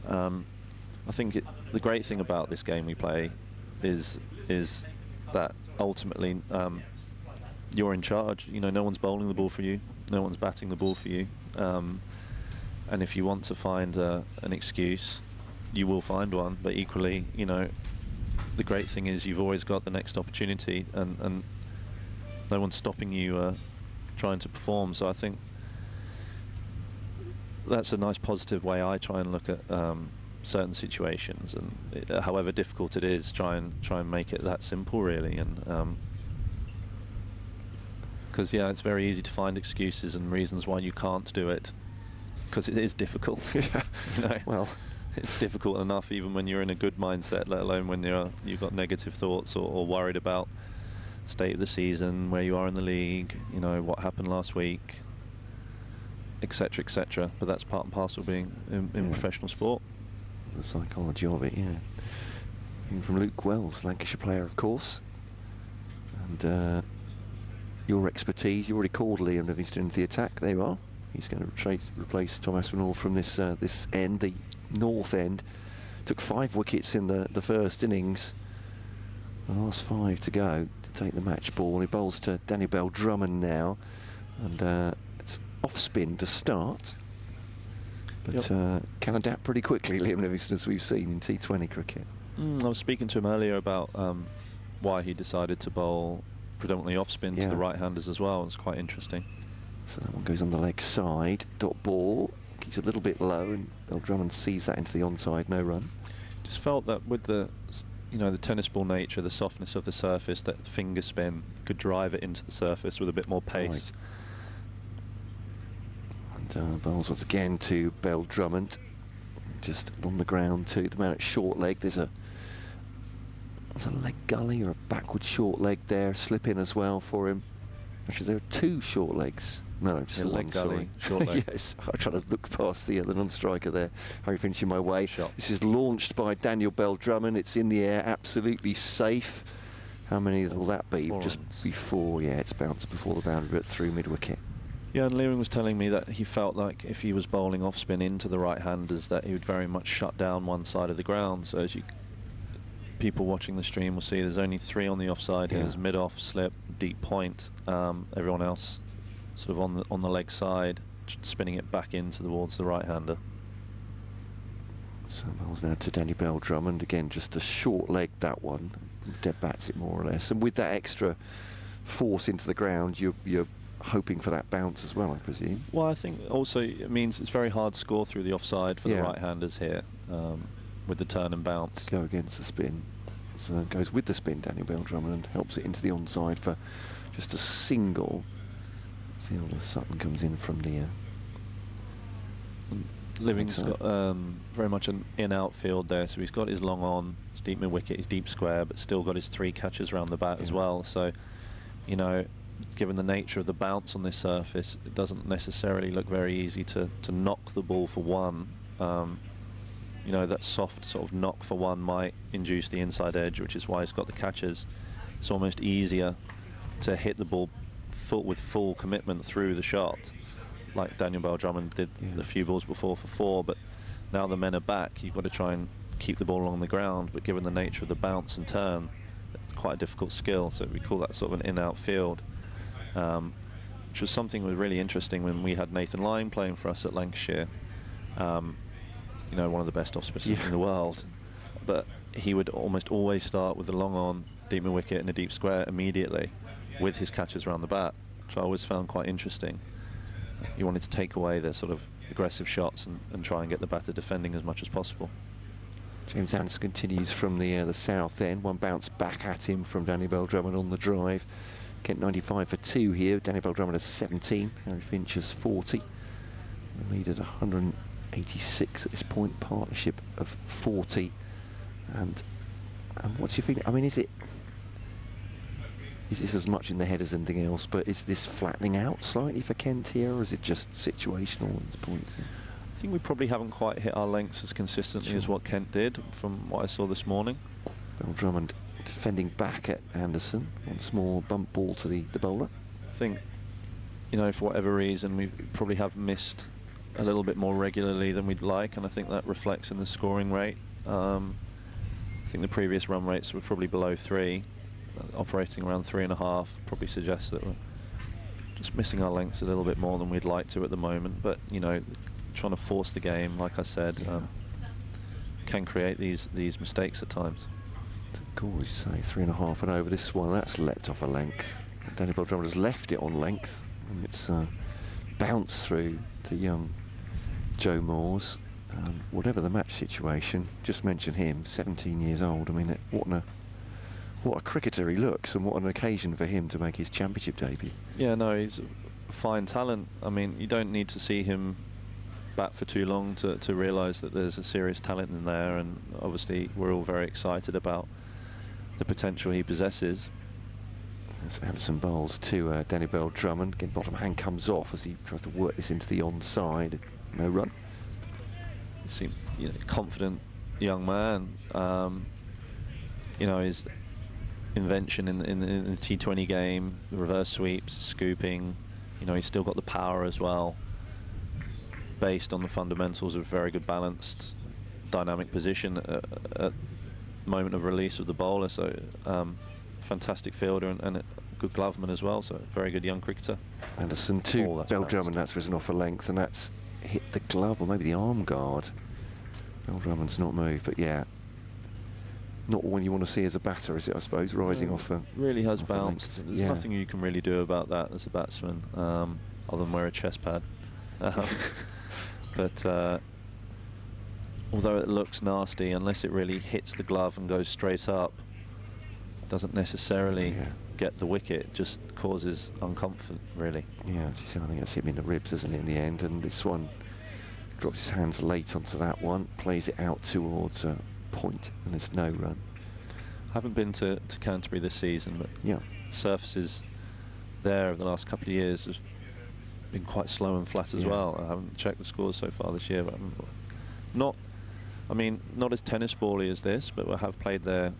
I think the great thing about this game we play is that ultimately you're in charge. No one's bowling the ball for you, no one's batting the ball for you, and if you want to find an excuse, you will find one. But equally, the great thing is you've always got the next opportunity, and no one's stopping you trying to perform. So I think that's a nice positive way I try and look at certain situations, and however difficult it is, try and make it that simple, really. And because it's very easy to find excuses and reasons why you can't do it, because it is difficult. Well, it's difficult enough even when you're in a good mindset, let alone when you've got negative thoughts or worried about the state of the season, where you are in the league, what happened last week, etc., etc. But that's part and parcel of being in professional sport. The psychology of it, Even from Luke Wells, Lancashire player, of course. And your expertise, you already called Liam Livingstone into the attack. There you are. He's going to replace Tom Aspinall from this this end, the north end. Took 5 wickets in the first innings. The last 5 to go to take the match ball. He bowls to Daniel Bell-Drummond now, and it's off spin to start. But can adapt pretty quickly, Liam Livingstone, as we've seen in T20 cricket. I was speaking to him earlier about why he decided to bowl predominantly off spin to the right-handers as well. It's quite interesting. So that one goes on the leg side. Dot ball keeps a little bit low, and Bell-Drummond sees that into the onside. No run. Just felt that with the, the tennis ball nature, the softness of the surface, that finger spin could drive it into the surface with a bit more pace. Right. And bowls once again to Bell-Drummond. Just on the ground to the man at short leg. There's a leg gully or a backward short leg there. Slip in as well for him. Actually, there are 2 short legs. No, just the leg one, gully, sorry. short leg. Yes, I tried to look past the non-striker there. Harry Finch in my way. Shot. This is launched by Daniel Bell-Drummond. It's in the air, absolutely safe. How many will that be? 4 Just runs. before, it's bounced before the boundary, but through mid-wicket. Yeah, and Leering was telling me that he felt like if he was bowling off spin into the right-handers, that he would very much shut down one side of the ground. So as people watching the stream will see, there's only 3 on the offside here. There's mid-off, slip, deep point. Everyone else sort of on the leg side, spinning it back into towards the right-hander. So bowls now to Danny Bell-Drummond. Again, just a short leg, that one. Dead bats it more or less. And with that extra force into the ground, you're hoping for that bounce as well, I presume. Well, I think also it means it's very hard to score through the offside for the right-handers here, with the turn and bounce. Go against the spin. So it goes with the spin, Daniel Bell-Drummond, and helps it into the onside for just a single. Fielder Sutton comes in from the... Living's got very much an in-out field there, so he's got his long on, his deep mid-wicket, his deep square, but still got his 3 catches around the bat as well. So, given the nature of the bounce on this surface, it doesn't necessarily look very easy to knock the ball for 1. That soft sort of knock for 1 might induce the inside edge, which is why he's got the catches. It's almost easier to hit the ball with full commitment through the shot, like Daniel Bell-Drummond did the few balls before for 4. But now the men are back, you've got to try and keep the ball along the ground. But given the nature of the bounce and turn, it's quite a difficult skill. So we call that sort of an in-out field, which was something that was really interesting when we had Nathan Lyon playing for us at Lancashire. One of the best off-spinners in the world. But he would almost always start with the long on, deep mid-wicket and a deep square immediately, with his catches around the bat, which I always found quite interesting. He wanted to take away their sort of aggressive shots and try and get the batter defending as much as possible. James Anderson continues from the south end. One bounce back at him from Danny Bell-Drummond on the drive. Kent 95 for 2 here. Danny Bell-Drummond has 17. Harry Finch has 40. The lead at 186 at this point. Partnership of 40. And what's your feeling? I mean, is this as much in the head as anything else, but is this flattening out slightly for Kent here, or is it just situational at this point? I think we probably haven't quite hit our lengths as consistently as what Kent did from what I saw this morning. Bell-Drummond defending back at Anderson. Once more bump ball to the bowler. I think, for whatever reason, we probably have missed a little bit more regularly than we'd like, and I think that reflects in the scoring rate. I think the previous run rates were probably below 3. Operating around 3.5 probably suggests that we're just missing our lengths a little bit more than we'd like to at the moment. But trying to force the game, like I said, can create these mistakes at times. Cool, as you say, 3.5 and over. This one, that's leapt off a length. Danny Bell-Drummond has left it on length, and it's bounced through to young Joe Moores. Whatever the match situation, just mention him, 17 years old. I mean, what a cricketer he looks, and what an occasion for him to make his championship debut. Yeah, no, he's a fine talent. I mean, you don't need to see him bat for too long to realise that there's a serious talent in there, and obviously we're all very excited about the potential he possesses. As Anderson bowls to Danny Bell-Drummond. Again, bottom hand comes off as he tries to work this into the onside. No run. He seems confident young man. His invention in the T20 game, the reverse sweeps, scooping, he's still got the power as well. based on the fundamentals of very good balanced dynamic position at moment of release of the bowler. So fantastic fielder and a good gloveman as well. So very good young cricketer. Anderson to Bell Drummond, that's risen off a length, and that's hit the glove or maybe the arm guard. Bell Drummond's not moved, but yeah, not one you want to see as a batter, is it? I suppose rising off a really has bounced. There's yeah. nothing you can really do about that as a batsman, other than wear a chest pad. But although it looks nasty, unless it really hits the glove and goes straight up, it doesn't necessarily get the wicket. It just causes uncomfort, really. Yeah, I think that's hit him in the ribs, isn't it, in the end? And this one drops his hands late onto that one, plays it out towards a point, and there's no run. Haven't been to Canterbury this season, but yeah, surfaces there over the last couple of years have been quite slow and flat as well. I haven't checked the scores so far this year, but not as tennis bally as this, but we have played there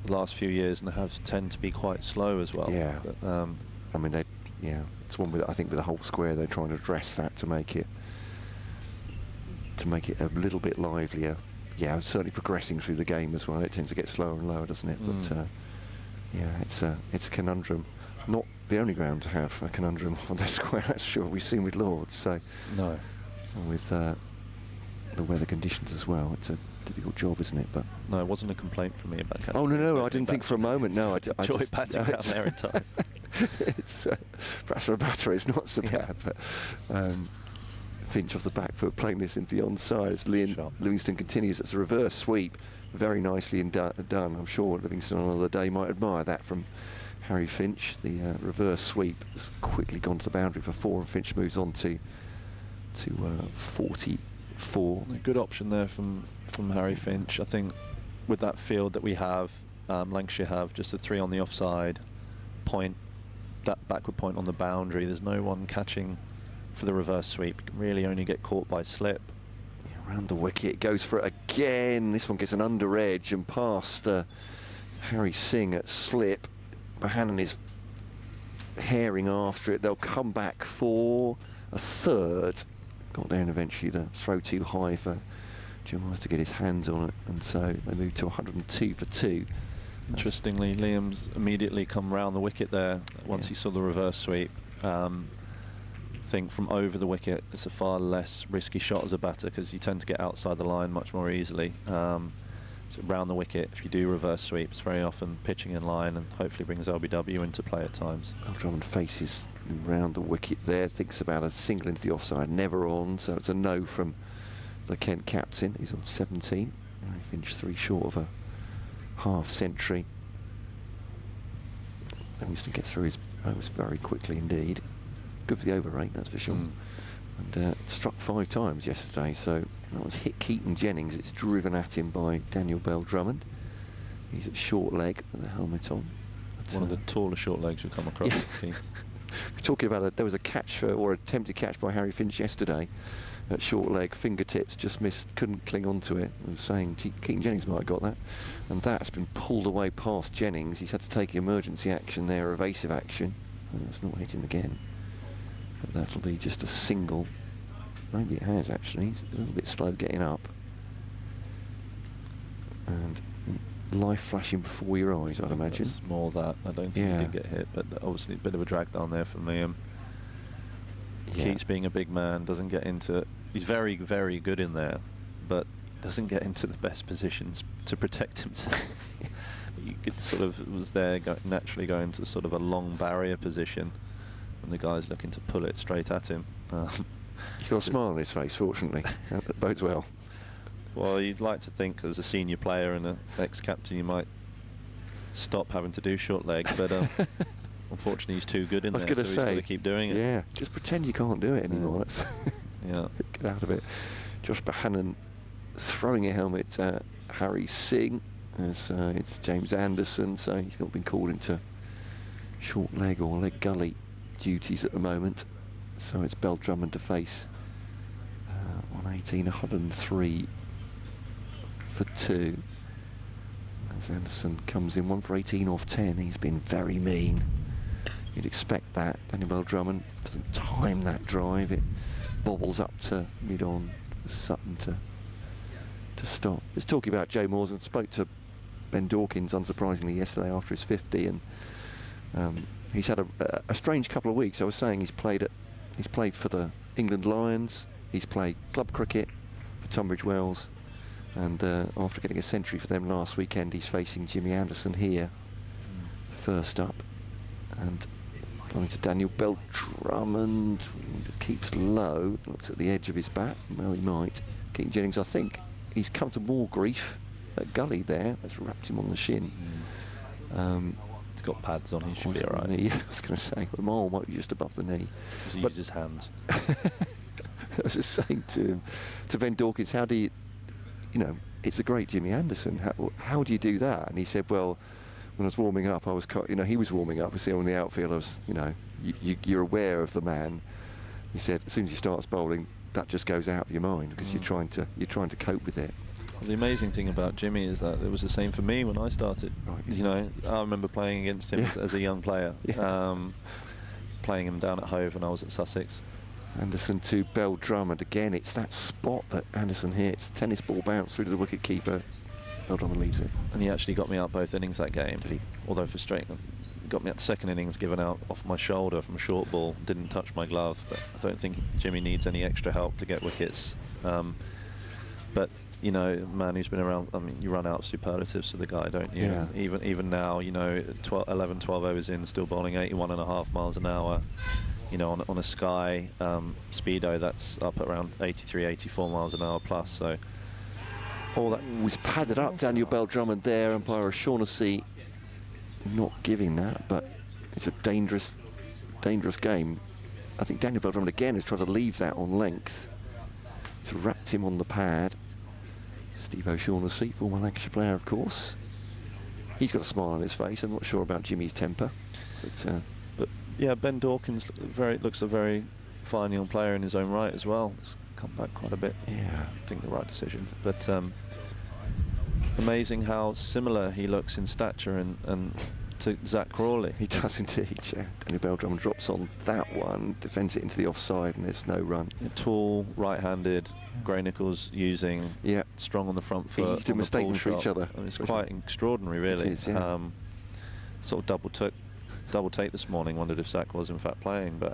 the last few years and have tend to be quite slow as well. Yeah, but, I mean, it's one with, I think, with the whole square they're trying to address that to make it a little bit livelier. Yeah, certainly progressing through the game as well. It tends to get slower and lower, doesn't it? But yeah, it's a conundrum. Not the only ground to have a conundrum on their square, that's sure. We've seen with Lords, so no, and with the weather conditions as well. It's a difficult job, isn't it? But no, it wasn't a complaint from me about Canterbury. Oh no, I didn't think for a moment. No, I enjoy batting down there in time. It's perhaps for a batter, it's not so bad. But Finch off the back foot, playing this into the onside as Livingston continues. It's a reverse sweep, very nicely done. I'm sure Livingston on another day might admire that from Harry Finch. The reverse sweep has quickly gone to the boundary for 4, and Finch moves on to 44. A good option there from Harry Finch. I think with that field that we have, Lancashire have just a 3 on the offside point, that backward point on the boundary. There's no one catching for the reverse sweep. You can really only get caught by slip. Yeah, around the wicket, goes for it again. This one gets an under edge and past Harry Singh at slip. Bohannon is herring after it. They'll come back for a third. Got there and eventually the throw too high for Giles to get his hands on it, and so they move to 102 for 2. Interestingly, Liam's immediately come round the wicket there once he saw the reverse sweep. I think from over the wicket it's a far less risky shot as a batter because you tend to get outside the line much more easily. So round the wicket, if you do reverse sweep, it's very often pitching in line and hopefully brings LBW into play at times. Drummond faces round the wicket there, thinks about a single into the offside, never on, so it's a no from the Kent captain. He's on 17. He finished 3 short of a half century. Livingston gets through his overs very quickly indeed. Good for the over rate, that's for sure. And struck 5 times yesterday, so that was hit Keaton Jennings. It's driven at him by Daniel Bell Drummond. He's at short leg with the helmet on. But, one of the taller short legs you'll come across. We're talking about there was a catch or attempted catch by Harry Finch yesterday at short leg, fingertips, just missed, couldn't cling onto it. I was saying Keaton Jennings might have got that, and that's been pulled away past Jennings. He's had to take emergency action there, evasive action, and it's not hit him again. But that'll be just a single. Maybe it has actually. He's a little bit slow getting up, and life flashing before your eyes, I'd imagine. It's more that. I don't think he did get hit, but obviously a bit of a drag down there from Liam. Keats, being a big man, doesn't get into. He's very, very good in there, but doesn't get into the best positions to protect himself. You could sort of was there naturally going to sort of a long barrier position, and the guy's looking to pull it straight at him. He's got a smile on his face, fortunately. That bodes well. Well, you'd like to think as a senior player and an ex-captain you might stop having to do short leg, but unfortunately he's too good in there, so he's got to keep doing it. Yeah, just pretend you can't do it anymore. That's yeah. Get out of it. Josh Bohannon throwing a helmet at Harry Singh as it's James Anderson, so he's not been called into short leg or leg gully duties at the moment. So it's Bell Drummond to face 118, 103 for 2. As Anderson comes in 1 for 18 off 10. He's been very mean. You'd expect that. Daniel Bell Drummond doesn't time that drive. It bobbles up to mid-on, Sutton to stop. Just talking about Joe Moores, and spoke to Ben Dawkins, unsurprisingly, yesterday after his 50, and he's had a strange couple of weeks. I was saying he's played for the England Lions, he's played club cricket for Tunbridge Wells, and after getting a century for them last weekend, he's facing Jimmy Anderson here, first up, and going to Daniel Bell-Drummond, keeps low, looks at the edge of his bat. Well, he might. Keaton Jennings, I think he's come to more grief at Gully there. That's wrapped him on the shin. He's got pads on, he should be all right. Yeah, I was going to say, the mole might be just above the knee. He uses his hands. I was just saying to Ben Dawkins, how do you know, it's the great Jimmy Anderson, how do you do that? And he said, well, when I was warming up, I was, he was warming up. I see on the outfield, I was, you're aware of the man. He said, as soon as he starts bowling, that just goes out of your mind because you're trying to cope with it. Well, the amazing thing about Jimmy is that it was the same for me when I started. Right. I remember playing against him as a young player, playing him down at Hove when I was at Sussex. Anderson to Bell-Drummond again. It's that spot that Anderson hits. Tennis ball bounce through to the wicket keeper. Bell-Drummond leaves it. And he actually got me out both innings that game. Did he? Although frustrating. He got me out the second innings, given out off my shoulder from a short ball. Didn't touch my glove. But I don't think Jimmy needs any extra help to get wickets. But a man who's been around, I mean, you run out of superlatives to the guy, don't you? Yeah. Even now, 11, 12 overs in, still bowling 81.5 miles an hour. On a Sky speedo that's up at around 83, 84 miles an hour plus. So all that was padded up. Daniel Bell-Drummond there, umpire O'Shaughnessy not giving that, but it's a dangerous game. I think Daniel Bell-Drummond again has tried to leave that on length. It's wrapped him on the pad. Steve O'Shaughnessy, former Lancashire player, of course. He's got a smile on his face. I'm not sure about Jimmy's temper, but yeah, Ben Dawkins looks a very fine young player in his own right as well. It's come back quite a bit. Yeah, I think the right decision. But amazing how similar he looks in stature and to Zach Crawley. He does indeed. Yeah. Daniel Bell-Drummond drops on that one, defends it into the offside, and there's no run. Tall, right-handed. Gray Nichols using strong on the front foot. Easy to mistake them for each other. I mean, it's quite extraordinary, really. It is, yeah. Sort of double take this morning. Wondered if Zach was in fact playing, but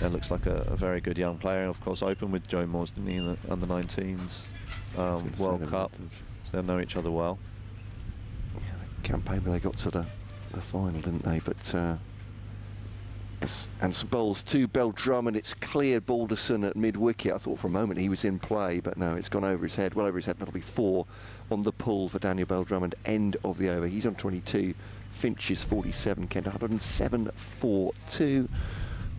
it looks like a very good young player. Of course, opened with Joe Moores, didn't he, in the under-19s World Cup, so they know each other well. Yeah, the campaign where they got to the final, didn't they? But and some bowls to Bell-Drummond. It's cleared Balderson at mid-wicket. I thought for a moment he was in play, but no, it's gone over his head. Well over his head. That'll be 4 on the pull for Daniel Bell-Drummond. End of the over. He's on 22. Finch is 47. Kent 107 for 2,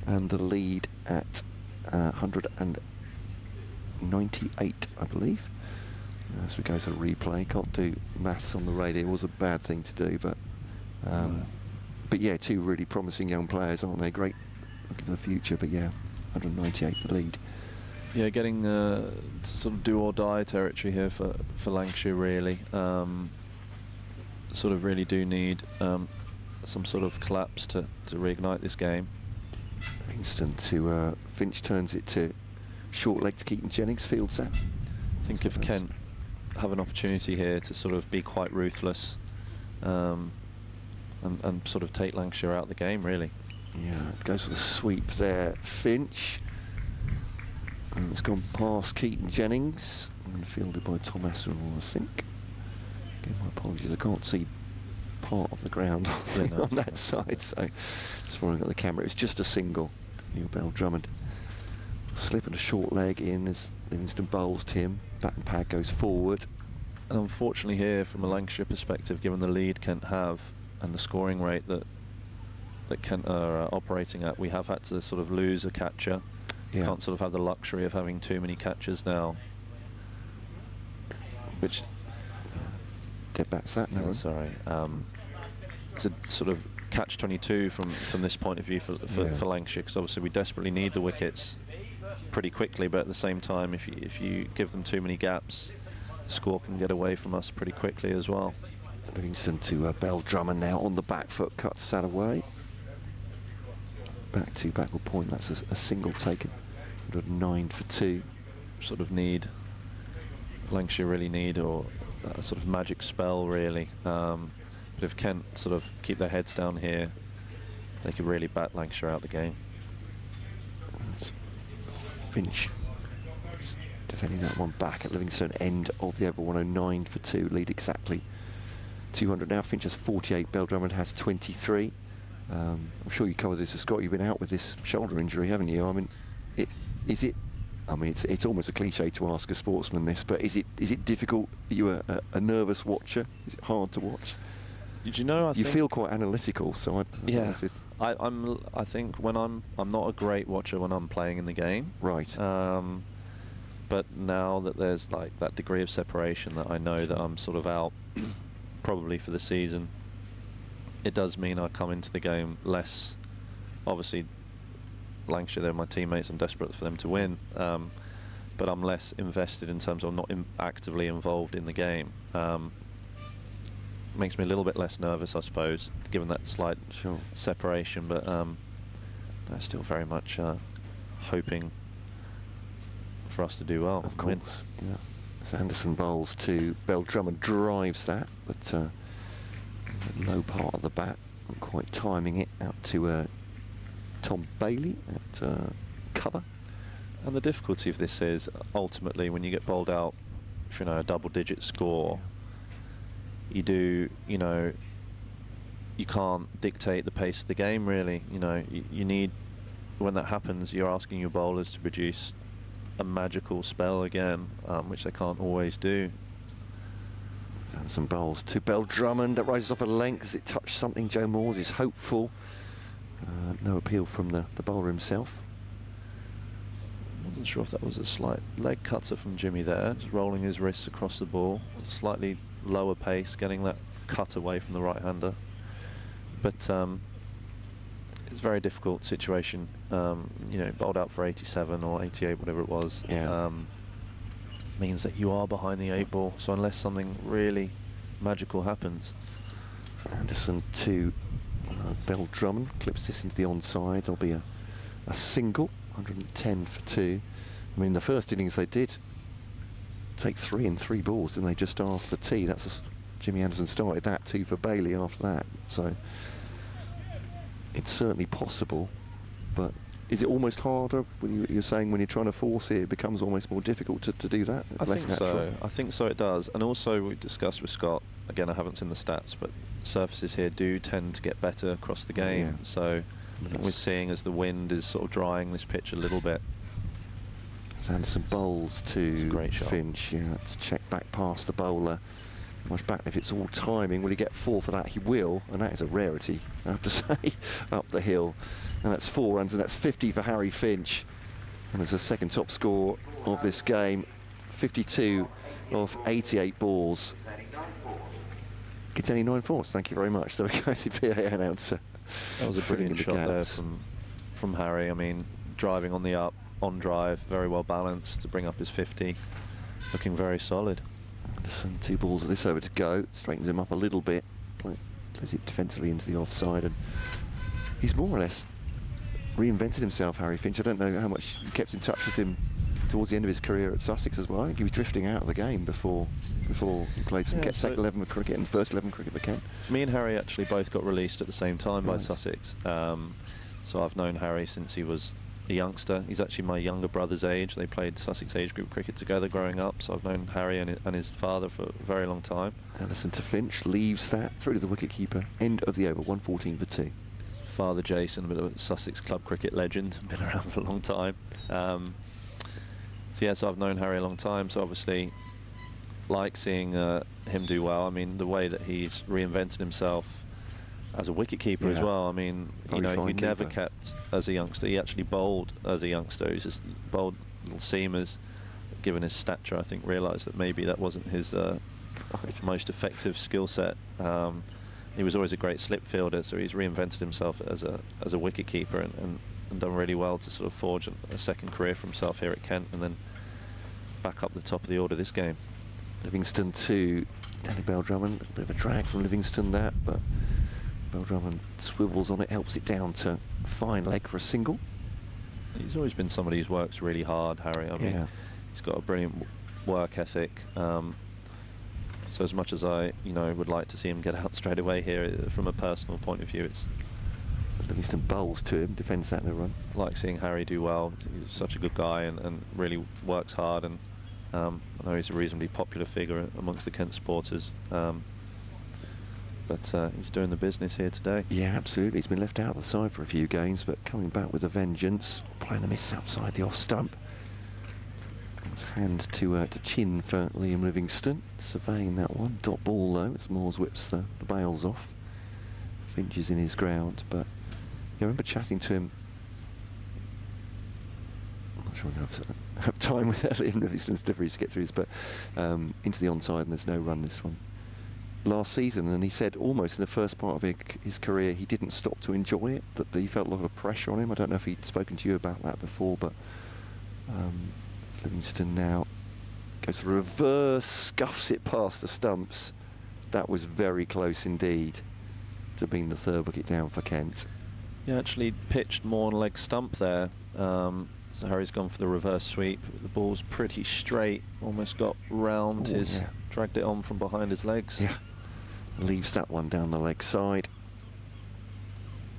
and the lead at 198, I believe. As we go to the replay, can't do maths on the radio. It was a bad thing to do, but yeah, 2 really promising young players, aren't they? Great looking to the future, but yeah, 198 the lead. Yeah, getting to sort of do or die territory here for Lancashire, really. Sort of really do need some sort of collapse to reignite this game. Instant to Finch, turns it to short leg to Keaton Jennings, fields that. I think if Kent have an opportunity here to sort of be quite ruthless and sort of take Lancashire out of the game, really. Yeah, it goes for the sweep there, Finch. And it's gone past Keaton Jennings and fielded by Tom Asserall, I think. Again, my apologies, I can't see part of the ground on that side, so just following at the camera. It's just a single. Neil Bell-Drummond slipping a short leg in as Livingston bowls to him. Bat and pad goes forward. And unfortunately here, from a Lancashire perspective, given the lead Kent have and the scoring rate that Kent are operating at, we have had to sort of lose a catcher. Yeah. Can't sort of have the luxury of having too many catchers now. Which dead bats that now. Sorry. It's a sort of catch-22 from this point of view for Lancashire, because obviously we desperately need the wickets pretty quickly, but at the same time, if you give them too many gaps, the score can get away from us pretty quickly as well. Livingston to Bell-Drummond now on the back foot, cuts that away. Back to backward point, that's a single taken. 209 for 2. Sort of need, Lancashire really need, or a sort of magic spell really. But if Kent sort of keep their heads down here, they could really bat Lancashire out the game. That's Finch defending that one back at Livingston, end of the over. 109 for 2, lead exactly 200 now. Finch has 48, Bell Drummond has 23. I'm sure you covered this with Scott. You've been out with this shoulder injury, haven't you? I mean, it's almost a cliche to ask a sportsman this, but is it difficult? Are you a nervous watcher? Is it hard to watch? Did you know? You feel quite analytical, so yeah. I think when I'm not a great watcher when I'm playing in the game. Right. But now that there's like that degree of separation, that I know that I'm sort of out probably for the season, it does mean I come into the game less. Obviously, Lancashire, they're my teammates. I'm desperate for them to win, but I'm less invested in terms of not actively involved in the game. Makes me a little bit less nervous, I suppose, given that slight separation. But I'm still very much hoping for us to do well. Of course, yeah. As Anderson bowls to Bell Drummond, drives that, but low part of the bat, not quite timing it out to Tom Bailey at cover. And the difficulty of this is ultimately when you get bowled out, if you know a double-digit score, you can't dictate the pace of the game really. You need, when that happens, you're asking your bowlers to produce a magical spell again, which they can't always do. And some bowls to Bell Drummond, that rises off a length as it touched something. Joe Moores is hopeful. No appeal from the bowler himself. I wasn't sure if that was a slight leg cutter from Jimmy there, just rolling his wrists across the ball, slightly lower pace, getting that cut away from the right-hander. But it's a very difficult situation. Bowled out for 87 or 88, whatever it was. Yeah. Means that you are behind the 8 ball. So unless something really magical happens. Anderson to Bell Drummond, clips this into the onside. There'll be a single, 110 for 2. I mean, the first innings they did take 3 in 3 balls, didn't they, just after tea? Jimmy Anderson started that, 2 for Bailey after that. So it's certainly possible, but is it almost harder when you're saying when you're trying to force it becomes almost more difficult to do that? I think so. I think so, it does. And also we discussed with Scott, again I haven't seen the stats, but surfaces here do tend to get better across the game. Yeah. So I think we're seeing as the wind is sort of drying this pitch a little bit. Anderson bowls to great shot. Finch. Yeah, it's checked back past the bowler. Much back, if it's all timing, will he get 4 for that? He will, and that is a rarity, I have to say, up the hill. And that's 4 runs, and that's 50 for Harry Finch. And it's the second top score of this game, 52 off 88 balls. Gets any 9-4s, thank you very much. There we go, the PA announcer. That was a brilliant shot there from Harry. I mean, driving on the up, on drive, very well balanced to bring up his 50. Looking very solid. Anderson, 2 balls of this over to go, straightens him up a little bit, plays it defensively into the offside, and he's more or less reinvented himself, Harry Finch. I don't know how much you kept in touch with him towards the end of his career at Sussex as well. I think he was drifting out of the game before he played some second 11 of cricket and first 11 cricket for Kent. Me and Harry actually both got released at the same time by Sussex. So I've known Harry since he was a youngster. He's actually my younger brother's age. They played Sussex age group cricket together growing up, so I've known Harry and his father for a very long time. Anderson to Finch, leaves that through to the wicketkeeper. End of the over, 114 for 2. Father Jason, a bit of a Sussex club cricket legend, been around for a long time. So I've known Harry a long time, so obviously like seeing him do well. I mean, the way that he's reinvented himself as a wicketkeeper as well. I mean, he never kept as a youngster. He actually bowled as a youngster. He's just bowled little seamers. Given his stature, I think realised that maybe that wasn't his most effective skill set. He was always a great slip fielder, so he's reinvented himself as a wicketkeeper and done really well to sort of forge a second career for himself here at Kent and then back up the top of the order this game. Livingston to Danny Bell Drummond. A bit of a drag from Livingston that, but Bell Drummond swivels on it, helps it down to fine leg for a single. He's always been somebody who's works really hard, Harry. I mean, he's got a brilliant work ethic. So as much as I, would like to see him get out straight away here, from a personal point of view, it's Livingston bowls to him, defends that in a run. I like seeing Harry do well. He's such a good guy and really works hard, and I know he's a reasonably popular figure amongst the Kent supporters. But he's doing the business here today. Yeah, absolutely. He's been left out of the side for a few games, but coming back with a vengeance. Playing a miss outside the off stump. It's hand to chin for Liam Livingston. Surveying that one. Dot ball though, as Moores whips the bails off. Finch is in his ground, but I remember chatting to him. I'm not sure I'm going to have time with Liam Livingston's deliveries to get through this, but into the onside, and there's no run this one. Last season, and he said almost in the first part of his career he didn't stop to enjoy it, that he felt a lot of pressure on him. I don't know if he'd spoken to you about that before, but Livingston now goes to the reverse, scuffs it past the stumps. That was very close indeed to being the third wicket down for Kent. He actually pitched more on leg stump there. So Harry's gone for the reverse sweep. The ball's pretty straight, almost got round dragged it on from behind his legs. Yeah, leaves that one down the leg side.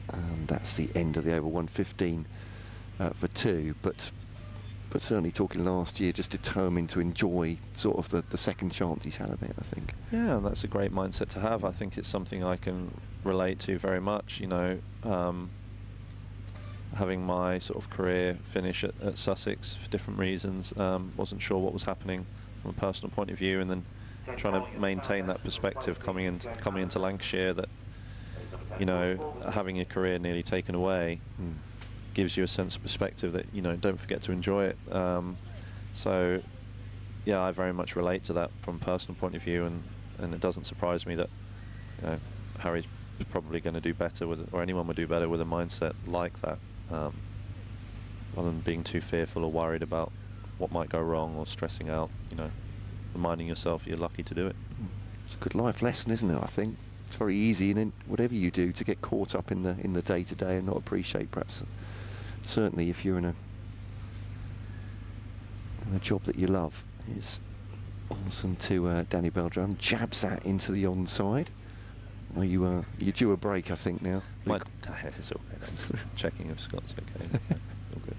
And that's the end of the over 115 for 2. But certainly talking last year, just determined to enjoy sort of the second chance he's had of it, I think. Yeah, that's a great mindset to have. I think it's something I can relate to very much, having my sort of career finish at Sussex for different reasons. Wasn't sure what was happening from a personal point of view, and then trying to maintain that perspective coming into Lancashire, that having your career nearly taken away gives you a sense of perspective that don't forget to enjoy it. So yeah, I very much relate to that from a personal point of view, and it doesn't surprise me that Harry's probably going to do better with, or anyone would do better with a mindset like that, rather than being too fearful or worried about what might go wrong or stressing out. Reminding yourself you're lucky to do it. It's a good life lesson, isn't it? I think it's very easy in whatever you do to get caught up in the day-to-day and not appreciate, perhaps, certainly if you're in a job that you love. It's awesome to Danny Beldrum, jabs that into the onside. Well, you're due a break, I think, now. It's all right. Checking if Scott's okay. All good.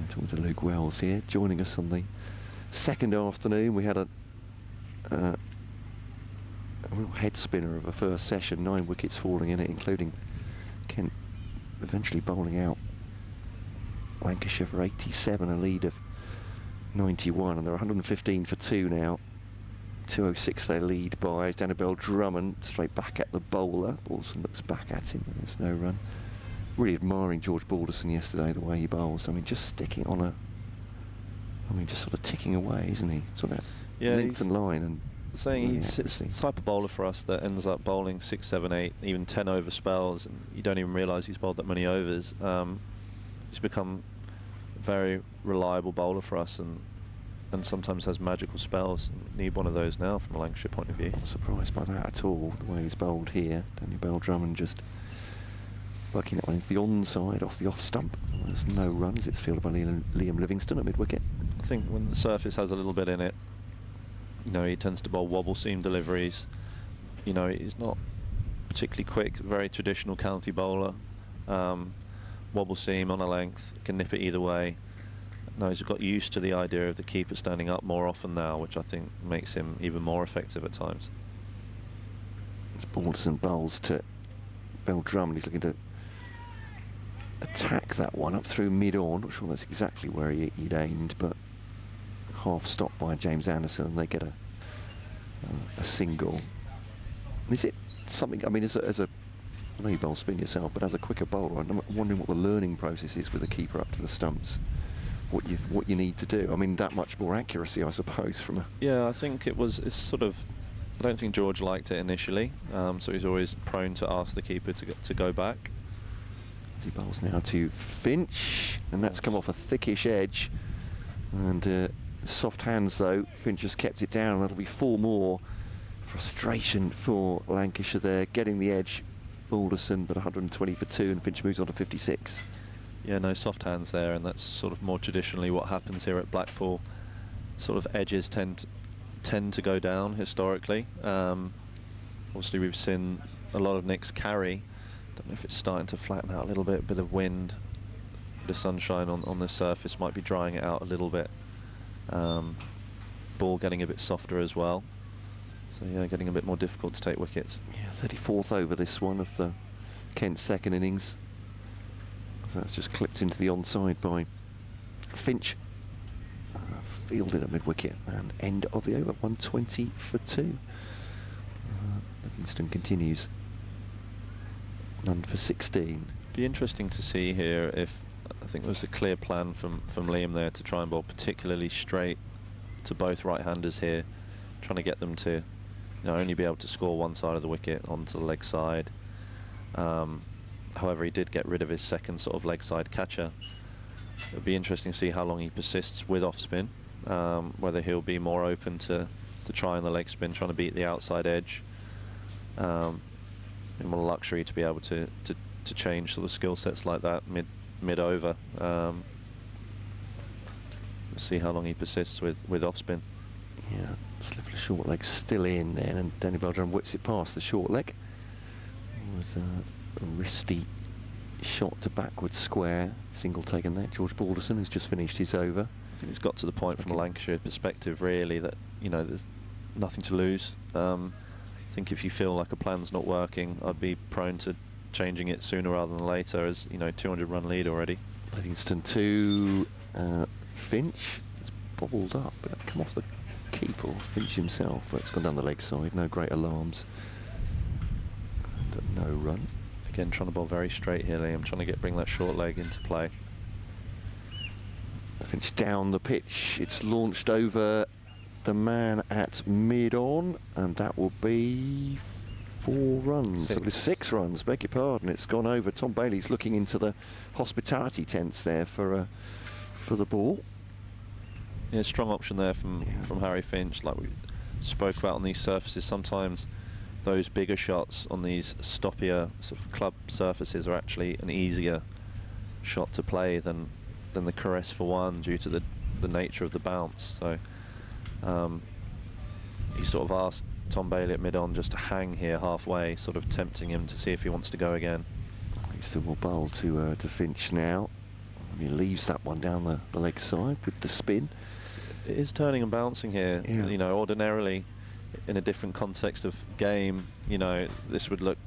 Talking to Luke Wells here, joining us on the second afternoon. We had a real head spinner of a first session, 9 wickets falling in it, including Kent eventually bowling out Lancashire for 87, a lead of 91, and they're 115 for 2 now. 206 they lead by. Annabelle Drummond straight back at the bowler. Balderson looks back at him, and there's no run. Really admiring George Balderson yesterday, the way he bowls. I mean, just sticking on just sort of ticking away, isn't he? Sort of length and line. And saying it's the type of bowler for us that ends up bowling 6, 7, 8, even 10 over spells, and you don't even realise he's bowled that many overs. He's become a very reliable bowler for us, and sometimes has magical spells. Need one of those now from a Lancashire point of view. Not surprised by that at all, the way he's bowled here. Daniel Bell-Drummond just working that one into the onside off the off stump. There's no run as it's fielded by Liam Livingston at mid-wicket. I think when the surface has a little bit in it, he tends to bowl wobble seam deliveries. He's not particularly quick, very traditional county bowler. Wobble seam on a length, can nip it either way. No, he's got used to the idea of the keeper standing up more often now, which I think makes him even more effective at times. It's Balderson bowls to Bell-Drummond. He's looking to attack that one up through mid-on. Not sure that's exactly where he'd aimed, but half stopped by James Anderson, and they get a single. Is it something, I mean, as a I know you bowl spin yourself, but as a quicker bowler, I'm wondering what the learning process is with the keeper up to the stumps. What you need to do. I mean, that much more accuracy, I suppose, from a... Yeah, I think it's sort of... I don't think George liked it initially, so he's always prone to ask the keeper to go back. He bowls now to Finch, and that's come off a thickish edge. And soft hands, though. Finch has kept it down. That'll be 4 more. Frustration for Lancashire there, getting the edge Balderson, but 120 for 2, and Finch moves on to 56. Yeah, no soft hands there, and that's sort of more traditionally what happens here at Blackpool. Sort of edges tend to go down historically. Obviously, we've seen a lot of nicks carry. Don't know if it's starting to flatten out a little bit. Bit of wind, bit of sunshine on the surface might be drying it out a little bit. Ball getting a bit softer as well. So yeah, getting a bit more difficult to take wickets. Yeah, 34th over this one of the Kent second innings. So that's just clipped into the onside by Finch. Fielded at mid-wicket, and end of the over, 120 for 2. Livingston continues. None for 16. Be interesting to see here if, I think there was a clear plan from Liam there to try and bowl particularly straight to both right-handers here, trying to get them to only be able to score one side of the wicket onto the leg side. However, he did get rid of his second sort of leg side catcher. It'll be interesting to see how long he persists with off spin, whether he'll be more open to trying the leg spin, trying to beat the outside edge. And more luxury to be able to change sort of skill sets like that mid over. We'll see how long he persists with off spin. Yeah, slip of the short leg still in there, and Danny Beltram whips it past the short leg. It was a wristy shot to backward square, single taken there. George Balderson has just finished his over. I think it's got to the point from a Lancashire perspective really that there's nothing to lose. I think if you feel like a plan's not working, I'd be prone to changing it sooner rather than later, as 200 run lead already. Livingston to Finch. It's bobbled up, but that come off the keeper, Finch himself, but it's gone down the leg side. No great alarms. And no run. Again, trying to bowl very straight here, Liam, trying to bring that short leg into play. Finch down the pitch. It's launched over the man at mid-on, and that will be 4 runs. So it was 6 runs, beg your pardon. It's gone over. Tom Bailey's looking into the hospitality tents there for the ball. Yeah, strong option there from Harry Finch. Like we spoke about on these surfaces, sometimes those bigger shots on these stoppier sort of club surfaces are actually an easier shot to play than the caress for one, due to the nature of the bounce. So he sort of asked Tom Bailey at mid-on just to hang here halfway, sort of tempting him to see if he wants to go again. He still will bowl to Finch now. He leaves that one down the leg side with the spin. It is turning and bouncing here. Yeah. Ordinarily in a different context of game, this would look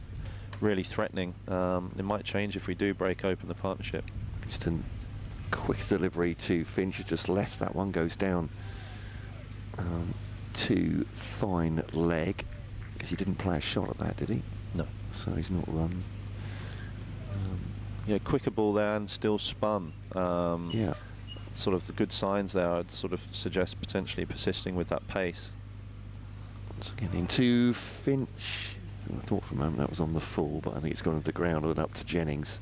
really threatening. It might change if we do break open the partnership. Just a quick delivery to Finch, has just left that one, goes down to fine leg, because he didn't play a shot at that, did he? No. So he's not run. Yeah, quicker ball there and still spun. Yeah. Sort of the good signs there, I'd sort of suggest potentially persisting with that pace. Once again into Finch. So I thought for a moment that was on the full, but I think it's gone to the ground and up to Jennings.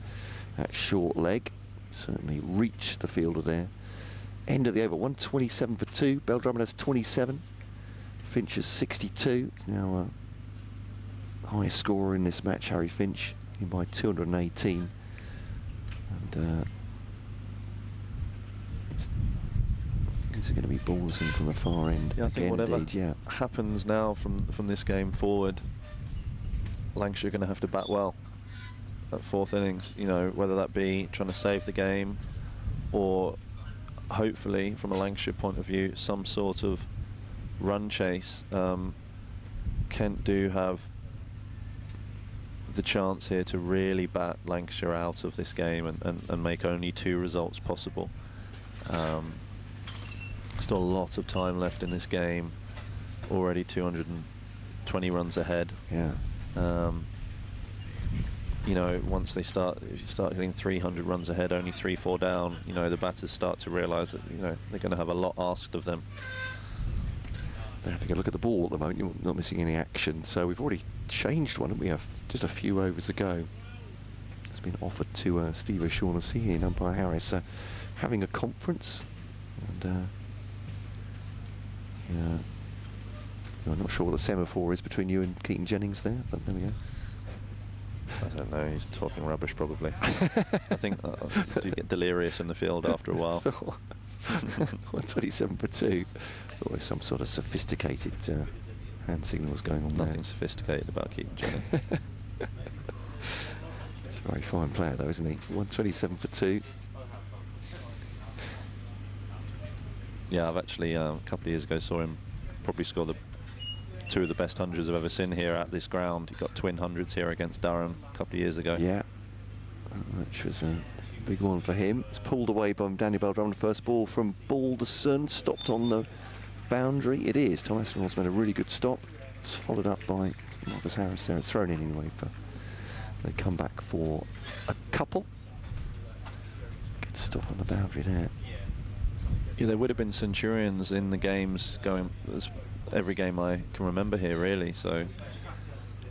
That short leg certainly reached the fielder there. End of the over, 127 for 2. Beltram has 27. Finch has 62. He's now highest scorer in this match, Harry Finch, in by 218. And is it going to be Balderson from the far end? Yeah, I think whatever yeah. happens now from this game forward, Lancashire are going to have to bat well at 4th innings. Whether that be trying to save the game, or hopefully, from a Lancashire point of view, some sort of run chase. Kent do have the chance here to really bat Lancashire out of this game and make only 2 results possible. Still a lot of time left in this game. Already 220 runs ahead. Yeah. Once if you start getting 300 runs ahead, only 3-4 down, the batters start to realise that, they're going to have a lot asked of them. They're having a look at the ball at the moment. You're not missing any action. So we've already changed one, and we have just a few overs ago. It's been offered to Steve O'Shaughnessy here, umpire Harris, having a conference. And I'm not sure what the semaphore is between you and Keaton Jennings there, but there we go. I don't know, he's talking rubbish probably. I think do get delirious in the field after a while. 127 for 2. Always some sort of sophisticated hand signals going on there. Nothing sophisticated about Keaton Jennings. He's a very fine player though, isn't he? 127 for 2. Yeah, I've actually, a couple of years ago, saw him probably score 2 of the best hundreds I've ever seen here at this ground. He got twin hundreds here against Durham a couple of years ago. Yeah, which was a big one for him. It's pulled away by Danny Bell Drummond. First ball from Balderson, stopped on the boundary. It is. Tom Aspinall's made a really good stop. It's followed up by Marcus Harris there. It's thrown in anyway. They come back for a couple. Good stop on the boundary there. Yeah, there would have been Centurions in the games going every game I can remember here, really. So,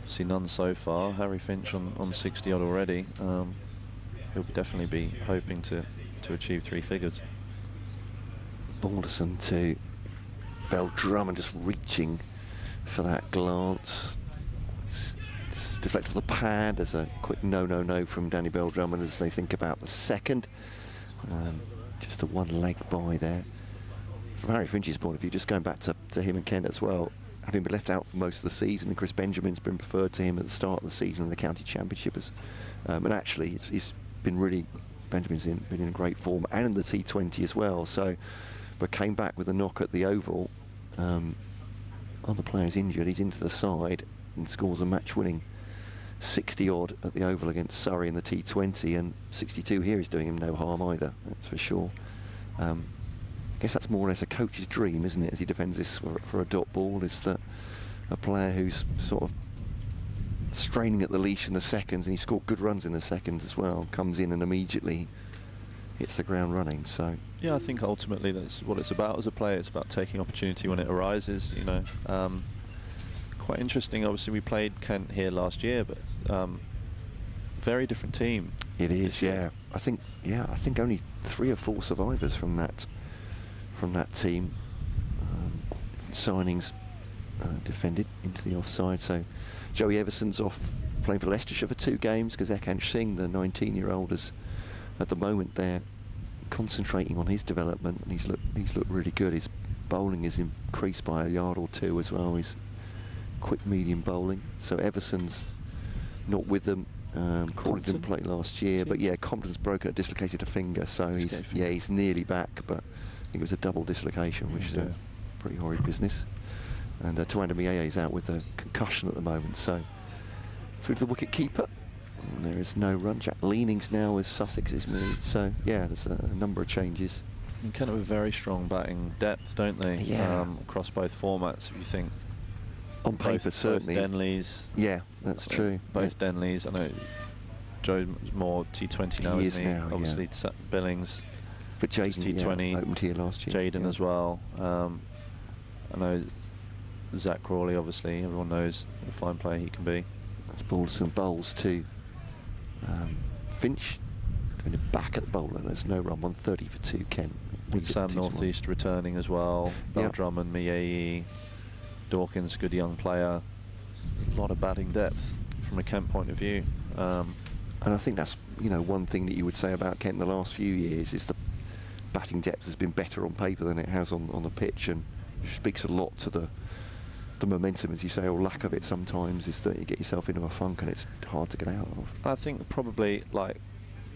see none so far. Harry Finch on 60 odd already. He'll definitely be hoping to achieve 3 figures. Balderson to Bell Drummond, just reaching for that glance. It's deflected off the pad. There's a quick no from Danny Bell Drummond as they think about the second. Just a one leg by there. From Harry Finch's point of view, just going back to him and Kent as well, having been left out for most of the season, and Chris Benjamin's been preferred to him at the start of the season in the county championship. And actually, he's been really, Benjamin's been in great form, and in the T20 as well. So, but came back with a knock at the Oval. Other players injured. He's into the side and scores a match-winning 60 odd at the Oval against Surrey in the T20, and 62 here is doing him no harm either, that's for sure. I guess that's more or less a coach's dream, isn't it, as he defends this for a dot ball, is that a player who's sort of straining at the leash in the seconds, and he scored good runs in the seconds as well, comes in and immediately hits the ground running. So yeah, I think ultimately that's what it's about as a player. It's about taking opportunity when it arises, you know. Quite interesting, obviously we played Kent here last year, but very different team. It is, yeah. I think only 3 or 4 survivors from that team. Signings defended into the offside. So Joey Everson's off playing for Leicestershire for 2 games because Ekhansh Singh, the 19-year-old, is at the moment there concentrating on his development, and he's looked really good. His bowling is increased by a yard or 2 as well. He's quick medium bowling. So Everson's not with them. Crawley didn't play last year, but yeah, Compton's broken, dislocated a finger, so he's nearly back, but I think it was a double dislocation, which is a pretty horrid business. And Tuanda Miaye's out with a concussion at the moment, so through to the wicket keeper. And there is no run. Jack Leanings now with Sussex's moved, so yeah, there's a number of changes. And kind of a very strong batting depth, don't they? Yeah. Across both formats, if you think. On paper, certainly. Both Denleys. Yeah, that's true. Both Denleys. I know Joe's more T20 now, isn't he? Now, obviously, Billings. But Jaden, T20. opened here last year. Jaden as well. I know Zach Crawley, obviously. Everyone knows what a fine player he can be. That's Balderson bowls to Finch. Going back at the bowler. There's no run. 130 for 2, Kent. With Sam Northeast returning as well. Bell Drummond, Miaye. Dawkins, good young player. A lot of batting depth from a Kent point of view. And I think that's, you know, one thing that you would say about Kent in the last few years is the batting depth has been better on paper than it has on the pitch, and speaks a lot to the momentum, as you say, or lack of it sometimes, is that you get yourself into a funk and it's hard to get out of. I think probably, like,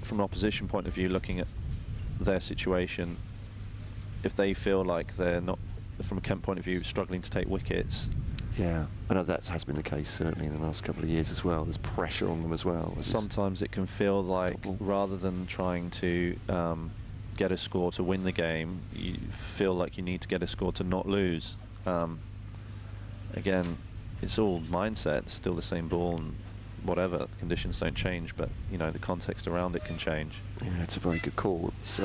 from an opposition point of view, looking at their situation, if they feel like they're not, from a Kent point of view, struggling to take wickets. Yeah, I know that has been the case certainly in the last couple of years as well. There's pressure on them as well. Sometimes it can feel like rather than trying to get a score to win the game, you feel like you need to get a score to not lose. Again, it's all mindset. It's still the same ball, and whatever, the conditions don't change, but you know, the context around it can change. Yeah, it's a very good call. It's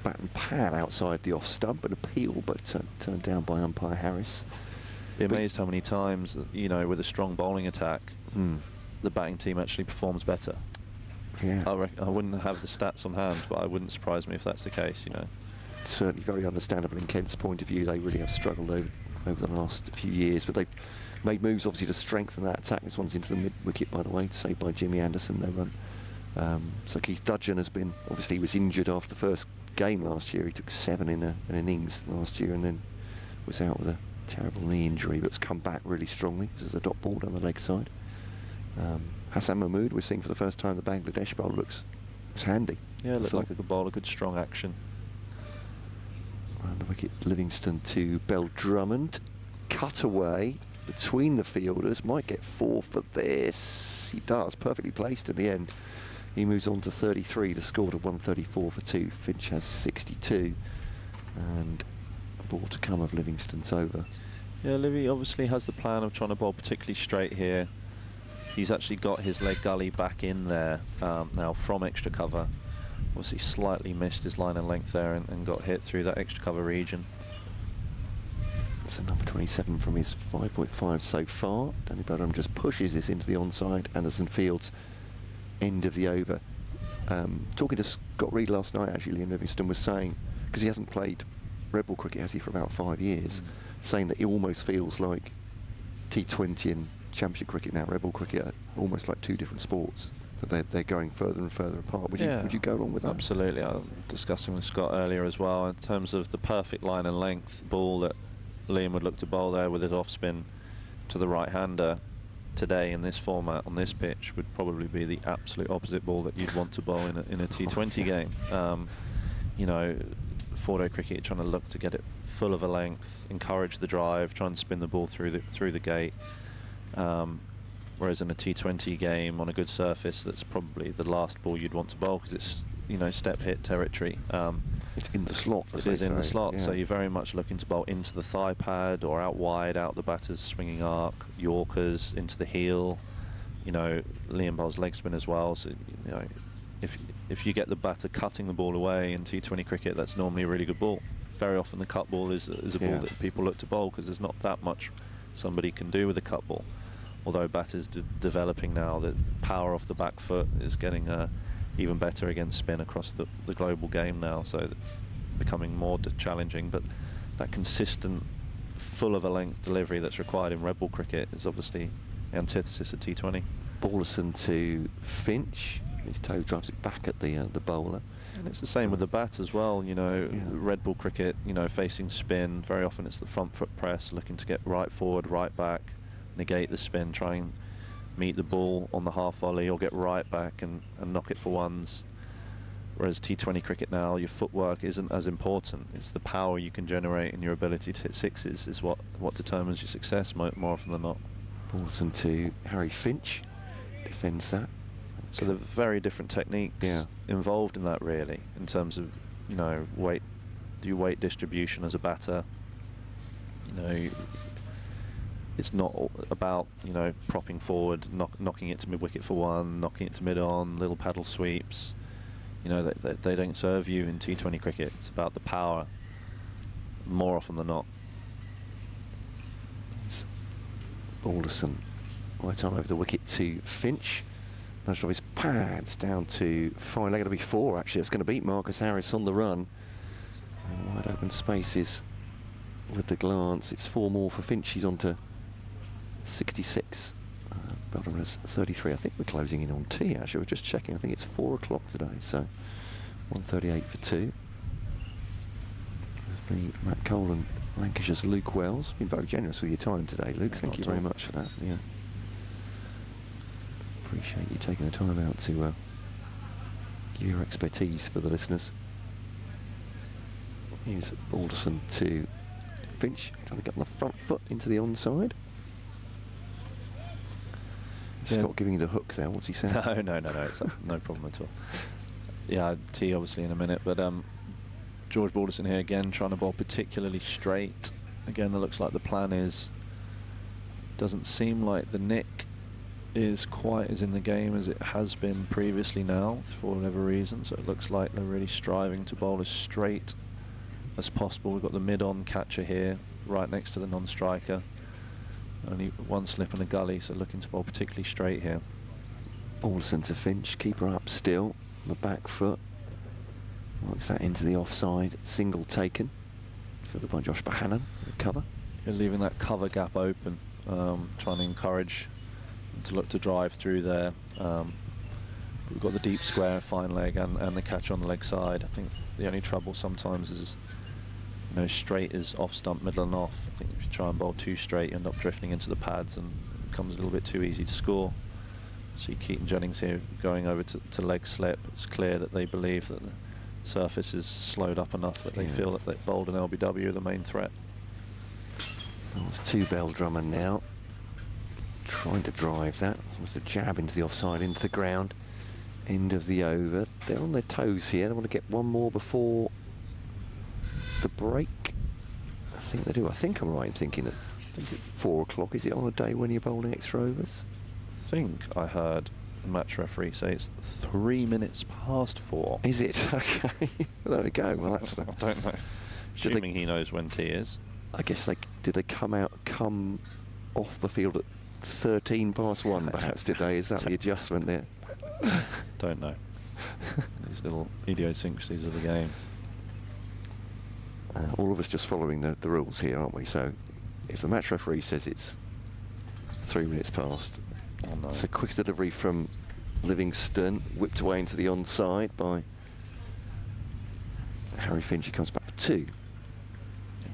bat and pad outside the off stump, an appeal, but turned down by umpire Harris. Be amazed how many times, you know, with a strong bowling attack, the batting team actually performs better. Yeah, I wouldn't have the stats on hand, but it wouldn't surprise me if that's the case. You know, it's certainly very understandable in Kent's point of view. They really have struggled over the last few years, but they've made moves obviously to strengthen that attack. This one's into the mid-wicket, by the way, saved by Jimmy Anderson, no run. So Keith Dudgeon has been, obviously he was injured after the first game last year. He took 7 in an innings last year and then was out with a terrible knee injury, but has come back really strongly. This is a dot ball down the leg side. Hassan Mahmood, we're seeing for the first time the Bangladesh bowler looks handy. Yeah, looked like a good bowler, good strong action. Around the wicket, Livingston to Bell Drummond. Cut away between the fielders, might get 4 for this. He does, perfectly placed in the end. He moves on to 33 to score to 134 for 2. Finch has 62. And a ball to come of Livingston's over. Yeah, Livy obviously has the plan of trying to bowl particularly straight here. He's actually got his leg gully back in there now from extra cover. Obviously slightly missed his line and length there and got hit through that extra cover region. So number 27 from his 5.5 so far. Danny Bowden just pushes this into the onside. Anderson Fields, end of the over. Talking to Scott Reed last night, actually, Liam Livingstone was saying, because he hasn't played red ball cricket, has he, for about 5 years, saying that it almost feels like T20 and Championship cricket now, red ball cricket, are almost like 2 different sports. But they're going further and further apart. Would you go along with that? Absolutely. I was discussing with Scott earlier as well in terms of the perfect line and length ball that Liam would look to bowl there with his off spin to the right-hander today in this format on this pitch would probably be the absolute opposite ball that you'd want to bowl in a T20 game. You know, 4-day cricket, trying to look to get it full of a length, encourage the drive, try and spin the ball through the gate. Whereas in a T20 game on a good surface, that's probably the last ball you'd want to bowl because it's, you know, step hit territory. It's in the slot. It is in the slot, so you're very much looking to bowl into the thigh pad or out wide, out the batter's swinging arc, Yorkers into the heel. You know, Liam bowls leg spin as well, so you know, if you get the batter cutting the ball away in T20 cricket, that's normally a really good ball. Very often the cut ball is a ball that people look to bowl because there's not that much somebody can do with a cut ball. Although batters developing now, the power off the back foot is getting even better against spin across the global game now, so becoming more challenging. But that consistent, full of a length delivery that's required in red ball cricket is obviously the antithesis of T20. Ballerson to Finch. His toe drives it back at the bowler. And it's the same with the bat as well, you know, red ball cricket, you know, facing spin, very often it's the front foot press, looking to get right forward, right back, negate the spin, try and meet the ball on the half volley or get right back and knock it for ones. Whereas T20 cricket now, your footwork isn't as important. It's the power you can generate and your ability to hit sixes is what determines your success more often than not. Ballerson to Harry Finch, defends that. So there are very different techniques involved in that, really, in terms of, you know, weight distribution as a batter. You know, it's not about, you know, propping forward, knocking it to mid-wicket for one, knocking it to mid-on, little paddle sweeps. You know, they don't serve you in T20 cricket. It's about the power more often than not. Balderson, right on over the wicket to Finch. Nudged off his pads down to 5. They're going to be 4, actually. It's going to beat Marcus Harris on the run. So wide open spaces with the glance. It's 4 more for Finch. He's on to 66. Belden has 33. I think we're closing in on tea, actually. We're just checking. I think it's 4 o'clock today, so 138 for 2. There's me, Matt Cole, and Lancashire's Luke Wells. Been very generous with your time today, Luke. Thank you very much for that. Yeah. Appreciate you taking the time out to give your expertise for the listeners. Here's Balderson to Finch, trying to get on the front foot into the onside. Scott giving you the hook there. What's he saying? No, it's no problem at all. Yeah, tea obviously in a minute, but George Balderson here again trying to bowl particularly straight. Again, it looks like the plan doesn't seem like the nick is quite as in the game as it has been previously now for whatever reason, so it looks like they're really striving to bowl as straight as possible. We've got the mid-on catcher here right next to the non-striker, only one slip and a gully, so looking to bowl particularly straight here. Balderson to Finch, keeper up still on the back foot, works that into the offside, single taken, fielded by Josh Bohannon, the cover. You're leaving that cover gap open trying to encourage them to look to drive through there. We've got the deep square, fine leg, and the catch on the leg side. I think the only trouble sometimes is, you know, straight is off stump, middle and off. I think if you try and bowl too straight, you end up drifting into the pads and it becomes a little bit too easy to score. See Keaton Jennings here going over to leg slip. It's clear that they believe that the surface is slowed up enough that they feel that they bowled and LBW are the main threat. Well, it's 2 Bell Drummond now, trying to drive that. It's almost a jab into the offside, into the ground. End of the over. They're on their toes here. They want to get one more before the break. I think they do. I think I'm right in thinking that. I think at 4 o'clock. Is it on a day when you're bowling extra overs? I think I heard the match referee say it's 3 minutes past 4. Is it? Okay. Well, there we go. Well, that's. I don't know. Assuming he knows when tea is. I guess did they come off the field at 13 past 1? Perhaps did they? Is that the adjustment there? Don't know. These little idiosyncrasies of the game. All of us just following the rules here, aren't we? So if the match referee says it's 3 minutes past, it's a quick delivery from Livingston, whipped away into the onside by Harry Finch. He comes back for 2.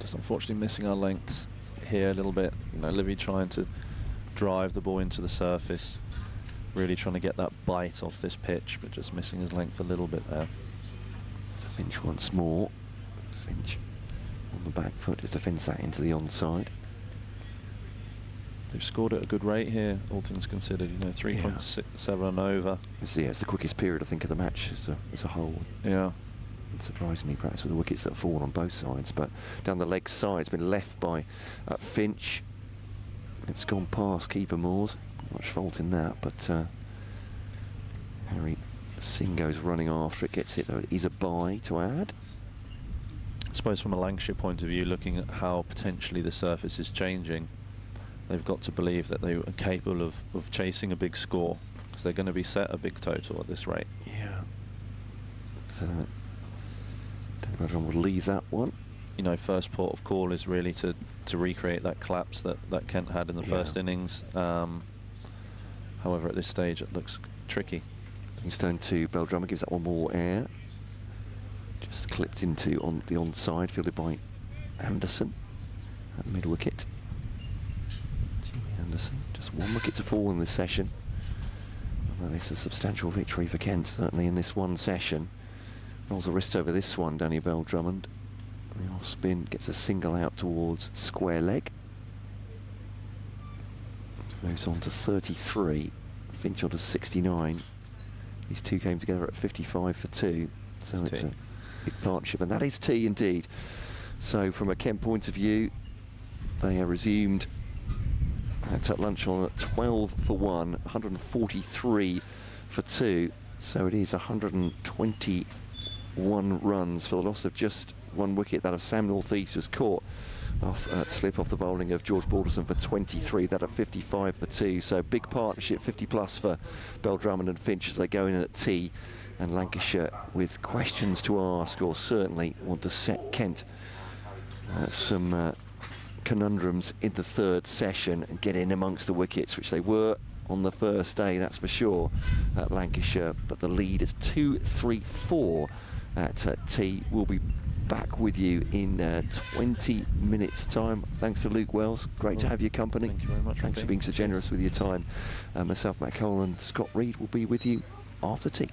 Just unfortunately missing our lengths here a little bit. You know, Livy trying to drive the ball into the surface, really trying to get that bite off this pitch, but just missing his length a little bit there. So Finch once more. Finch on the back foot just defends that into the onside. They've scored at a good rate here, all things considered. You know, 3.7 and over. It's the quickest period, I think, of the match as a whole. Yeah. Surprisingly, perhaps with the wickets that have fallen on both sides, but down the leg side, it's been left by Finch. It's gone past keeper Moores. Not much fault in that, but Harry Singh goes running after it, gets it, though it is a bye to add. I suppose from a Lancashire point of view, looking at how potentially the surface is changing, they've got to believe that they are capable of chasing a big score, because they're going to be set a big total at this rate. Yeah. Everyone will leave that one. You know, first port of call is really to recreate that collapse that Kent had in the first innings. However, at this stage, it looks tricky. Livingstone to Bell Drummer, gives that one more air. Just clipped into on the onside, fielded by Anderson at mid wicket. Jimmy Anderson, just 1 wicket to fall in this session. Well, it's a substantial victory for Kent, certainly in this one session. Rolls a wrist over this one, Danny Bell Drummond. The off spin gets a single out towards square leg. Moves on to 33. Finch on to 69. These two came together at 55 for 2. So it's a big partnership, and that is tea indeed. So from a Kent point of view, they are resumed at lunch on at 12 for 1, 143 for 2. So it is 121 runs for the loss of just 1 wicket. That of Sam North East was caught off slip off the bowling of George Balderson for 23. That at 55 for 2. So big partnership, 50 plus for Bell Drummond and Finch as they go in at tea. And Lancashire with questions to ask, or certainly want to set Kent some conundrums in the 3rd session and get in amongst the wickets, which they were on the first day, that's for sure, at Lancashire. But the lead is 2-3-4 at tea. We'll be back with you in 20 minutes time. Thanks to Luke Wells, great to have your company. Thank you very much. Thanks for being so generous with your time. Myself, Matt Cole, and Scott Reed will be with you after tea.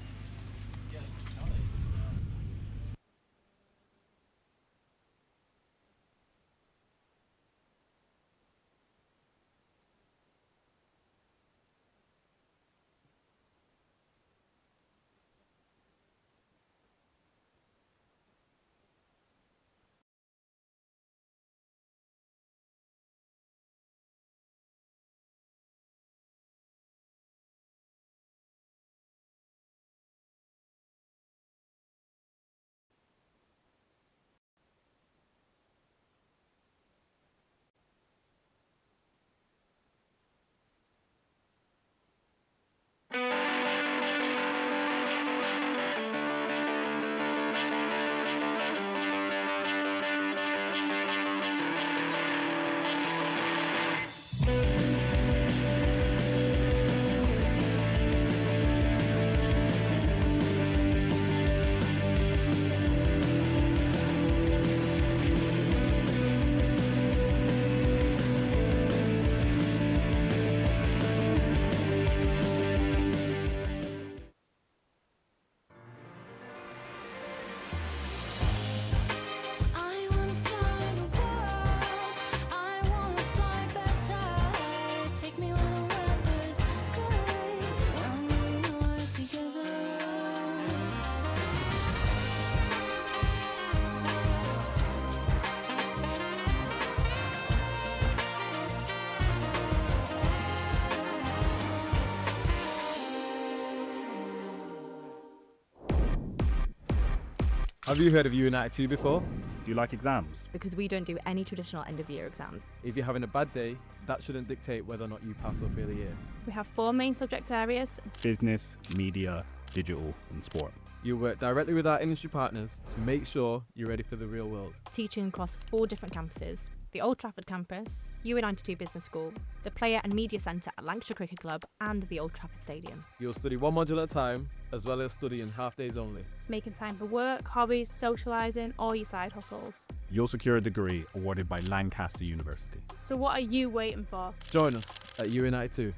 Have you heard of United 2 before? Do you like exams? Because we don't do any traditional end-of-year exams. If you're having a bad day, that shouldn't dictate whether or not you pass or fail a year. We have 4 main subject areas. Business, media, digital and sport. You work directly with our industry partners to make sure you're ready for the real world. Teaching across 4 different campuses. The Old Trafford campus, UE92 Business School, the Player and Media Centre at Lancashire Cricket Club and the Old Trafford Stadium. You'll study one module at a time, as well as studying half days only. Making time for work, hobbies, socialising, or your side hustles. You'll secure a degree awarded by Lancaster University. So what are you waiting for? Join us at UE92.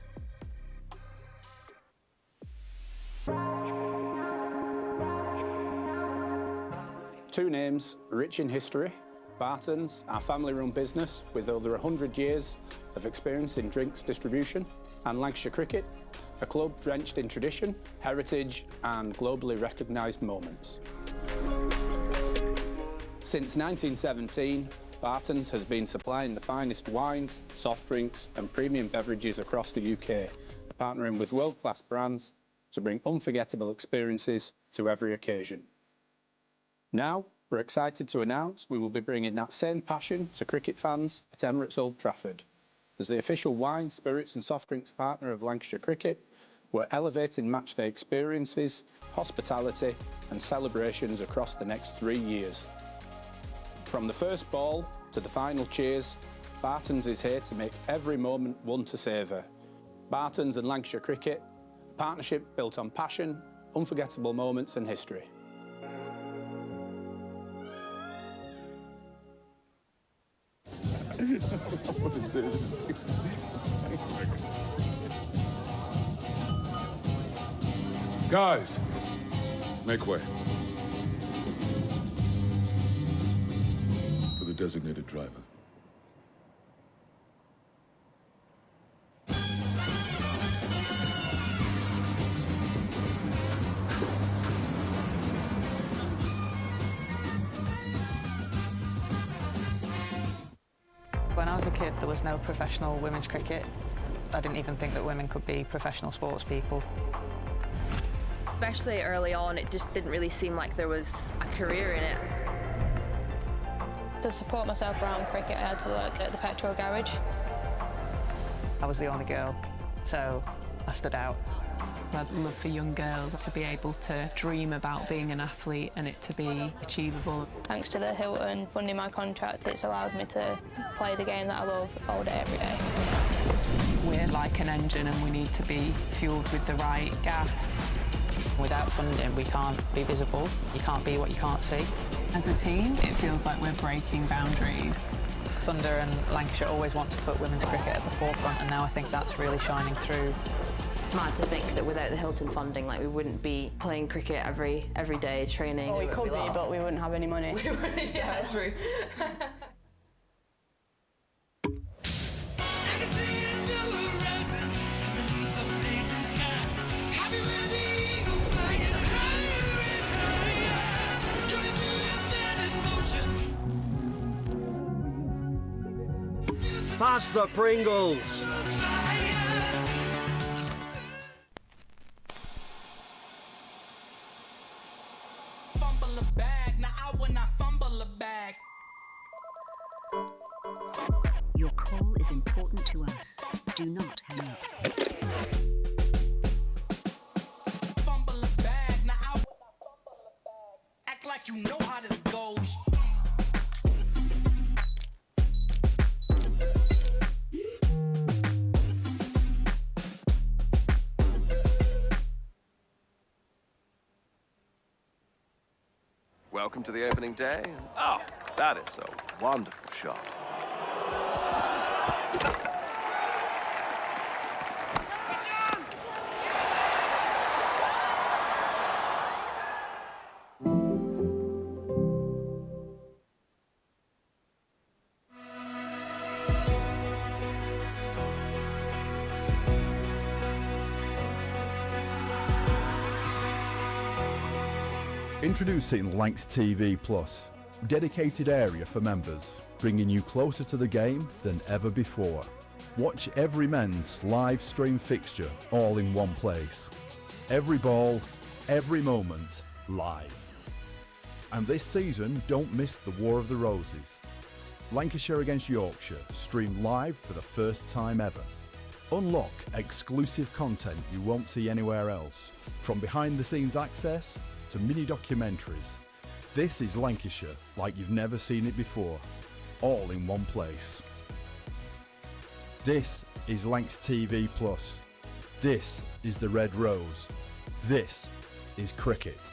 Two names rich in history. Barton's, our family-run business with over 100 years of experience in drinks distribution, and Lancashire Cricket, a club drenched in tradition, heritage and globally recognised moments. Since 1917, Barton's has been supplying the finest wines, soft drinks and premium beverages across the UK, partnering with world-class brands to bring unforgettable experiences to every occasion. Now, we're excited to announce we will be bringing that same passion to cricket fans at Emirates Old Trafford. As the official wine, spirits and soft drinks partner of Lancashire Cricket, we're elevating matchday experiences, hospitality and celebrations across the next 3 years. From the first ball to the final cheers, Barton's is here to make every moment one to savour. Barton's and Lancashire Cricket, a partnership built on passion, unforgettable moments and history. What is this? Guys, make way. For the designated driver. When I was a kid, there was no professional women's cricket. I didn't even think that women could be professional sports people. Especially early on, it just didn't really seem like there was a career in it. To support myself around cricket, I had to work at the petrol garage. I was the only girl, so I stood out. I'd love for young girls to be able to dream about being an athlete and it to be achievable. Thanks to the Hilton funding my contract, it's allowed me to play the game that I love all day, every day. We're like an engine and we need to be fueled with the right gas. Without funding, we can't be visible. You can't be what you can't see. As a team, it feels like we're breaking boundaries. Thunder and Lancashire always want to put women's cricket at the forefront, and now I think that's really shining through. It's mad to think that without the Hilton funding, like, we wouldn't be playing cricket every day, training. Well, we could be, but we wouldn't have any money. We wouldn't, yeah, true. Pass the Pringles! Fumble a bag, now I will not fumble a bag. Your call is important to us. Do not hang up. Fumble a bag, now I will not fumble a bag. Act like you know how this goes. Welcome to the opening day. Oh, that is a wonderful shot. Introducing Lancs TV Plus, dedicated area for members, bringing you closer to the game than ever before. Watch every men's live stream fixture all in one place. Every ball, every moment, live. And this season, don't miss the War of the Roses. Lancashire against Yorkshire, streamed live for the first time ever. Unlock exclusive content you won't see anywhere else, from behind-the-scenes access to mini-documentaries. This is Lancashire like you've never seen it before, all in one place. This is Lancs TV Plus. This is the Red Rose. This is cricket.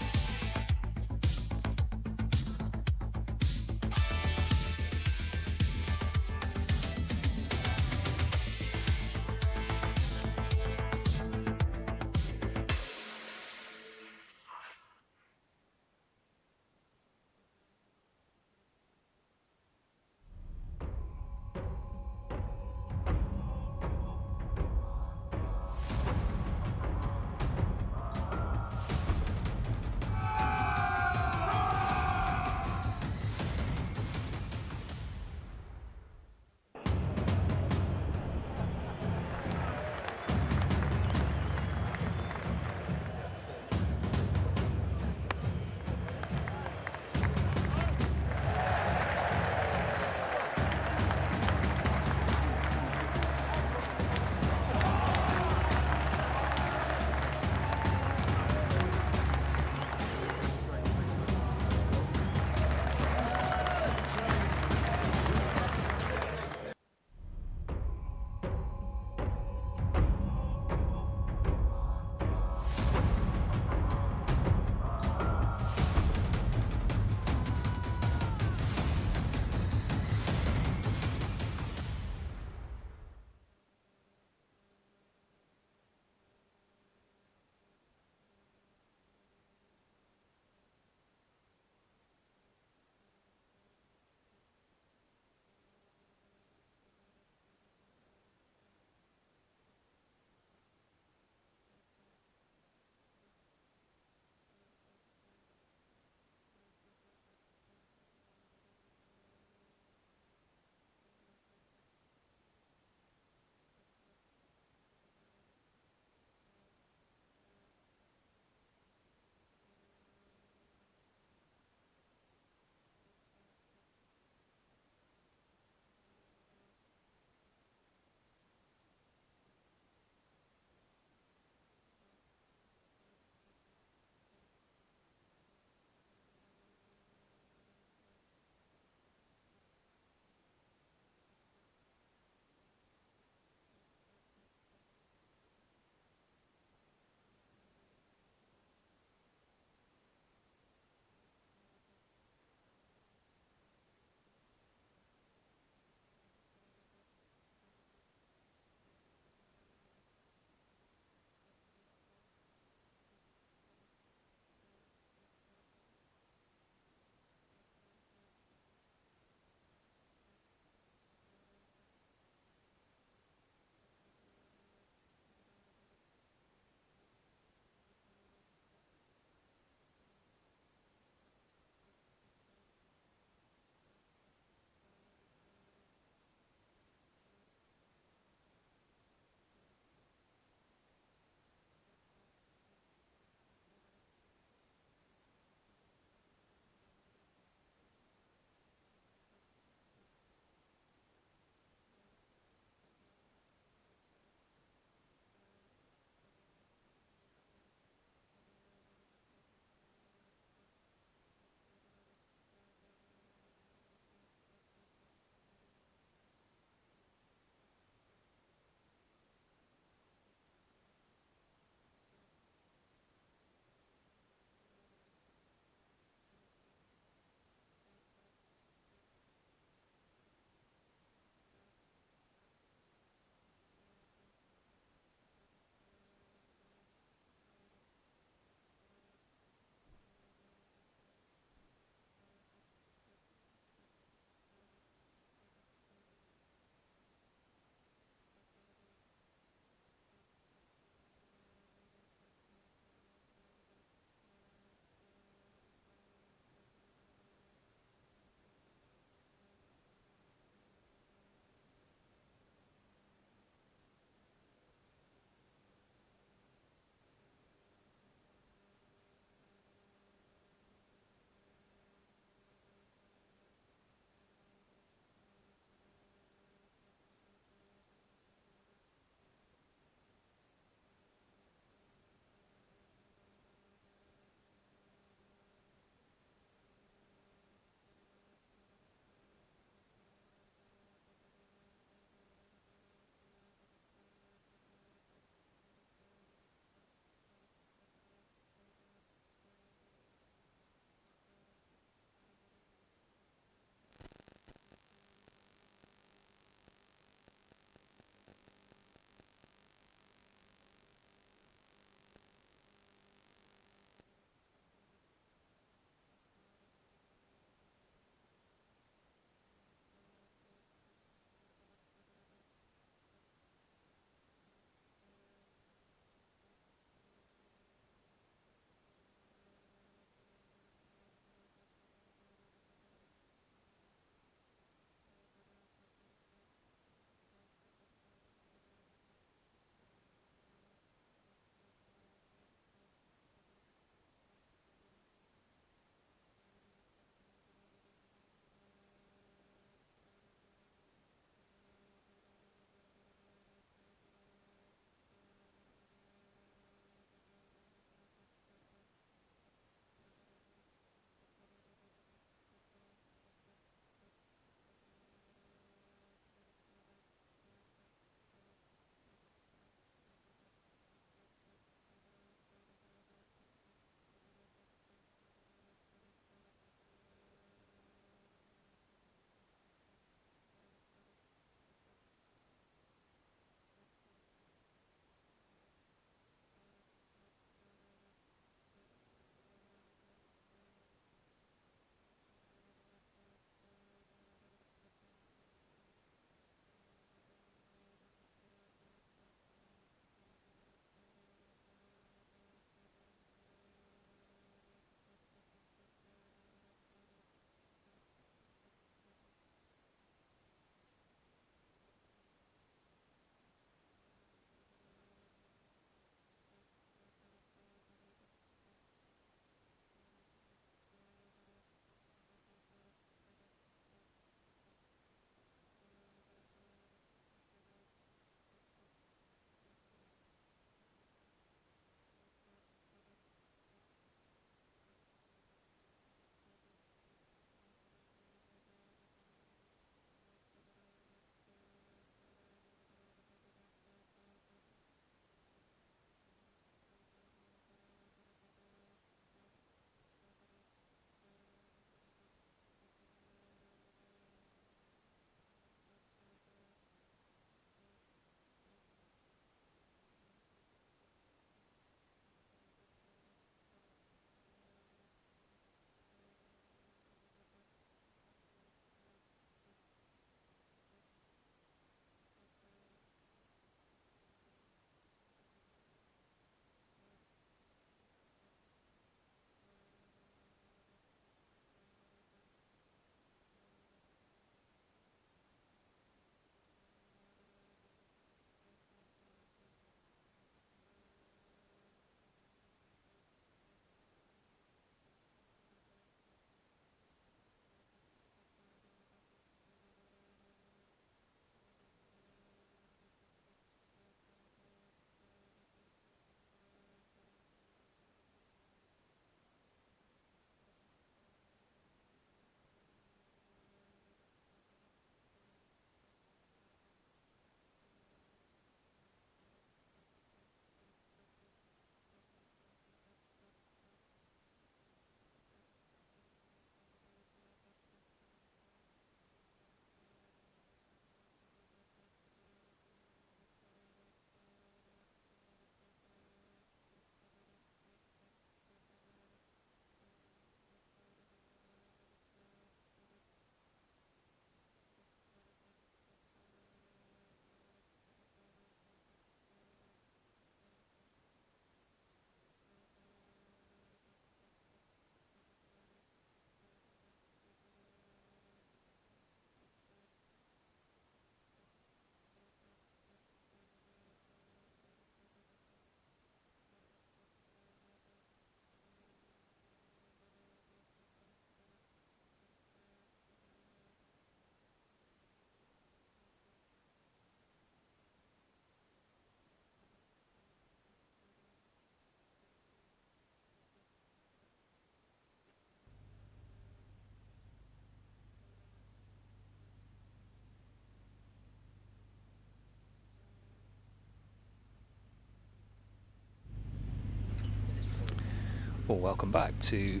Well, welcome back to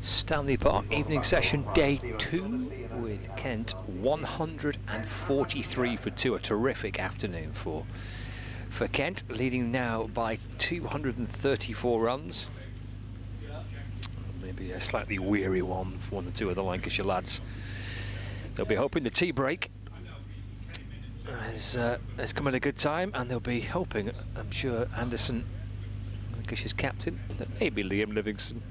Stanley Park evening session day 2 with Kent 143 for 2. A terrific afternoon for Kent, leading now by 234 runs. Maybe a slightly weary one for one or two of the Lancashire lads. They'll be hoping the tea break has come at a good time, and they'll be hoping, I'm sure, Anderson, Lancashire's captain, that maybe Liam Livingston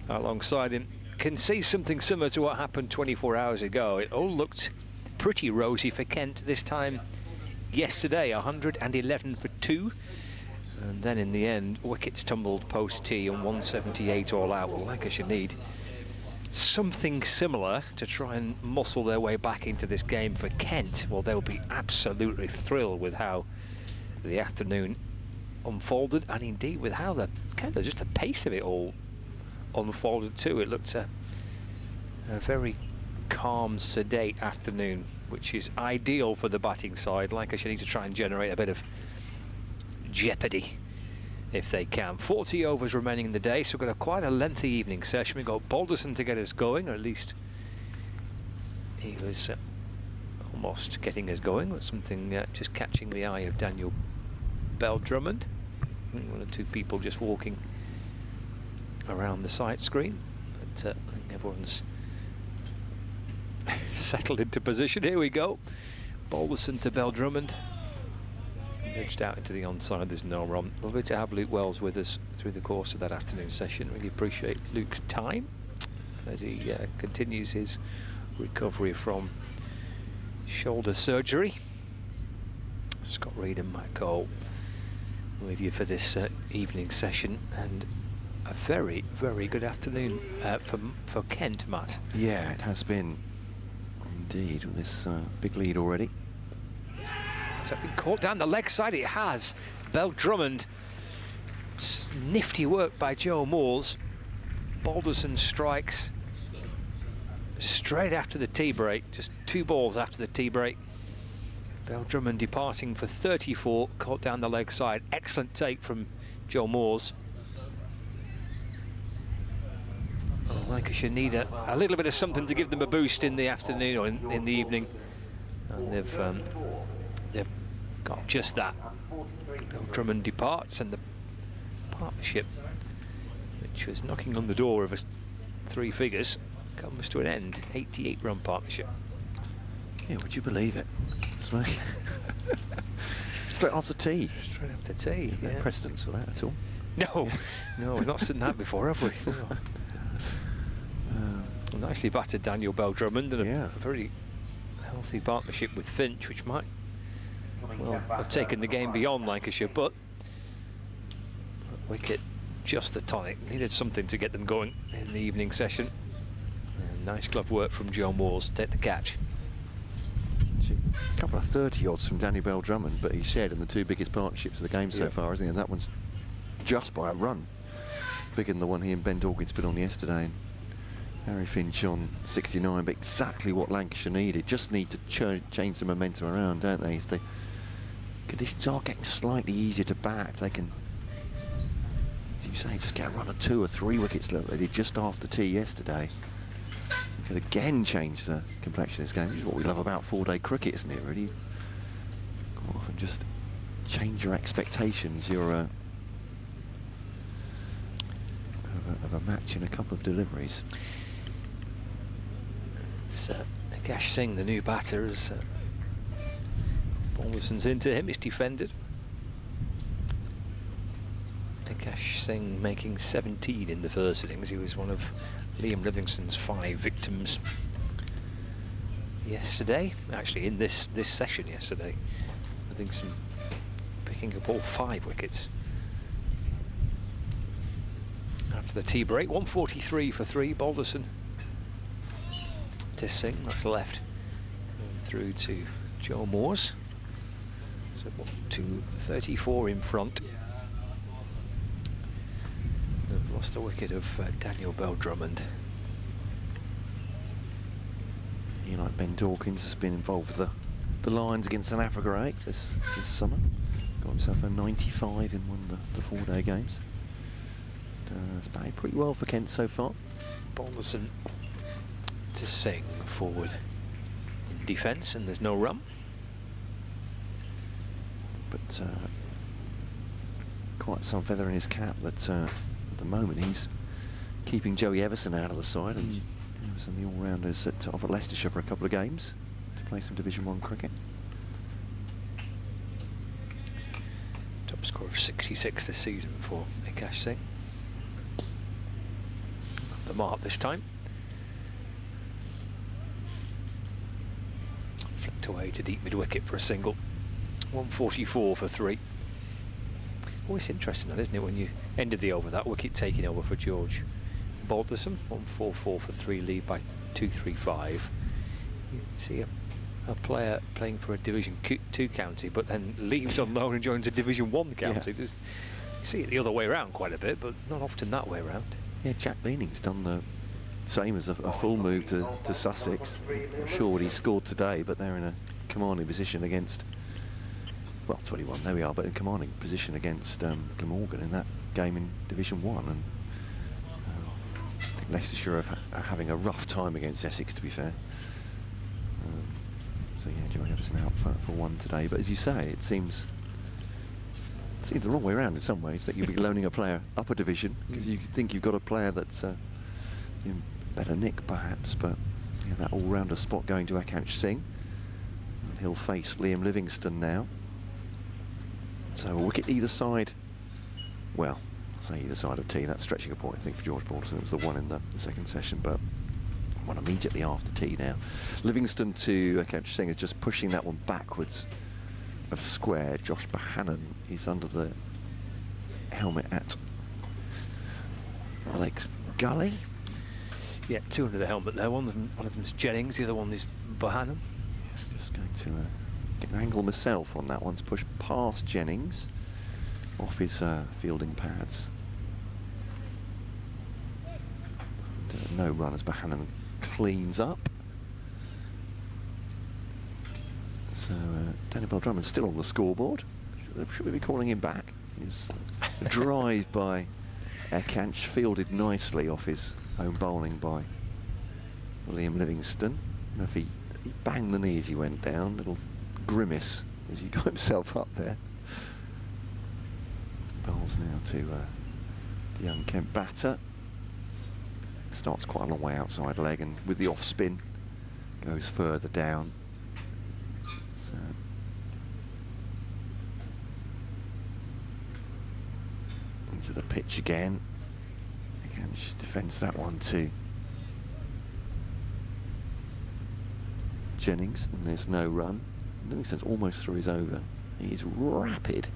alongside him can see something similar to what happened 24 hours ago. It all looked pretty rosy for Kent this time yesterday, 111 for 2, and then in the end wickets tumbled post tee and 178 all out. Well, Lancashire need something similar to try and muscle their way back into this game for Kent. Well, they'll be absolutely thrilled with how the afternoon unfolded, and indeed with how the kind of just the pace of it all unfolded too. It looked a very calm, sedate afternoon, which is ideal for the batting side. Lancashire need to try and generate a bit of jeopardy if they can. 40 overs remaining in the day, so we've got quite a lengthy evening session. We've got Balderson to get us going, or at least he was almost getting us going with something just catching the eye of Daniel Bell-Drummond. One or two people just walking around the sight screen, but I think everyone's settled into position. Here we go. Balderson to Bell-Drummond. Edged out into the onside, there's no run. Lovely to have Luke Wells with us through the course of that afternoon session. Really appreciate Luke's time as he continues his recovery from shoulder surgery. Scott Reed and Matt Cole with you for this evening session, and a very, very good afternoon for Kent, Matt. Yeah, it has been indeed, with this big lead already. Has that been caught down the leg side? It has. Bell-Drummond, nifty work by Joe Moores. Balderson strikes straight after the tea break, just 2 balls after the tea break. Bell-Drummond departing for 34, caught down the leg side. Excellent take from Joe Moores. Oh, Lancashire need a little bit of something to give them a boost in the afternoon or in the evening, and they've got just that. Bell-Drummond departs, and the partnership, which was knocking on the door of 3 figures, comes to an end. 88-run partnership. Yeah, would you believe it? Straight after tea. Straight after tea. There's no precedence for that at all. No, no, we've not seen that before, have we? No. Well, nicely battered Daniel Bell-Drummond, and a very healthy partnership with Finch, which might well have taken the game beyond Lancashire, but wicket just the tonic. Needed something to get them going in the evening session. And nice glove work from Joe Moores to take the catch. A couple of 30 odds from Danny Bell-Drummond, but he's shared in the 2 biggest partnerships of the game so far, isn't he? And that one's just by a run, bigger than the one he and Ben Dawkins put on yesterday. And Harry Finch on 69, but exactly what Lancashire needed. Just need to change the momentum around, don't they? If the conditions are getting slightly easier to bat, they can, as you say, just get a run of 2 or 3 wickets like they did just after tea yesterday. Could again change the complexion of this game, which is what we love about 4-day cricket, isn't it, really? Quite often just change your expectations, of a match in a couple of deliveries. It's Akash Singh, the new batter, as Balderson's into him, he's defended. Akash Singh making 17 in the first innings. He was one of Liam Livingston's 5 victims yesterday, actually in this session yesterday. Livingston picking up all 5 wickets after the tea break. 143 for 3. Balderson to Singh, that's left, and through to Joe Moores. So 234 in front. They've lost the wicket of Daniel Bell-Drummond. He, like Ben Dawkins, has been involved with the Lions against South Africa 8 this summer. Got himself a 95 in one of the 4-day games. It's batted pretty well for Kent so far. Balderson to Singh forward in defence, and there's no run. But quite some feather in his cap that at the moment he's keeping Joey Everson out of the side, and Everson, the all-rounders off at Leicestershire for a couple of games to play some Division 1 cricket. Top score of 66 this season for Akash Singh. Off the mark this time. Flicked away to deep mid-wicket for a single. 144 for 3. Always interesting, that, isn't it, when you ended the over, that wicket taking over for George Balderson. 144 for 3, lead by 235. You see a player playing for a Division 2 county, but then leaves on loan and joins a Division 1 county. Yeah. Just, you see it the other way around quite a bit, but not often that way around. Yeah, Jack Leaning's done the same as a full move to Sussex. I'm sure what he scored today, but they're in a commanding position against, well, 21, there we are, but in commanding position against Glamorgan in that game in Division 1. And I think Leicestershire are having a rough time against Essex, to be fair. So yeah, Joey Everson out for one today. But as you say, it seems the wrong way around in some ways, that you'll be loaning a player up a division because you think you've got a player that's in better nick perhaps, but yeah, that all-rounder spot going to Akash Singh. And he'll face Liam Livingston now. So a wicket either side. Well, I'll say either side of tee. That's stretching a point, I think, for George Balderson. It was the one in the second session, but one immediately after tee now. Livingston to Akash Singh is just pushing that one backwards of square. Josh Bohannon is under the helmet at Alex Gully. Yeah, two under the helmet there. One of them's Jennings, the other one is Bohannon. Yeah, just going to get an angle myself on that one to push past Jennings off his fielding pads. And, no run as Bohannon cleans up. So Danny Bell Drummond still on the scoreboard. Should we be calling him back? His drive by Akash, fielded nicely off his own bowling by Liam Livingston. I don't know if he banged the knee as he went down, little grimace as he got himself up there. Bowls now to the young Kent batter. Starts quite a long way outside leg, and with the off spin goes further down. So into the pitch again. Again, just defends that one too. Jennings, and there's no run. Livingston's almost through his over. He's rapid.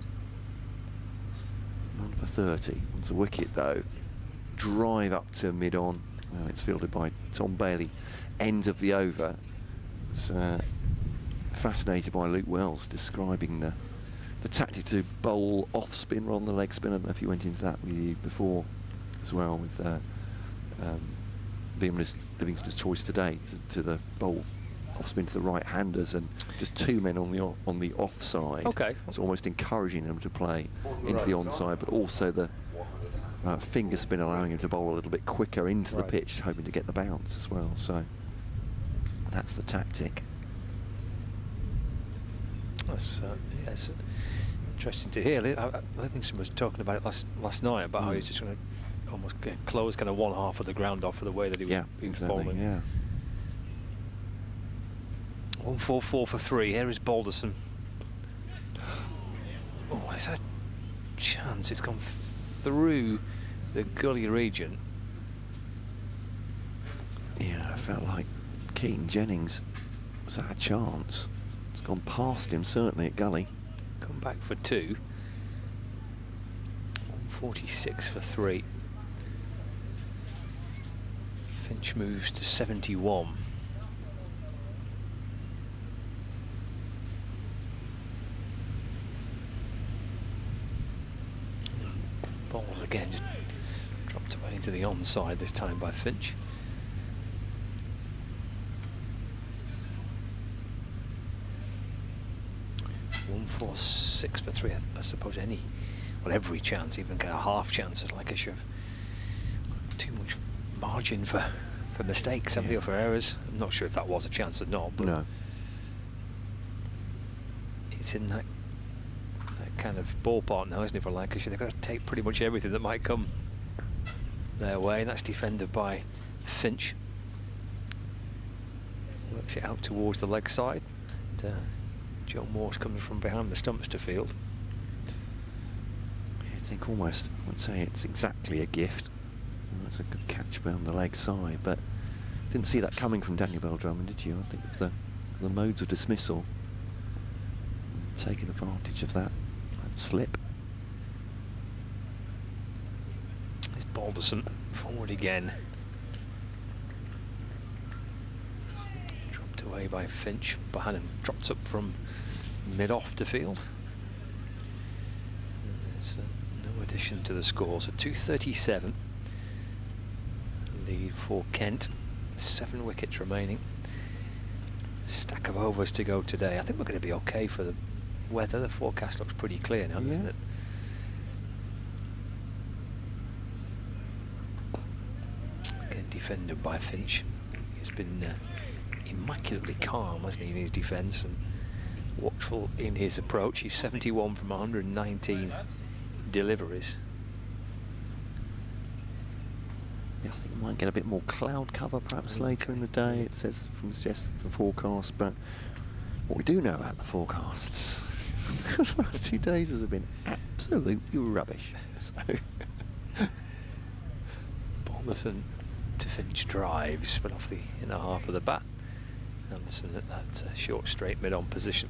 1 for 30. Once a wicket though. Drive up to mid-on. Well, it's fielded by Tom Bailey. End of the over. It's fascinated by Luke Wells describing the tactic to bowl off spin rather than leg spin. I don't know if you went into that with you before as well, with Liam Livingston's choice today to the bowl off spin to the right-handers, and just two men on the offside. Okay. It's almost encouraging them to play into the onside, but also the finger spin allowing him to bowl a little bit quicker into the pitch, hoping to get the bounce as well. So that's the tactic. That's yes, interesting to hear. Livingston was talking about it last night about how he's just going to almost get close kind of one half of the ground off for the way that he was bowling. Yeah. 144 for 3. Here is Balderson. Oh, is that a chance? It's gone through the gully region. Yeah, I felt like Keaton Jennings was at a chance. It's gone past him, certainly, at gully. Come back for 2. 146 for 3. Finch moves to 71. Balls again, just dropped away into the onside this time by Finch. One, 4, 6 for 3. I suppose every chance, even kind of half chance at Lancashire, too much margin for mistakes, haven't they, or for errors. I'm not sure if that was a chance or not, but No. it's in that kind of ballpark now, isn't it, for Lancashire? They've got to take pretty much everything that might come their way, and that's defended by Finch. Works it out towards the leg side. And, Joe Morse comes from behind the stumps to field. I think almost, I would say it's exactly a gift. Well, that's a good catch on the leg side, but didn't see that coming from Daniel Bell-Drummond, did you? I think of the modes of dismissal, taking advantage of that slip. It's Balderson forward again. Dropped away by Finch. Bohannon drops up from mid-off to field. There's no addition to the score, so 237. Lead for Kent. 7 wickets remaining. Stack of overs to go today. I think we're going to be okay for the weather. The forecast looks pretty clear now, doesn't it? Again, defended by Finch. He's been immaculately calm, hasn't he, in his defence, and watchful in his approach. He's 71 from 119 deliveries. Yeah, I think we might get a bit more cloud cover perhaps later in the day. It says from the forecast, but what we do know about the forecasts the last 2 days has been absolutely rubbish. So Balderson to Finch drives, but off the inner half of the bat. Anderson at that short straight mid-on position.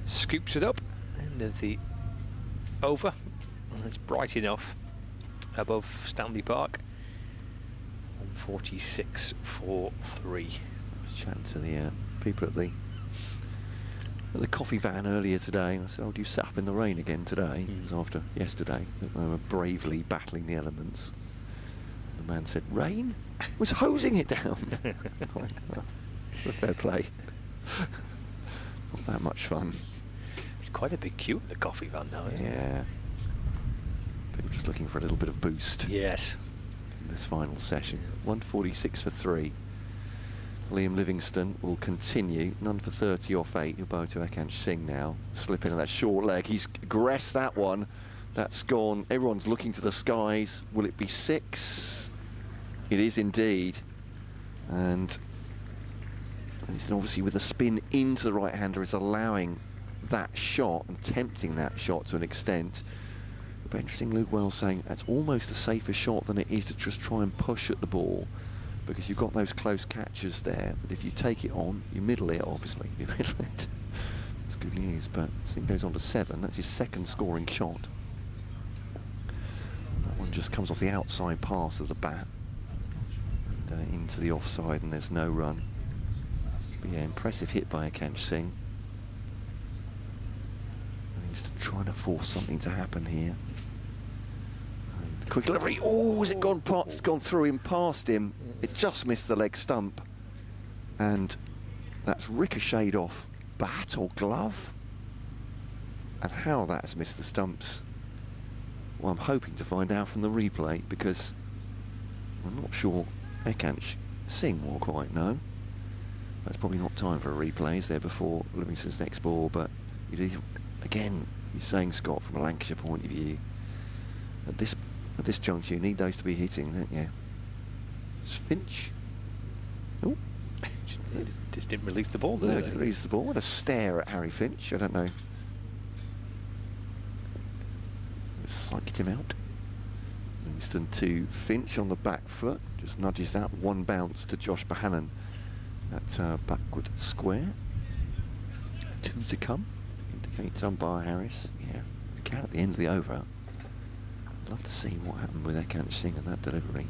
Scoops it up, end of the over, and it's bright enough above Stanley Park. 146 for 3. I was chatting to the people at the coffee van earlier today, and I said, "Oh, do you sit up in the rain again today?" It was after yesterday that they were bravely battling the elements. The man said, "Rain? Was hosing it down." Fair play. Not that much fun. It's quite a big queue at the coffee van now, isn't it? Yeah. People just looking for a little bit of boost. Yes. In this final session. 146 for 3. Liam Livingston will continue. None for 30 off 8. He'll bow to Ekansh Singh now. Slip in that short leg. He's aggressed that one. That's gone. Everyone's looking to the skies. Will it be 6? It is indeed. And obviously with the spin into the right-hander is allowing that shot and tempting that shot to an extent. But interesting, Luke Wells saying that's almost a safer shot than it is to just try and push at the ball, because you've got those close catches there, that if you take it on, you middle it, obviously. You middle it. That's good news, but Singh goes on to 7. That's his second scoring shot. That one just comes off the outside pass of the bat and into the offside, and there's no run. But yeah, impressive hit by Ekansh Singh. And he's trying to force something to happen here. And quick delivery. Oh, has it gone past? It's gone through him, past him. It's just missed the leg stump. And that's ricocheted off bat or glove. And how that's missed the stumps, well, I'm hoping to find out from the replay, because I'm not sure Ekansh Singh will quite know. That's probably not time for a replay, is there, before Livingston's next ball, but again, you're saying, Scott, from a Lancashire point of view, at this juncture, you need those to be hitting, don't you? It's Finch. Oh, just didn't release the ball, did no, it? Didn't release the ball. What a stare at Harry Finch. I don't know. Psyched him out. Livingston to Finch on the back foot. Just nudges that one bounce to Josh Bohannon at backward square. 2 to come. Indicates umpire Harris. Yeah, we can at the end of the over. I'd love to see what happened with Ekansh Singh and that delivery.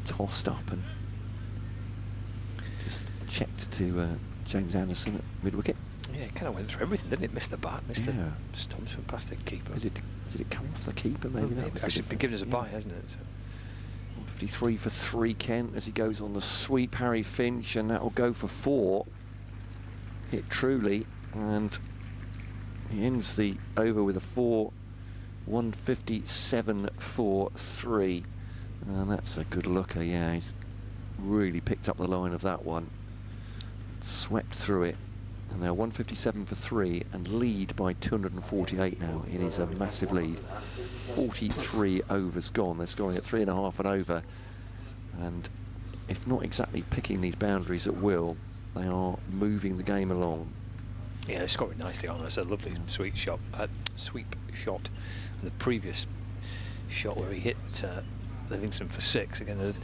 Tossed up and just checked to James Anderson at mid-wicket. Yeah, it kind of went through everything, didn't it? Missed the bat, missed the stumps, went past the keeper. Did it come off the keeper? Maybe that was actually been given as a bye, hasn't it? So. 53 for 3, Kent, as he goes on the sweep, Harry Finch, and that will go for 4. Hit truly, and he ends the over with a 4 157.43. And that's a good looker, yeah. He's really picked up the line of that one. Swept through it. And they're 157.3 and lead by 248 now. It is a massive lead. 43 overs gone. They're scoring at 3.5 and over. And if not exactly picking these boundaries at will, they are moving the game along. Yeah, they're scoring nicely on. That's a lovely sweep shot. And the previous shot where he hit Livingston for 6. Again, a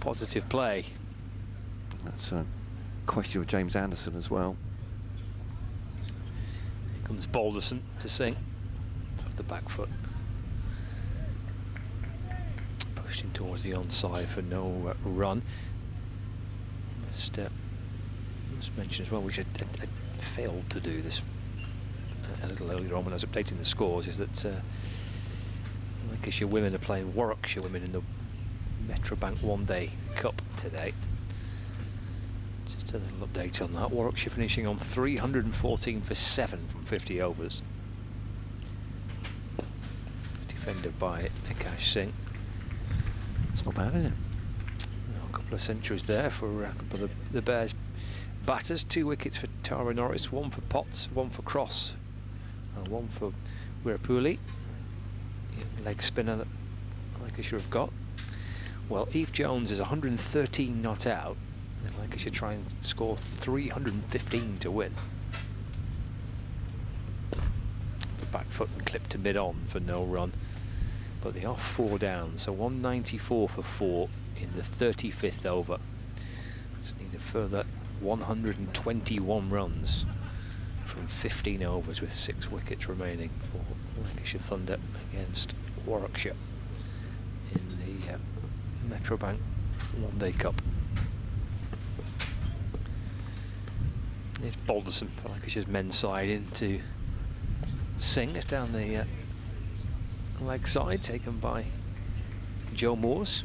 positive play. That's a question of James Anderson as well. Here comes Balderson to sing. It's off the back foot. Pushed in towards the onside for no run. Just mention as well, which I failed to do this a little earlier on when I was updating the scores, is that Lancashire women are playing Warwickshire women in the Metrobank One Day Cup today. Just a little update on that. Warwickshire finishing on 314 for 7 from 50 overs. It's defended by Akash Singh. It's not bad, is it? A couple of centuries there for a couple of the Bears batters. 2 wickets for Tara Norris, 1 for Potts, 1 for Cross, and 1 for Wirapuli. Leg spinner that Lancashire have got. Well, Eve Jones is 113 not out, and Lancashire try and score 315 to win. The back foot and clip to mid-on for no run, but they are 4 down, so 194 for 4 in the 35th over. So need a further 121 runs from 15 overs with 6 wickets remaining for Lancashire Thunder against Warwickshire in the Metrobank One Day Cup. It's Balderson for Lancashire's men's side into Singh. It's down the leg side, taken by Joe Moores.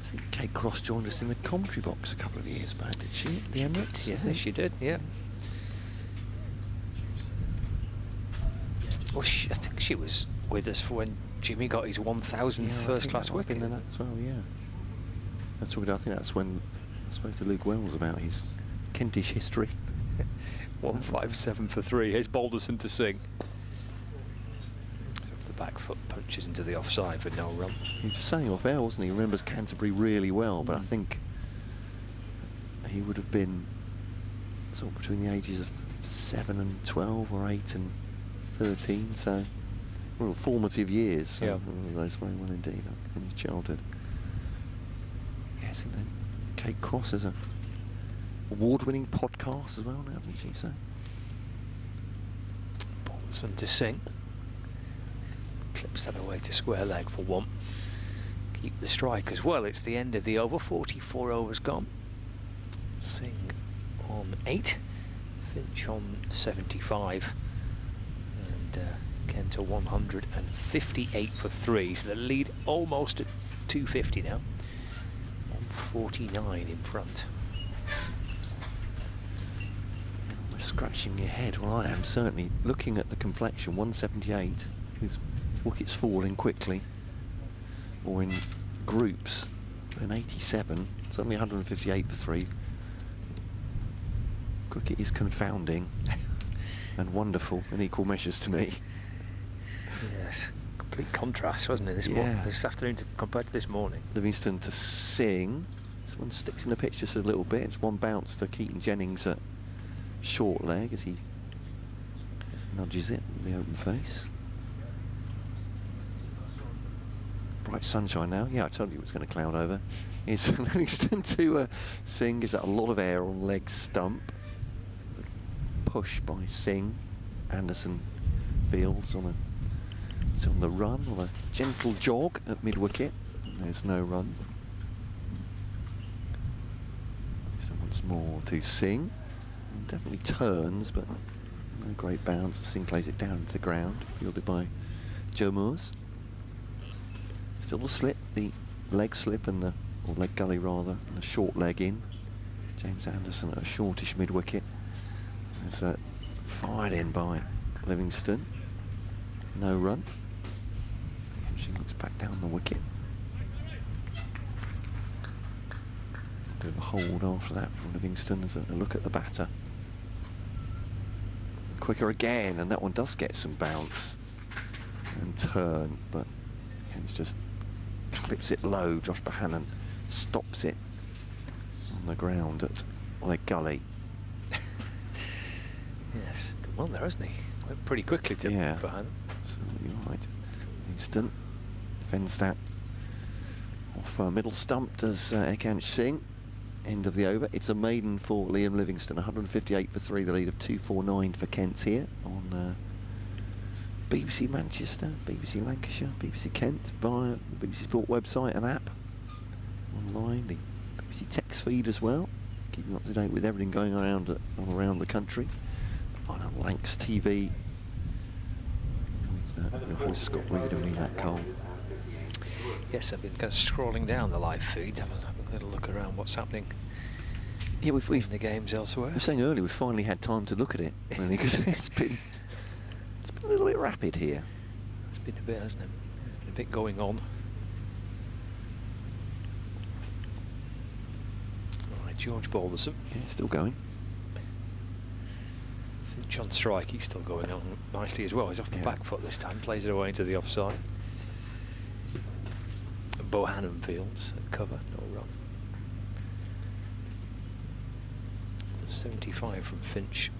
I think Kate Cross joined us in the commentary box a couple of years back, did she? At the Emirates? Yeah, she did, yeah. Well, I think she was with us for when Jimmy got his 1,000th first-class wicket. That as well, yeah. I think that's when I spoke to Luke Wells about his Kentish history. 157 for 3. Here's Balderson to sing. The back foot punches into the offside for no run. He was saying off air, wasn't he? He remembers Canterbury really well, but I think he would have been sort of between the ages of 7 and 12 or 8 and 13, so well, formative years. So yeah. Those very well indeed from his childhood. Yes, and then Kate Cross has an award-winning podcast as well now, doesn't she? So Balderson to sing. Clips that away to square leg for 1. Keep the strike as well. It's the end of the over. 44 overs gone. Singh on 8. Finch on 75. Kent to 158 for 3, so the lead almost at 250 now. 149 in front. You're scratching your head. Well, I am certainly looking at the complexion. 178 with wickets falling quickly, or in groups. Then 87, suddenly 158 for 3. Cricket is confounding and wonderful in equal measures to me. Yes, complete contrast, wasn't it, this afternoon compared to this morning. Livingston to Singh. This one sticks in the pitch just a little bit. It's 1 bounce to Keaton Jennings at short leg as he just nudges it in the open face. Bright sunshine now. Yeah, I told you it was going to cloud over. It's Livingston to Singh. Gives that a lot of air on leg stump. Push by Singh. Anderson fields on the run, on a gentle jog at mid-wicket. There's no run. So once more to Singh. Definitely turns, but no great bounce. Singh plays it down into the ground, fielded by Joe Moores. Still the slip, the leg slip and or leg gully rather, and the short leg in. James Anderson at a shortish mid-wicket. It's fired in by Livingston. No run. She looks back down the wicket. Bit of a hold after that from Livingston as a look at the batter. Quicker again, and that one does get some bounce and turn, but it's just clips it low. Josh Bohannon stops it on the ground on a gully. Yes, done well there, hasn't he? Went pretty quickly to Bohannon. Absolutely right. Instant defends that off middle stump, does Ekansh Singh. End of the over. It's a maiden for Liam Livingston. 158 for 3, the lead of 249 for Kent here on BBC Manchester, BBC Lancashire, BBC Kent, via the BBC Sport website and app, online, the BBC text feed as well, keeping you up to date with everything going around the country. On Lancs TV with your host Scott Reed and me, Matt Cole. Yes, I've been kind of scrolling down the live feed, having a little look around what's happening. Yeah, we've in the games elsewhere. We were saying earlier, we've finally had time to look at it, really, because it's been a little bit rapid here. It's been a bit, hasn't it? Been a bit going on. All right, George Balderson. Yeah, still going. Finch on strike, he's still going on nicely as well. He's off the back foot this time, plays it away into the offside. Bohannon fields at cover, no run. 75 from Finch,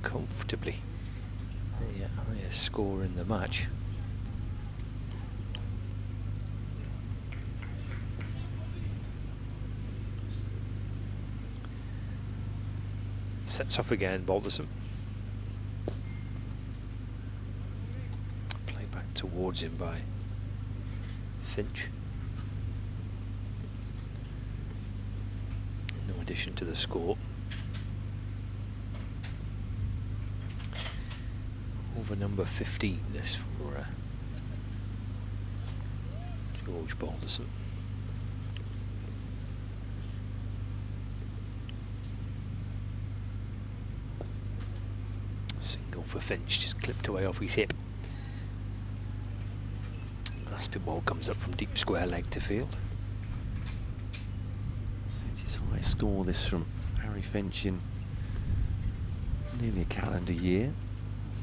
comfortably the highest score in the match. Sets off again, Balderson. Play back towards him by Finch. No addition to the score. Over number 15, this for George Balderson. Single for Finch, just clipped away off his hip. Last spin ball comes up from deep square leg to field. It's his highest score, this from Harry Finch in nearly a calendar year.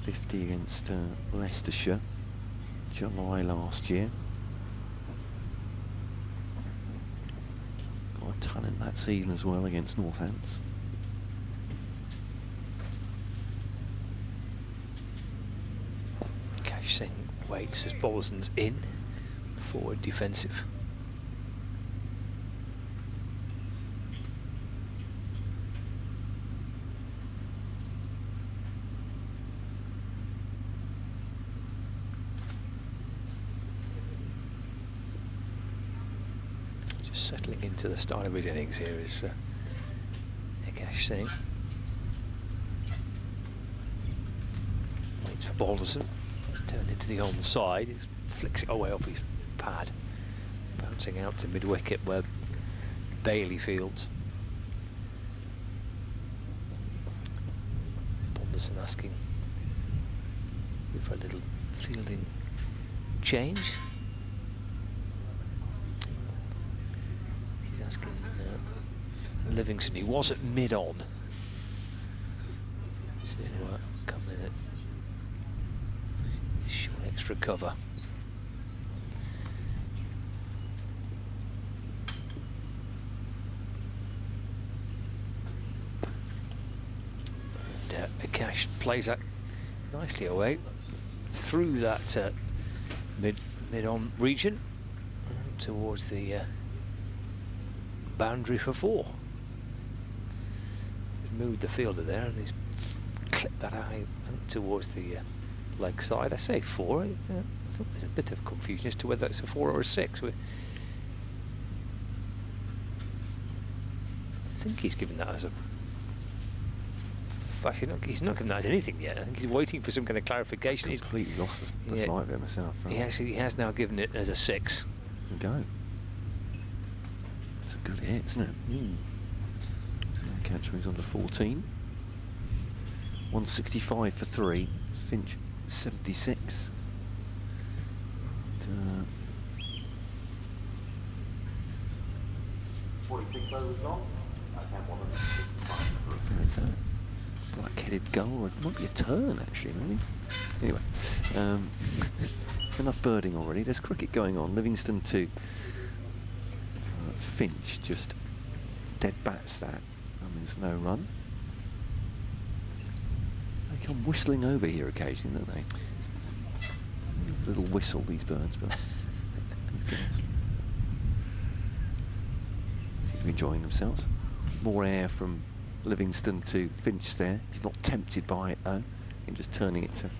50 against Leicestershire, July last year. Got a ton in that season as well against Northants. Cash Singh waits as Balderson's in, forward defensive. Settling into the start of his innings here is Cash Singh. Waits for Balderson. He's turned into the onside. He flicks it away off his pad, bouncing out to mid-wicket where Bailey fields. Balderson asking for a little fielding change. Asking Livingston, he was at mid-on, to come in at short extra cover. And Akash plays that nicely away through that mid-on region towards the boundary for 4. He's moved the fielder there and he's clipped that out towards the leg side. I say 4. I thought there's a bit of confusion as to whether it's a 4 or a 6. I think he's given that as a... Actually, he's not given that as anything yet. I think he's waiting for some kind of clarification. He's completely lost the flight there myself. Right? He has now given it as a 6. There we go. It's a good hit, isn't it? Catcher is under 14. 165 for 3. Finch 76. 46 overs gone. What's that? Black-headed gull, or it might be a tern actually, maybe. Anyway, enough birding already. There's cricket going on. Livingston 2. Finch just dead bats that, and there's no run. They come whistling over here occasionally, don't they? Little whistle, these birds, but these girls seem to be enjoying themselves. More air from Livingston to Finch there. He's not tempted by it though. And just turning it to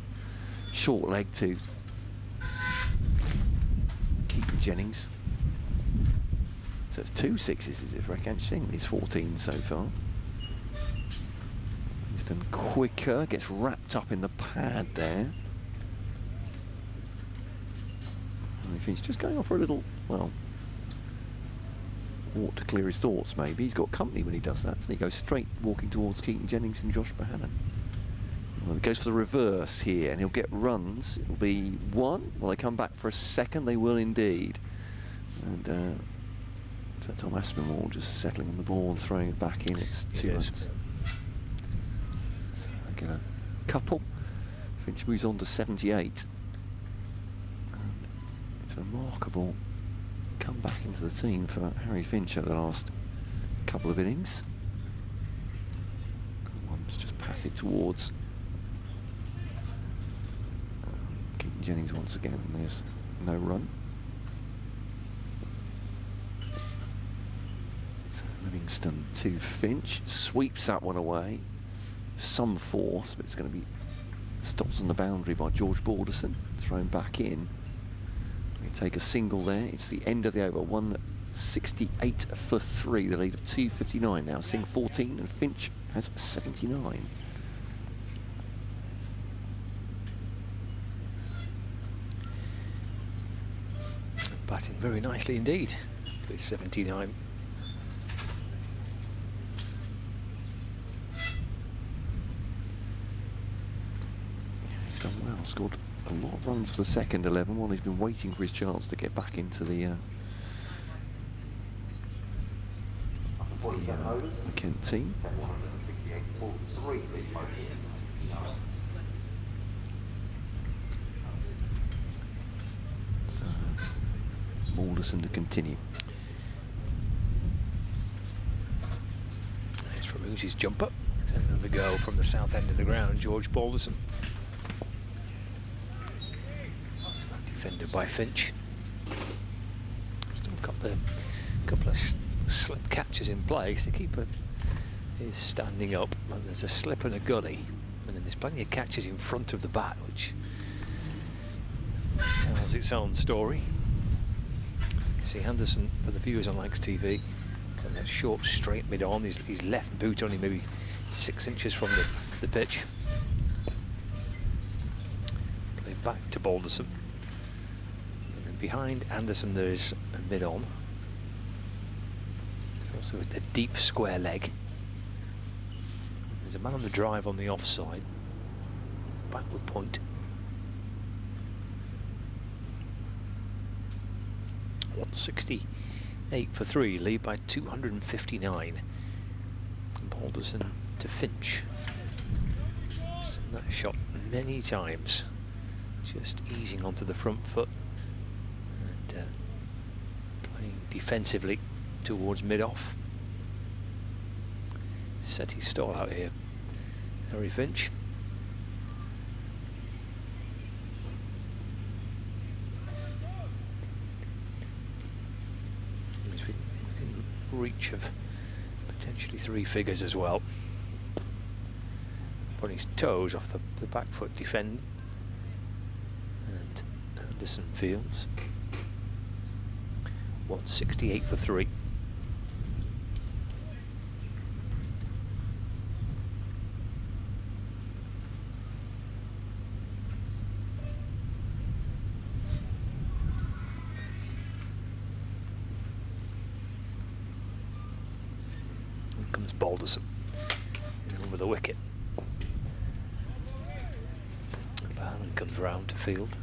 short leg to Keaton Jennings. So it's 2 sixes as if Rakansh Singh. He's 14 so far. Livingston quicker, gets wrapped up in the pad there. And Finch just going off for a little, well, walk to clear his thoughts maybe. He's got company when he does that, so he goes straight walking towards Keaton Jennings and Josh Bohannon. Well, he goes for the reverse here, and he'll get runs. It'll be 1. Will they come back for a second? They will indeed. And so Tom Aspinwall just settling on the ball and throwing it back in. It's 2 runs. So I get a couple. Finch moves on to 78. And it's a remarkable comeback into the team for Harry Finch over the last couple of innings. One's just passed it towards Keaton Jennings once again, and there's no run. So Livingston to Finch, sweeps that one away. Some force, but it's going to be stopped on the boundary by George Balderson, thrown back in. They take a single there. It's the end of the over. 168 for 3. The lead of 259 now. Singh 14 and Finch has 79. Batting very nicely indeed. It's 79. He's done well. Scored a lot of runs for the second 11 while he's been waiting for his chance to get back into the Kent team. So Balderson to continue. It's removes his jumper. Another go from the south end of the ground, George Balderson. Defended by Finch. Still got the couple of slip catches in place. The keeper is standing up, and there's a slip and a gully, and then there's plenty of catches in front of the bat, which tells its own story. You can see Henderson, for the viewers on Lancs TV, got that short straight mid-on, his left boot only maybe 6 inches from the pitch. Play back to Balderson. Behind Anderson there is a mid-on. There's also a deep square leg. There's a man on the drive on the offside. Backward point. .168 for 3, lead by 259. Balderson to Finch. Seen that shot many times. Just easing onto the front foot. Playing defensively towards mid-off. Set his stall out here, Harry Finch. He's within reach of potentially 3 figures as well. On his toes off the back foot defend. And Anderson fields. 168 for 3. Here comes Balderson over the wicket. Bohannon Singh comes round to field.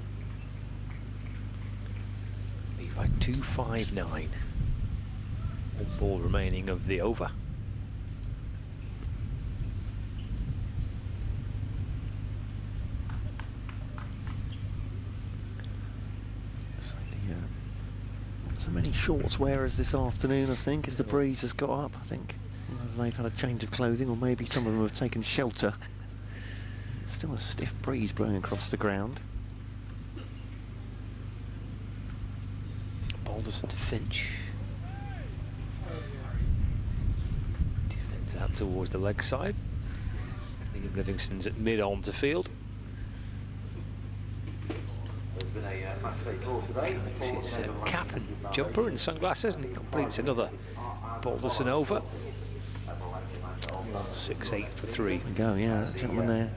Lead by 2.59. One ball remaining of the over. So many shorts wearers this afternoon, I think, as the breeze has got up. I think they've had a change of clothing, or maybe some of them have taken shelter. Still a stiff breeze blowing across the ground. Balderson to Finch. Defends out towards the leg side. Liam Livingston's at mid-on to field. Takes his cap and jumper and sunglasses, and he completes another Balderson over. 168 for 3. There we go, yeah, that gentleman there.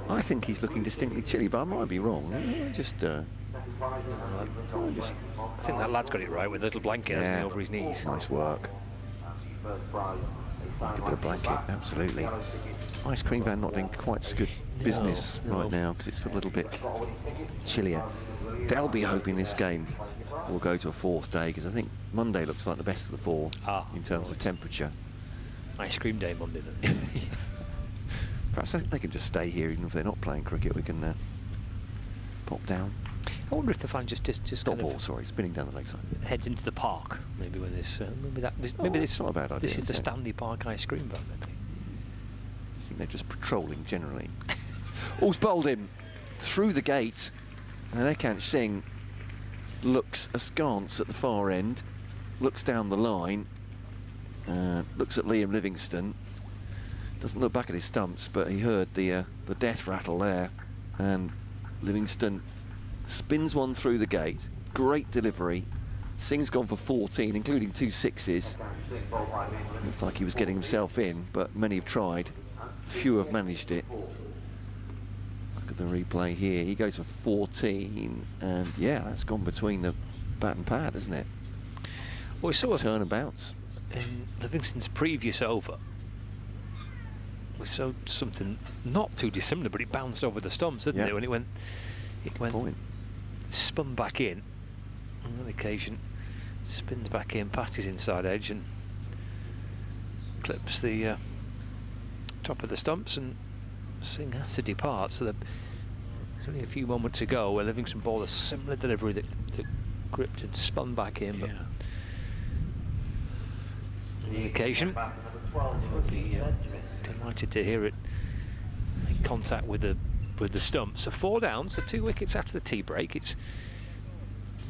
I think he's looking distinctly chilly, but I might be wrong. I think that lad's got it right with a little blanket, hasn't he, over his knees. Nice work. Like a bit of blanket, absolutely. Ice cream van not doing quite so good business right now because it's a little bit chillier. They'll be hoping this game will go to a 4th day, because I think Monday looks like the best of the 4 in terms of temperature. Ice cream day Monday then. Perhaps they can just stay here, even if they're not playing cricket. We can pop down. I wonder if the fan just stop ball. Sorry, spinning down the lakeside. Heads into the park. Maybe when this it's not a bad idea. This is the Stanley Park ice cream van. Maybe. I think they're just patrolling generally. All's bowled him through the gate, and Ekant Singh looks askance at the far end, looks down the line, looks at Liam Livingston. Doesn't look back at his stumps, but he heard the death rattle there, and Livingston spins one through the gate. Great delivery. Singh's gone for 14, including 2 sixes. Looks like he was getting himself in, but many have tried. Few have managed it. Look at the replay here. He goes for 14, and yeah, that's gone between the bat and pad, isn't it? Well, we saw turnabouts in Livingston's previous over. We saw something not too dissimilar, but it bounced over the stumps, didn't it? When it went spun back in. On that occasion, spins back in, past his inside edge, and clips the top of the stumps, and Singh has to depart. So there's only a few moments to go where Livingston bowled a similar delivery that gripped and spun back in. But on the occasion, would be delighted to hear it make contact with the stumps. So 4 down, so 2 wickets after the tea break. It's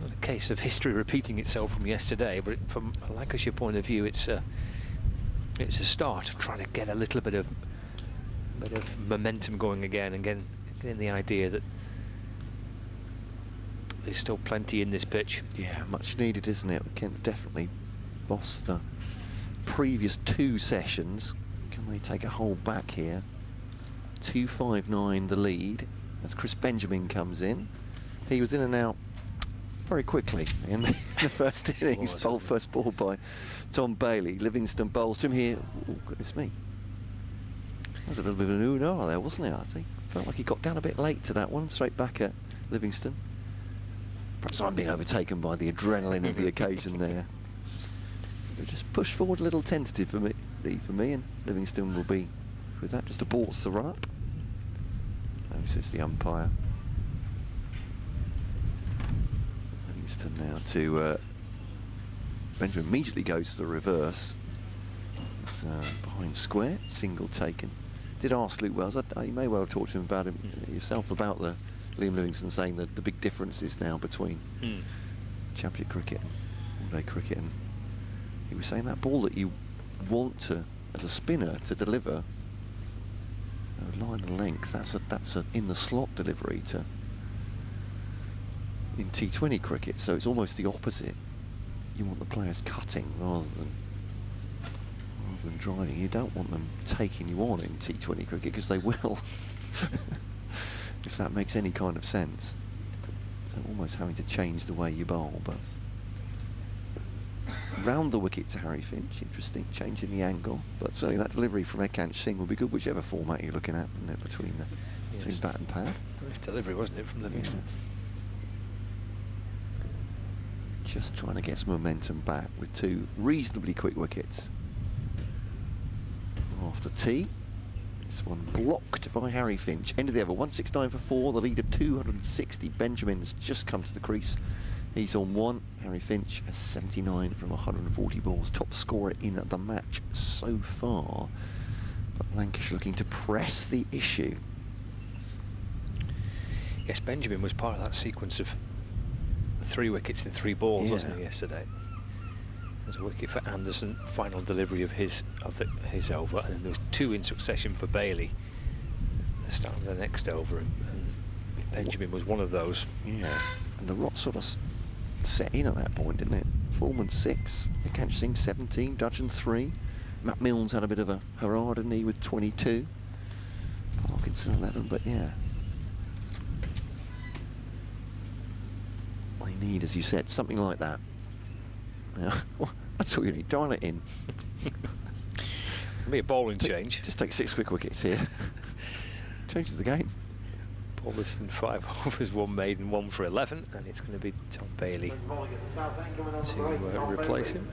not a case of history repeating itself from yesterday, but from a Lancashire point of view, it's a start of trying to get a little bit of momentum going again, and getting the idea that there's still plenty in this pitch. Yeah, much needed, isn't it? We can definitely boss the previous 2 sessions. Can they take a hold back here? 2.59 the lead as Chris Benjamin comes in. He was in and out very quickly in the first innings. First ball by Tom Bailey. Livingston bowls to him here. Oh, goodness me. That was a little bit of an ooh-ah there, wasn't it? I think. Felt like he got down a bit late to that one. Straight back at Livingston. Perhaps I'm being overtaken by the adrenaline of the occasion there. But just push forward a little tentative for me, and Livingston will be with that, just aborts the run-up. No, says the umpire. Livingston now to Benjamin immediately goes to the reverse. It's behind square, single taken. Did ask Luke Wells, you may well talk to him about him yourself, about the Liam Livingston, saying that the big differences now between championship cricket and all-day cricket, and he was saying that ball that you want to, as a spinner, to deliver line and length, that's a in the slot delivery to in T20 cricket, so it's almost the opposite. You want the players cutting rather than driving. You don't want them taking you on in T20 cricket, because they will. If that makes any kind of sense. So almost having to change the way you bowl, but round the wicket to Harry Finch. Interesting, changing the angle, but certainly that delivery from Ekant Singh will be good, whichever format you're looking at, isn't it, between the between bat and pad. Nice delivery, wasn't it, from Livingston? Just trying to get some momentum back with 2 reasonably quick wickets. After tea, this one blocked by Harry Finch. End of the over, 169 for 4. The lead of 260. Benjamin has just come to the crease. He's on 1. Harry Finch has 79 from 140 balls. Top scorer in the match so far. But Lancashire looking to press the issue. Yes, Benjamin was part of that sequence of 3 wickets in 3 balls, wasn't he, yesterday? There's a wicket for Anderson, final delivery of his over, and then there was 2 in succession for Bailey at the start of the next over, and Benjamin was one of those. Yeah, and the rot sort of set in at that point, didn't it? Foreman 6, Hikant Singh 17, Dudgeon 3. Matt Milnes had a bit of a hurrah, didn't he, with 22. Parkinson 11, but yeah. They need, as you said, something like that. Yeah, well, that's all you need. Dial it in. Be a bowling change. Just take 6 quick wickets here. Changes the game. Bowlers in 5 overs, 1 maiden, 1 for 11, and it's going to be Tom Bailey to replace him.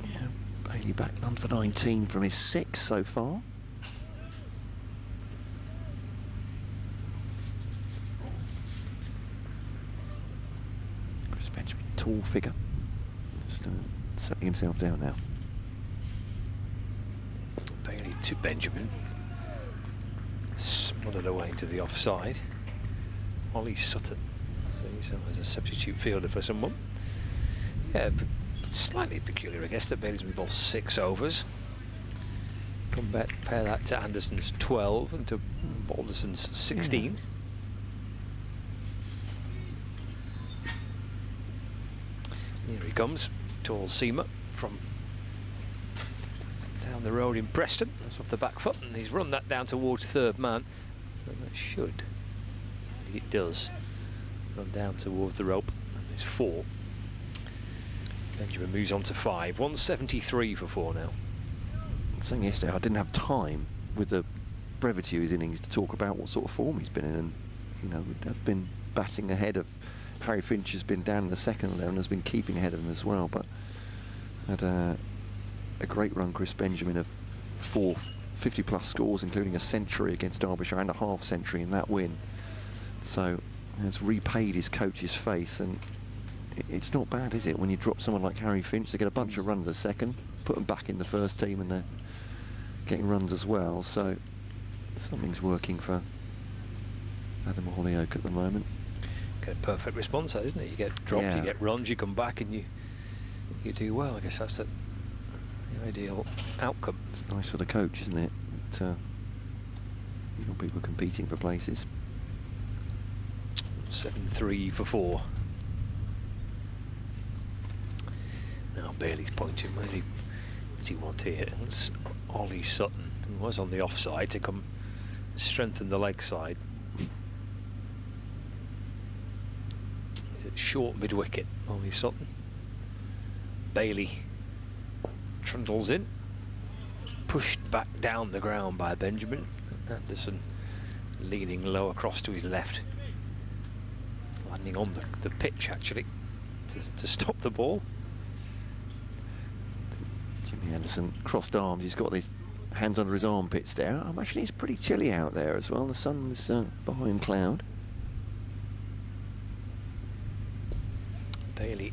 Yeah, Bailey back none for 19 from his 6 so far. Benjamin, tall figure, just settling himself down now. Bailey to Benjamin, smothered away to the offside. Ollie Sutton, so he's as a substitute fielder for someone. Yeah, but slightly peculiar, I guess, that Bailey's been bowled 6 overs. Compare that to Anderson's 12 and to Balderson's 16. Yeah. Here he comes, tall seamer from down the road in Preston. That's off the back foot, and he's run that down towards 3rd man. And that should, it does, run down towards the rope. And there's 4. Benjamin moves on to 5. 173 for 4 now. I was saying yesterday I didn't have time with the brevity of his innings to talk about what sort of form he's been in, and you know, I've been batting ahead of Harry Finch. Has been down in the second 11, has been keeping ahead of him as well, but had a great run, Chris Benjamin, of 4 50-plus scores, including a century against Derbyshire and a half century in that win. So has repaid his coach's faith, and it's not bad, is it, when you drop someone like Harry Finch? They get a bunch of runs a second, put them back in the first team, and they're getting runs as well. So something's working for Adam Hollyoake at the moment. Get a perfect response, isn't it? You get dropped, you get runs, you come back, and you do well. I guess that's the ideal outcome. It's nice for the coach, isn't it? That, you know, people competing for places. 7-3 for 4. Now Bailey's pointing. Where does he want here? It's Ollie Sutton, who was on the offside, to come strengthen the leg side. Is it short mid-wicket, Ollie Sutton? Bailey trundles in, pushed back down the ground by Benjamin. Anderson leaning low across to his left, landing on the pitch actually to stop the ball. Jimmy Anderson crossed arms. He's got his hands under his armpits there. I'm imagining it's pretty chilly out there as well. The sun's behind cloud. Bailey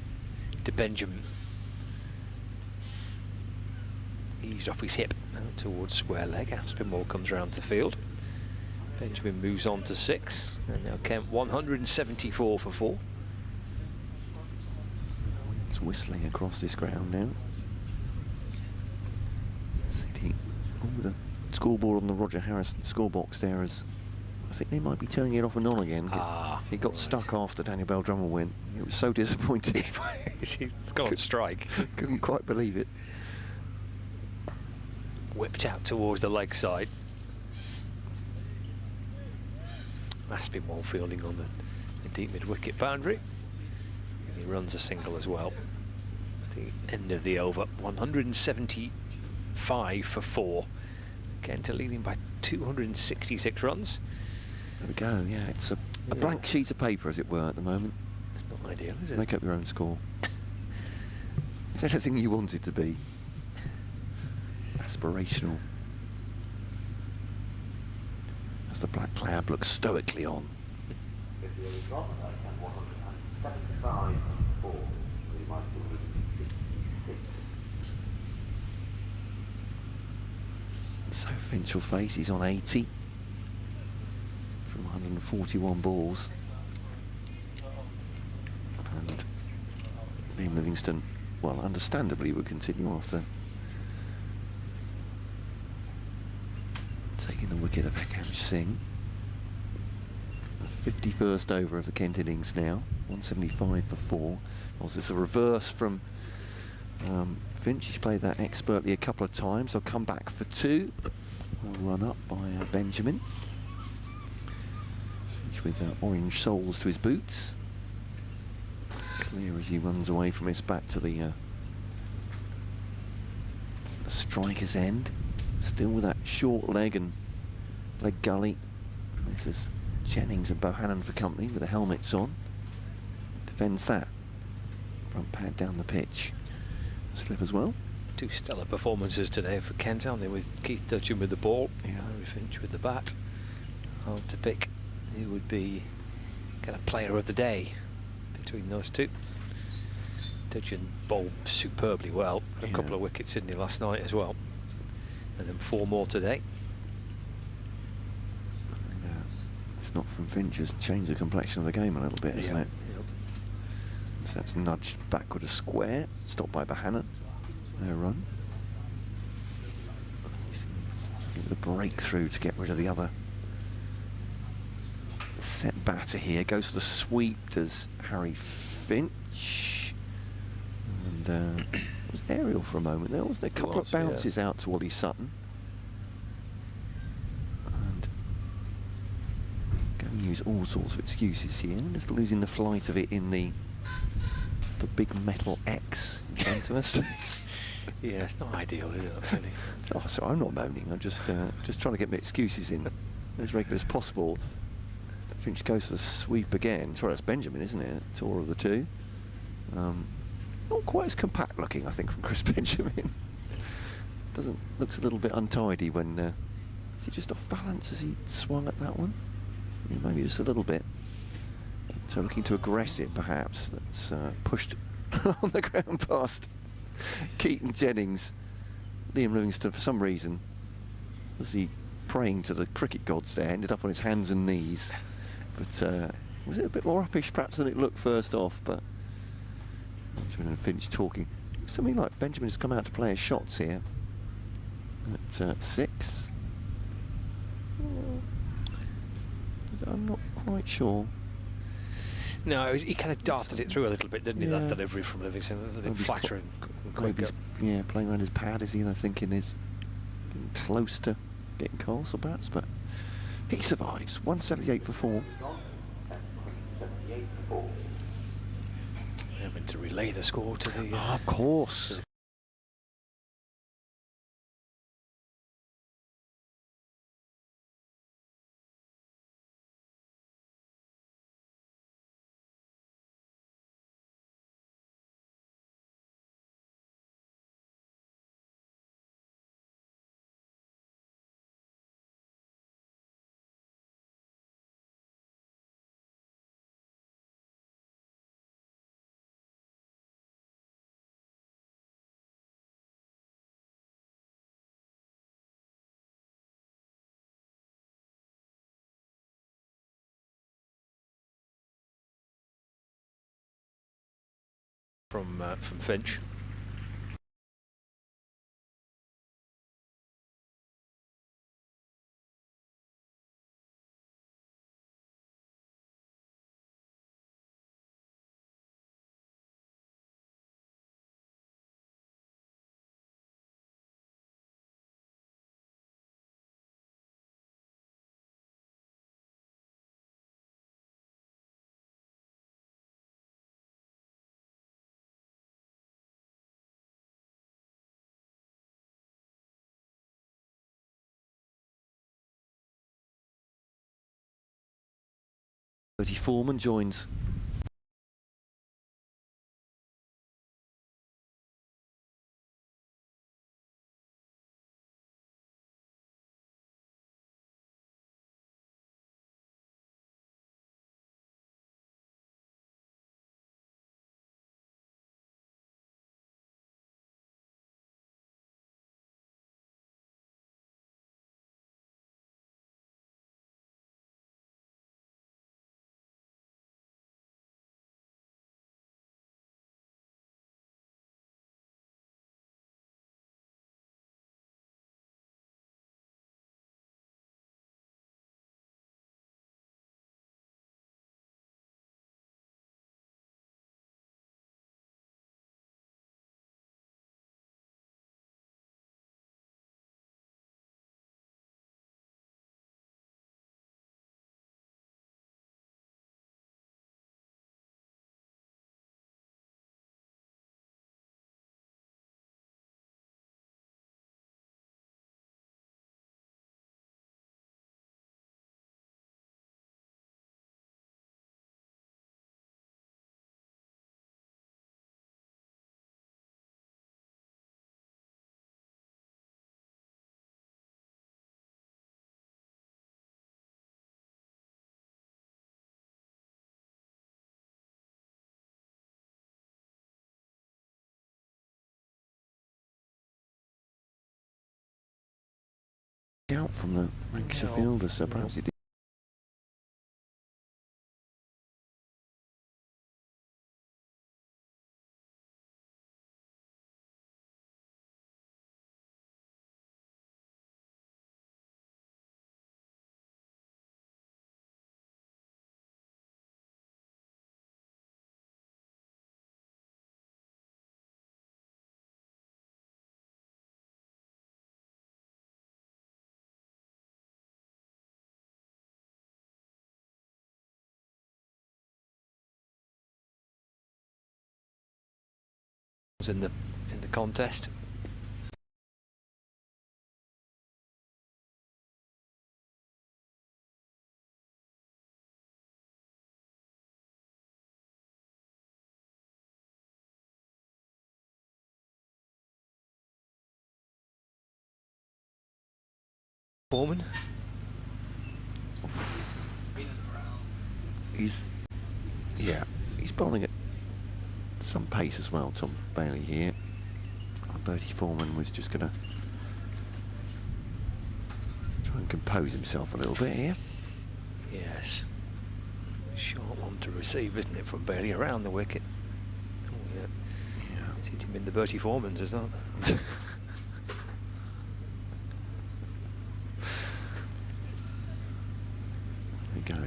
to Benjamin. Eased off his hip out towards square leg. Aspinwall comes round to field. Benjamin moves on to 6, and now Kent 174 for 4. It's whistling across this ground now. The scoreboard on the Roger Harrison scorebox there is, I think they might be turning it off and on again. It got stuck after Daniel Bell-Drummond went. It was so disappointing. He's gone on strike. Couldn't quite believe it. Whipped out towards the leg side. Aspinwall fielding on the deep mid-wicket boundary. And he runs a single as well. It's the end of the over. 175 for 4. Kent are leading by 266 runs. There we go, yeah, it's a blank sheet of paper, as it were, at the moment. It's not ideal, is it? Make up your own score. Is anything you want it to be? Aspirational. As the black cloud looks stoically on. So Finch will face, he's on 80 from 141 balls. And Liam Livingstone, well, understandably, would continue after taking the wicket of Ekam Singh. The 51st over of the Kent innings now, 175 for 4. Was this a reverse from Finch? He's played that expertly a couple of times. He'll come back for 2. Well run up by Benjamin. Finch with orange soles to his boots. Clear as he runs away from his back to the striker's end. Still with that short leg and leg gully. This is Jennings and Bohannon for company with the helmets on. Defends that. Front pad down the pitch. Slip as well. 2 stellar performances today for Kent, aren't they? With Keith Dutchin with the ball, Harry Finch with the bat. Hard to pick who would be kind of player of the day between those two. Dutchin bowled superbly well. A couple of wickets, didn't he, last night as well? And then 4 more today. It's not from Finch, has changed the complexion of the game a little bit, isn't it? Yep. So that's nudged backward a square, stopped by Bohannon. No run. Give the breakthrough to get rid of the other set batter here. Goes for the sweep, does Harry Finch. And it was aerial for a moment there, wasn't there? A couple of bounces out to Ollie Sutton. And going to use all sorts of excuses here. Just losing the flight of it in the big metal X in front of us. Yeah, it's not ideal, is it, really? Oh, sorry, I'm not moaning. I'm just trying to get my excuses in as regular as possible. Finch goes to the sweep again. Sorry, that's Benjamin, isn't it? Taller of the two. Not quite as compact looking, I think, from Chris Benjamin. Looks a little bit untidy when is he just off balance as he swung at that one? Yeah, maybe just a little bit. So looking to aggress it, perhaps. That's pushed on the ground past Keaton Jennings. Liam Livingstone, for some reason, was he praying to the cricket gods there? Ended up on his hands and knees. But was it a bit more uppish, perhaps, than it looked first off? But Benjamin and Finch talking. Something like Benjamin's come out to play his shots here at 6. I'm not quite sure. No, he kind of darted it through a little bit, didn't he? That delivery from Livingston, a little bit flatter and quicker. Yeah, playing around his pad, is he? I thinking is getting close to getting Castle perhaps, but he survives. 178 for 4. Having to relay the score to the. Of course. From Finch. Bertie Foreman joins. Out from the Lancashire fielders, so perhaps he did. In the contest. Foreman. He's bowling at some pace as well, Tom Bailey here. Bertie Foreman was just going to try and compose himself a little bit here. Yes. Short one to receive, isn't it, from Bailey around the wicket. Oh, yeah. It's hit him in the Bertie Foreman's, isn't it? There we go.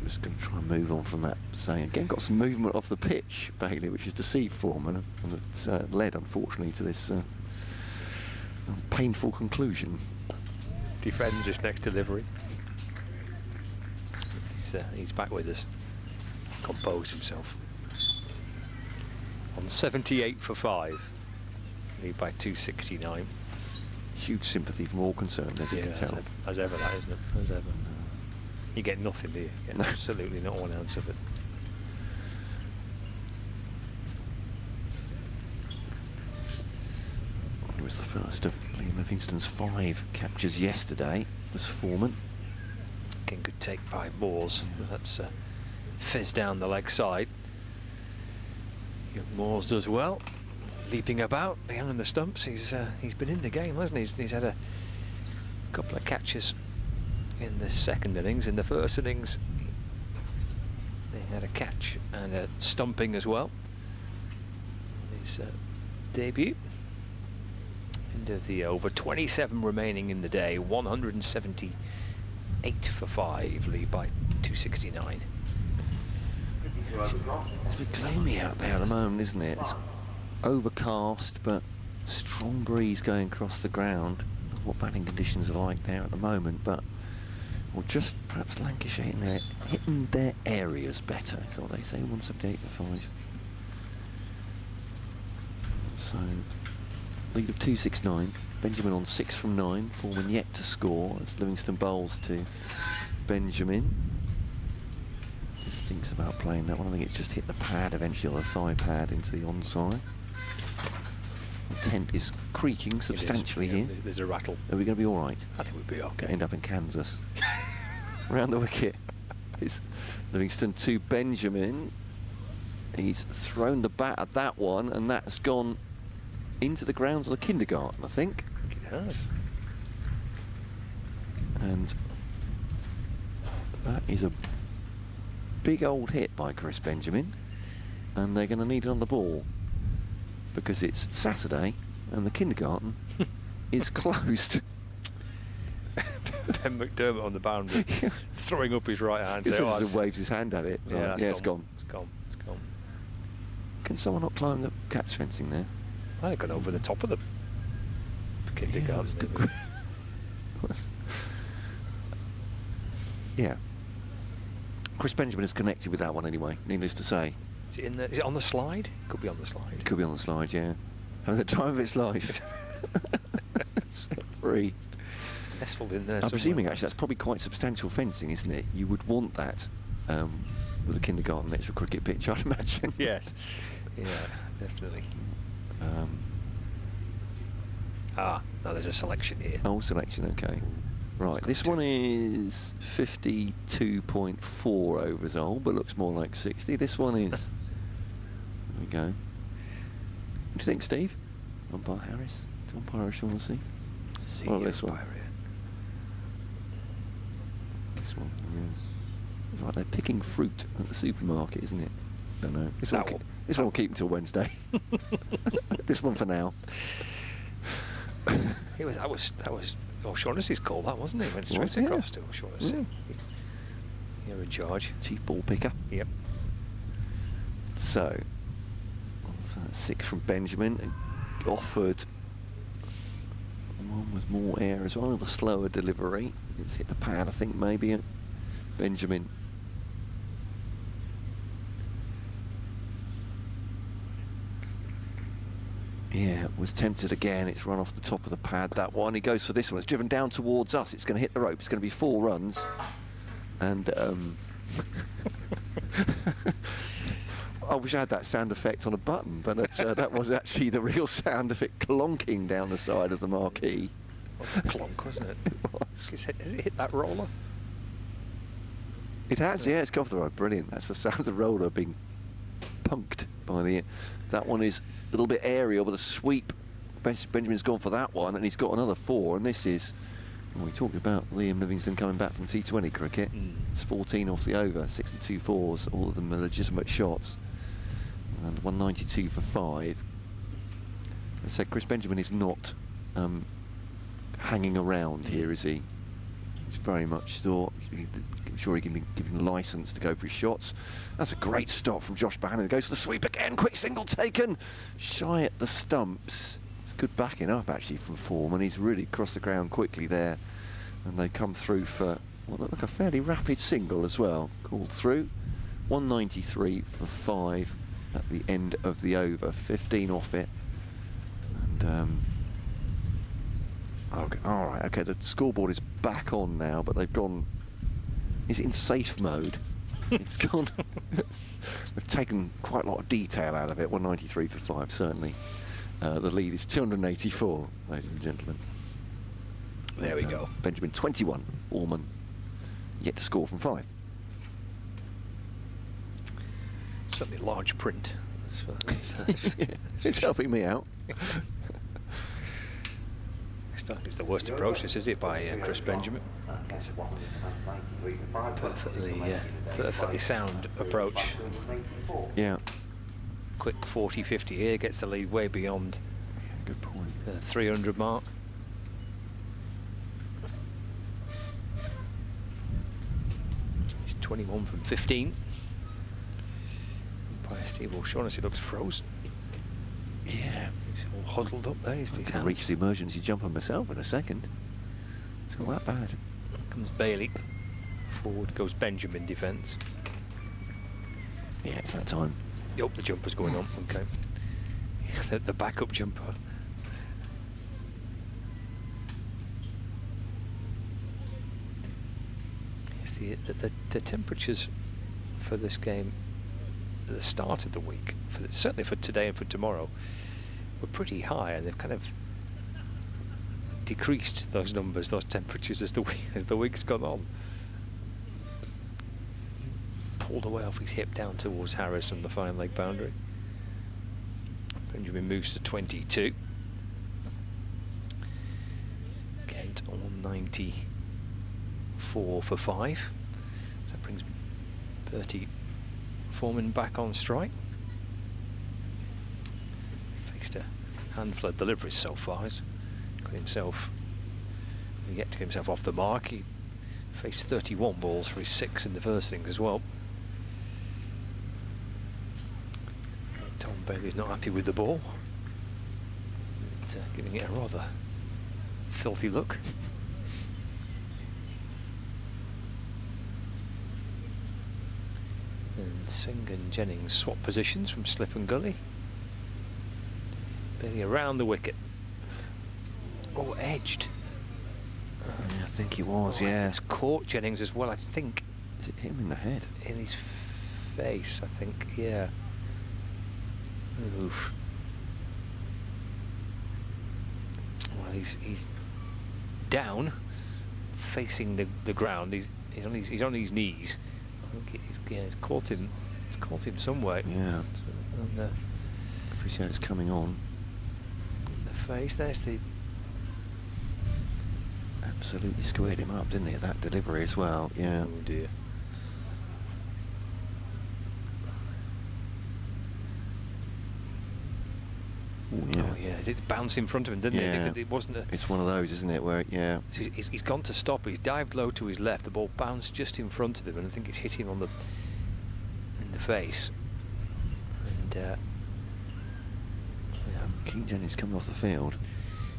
Just going to try and move on from that. Saying again, got some movement off the pitch, Bailey, which has deceived Foreman, and it's led, unfortunately, to this painful conclusion. Defends this next delivery. He's back with us. Composed himself. On 78 for 5. Lead by 269. Huge sympathy from all concerned, as you can tell. As ever, that, isn't it? As ever. You get nothing, do you? You get absolutely not 1 ounce of it. He was the first of Liam Livingston's 5 captures yesterday, was Foreman. King could take 5 balls. That's fizz down the leg side. Young Moores does well, leaping about behind the stumps. He's been in the game, hasn't he? He's had a couple of catches in the second innings. In the first innings, they had a catch and a stumping as well. His debut. End of the over. 27 remaining in the day. 178 for 5. Lead by 269. It's a bit gloomy out there at the moment, isn't it? It's overcast, but strong breeze going across the ground. I don't know what batting conditions are like there at the moment, but or just perhaps Lancashire hitting their areas better. Is what they say. 178 for 5. So lead of 269. Benjamin on 6 from 9. Foreman yet to score as Livingston bowls to Benjamin. thinks about playing that one. I think it's just hit the pad eventually, or the thigh pad into the onside. The tent is creaking substantially here. There's a rattle. Are we going to be all right? I think we'll be okay. End up in Kansas. Round the wicket. It's Livingston to Benjamin. He's thrown the bat at that one, and that's gone into the grounds of the kindergarten, I think. It has. And that is a big old hit by Chris Benjamin, and they're going to need it on the ball because it's Saturday and the kindergarten is closed. Ben McDermott on the boundary, throwing up his right hand. He just waves his hand at it. Yeah, Like, it's gone. It's gone. It's gone. Can someone not climb the catch fencing there? I got over the top of the kindergarten. Yeah. Chris Benjamin is connected with that one anyway, needless to say. Is it on the slide? Could be on the slide. Could be on the slide, yeah. Having the time of its life. Set free. It's nestled in there. I'm presuming actually that's probably quite substantial fencing, isn't it? You would want that with a kindergarten next to a cricket pitch, I'd imagine. Yes. Yeah, definitely. Now there's a selection here. Oh, selection, okay. Right, this one is 52.4 overs old, but looks more like 60. This one is... There we go. What do you think, Steve? Umpire Harris? To umpire O'Shaughnessy? Well, this one. This one. Yeah. It's like they're picking fruit at the supermarket, isn't it? Don't know. This one will keep until Wednesday. This one for now. That was O'Shaughnessy's call, that wasn't it? Went straight across to O'Shaughnessy. Yeah. You're in charge. Chief ball picker. Yep. So, 6 from Benjamin. Offered. One was more air as well, the slower delivery. It's hit the pad, I think, maybe. Benjamin. Yeah, was tempted again. It's run off the top of the pad, that one. He goes for this one. It's driven down towards us. It's going to hit the rope. It's going to be 4 runs. And I wish I had that sound effect on a button, but that was actually the real sound of it clonking down the side of the marquee. It was a clonk, wasn't it? It was. Has it hit that roller? It has, yeah. It's gone for the rope. Brilliant. That's the sound of the roller being punked by the... That one is a little bit aerial, but a sweep. Benjamin's gone for that one, and he's got another 4. And this is, we talked about Liam Livingston coming back from T20 cricket. It's 14 off the over, 62 fours, all of them are legitimate shots. And 192 for 5. As I said, Chris Benjamin is not hanging around here, is he? He's very much still... I'm sure he can be given licence to go for his shots. That's a great stop from Josh Bannon. It goes for the sweep again. Quick single taken. Shy at the stumps. It's good backing up, actually, from Foreman. He's really crossed the ground quickly there. And they come through for what looked like a fairly rapid single as well. Called through. 193 for 5 at the end of the over. 15 off it. And... okay, all right, okay, the scoreboard is back on now, but they've gone... Is it in safe mode? It's gone... They've taken quite a lot of detail out of it. 193 for 5, certainly. The lead is 284, ladies and gentlemen. There we go. Benjamin 21, Foreman yet to score from 5. Certainly large print. Yeah, it's helping me out. It's the worst approach, this is it, by Chris Benjamin. It's a perfectly sound approach. Yeah. Quick 40-50 here, gets the lead way beyond good point. The 300 mark. He's 21 from 15. By Steve O'Shaughnessy looks frozen. Yeah. He's all huddled up there. He's I'll reach the emergency jumper myself in a second. It's not that bad. Comes Bailey. Forward goes Benjamin defence. Yeah, it's that time. Yep, the jumper's going on. Okay. The backup jumper. Yes, the temperature's for this game at the start of the week, certainly for today and for tomorrow, were pretty high, and they've kind of decreased those numbers, those temperatures, as the week's gone on. Pulled away off his hip down towards Harris on the fine leg boundary. Benjamin moves to 22. Kent on 94 for 5. So that brings Bertie Foreman back on strike. Faced a handful of deliveries so far. He's got himself, yet to get himself off the mark. He faced 31 balls for his 6 in the first innings as well. Tom Bailey's not happy with the ball, but, giving it a rather filthy look. And Singh and Jennings swap positions from slip and gully. Bailey around the wicket. Oh, edged. Yeah, I think he was, yeah. It's caught Jennings as well, I think. Is it him in the head? In his face, I think, yeah. Oof. Well, he's down, facing the ground. He's on his knees. I think it's caught him. It's caught him somewhere. Yeah. On Appreciate it's coming on. the face. There's the. Absolutely squared him up, didn't he, at that delivery as well? Yeah. Oh dear. Ooh, yeah. Oh yeah, it bounced in front of him, didn't it? It wasn't. It's one of those, isn't it, where yeah. He's gone to stop. He's dived low to his left. The ball bounced just in front of him, and I think it's hit him in the face. And yeah. Keaton Jennings coming off the field.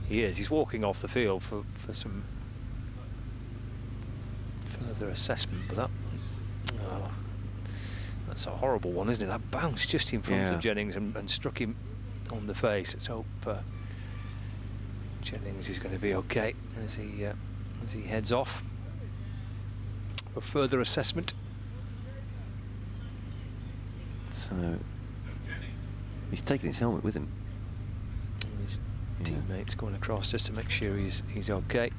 He is. He's walking off the field for some further assessment. But that's a horrible one, isn't it? That bounced just in front of Jennings and struck him on the face. Let's hope Jennings is going to be okay as he heads off for further assessment. So he's taking his helmet with him. His teammates going across just to make sure he's okay.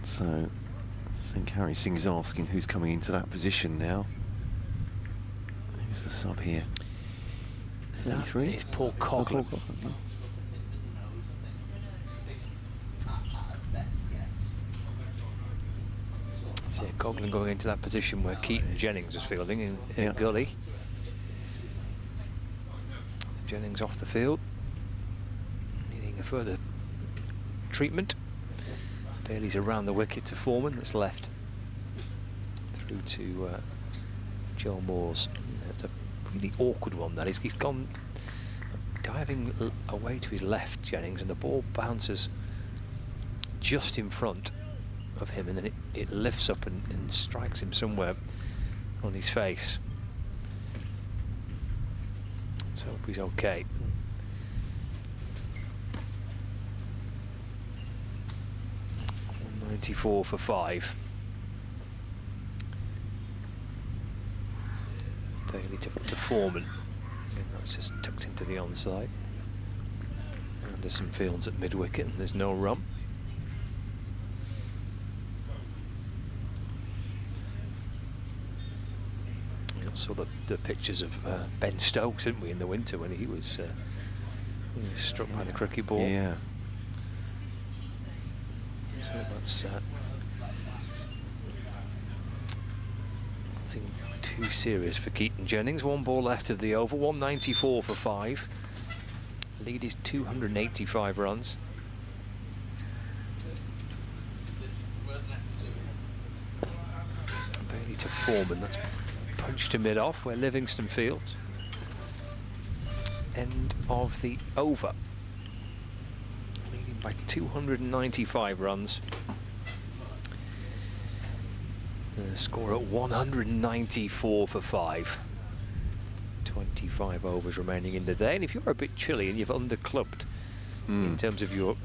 So I think Harry Singh's asking who's coming into that position now. Who's the sub here? 33? It's Paul Coughlin. So Coughlin going into that position where Keaton Jennings was fielding in gully. So Jennings off the field, needing a further treatment. Bailey's around the wicket to Foreman, that's left through to Joe Moore's. It's a really awkward one, that is. He's gone diving away to his left, Jennings, and the ball bounces just in front of him, and then it lifts up and strikes him somewhere on his face. Let's hope he's okay. .94 for 5. Bailey to Foreman. And that's just tucked into the onside. Anderson fields at mid-wicket, and there's no run. We all saw the pictures of Ben Stokes, didn't we, in the winter when he was struck by the cricket ball. Yeah. So that's nothing too serious for Keaton Jennings. One ball left of the over, 194 for 5. Lead is 285 runs. Bailey to Foreman, that's punched to mid-off where Livingston fields. End of the over. Leading by 295 runs. The score at 194 for 5. 25 overs remaining in the day, and if you're a bit chilly and you've underclubbed in terms of your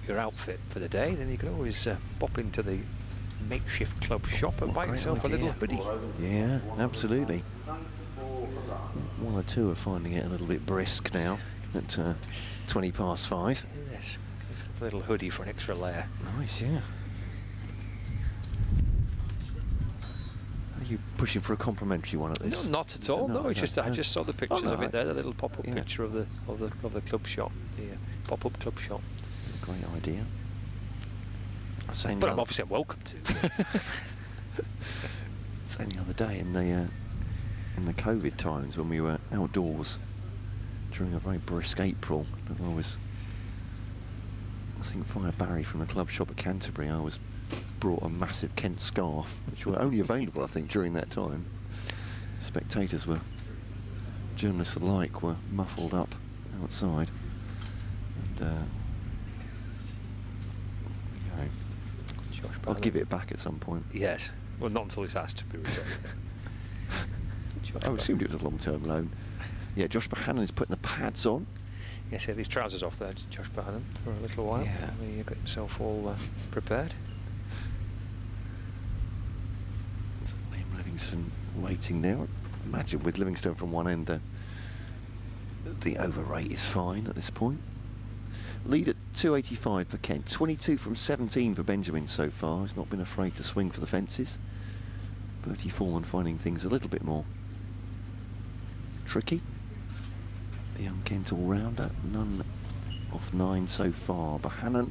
outfit for the day, then you can always pop into the makeshift club shop and buy yourself a little hoodie. Yeah, absolutely. One or two are finding it a little bit brisk now at 5:20. Yes, it's a little hoodie for an extra layer. Nice, yeah. Are you pushing for a complimentary one at this? No, not at all. No, it's just I just saw the pictures of it there, the little pop-up picture of the club shop, the pop-up club shop. Great idea. But I'm obviously welcome to. Saying the other day in the COVID times when we were outdoors during a very brisk April, that I think via Barry from the club shop at Canterbury, I was brought a massive Kent scarf, which were only available, I think, during that time. Spectators were, journalists alike, were muffled up outside. And I'll give it back at some point. Yes. Well, not until it's asked to be returned. I assumed it was a long-term loan. Yeah, Josh Bohannon is putting the pads on. Yes, he had his trousers off there, Josh Bohannon, for a little while. Yeah. He got himself all prepared. Liam Livingston waiting there. Imagine with Livingston from one end, the over rate is fine at this point. Lead at 285 for Kent. 22 from 17 for Benjamin so far. He's not been afraid to swing for the fences. Bertie Foreman finding things a little bit more tricky. The young Kent all-rounder. None off 9 so far. Bohannon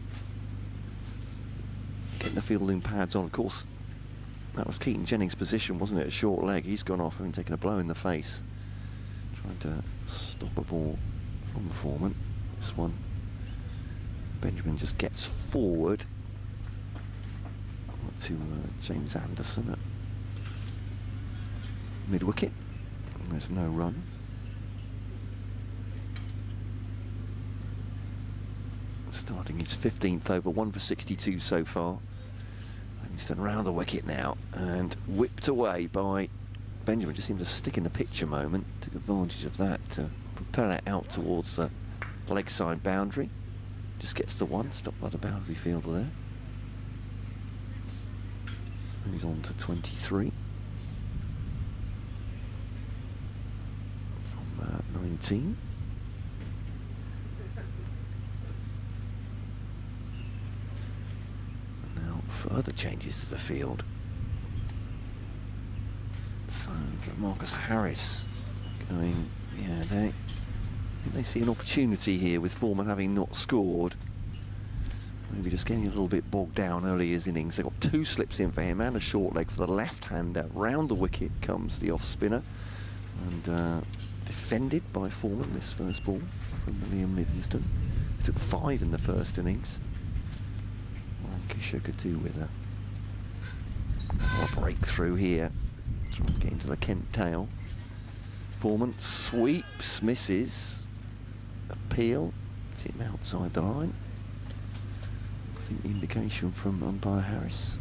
getting the fielding pads on. Of course, that was Keaton Jennings' position, wasn't it? A short leg. He's gone off having taken a blow in the face. Trying to stop a ball from Foreman. This one. Benjamin just gets forward to James Anderson at mid-wicket. There's no run. Starting his 15th over, 1 for 62 so far. Livingston round the wicket now and whipped away by Benjamin. Just seemed to stick in the pitch a moment. Took advantage of that to propel it out towards the leg side boundary. Just gets the one, stopped by the boundary fielder there. And he's on to 23. From 19. And now further changes to the field. So Marcus Harris going, yeah, they see an opportunity here with Foreman having not scored. Maybe just getting a little bit bogged down early in his innings. They've got 2 slips in for him and a short leg for the left-hander. Round the wicket comes the off-spinner. And defended by Foreman, this first ball from Liam Livingston. He took 5 in the first innings. Lancashire could do with a breakthrough here. Trying to get into the Kent tail. Foreman sweeps, misses. Appeal, it's him outside the line. I think the indication from umpire Harris.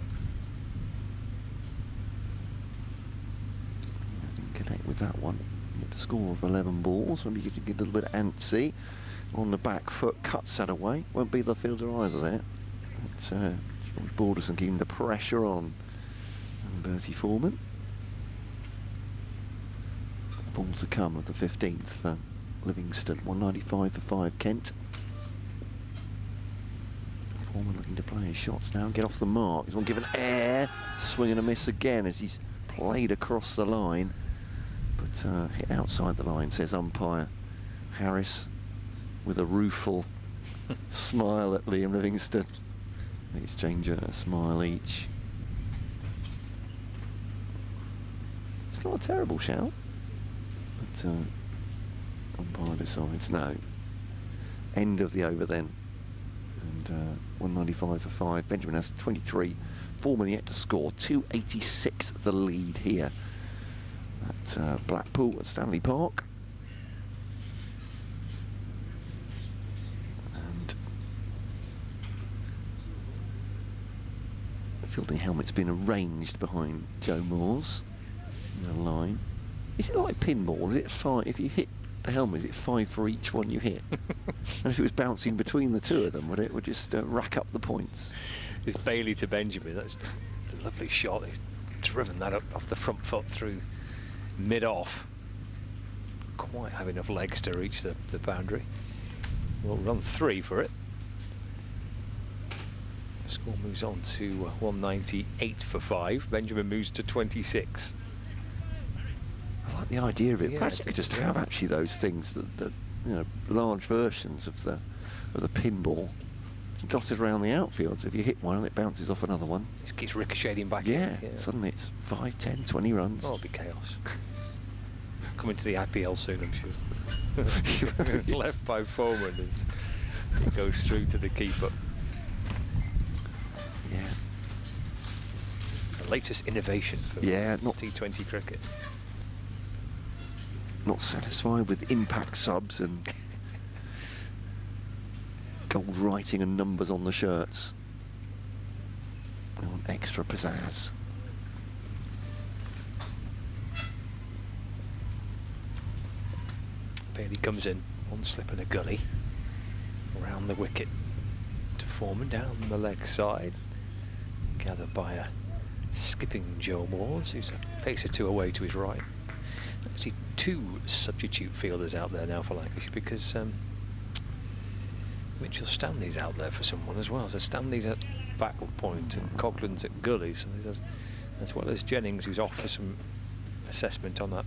Didn't connect with that one. Get a score of 11 balls. Maybe you could get a little bit antsy on the back foot, cuts that away. Won't be the fielder either there. It's George Balderson keeping the pressure on. And Bertie Foreman. Ball to come of the 15th for Livingston. 195 for 5 Kent. Foreman looking to play his shots now and get off the mark. He's one given air. Swing and a miss again as he's played across the line. But hit outside the line, says umpire Harris, with a rueful smile at Liam Livingston. They exchange a smile each. It's not a terrible shout. But umpire decides no. End of the over then. And 195 for 5. Benjamin has 23. Foreman yet to score. 286 the lead here at Blackpool at Stanley Park. And the fielding helmet's been arranged behind Joe Moore's in the line. Is it like pinball? Is it 5? If you hit the helmet, is it 5 for each one you hit? And if it was bouncing between the two of them, would it just rack up the points? It's Bailey to Benjamin. That's A lovely shot. He's driven that up off the front foot through mid-off. Quite have enough legs to reach the boundary. We'll run 3 for it. The score moves on to 198 for 5. Benjamin moves to 26. I like the idea of it. Yeah, Perhaps you could just have actually those things that you know, large versions of the pinball dotted around the outfield. So if you hit one and it bounces off another one, It keeps ricocheting back yeah, in. suddenly it's 5, 10, 20 runs. Oh, it'll be chaos. Coming to the IPL soon, I'm sure. Left by Foreman as it goes through to the keeper. Yeah. The latest innovation for T20 cricket. Not satisfied with impact subs and gold writing and numbers on the shirts. They want extra pizzazz. Bailey comes in, one slip and a gully around the wicket to Foreman down the leg side, gathered by a skipping Joe Moores, who's a pace or 2 away to his right. Actually 2 substitute fielders out there now for Lancashire, because Mitchell Stanley's out there for someone as well. So Stanley's at backward point and Coughlin's at gully, so there's as well as Jennings, who's off for some assessment on that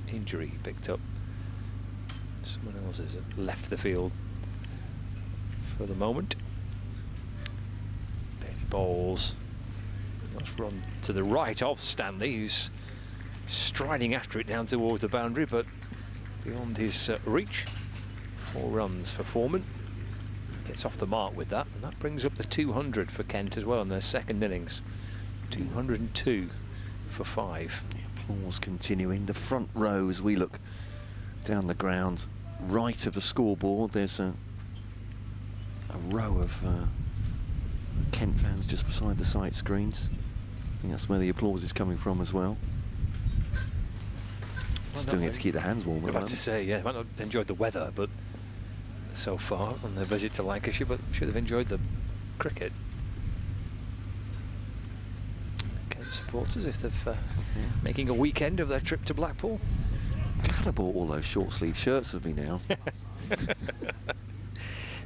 injury he picked up. Someone else has left the field for the moment. Bailey bowls. Let's run to the right of Stanley, who's striding after it down towards the boundary, but beyond his reach. 4 runs for Foreman. Gets off the mark with that, and that brings up the 200 for Kent as well in their second innings. 202 for 5. The applause continuing. The front row as we look down the ground, right of the scoreboard, there's a row of Kent fans just beside the sight screens. I think that's where the applause is coming from as well. Just doing it to keep the hands warm. I'm about to say, yeah, might not have enjoyed the weather, but so far on their visit to Lancashire, but I'm sure they've enjoyed the cricket. Kent supporters, if they've making a weekend of their trip to Blackpool. Glad I bought all those short sleeve shirts with me now.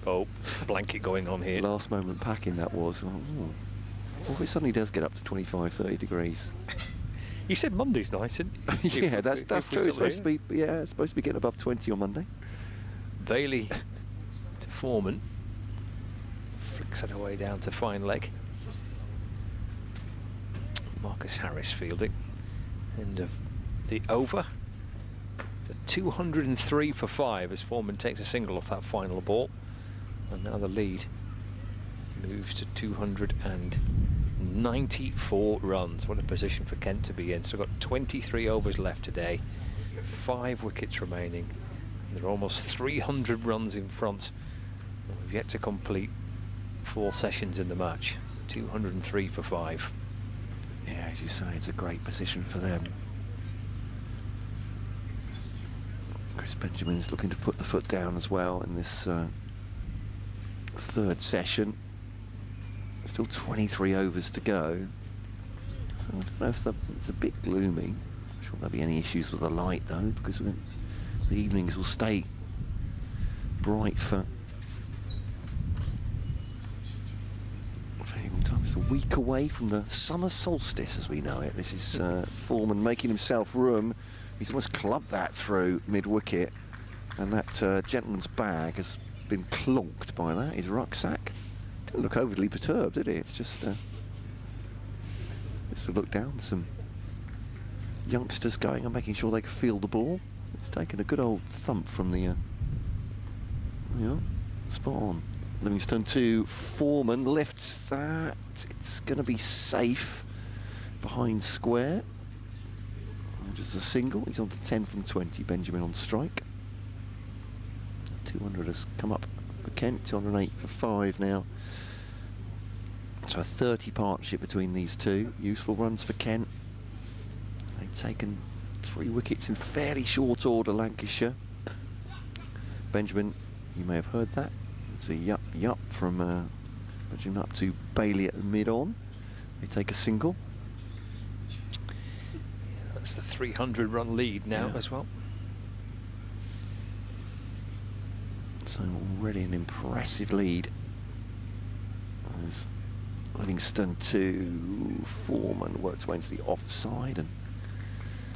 Oh, blanket going on here. Last moment packing that was. Oh, it suddenly does get up to 25, 30 degrees. You said Monday's nice, didn't you? Yeah, that's true. It's supposed to be, it's supposed to be getting above 20 on Monday. Bailey to Foreman. Flicks it away down to fine leg. Marcus Harris fielding. End of the over. The 203 for 5 as Foreman takes a single off that final ball. And now the lead moves to 294 runs. What a position for Kent to be in. So we've got 23 overs left today, 5 wickets remaining. And they're almost 300 runs in front. And we've yet to complete 4 sessions in the match. 203 for 5. Yeah, as you say, it's a great position for them. Chris Benjamin's looking to put the foot down as well in this 3rd session. Still 23 overs to go. So I don't know if it's a bit gloomy. I'm sure there'll be any issues with the light though, because the evenings will stay bright for a very long time. It's a week away from the summer solstice as we know it. This is Foreman making himself room. He's almost clubbed that through mid-wicket, and that gentleman's bag has been clonked by that, his rucksack. Didn't look overly perturbed, did he? It's just to look down. Some youngsters going and making sure they can feel the ball. It's taken a good old thump from the spot on. Livingston to Foreman, lifts that. It's going to be safe behind square. Just a single. He's on to 10 from 20. Benjamin on strike. 200 has come up for Kent. 208 for 5 now. So a 30 partnership between these two. Useful runs for Kent. They've taken 3 wickets in fairly short order, Lancashire. Benjamin, you may have heard that. It's a yup from Benjamin up to Bailey at the mid-on. They take a single. That's the 300-run lead now as well. So already an impressive lead. As Livingston to Foreman works away into the offside and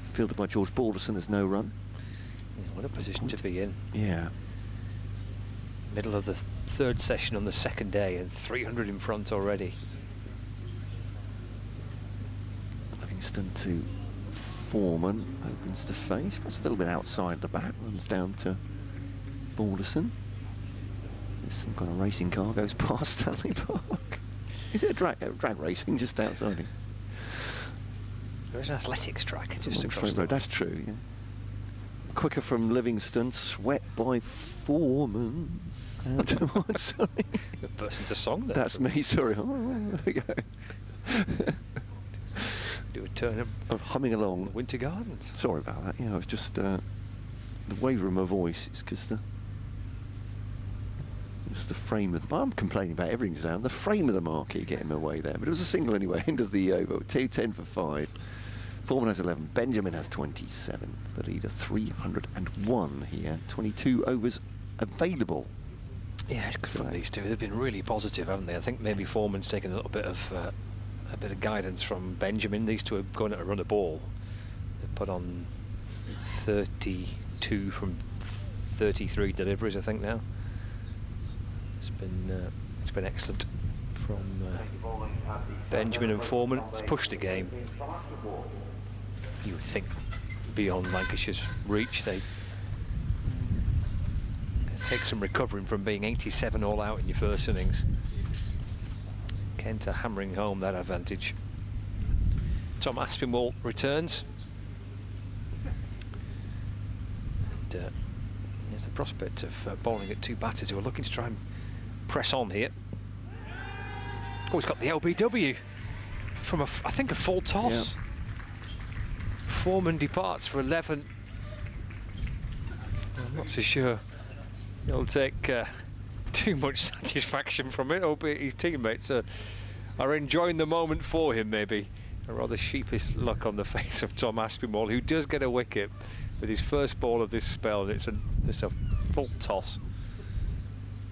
fielded by George Balderson. There's no run. Yeah, what a position to be in. Yeah. Middle of the third session on the second day and 300 in front already. Livingston to Foreman, opens the face, perhaps a little bit outside the back, runs down to Balderson. There's some kind of racing car goes past Stanley Park. Is it a drag racing just outside it? There's an athletics track just across the road. That's true, yeah. Quicker from Livingston, swept by Foreman. Sorry. You burst into song there. That's me, sorry. Oh, there we go. Do a turn of humming along. Winter Gardens. Sorry about that. Yeah, it was just the waver in my voice. It's because it's the frame of the. I'm complaining about everything's down. The frame of the marquee getting my way there, but it was a single anyway. End of the over. 2:10 for 5. Foreman has 11. Benjamin has 27. The leader 301 here. 22 overs available. Yeah, it's good from these two. They've been really positive, haven't they? I think maybe Foreman's taken a little bit of guidance from Benjamin. These two are going to run a ball. They've put on 32 from 33 deliveries, I think now. It's been excellent from Benjamin and Foreman. It's pushed the game. You would think beyond Lancashire's reach. They take some recovering from being 87 all out in your first innings. Kent are hammering home that advantage. Tom Aspinwall returns. And there's the prospect of bowling at two batters who are looking to try and press on here. Oh, he's got the LBW from I think a full toss. Yeah. Foreman departs for 11. I'm not so sure he'll take too much satisfaction from it, albeit his teammates are enjoying the moment for him, maybe. A rather sheepish look on the face of Tom Aspinwall, who does get a wicket with his first ball of this spell, and it's a full toss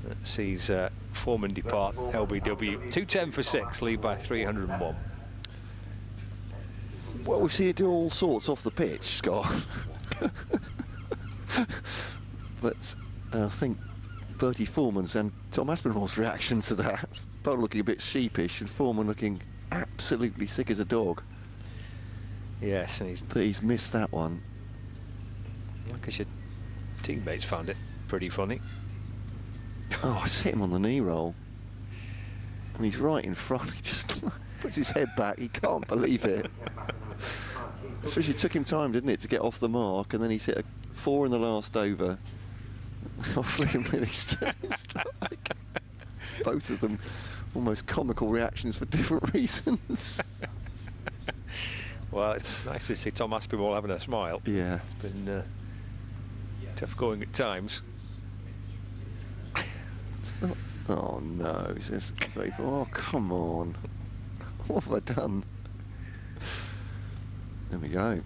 that sees Foreman depart LBW. 2:10 for 6, lead by 301. Well, we've seen it do all sorts off the pitch, Scott. But I think Bertie Foreman's and Tom Aspinwall's reaction to that, both looking a bit sheepish and Foreman looking absolutely sick as a dog. Yes, and he's missed that one. Lancashire teammates found it pretty funny. Oh, I hit him on the knee roll. And he's right in front. He just puts his head back. He can't believe it. Especially, it took him time, didn't it, to get off the mark, and then he's hit a 4 in the last over. Off Liam Livingston. Like, both of them almost comical reactions for different reasons. Well, it's nice to see Tom Aspinwall having a smile. Yeah. It's been tough going at times. It's not. Oh no, says oh come on. What have I done? There we go.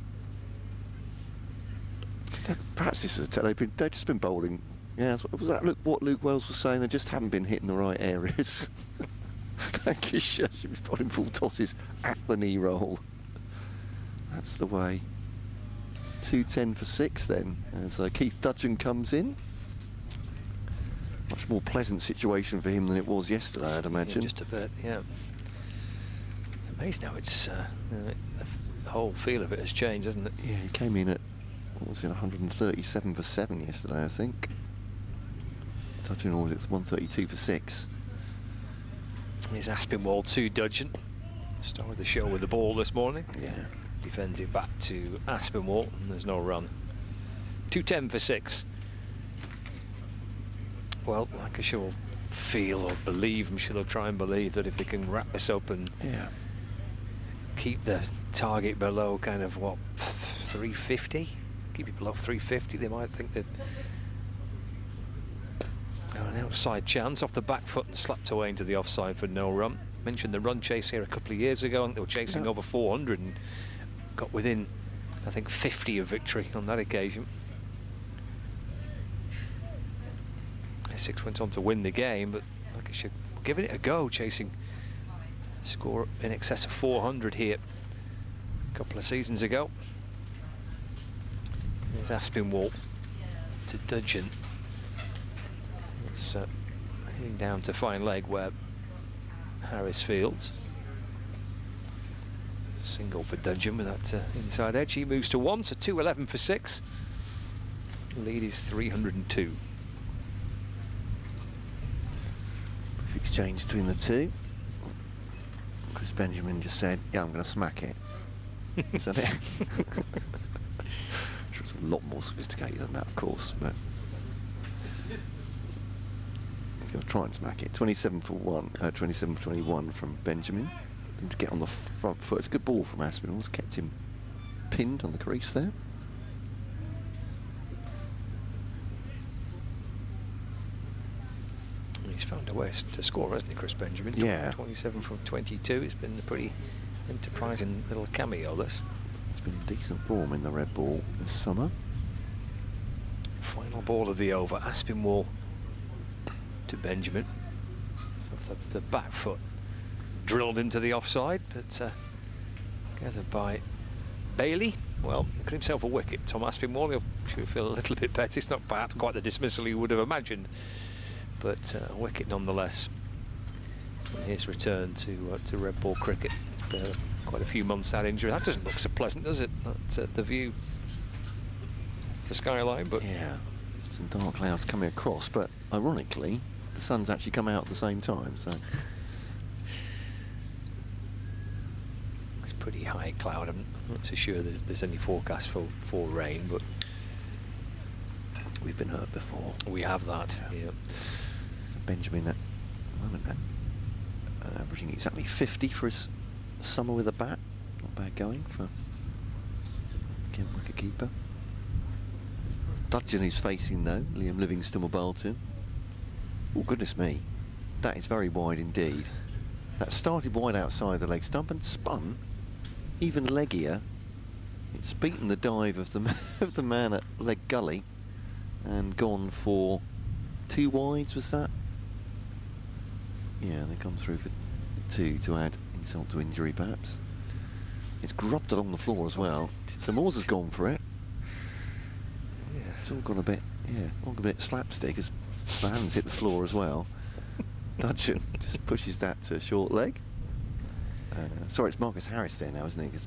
Perhaps this is they've just been bowling. Yeah, was that what Luke Wells was saying? They just haven't been hitting the right areas. Lancashire should be bowling full tosses at the knee roll. That's the way. 2:10 for 6 then, as Keith Dudgeon comes in. Much more pleasant situation for him than it was yesterday, I'd imagine. Yeah, just a bit, yeah. It's amazing how it's the whole feel of it has changed, hasn't it? Yeah, he came in at, what was it, 137 for 7 yesterday, I think. Dudgeon always it's 132 for 6. Here's Aspinwall to Dudgeon. Star of the show with the ball this morning. Yeah. Defends it back to Aspinwall, and there's no run. 2:10 for 6. Well, Lancashire will feel or believe, I'm sure they'll try and believe that if they can wrap this up and keep the target below kind of, what, 350? Keep it below 350, they might think that an outside chance off the back foot and slapped away into the offside for no run. mentioned the run chase here a couple of years ago. I think they were chasing over 400 and got within, I think, 50 of victory on that occasion. Essex went on to win the game, but Lancashire giving it a go, chasing a score in excess of 400 here a couple of seasons ago. There's Aspinwall to Dudgeon. It's heading down to fine leg where Harris fields. Single for Dudgeon with that inside edge. He moves to 1, so 211 for 6. The lead is 302. Exchange between the two. Chris Benjamin just said, yeah, I'm going to smack it. Is that it? It's a lot more sophisticated than that, of course, but he's going to try and smack it. 27 for 21 from Benjamin. Didn't get on the front foot. It's a good ball from Aspinall. It's kept him pinned on the crease there. He's found a way to score, hasn't he, Chris Benjamin? Yeah. 27 from 22. It's been a pretty enterprising little cameo, this. It's been in decent form in the red ball this summer. Final ball of the over. Aspinwall to Benjamin. So the back foot drilled into the offside, but gathered by Bailey. Well, got himself a wicket. Tom Aspinwall, he'll feel a little bit better. It's not perhaps quite the dismissal he would have imagined, but a wicket nonetheless. And his return to red ball cricket. Quite a few months out injury. That doesn't look so pleasant, does it? That's the view, the skyline. But yeah, some dark clouds coming across. But ironically, the sun's actually come out at the same time. So it's pretty high cloud. I'm not so sure there's any forecast for rain, but we've been hurt before. We have that. Yeah. Benjamin at the moment averaging exactly 50 for his summer with a bat. Not bad going for, again, wicket-keeper. Dudgeon is facing, though, Liam Livingston-Bolton. Oh, goodness me. That is very wide indeed. That started wide outside the leg stump and spun even leggier. It's beaten the dive of the man at leg gully and gone for 2 wides, was that? Yeah, they've gone through for 2 to add insult to injury, perhaps. It's grubbed along the floor as well. So Moores has gone for it. Yeah. It's all gone a bit, all gone a bit slapstick as the hands hit the floor as well. Dudgeon just pushes that to short leg. Sorry, it's Marcus Harris there now, isn't he? Because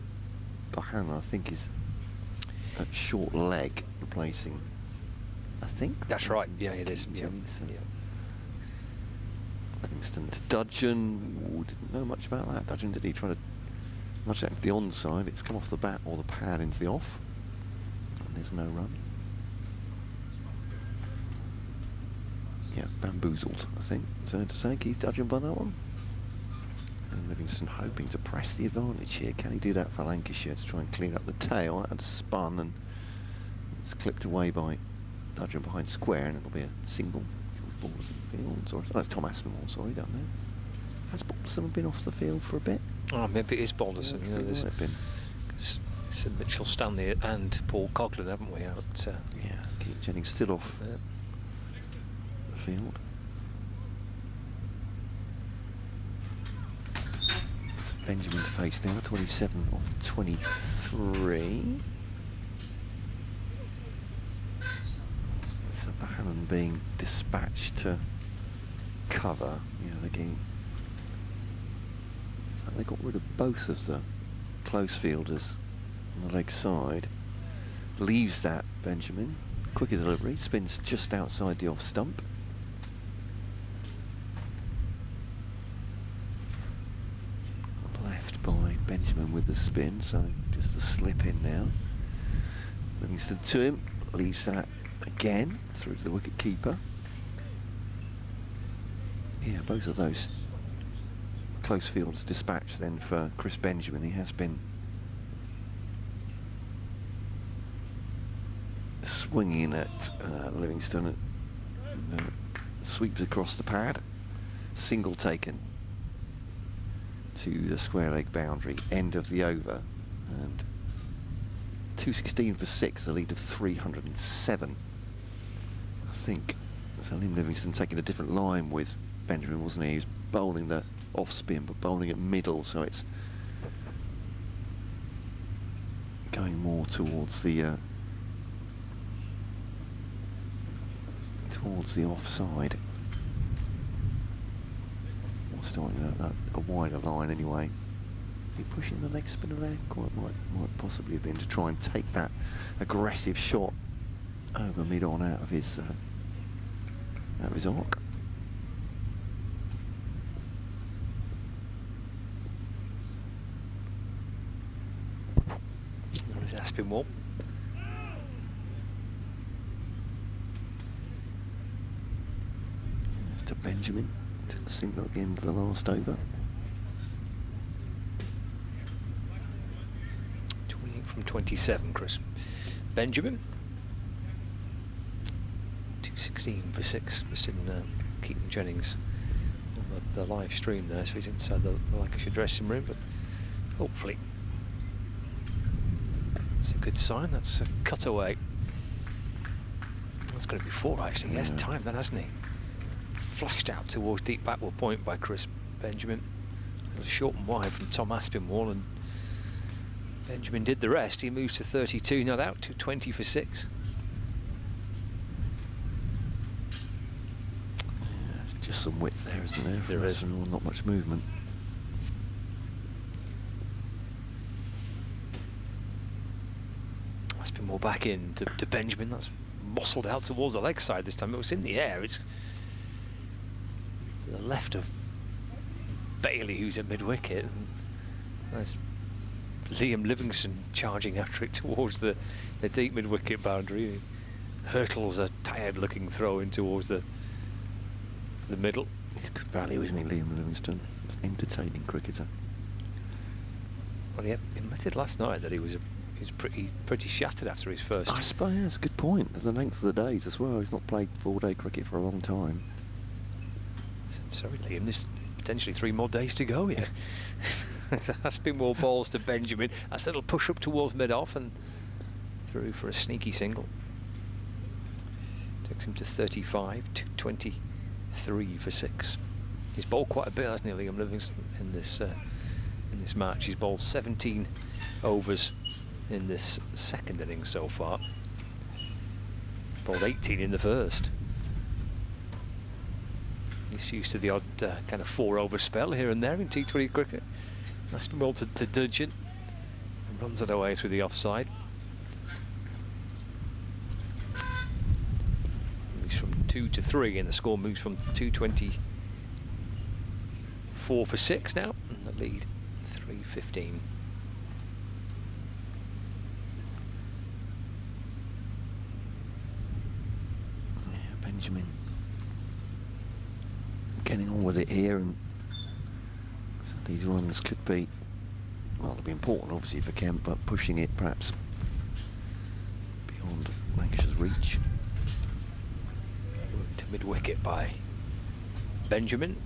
Bohannon, I think, is at short leg, replacing, I think. That's right. Yeah, it is. Yeah. Livingston to Dudgeon. Ooh, didn't know much about that. Dudgeon, did he try to nudge that into the onside? It's come off the bat or the pad into the off. And there's no run. Yeah, bamboozled, I think. So to say, Keith Dudgeon by that one. And Livingston hoping to press the advantage here. Can he do that for Lancashire to try and clean up the tail? That had spun and it's clipped away by Dudgeon behind square, and it'll be a single. Balderson fields, or that's Tom Aspinwall, sorry, don't know. Has Balderson been off the field for a bit? Oh, maybe it is Balderson. You know, there's been Mitchell Stanley and Paul Coughlin, haven't we? Out. Yeah, Keith Jennings still off the field. It's Benjamin to face now, 27 off 23. So Bohannon being dispatched to cover. Yeah, the game. In fact, they got rid of both of the close fielders on the leg side. Leaves that Benjamin. Quicker delivery, spins just outside the off stump. Left by Benjamin with the spin, so just the slip in now. Livingston to him, leaves that again through to the wicket keeper. Yeah, both of those close fields dispatched then for Chris Benjamin. He has been swinging at Livingston. Sweeps across the pad. Single taken. to the square leg boundary, end of the over, and 216 for 6, a lead of 307. I think so. Liam Livingstone taking a different line with Benjamin, wasn't he? He was bowling the off spin, but bowling it middle, so it's going more towards the offside. Or starting a wider line anyway. He pushing the leg spinner there, quite might possibly have been to try and take that aggressive shot over mid-on out of his arc. There's Aspinwall. It's to Benjamin, to the signal at the end of the last over. 28 from 27, Chris. Benjamin. 216 for 6. We're seeing Keaton Jennings on the live stream there, so he's inside the Lancashire dressing room, but hopefully it's a good sign. That's a cutaway. That's going to be 4 actually. He has time then, hasn't he? Flashed out towards deep backward point by Chris Benjamin. It was short and wide from Tom Aspinwall, and Benjamin did the rest. He moves to 32, not out to 20 for 6. Yeah, it's just some width there, isn't there? There is. Not much movement. Aspinwall back in to Benjamin. That's muscled out towards the leg side this time. It was in the air. It's to the left of Bailey, who's at mid-wicket. There's Liam Livingstone charging after it towards the deep mid-wicket boundary. He hurtles a tired-looking throw in towards the middle. He's good value, isn't he, Liam Livingstone? Entertaining cricketer. Well, he admitted last night that he was pretty shattered after his first. I suppose that's a good point. The length of the days as well. He's not played 4-day cricket for a long time. Sorry, Liam. There's potentially 3 more days to go here. Aspinwall balls to Benjamin. That's a little push up towards mid-off and through for a sneaky single. Takes him to 35, to 23 for 6. He's bowled quite a bit, hasn't he, Liam Livingstone, in this match. He's bowled 17 overs in this second innings so far. Bowled 18 in the first. He's used to the odd kind of 4-over spell here and there in T20 cricket. Aspinwall to Dudgeon and runs it away through the offside. Moves from 2 to 3, and the score moves from 224 for 6 now, and the lead 315. Yeah, Benjamin getting on with it here, and so these runs could be, well, they'll be important obviously for Kent, but pushing it perhaps beyond Lancashire's reach. Worked to mid-wicket by Benjamin,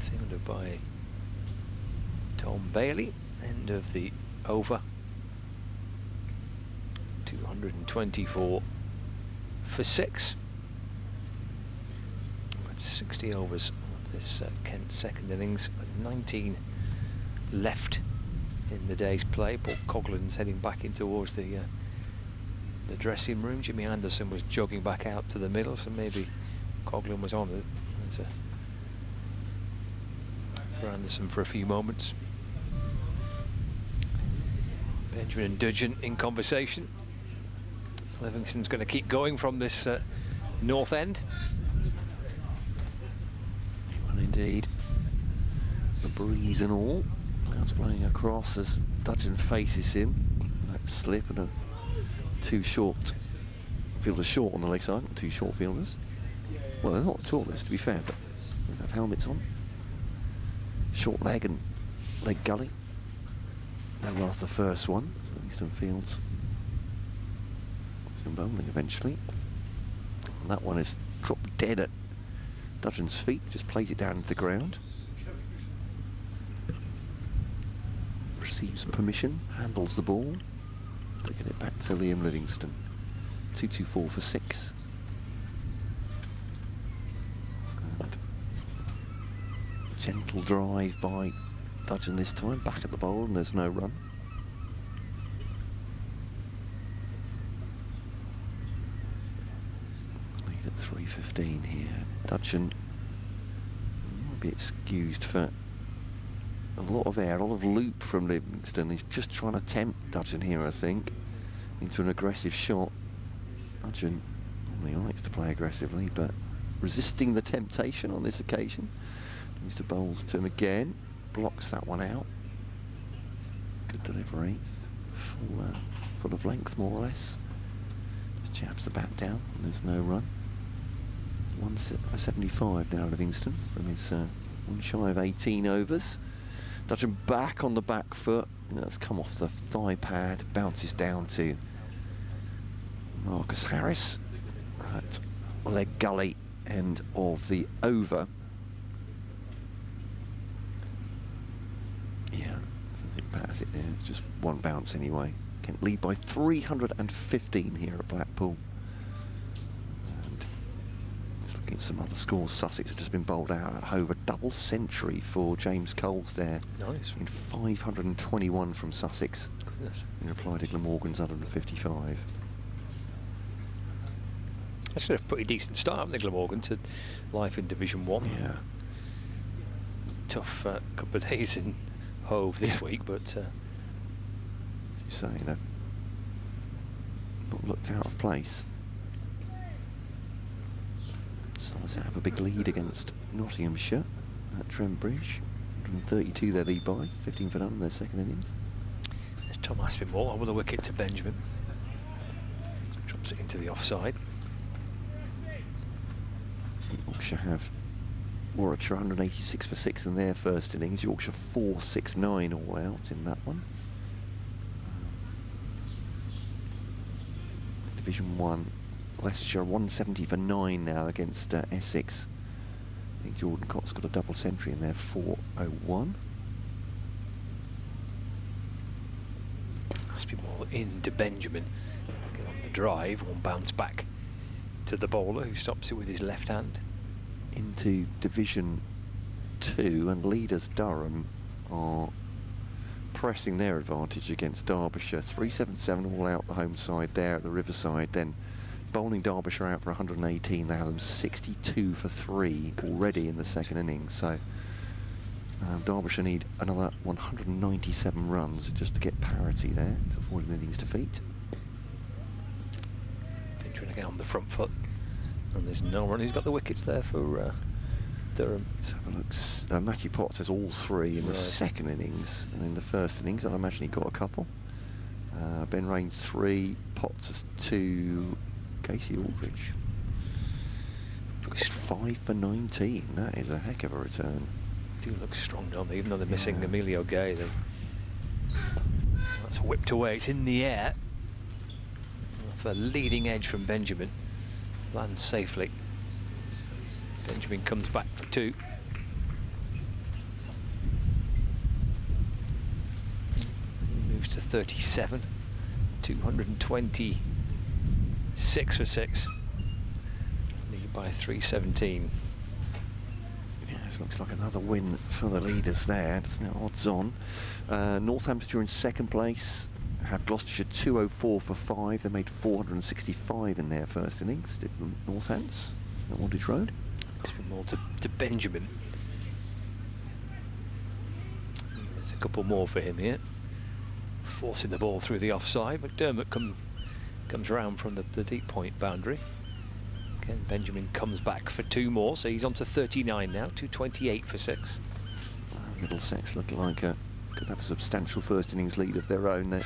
fielded by Tom Bailey. End of the over. 224 for 6. 60 overs of this Kent second innings, with 19 left in the day's play. Paul Coughlin's heading back in towards the dressing room. Jimmy Anderson was jogging back out to the middle, so maybe Coughlin was on for Anderson for a few moments. Benjamin and Dudgeon in conversation. Livingstone's going to keep going from this north end. Well, indeed. The breeze and all. That's playing across as Dudgeon faces him. That slip and 2 short fielders short on the leg side, 2 short fielders. Well, they're not the tallest, to be fair, but they have helmets on. Short leg and leg gully. They'll last the first one. Livingstone fields some bowling eventually. And that one is dropped dead at Dudgeon's feet, just plays it down into the ground. receives permission, handles the ball, taking it back to Liam Livingston. 2-2-4 for 6. And gentle drive by Dudgeon this time, back at the bowl, and there's no run. Lead at 3:15 here. Dudgeon might be excused for a lot of air, a lot of loop from Livingston. He's just trying to tempt Dudgeon here, I think, into an aggressive shot. Dudgeon normally likes to play aggressively, but resisting the temptation on this occasion. Mr. Bowles to him again, blocks that one out. Good delivery, full of length more or less. Just jabs the bat down, and there's no run. 175 now Livingston from his one shy of 18 overs. Dudgeon back on the back foot. That's come off the thigh pad, bounces down to Marcus Harris at leg gully end of the over. Yeah, I think Pat has it there. It's just one bounce anyway. Can lead by 315 here at Blackpool. And just looking at some other scores, Sussex has just been bowled out at Hove. A double century for James Coles there. Nice. In 521 from Sussex. Goodness. In reply to Glamorgan's 155. That's a pretty decent start, haven't they, Glamorgan, to life in Division 1. Yeah. Tough couple of days in Hove this week, but as you say, they've not looked out of place. Somerset have a big lead against Nottinghamshire at Trembridge. 132 their lead by, 15 for none in their second innings. There's Tom Aspinwall over the wicket to Benjamin. Drops it into the offside. Yorkshire have Warwickshire 186 for 6 in their first innings. Yorkshire 469 all out in that one. Division 1, Leicestershire 170 for 9 now against Essex. I think Jordan Cott's got a double century in there, 401. Aspinwall into Benjamin. Get on the drive, one bounce back to the bowler who stops it with his left hand. Into Division 2, and leaders Durham are pressing their advantage against Derbyshire. 377 all out the home side there at the Riverside, then bowling Derbyshire out for 118. They have them 62 for 3 already in the second innings, so Derbyshire need another 197 runs just to get parity there to avoid an innings defeat. Trying to get on the front foot, and there's no one who's got the wickets there for Durham. Let's have a look. Matty Potts has all 3 in the second innings, and in the first innings I'd imagine he got a couple. Ben Rain 3, Potts has 2, Casey Aldridge 5 for 19. That is a heck of a return. Do look strong, don't they? Even though they're missing Emilio Gay, that's whipped away. It's in the air. A leading edge from Benjamin, lands safely. Benjamin comes back for 2. Moves to 37, 226 for 6. Lead by 317. Yeah, this looks like another win for the leaders there, doesn't it? Odds on. Northamptonshire in second place. Have Gloucestershire 204 for 5. They made 465 in their first innings. Did Northants at Wantage Road. It's been more to Benjamin. There's a couple more for him here. Forcing the ball through the offside. McDermott comes round from the deep point boundary. Again, Benjamin comes back for 2 more, so he's on to 39 now. 228 for 6. Middlesex looking like could have a substantial first innings lead of their own. They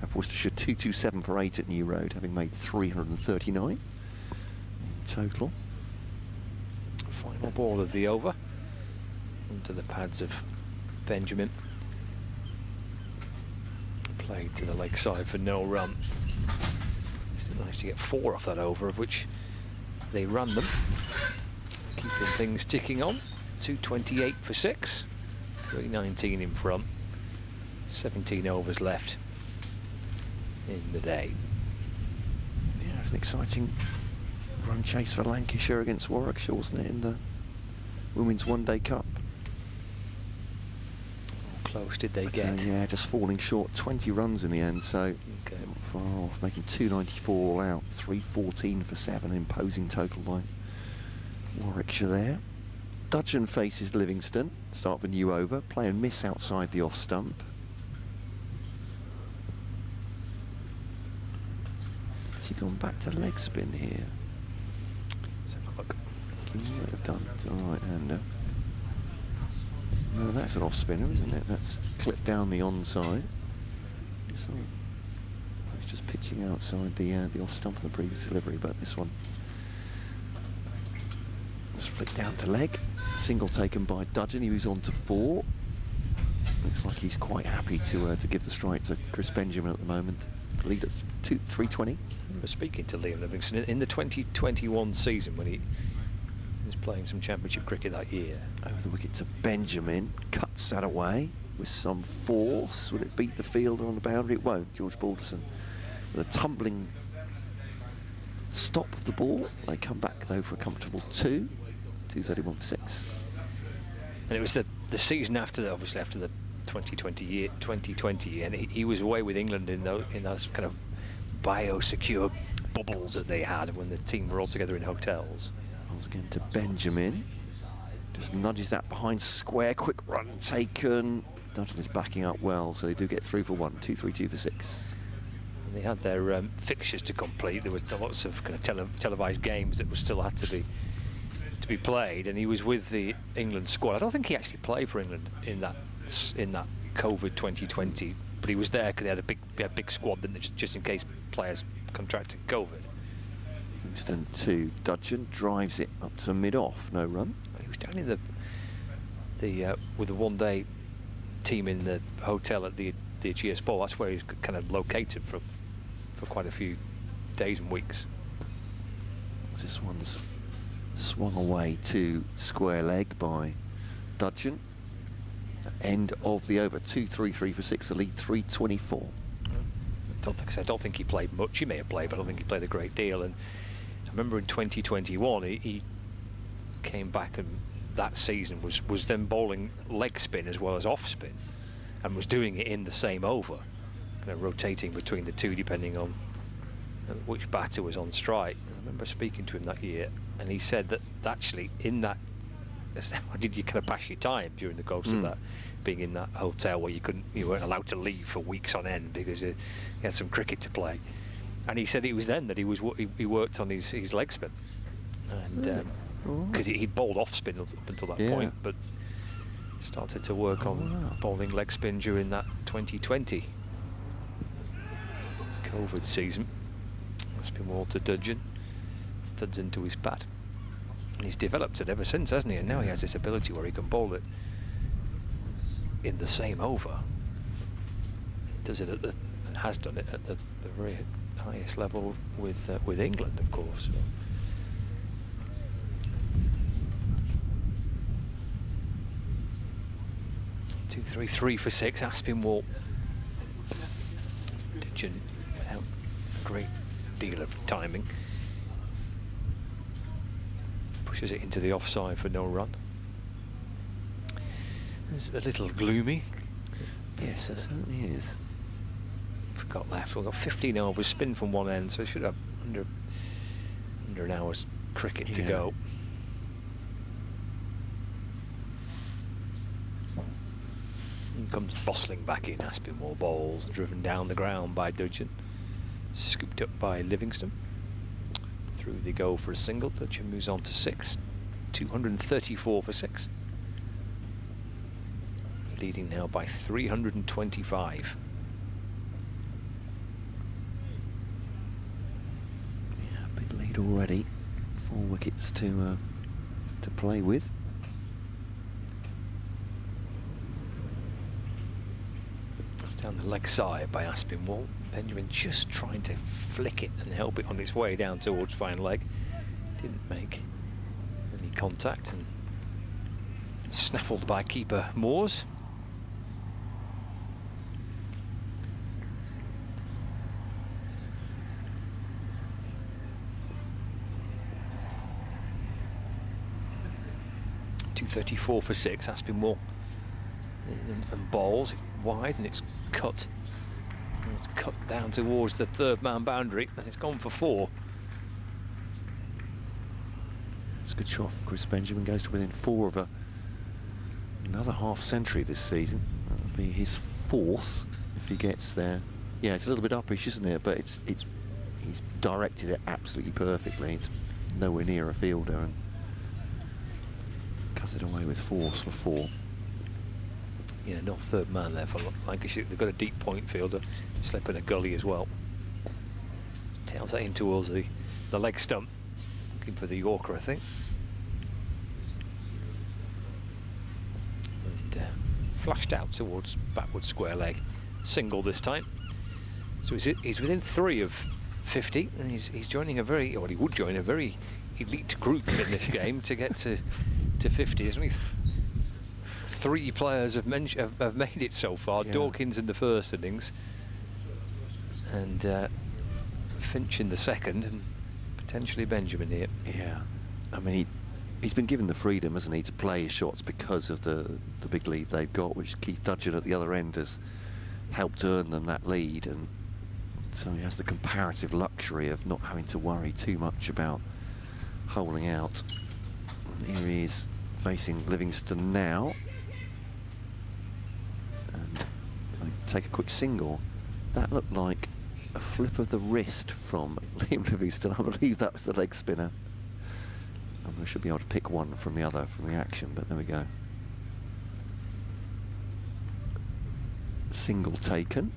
have Worcestershire 227 for 8 at New Road, having made 339 in total. Final ball of the over. Onto the pads of Benjamin. Played to the leg side for no run. Still nice to get 4 off that over, of which they run them. Keeping things ticking on. 228 for 6. 319 in front. 17 overs left in the day. Yeah, it's an exciting run chase for Lancashire against Warwickshire, wasn't it, in the Women's One Day Cup? How close did they get? Yeah, just falling short. 20 runs in the end, so not far off, making 294 all out, 314 for 7, imposing total by Warwickshire there. Dudgeon faces Livingston, start of a new over, play and miss outside the off stump. Has he gone back to leg spin here? Let's have a look. He might have done to the right hander. No, that's an off spinner, isn't it? That's clipped down the onside. So he's just pitching outside the off stump on the previous delivery, but this one has flicked down to leg. Single taken by Dudgeon. He moves on to 4. Looks like he's quite happy to give the strike to Chris Benjamin at the moment. Lead at 320. I remember speaking to Liam Livingston in the 2021 season when he was playing some championship cricket that year. Over the wicket to Benjamin, cuts that away with some force. Will it beat the fielder on the boundary? It won't. George Balderson with a tumbling stop of the ball. They come back though for a comfortable 2. 231 for 6. And it was the season after, obviously after the 2020, and he was away with England in those kind of biosecure bubbles that they had when the team were all together in hotels. Once again to Benjamin, just nudges that behind square. Quick run taken. Dudgeon is backing up well, so they do get 3 for 1. 232 for 6. And they had their fixtures to complete. There was lots of kind of televised games that still had to be played, and he was with the England squad. I don't think he actually played for England in that COVID 2020, but he was there because they had a big squad, didn't they, just in case players contracted COVID. Instant 2. Dudgeon drives it up to mid-off, no run. He was down in the with the one-day team in the hotel at the Aegeus Bowl. That's where he's kind of located for quite a few days and weeks. This one's swung away to square leg by Dudgeon. End of the over. 233 for 6. The lead 324. I don't think he played much. He may have played, but I don't think he played a great deal. And I remember in 2021 he came back, and that season was then bowling leg spin as well as off spin, and was doing it in the same over, kind of rotating between the two depending on which batter was on strike. And I remember speaking to him that year, and he said that actually in that, how did you kind of pass your time during the course of that, being in that hotel where you weren't allowed to leave for weeks on end because he had some cricket to play. And he said it was then that he worked on his leg spin, and because he'd bowled off spin up until that point, but started to work on bowling leg spin during that 2020 COVID season. Spin wall to Dudgeon, thuds into his bat, and he's developed it ever since, hasn't he? And now he has this ability where he can bowl it in the same over. Does it and has done it at the very highest level with England, of course. 233 for 6. Aspinwall. Dudgeon without a great deal of timing. Pushes it into the offside for no run. It's a little gloomy. Yes, it certainly is. We've got left. We've got 15 overs, spin from one end, so we should have under an hour's cricket to go. And comes bustling back in. Aspinwall bowls, driven down the ground by Dudgeon. Scooped up by Livingston. Through they go for a single. Dudgeon moves on to 6. 234 for 6. Leading now by 325. Yeah, big lead already. 4 wickets to play with. It's down the leg side by Aspinwall. Benjamin just trying to flick it and help it on its way down towards fine leg. Didn't make any contact, and snaffled by keeper Moores. 34 for 6, Aspinwall. And balls wide, and it's cut. And it's cut down towards the third man boundary, and it's gone for 4. It's a good shot from Chris Benjamin, goes to within 4 of another half-century this season. That'll be his 4th if he gets there. Yeah, it's a little bit uppish, isn't it? But he's directed it absolutely perfectly. It's nowhere near a fielder and cuts it away with force for 4. Yeah, no third man there for Lancashire. They've got a deep point fielder, slip in a gully as well. Tails that in towards the leg stump, looking for the Yorker, I think. And flashed out towards backward square leg, single this time. So he's within 3 of 50, and he's joining a very, well, he would join a very elite group in this game to get to 50, isn't he? 3 players have made it so far. Yeah. Dawkins in the first innings, and Finch in the second, and potentially Benjamin here. Yeah, I mean he's been given the freedom, hasn't he, to play his shots because of the big lead they've got, which Keith Dudgeon at the other end has helped earn them that lead, and so he has the comparative luxury of not having to worry too much about holing out. And here he is facing Livingston now. And I take a quick single. That looked like a flip of the wrist from Liam Livingston. I believe that was the leg spinner. I should be able to pick one from the other from the action, but there we go. Single taken.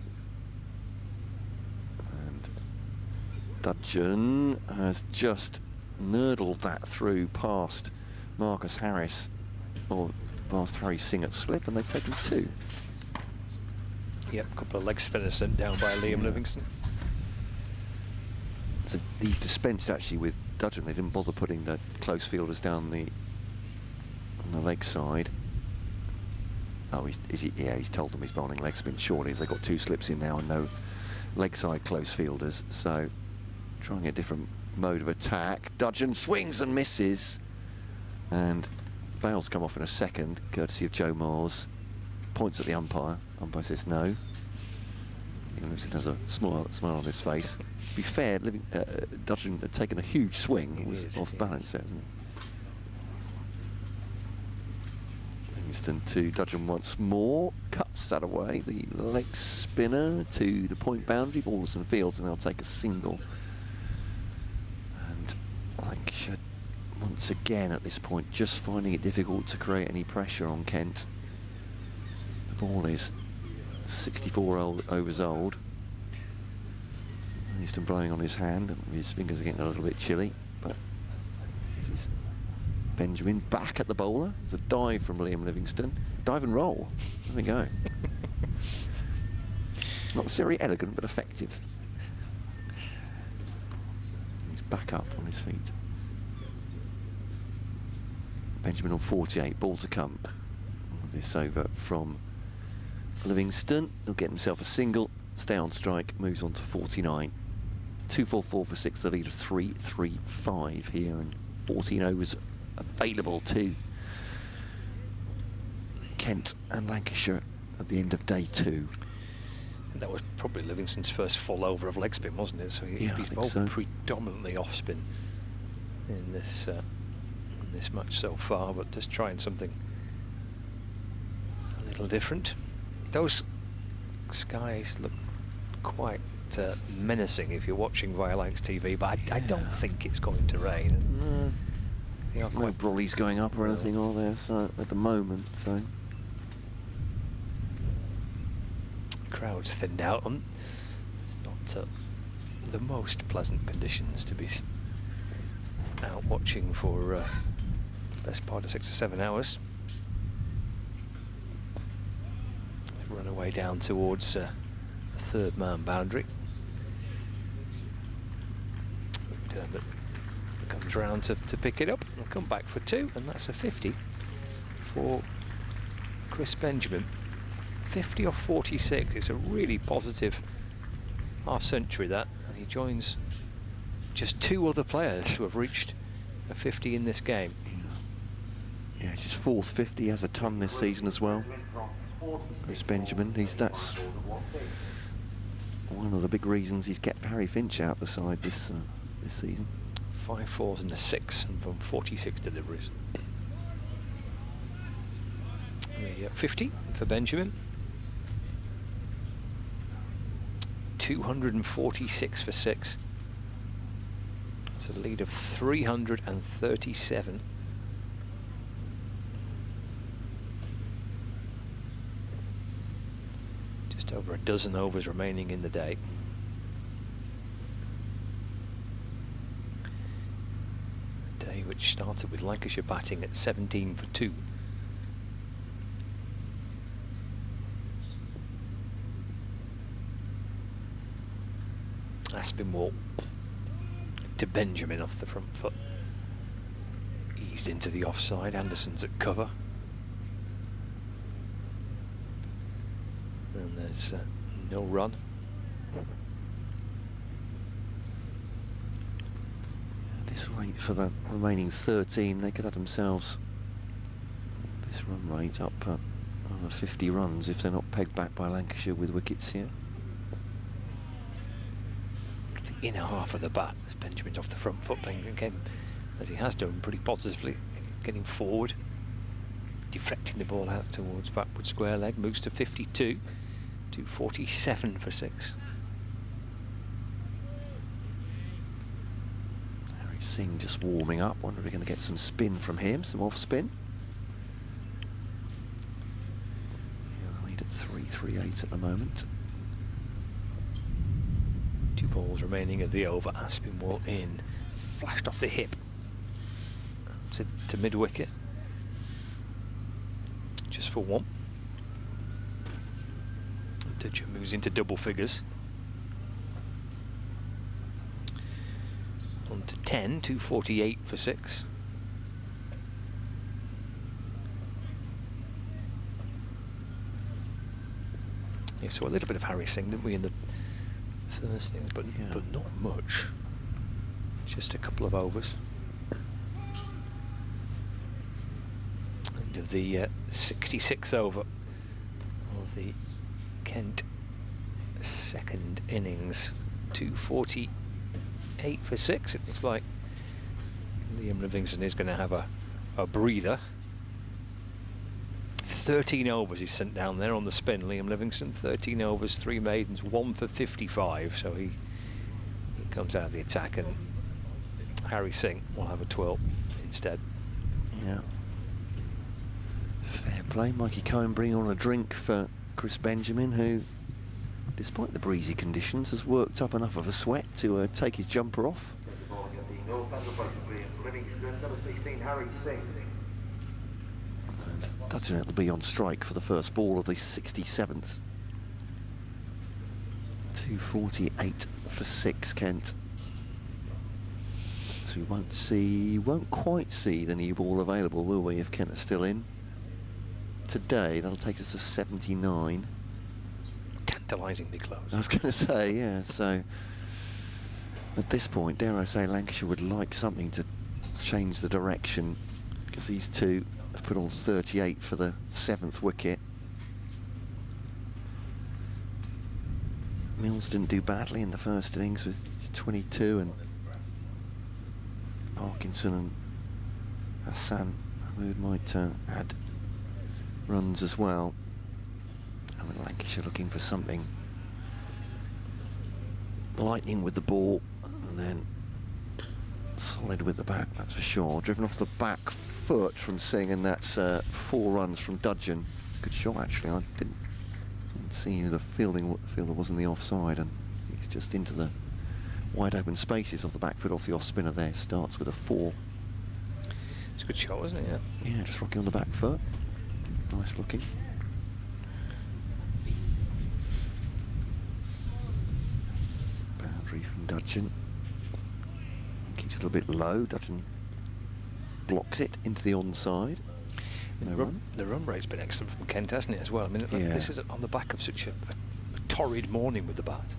And Dudgeon has just nurdled that through past Marcus Harris, or past Harry Singh at slip, and they've taken 2. Yep, a couple of leg spinners sent down by Liam Livingston. So he's dispensed actually with Dudgeon. They didn't bother putting the close fielders down on the leg side. Oh, yeah, he's told them he's bowling leg spin, surely, as they've got 2 slips in now and no leg side close fielders. So trying a different mode of attack. Dudgeon swings and misses, and bails come off in a second, courtesy of Joe Moores. Points at the umpire. Umpire says no. Livingston has a smile on his face. To be fair, Dudgeon had taken a huge swing. It was off balance there, wasn't it? Livingston to Dudgeon once more. Cuts that away. The leg spinner to the point boundary. Balderson Fields, and they'll take a single. And Lancashire, once again at this point, just finding it difficult to create any pressure on Kent. The ball is 64 overs old. Livingston blowing on his hand, and his fingers are getting a little bit chilly, but this is Benjamin back at the bowler. There's a dive from Liam Livingston. Dive and roll. There we go. Not necessarily elegant, but effective. He's back up on his feet. Benjamin on 48, ball to come. This over from Livingston. He'll get himself a single, stay on strike, moves on to 49. 2-4-4 for 6, the lead of 3-3-5 here, and 14 overs available to Kent and Lancashire at the end of day 2. That was probably Livingston's first full over of leg spin, wasn't it? So he's bowled predominantly off spin in this match so far, but just trying something a little different. Those skies look quite menacing if you're watching via Lancs TV, but I don't think it's going to rain. No, there's no brollies going up or anything, are there? So at the moment, so crowd's thinned out. It's not the most pleasant conditions to be out watching for the best part of 6 or 7 hours. Run away down towards the third man boundary. But comes round to pick it up and come back for 2, and that's a 50 for Chris Benjamin. 50 off 46. It's a really positive half-century, that, and he joins just 2 other players who have reached a 50 in this game. Yeah, it's his fourth 50. He has a ton this season as well. Chris Benjamin, that's one of the big reasons he's kept Harry Finch out the side this season. 5 4s and a 6, and from 46 deliveries. The 50 for Benjamin. 246 for 6. It's a lead of 337. Just over a dozen overs remaining in the day. A day which started with Lancashire batting at 17 for 2. Aspinwall to Benjamin off the front foot. Eased into the offside. Anderson's at cover. And there's no run. This rate for the remaining 13, they could have themselves this run rate up over 50 runs if they're not pegged back by Lancashire with wickets here. The inner half of the bat as Benjamin's off the front foot, playing again as he has done pretty positively, getting forward, deflecting the ball out towards backward square leg, moves to 52, to 47 for 6. Harry Singh just warming up. Wonder if we're going to get some spin from him, some off spin. Yeah, lead at 3-3-8 at the moment. 2 balls remaining at the over. Aspinwall in, flashed off the hip to mid wicket, just for 1. Dutcher moves into double figures. On to 10, 248 for 6. Yeah, so a little bit of Harry Singh, didn't we, in the first thing, but not much. Just a couple of overs. End of the 66th over of the Kent second innings. 248 for 6. It looks like Liam Livingston is going to have a breather. 13 overs he's sent down there on the spin, Liam Livingston. 13 overs, 3 maidens, 1 for 55. So he comes out of the attack, and Harry Singh will have a 12 instead. Yeah. Fair play. Mikey Cohen bringing on a drink for Chris Benjamin, who, despite the breezy conditions, has worked up enough of a sweat to take his jumper off. And Dutton will be on strike for the first ball of the 67th. 248 for 6, Kent. So we won't quite see the new ball available, will we, if Kent is still in? Today, that'll take us to 79. Tantalisingly close. I was going to say, yeah, so at this point, dare I say, Lancashire would like something to change the direction, because these two have put on 38 for the 7th wicket. Mills didn't do badly in the first innings with his 22, and Parkinson and Hassan Mahmood might add runs as well. I mean, Lancashire looking for something. Lightning with the ball, and then solid with the back, that's for sure. Driven off the back foot from Singh, and that's 4 runs from Dudgeon. It's a good shot, actually. I didn't see the fielder was in the offside, and he's just into the wide open spaces of the back foot off the off spinner there. Starts with a 4. It's a good shot, wasn't it? Yeah, just rocking on the back foot. Nice looking. Boundary from Dudgeon. Keeps it a little bit low. Dudgeon blocks it into the onside. The run rate's been excellent from Kent, hasn't it, as well? I mean, this is on the back of such a torrid morning with the bat.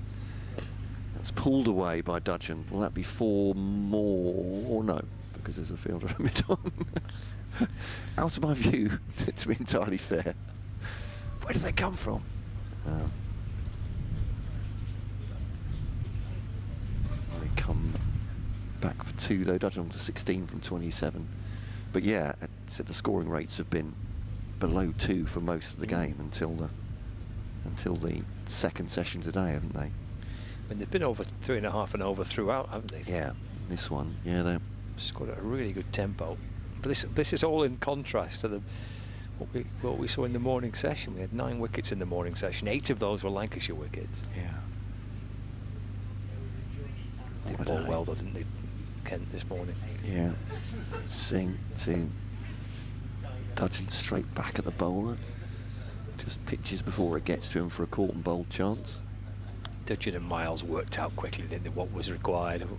That's pulled away by Dudgeon. Will that be 4 more? Or no, because there's a fielder in mid on. out of my view, to be entirely fair. Where do they come from? They come back for 2 though, Dudgeon to 16 from 27. But yeah, so the scoring rates have been below 2 for most of the game until the second session today, haven't they? And they've been over 3.5 and over throughout, haven't they? Yeah, this one, yeah, they scored at a really good tempo. But this is all in contrast to what we saw in the morning session. We had 9 wickets in the morning session. 8 of those were Lancashire wickets. Yeah. They bowled well, though, didn't they, Kent, this morning? Yeah. Singh to Dudgeon straight back at the bowler. Just pitches before it gets to him for a caught and bowled chance. Dudgeon and Miles worked out quickly, didn't they, what was required and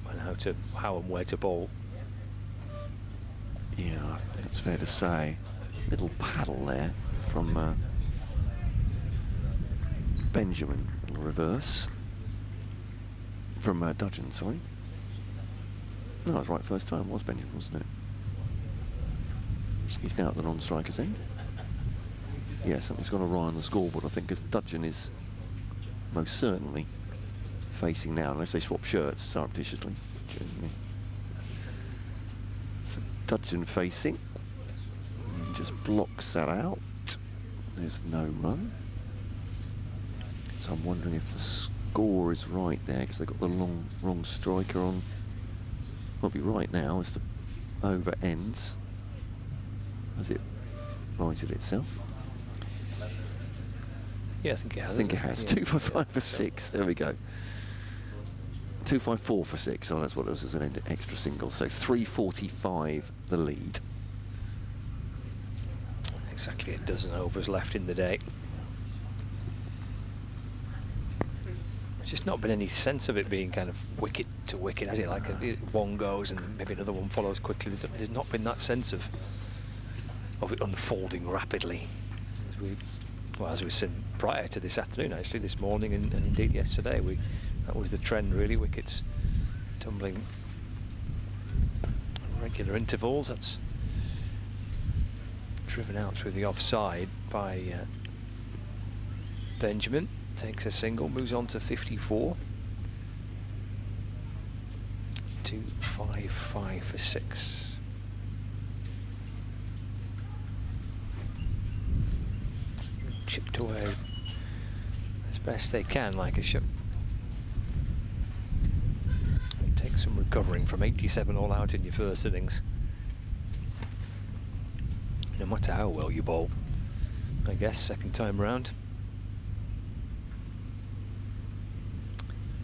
how and where to bowl. Yeah, I think that's fair to say. Little paddle there from Benjamin, little reverse. From Dudgeon, sorry. No, I was right first time, it was Benjamin, wasn't it? He's now at the non-striker's end. Yeah, something's gone awry on the scoreboard, I think, because Dudgeon is most certainly facing now, unless they swap shirts surreptitiously. So Dudgeon facing. Just blocks that out. There's no run. So I'm wondering if the score is right there, because they've got the wrong striker on. Won't be right now as the over ends. Has it righted itself? Yeah, I think it has. I think it has. 255 for 6. There we go. 254 for 6. Oh, that's what it was as an extra single. So 345 the lead. Exactly a dozen overs left in the day. There's just not been any sense of it being kind of wicket to wicket, has it? Like one goes and maybe another one follows quickly. There's not been that sense of it unfolding rapidly. As we said prior to this afternoon, actually, this morning and indeed yesterday, that was the trend really. Wickets tumbling at regular intervals. That's driven out through the offside by Benjamin. Takes a single, moves on to 54. 255 for 6. Chipped away as best they can, Lancashire. Take some recovering from 87 all out in your first innings. No matter how well you bowl, I guess, second time round.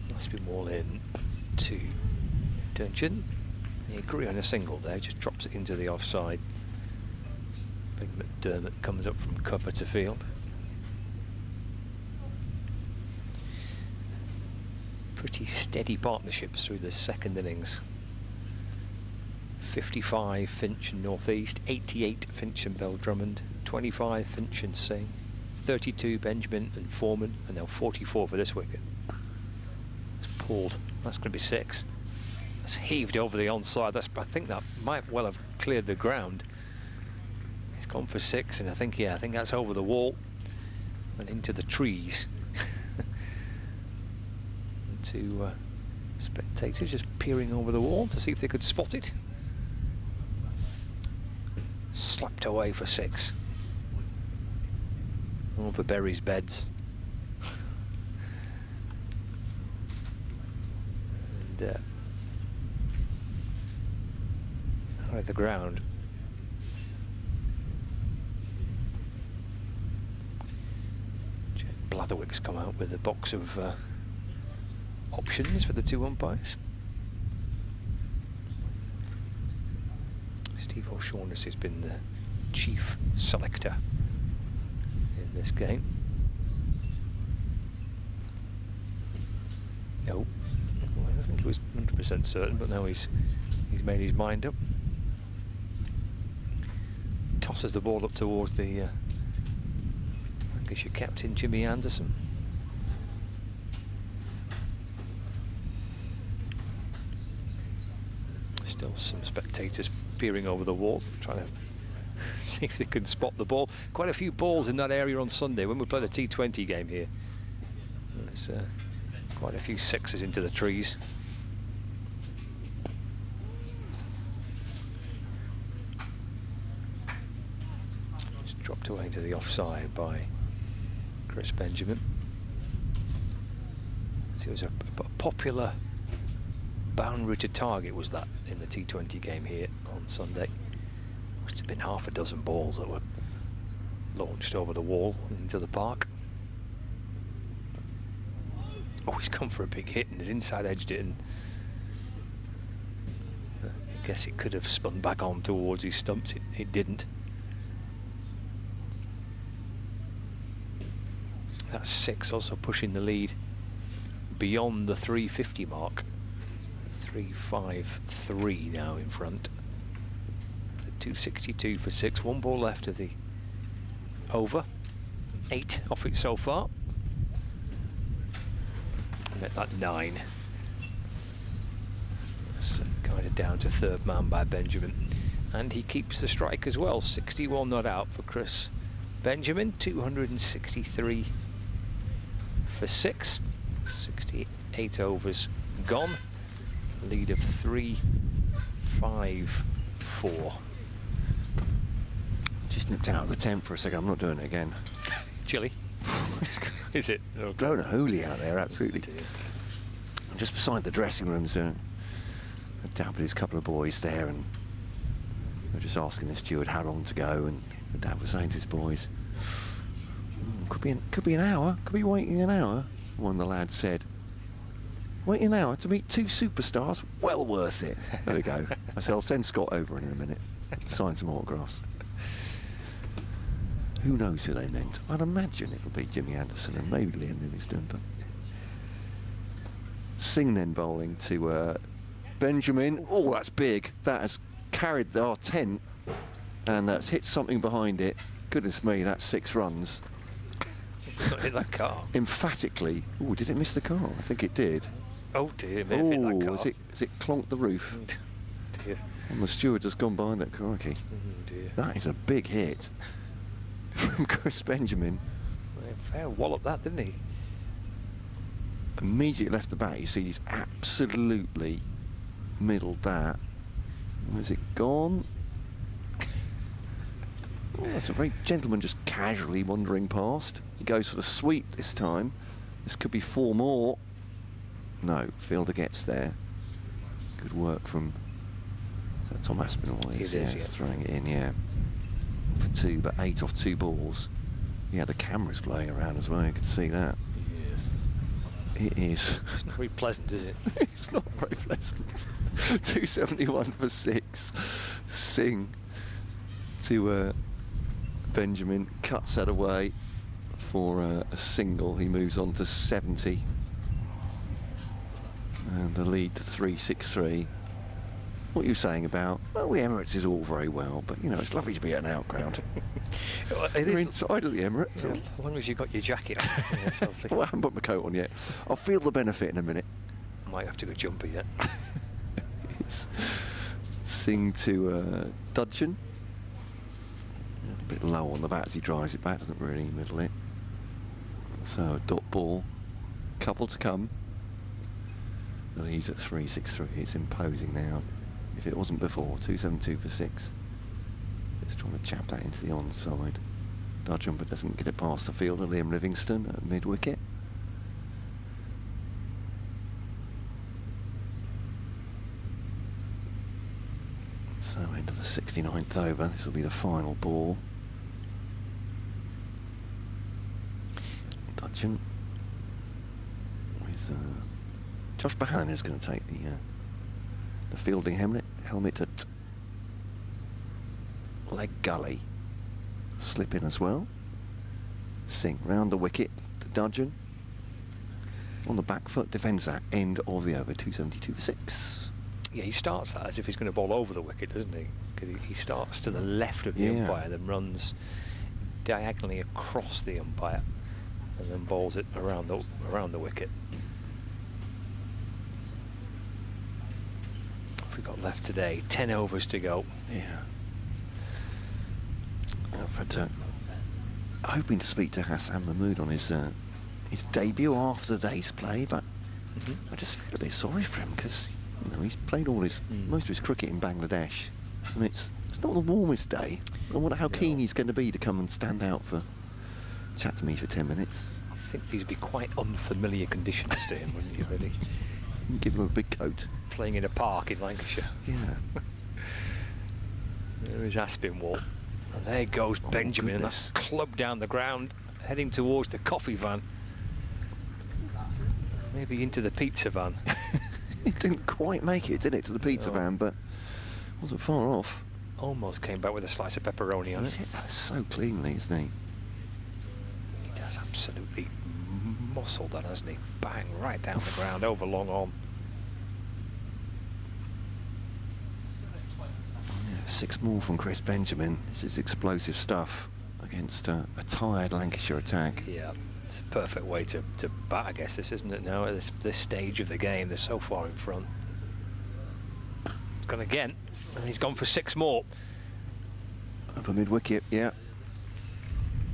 Let's be more in to Dudgeon. He agree on a single there, just drops it into the offside. Big McDermott comes up from cover to field. Pretty steady partnerships through the second innings. 55 Finch and North East, 88 Finch and Bell-Drummond, 25 Finch and Singh, 32 Benjamin and Foreman, and now 44 for this wicket. It's pulled. That's going to be 6. That's heaved over the onside. I think that might well have cleared the ground. He's gone for 6, and I think that's over the wall and into the trees. And to spectators just peering over the wall to see if they could spot it. Slapped away for 6. All for Berry's beds. And out of the ground. Blatherwick's come out with a box of options for the 2 umpires. Steve O'Shaughnessy has been the chief selector in this game. No, well, I don't think he was 100% certain, but now he's made his mind up. Tosses the ball up towards the Lancashire captain, Jimmy Anderson. Still some spectators peering over the wall, trying to See if they can spot the ball. Quite a few balls in that area on Sunday when we played a T20 game here. There's quite a few sixes into the trees. Just dropped away to the offside by Chris Benjamin. So it was a popular boundary to target, was that, in the T20 game here on Sunday. Must have been half a dozen balls that were launched over the wall into the park. Oh, he's come for a big hit and has inside edged it, and I guess it could have spun back on towards his stumps. It didn't. That's 6, also pushing the lead beyond the 350 mark. 3-5-3 now in front. 262 for 6. 1 ball left of the over. 8 off it so far. And at that 9. It's kind of down to third man by Benjamin. And he keeps the strike as well. 61 not out for Chris Benjamin. 263 for 6. 68 overs gone. Lead of 3-5-4. Just nipped out of the tent for a second. I'm not doing it again. Chilly? Is it? Okay. Blowing a hoolie out there, absolutely. I'm just beside the dressing rooms. Dad with his couple of boys there, and they're just asking the steward how long to go, and the dad was saying to his boys, could be an hour, could be waiting an hour. One of the lads said, waiting an hour to meet 2 superstars? Well worth it. There we go. I said, I'll send Scott over in a minute. Sign some autographs. Who knows who they meant? I'd imagine it'll be Jimmy Anderson and maybe Liam Livingstone, but... Singh then bowling to Benjamin. Oh, that's big. That has carried our tent, and that's hit something behind it. Goodness me, that's 6 runs. Not hit that car. Emphatically. Oh, did it miss the car? I think it did. Oh dear, it may have hit that car. Has it clonked the roof? Oh dear. And the steward has gone behind it, crikey. Oh dear. That is a big hit from Chris Benjamin. Well, fair wallop that, didn't he? Immediately left the bat, you see he's absolutely middled that. Where's it gone? Oh, that's a very gentleman just casually wandering past. He goes for the sweep this time. This could be 4 more. No, fielder gets there. Good work from... Is that Tom Aspinall? It is, yeah. Throwing it in, yeah. For 2, but 8 off 2 balls. Yeah, the camera's playing around as well, you can see that. Yeah. It is. It's not very pleasant, is it? It's not very pleasant. 271 for 6. Singh to Benjamin, cuts that away for a single. He moves on to 70. And the lead to 363. What are you saying about, well, the Emirates is all very well, but, you know, it's lovely to be at an outground. We're inside of the Emirates. Yeah, as long as you've got your jacket on. Yeah, well, I haven't put my coat on yet. I'll feel the benefit in a minute. Might have to go jumper yet. It's Singh to Dudgeon. A bit low on the bat as he drives it back, doesn't really middle it. So a dot ball, couple to come. And he's at 363. It's imposing now. If it wasn't before, 272 for 6. Just trying to chap that into the onside. Dudgeon, but doesn't get it past the fielder. Liam Livingstone at mid wicket. So into the 69th over. This will be the final ball. Dudgeon with Josh Bahan is going to take the fielding helmet at leg gully. Slip in as well. Singh round the wicket to Dudgeon. On the back foot, defends that end of the over. 272 for 6. Yeah, he starts that as if he's going to bowl over the wicket, doesn't he? Because he starts to the left of the umpire, then runs diagonally across the umpire, and then bowls it around the wicket. What have we got left today? 10 overs to go. Yeah. I've had hoping to speak to Hassan Mahmood on his debut after the day's play, but I just feel a bit sorry for him because he's played all his most of his cricket in Bangladesh, and it's not the warmest day. I wonder how keen he's going to be to come and stand out for chat to me for 10 minutes. I think these would be quite unfamiliar conditions to him, wouldn't you, really? Give him a big coat. Playing in a park in Lancashire. Yeah. There is Aspinwall. And there goes Benjamin, and that's clubbed down the ground, heading towards the coffee van. Maybe into the pizza van. It didn't quite make it, did it, to the pizza van, but wasn't far off. Almost came back with a slice of pepperoni on it. He's hit that so cleanly, isn't he? He does absolutely muscle that, hasn't he? Bang, right down the ground, over long on. Yeah, 6 more from Chris Benjamin. This is explosive stuff against a tired Lancashire attack. Yeah, it's a perfect way to bat, I guess, this, isn't it, now, at this stage of the game. They're so far in front. He's gone again, and he's gone for 6 more. Over mid-wicket, yeah.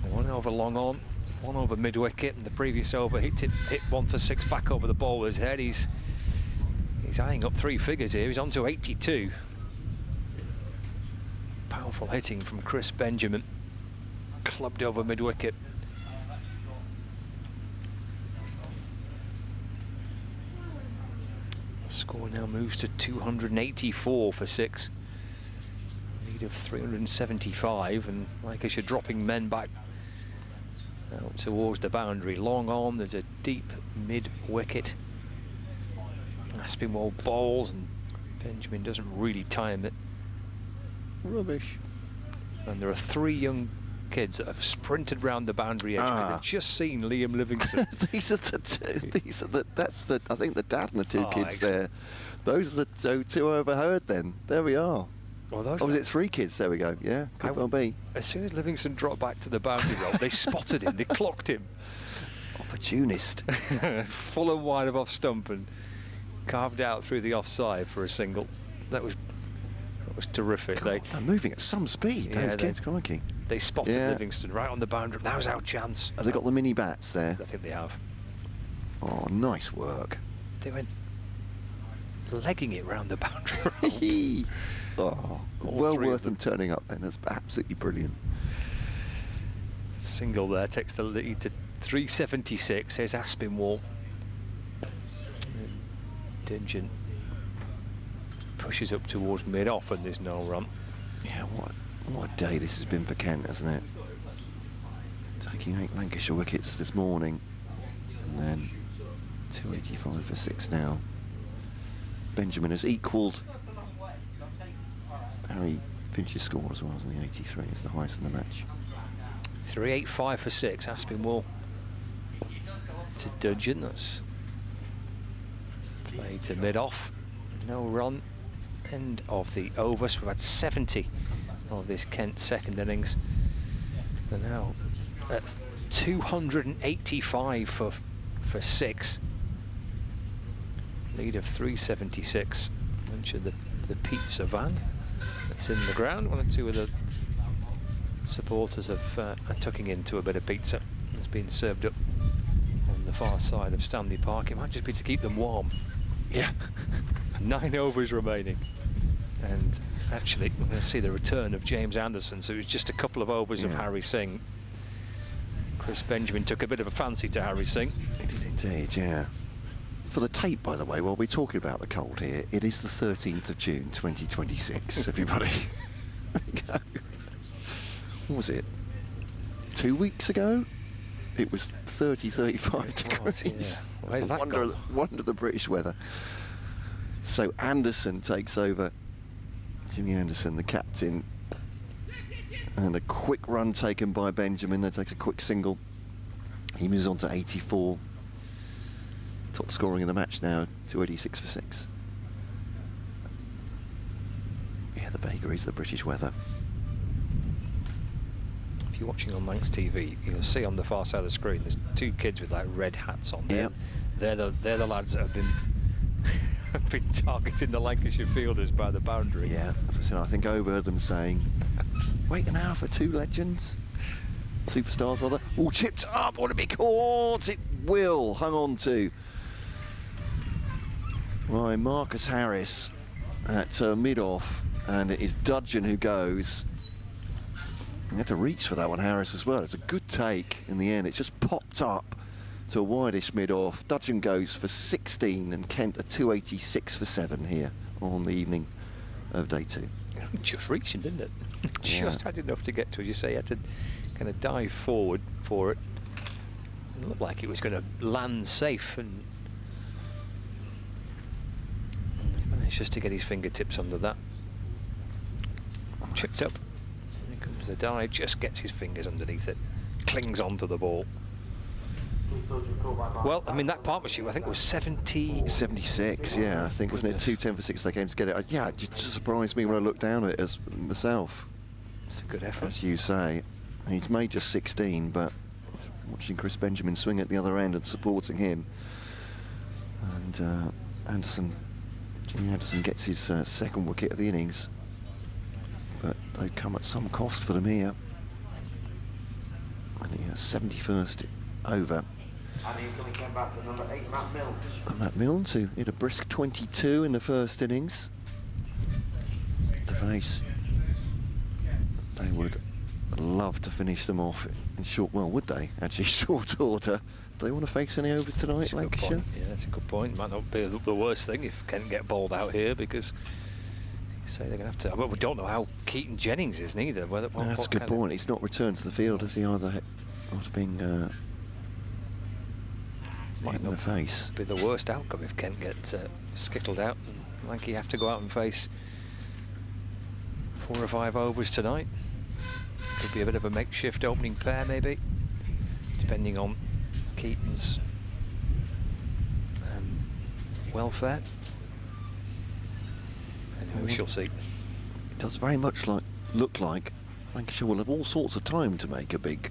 1 over long on, 1 over mid-wicket, and the previous over hit 1 for 6 back over the bowler's head. He's eyeing up 3 figures here. He's on to 82. Powerful hitting from Chris Benjamin. Clubbed over mid-wicket. The score now moves to 284 for 6. Lead of 375, and Lancashire dropping men back out towards the boundary. Long on, there's a deep mid-wicket. Aspinwall bowls, and Benjamin doesn't really time it. Rubbish. And there are 3 young kids that have sprinted round the boundary edge. They've just seen Liam Livingston. These are the that's the, I think, the dad and the 2 kids excellent. there. Those are the 2 I overheard then. There we are. Well, those was it 3 kids? There we go. Yeah, could well be. As soon as Livingston dropped back to the boundary rope, they spotted him, they clocked him. Opportunist. Full and wide of off stump and carved out through the offside for a single. That was terrific. God, they're moving at some speed, those kids, crikey. They spotted Livingston right on the boundary. That was our chance. Have they got the mini bats there? I think they have. Oh, nice work. They went legging it round the boundary. Oh, well worth them turning up then. That's absolutely brilliant. Single there takes the lead to 376. Here's Aspinwall. Dingent pushes up towards mid-off, and there's no run. Yeah, what a day this has been for Kent, hasn't it? Taking 8 Lancashire wickets this morning, and then 285 for 6 now. Benjamin has equalled Harry Finch's score as well, isn't he? 83 is the highest in the match. 385 for 6. Aspinwall to Dudgeon. That's played to mid-off. No run. End of the over. So we've had 70 of this Kent second innings. They're now at 285 for 6. Lead of 376. Mentioned the pizza van that's in the ground. 1 or 2 of the supporters are tucking into a bit of pizza. It's been served up on the far side of Stanley Park. It might just be to keep them warm. Yeah. 9 overs remaining. And actually, we're going to see the return of James Anderson. So it was just a couple of overs of Harry Singh. Chris Benjamin took a bit of a fancy to Harry Singh. He did indeed, yeah. For the tape, by the way, while we're talking about the cold here, it is the 13th of June, 2026, everybody. What was it? 2 weeks ago? It was 30, 35 degrees. Yeah. Where's that wonder of the British weather. So Anderson takes over. Jimmy Anderson, the captain. And a quick run taken by Benjamin. They take a quick single. He moves on to 84. Top scoring in the match now, 286 for 6. Yeah, the vagaries of the British weather. If you're watching on Lancs TV, you'll see on the far side of the screen there's 2 kids with like red hats on. Yep. They're the lads that have been targeting the Lancashire fielders by the boundary. Yeah, as I said, I think I overheard them saying Wait an hour for two legends. Superstars, rather. All chipped up. Will it be caught? It will. Hung on to. Right, Marcus Harris at mid-off. And it is Dudgeon who goes. You have to reach for that one, Harris, as well. It's a good take in the end. It's just popped up to a wideish mid-off. Dudgeon goes for 16 and Kent a 286 for 7 here on the evening of day 2. Just reaching, didn't it? Yeah. Just had enough to get to, as you say. He had to kind of dive forward for it. It looked like it was going to land safe, and he managed just to get his fingertips under that. Chipped up. Here comes the dive, just gets his fingers underneath it, clings onto the ball. Well, I mean, that partnership, I think, was 76, yeah, I think, wasn't it? 2:10 for 6 they came to get it. Yeah, it just surprised me when I looked down at it as myself. It's a good effort. As you say. He's made just 16, but watching Chris Benjamin swing at the other end and supporting him. And Jimmy Anderson gets his second wicket of the innings. But they come at some cost for them here. And the 71st over. And he's going to come back to number 8, Matt Milnes. And Matt Milnes, who hit a brisk 22 in the first innings. The face. They would love to finish them off in short, well, would they? Actually, short order. Do they want to face any overs tonight, Lancashire? Yeah, that's a good point. Might not be the worst thing if Kent get bowled out here, because you say they're going to have to. Well, we don't know how Keaton Jennings is neither. That's a good point. He's not returned to the field, has he? Either after being might in the face. Be the worst outcome if Kent get skittled out and Lanky have to go out and face 4 or 5 overs tonight. Could be a bit of a makeshift opening pair, maybe, depending on Keaton's welfare. Anyway, we shall see. It does very much look like Lancashire will have all sorts of time to make a big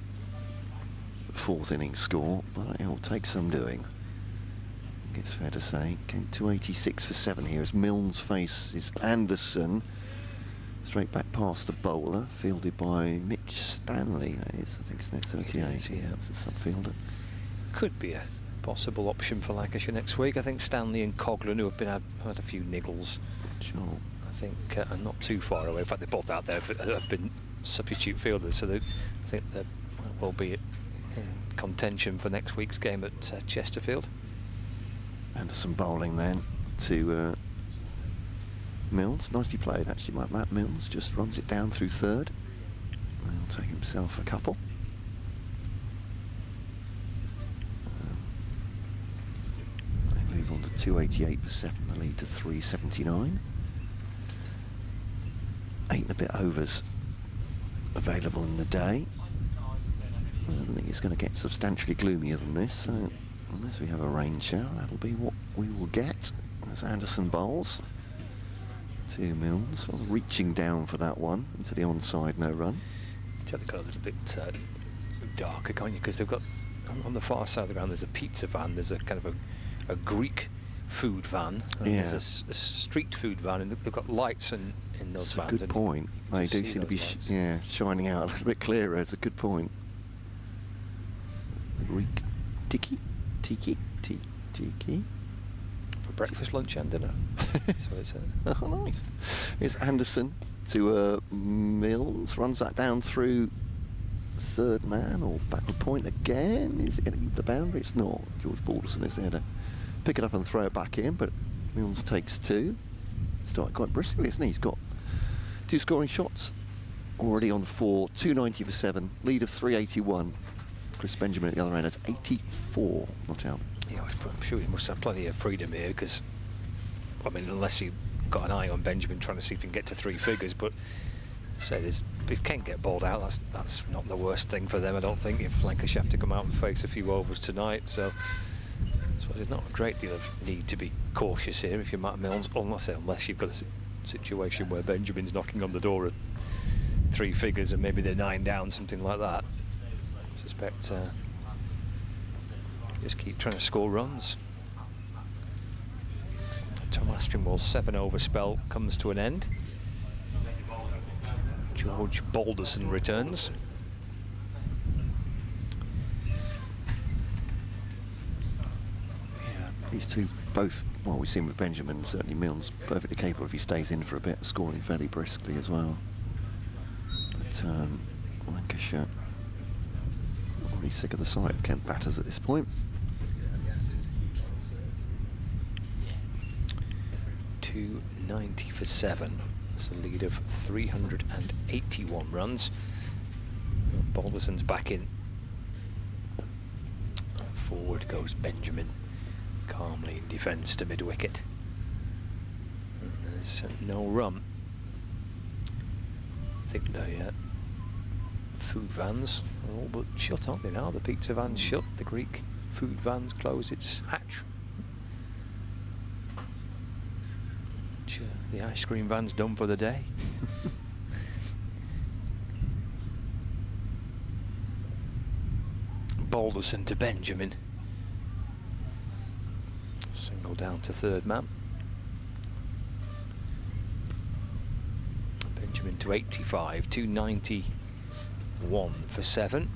4th innings score, but it'll take some doing. I think it's fair to say. Came 286 for 7 here as Milnes faces Anderson. Straight back past the bowler, fielded by Mitch Stanley. That is, I think it's now 38. Yeah, it's a sub-fielder. Could be a possible option for Lancashire next week. I think Stanley and Coghlan, who have been had a few niggles. Sure. I think are not too far away. In fact, they're both out there, but have been substitute fielders, so I think they will be in contention for next week's game at Chesterfield. Anderson bowling then to Milnes. Nicely played, actually, by Matt Milnes. Just runs it down through 3rd. He'll take himself a couple. They move on to 288 for 7, the lead to 379. 8 and a bit overs available in the day. I don't think it's going to get substantially gloomier than this, so unless we have a rain shower, that'll be what we will get as Anderson bowls. 2 Milnes, sort of reaching down for that one into the onside, no run. Tell got a little bit darker, can't you? Because they've got on the far side of the ground. There's a pizza van. There's a kind of a Greek food van. And yeah. There's a street food van, and they've got lights in those vans. That's a good point. They do seem to be shining out a little bit clearer. It's a good point. Greek tiki. For breakfast, lunch and dinner. That's what it says. Oh, nice. Here's Anderson to Milnes. Runs that down through 3rd man, or battle point again. Is it going to keep the boundary? It's not. George Balderson is there to pick it up and throw it back in, but Milnes takes 2. Started quite briskly, isn't he? He's got 2 scoring shots already on 4. 290 for 7. Lead of 381. Chris Benjamin at the other end has 84 not out. Yeah, I'm sure he must have plenty of freedom here, because, I mean, unless he got an eye on Benjamin trying to see if he can get to 3 figures, but say if Kent get bowled out, that's not the worst thing for them, I don't think, if Lancashire have to come out and face a few overs tonight. So there's not a great deal of need to be cautious here if you're Matt Milnes, unless you've got a situation where Benjamin's knocking on the door at 3 figures and maybe they're 9 down, something like that. I suspect just keep trying to score runs. Tom Aspinwall's 7 over spell comes to an end. George Balderson returns. These two both, well, we've seen with Benjamin, certainly Milne's perfectly capable if he stays in for a bit, scoring fairly briskly as well. But Lancashire already sick of the sight of Kent batters at this point. 290 for 7. That's a lead of 381 runs. Balderson's back in. Forward goes Benjamin, calmly in defence to mid-wicket. There's no run. I think the food vans are all but shut, aren't they now? The pizza van's shut, the Greek food van's closed its hatch. The ice cream van's done for the day. Balderson to Benjamin. Single down to third man. Benjamin to 85, 291 for 7.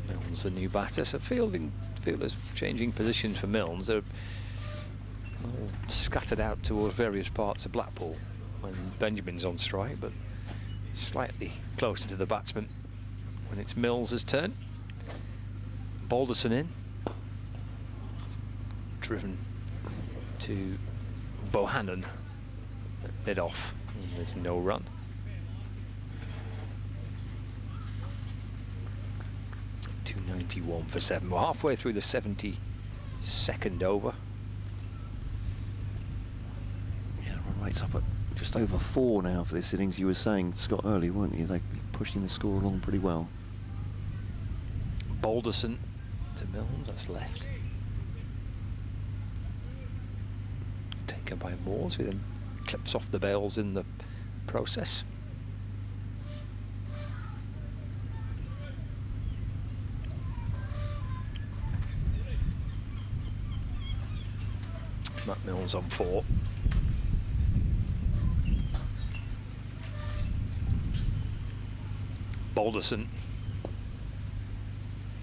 Milne's the new batter, so fielders changing positions for Milne's. They're all scattered out towards various parts of Blackpool when Benjamin's on strike, but slightly closer to the batsman when it's Mills' turn. Balderson in. It's driven to Bohannon at mid-off, and there's no run. .291 for 7. We're halfway through the 72nd over. Yeah, run rate's up at just over 4 now for this innings. You were saying, Scott, earlier, weren't you? They're pushing the score along pretty well. Balderson to Milnes, that's left. Taken by Moores, who then clips off the bails in the process. Matt Milnes on 4. Balderson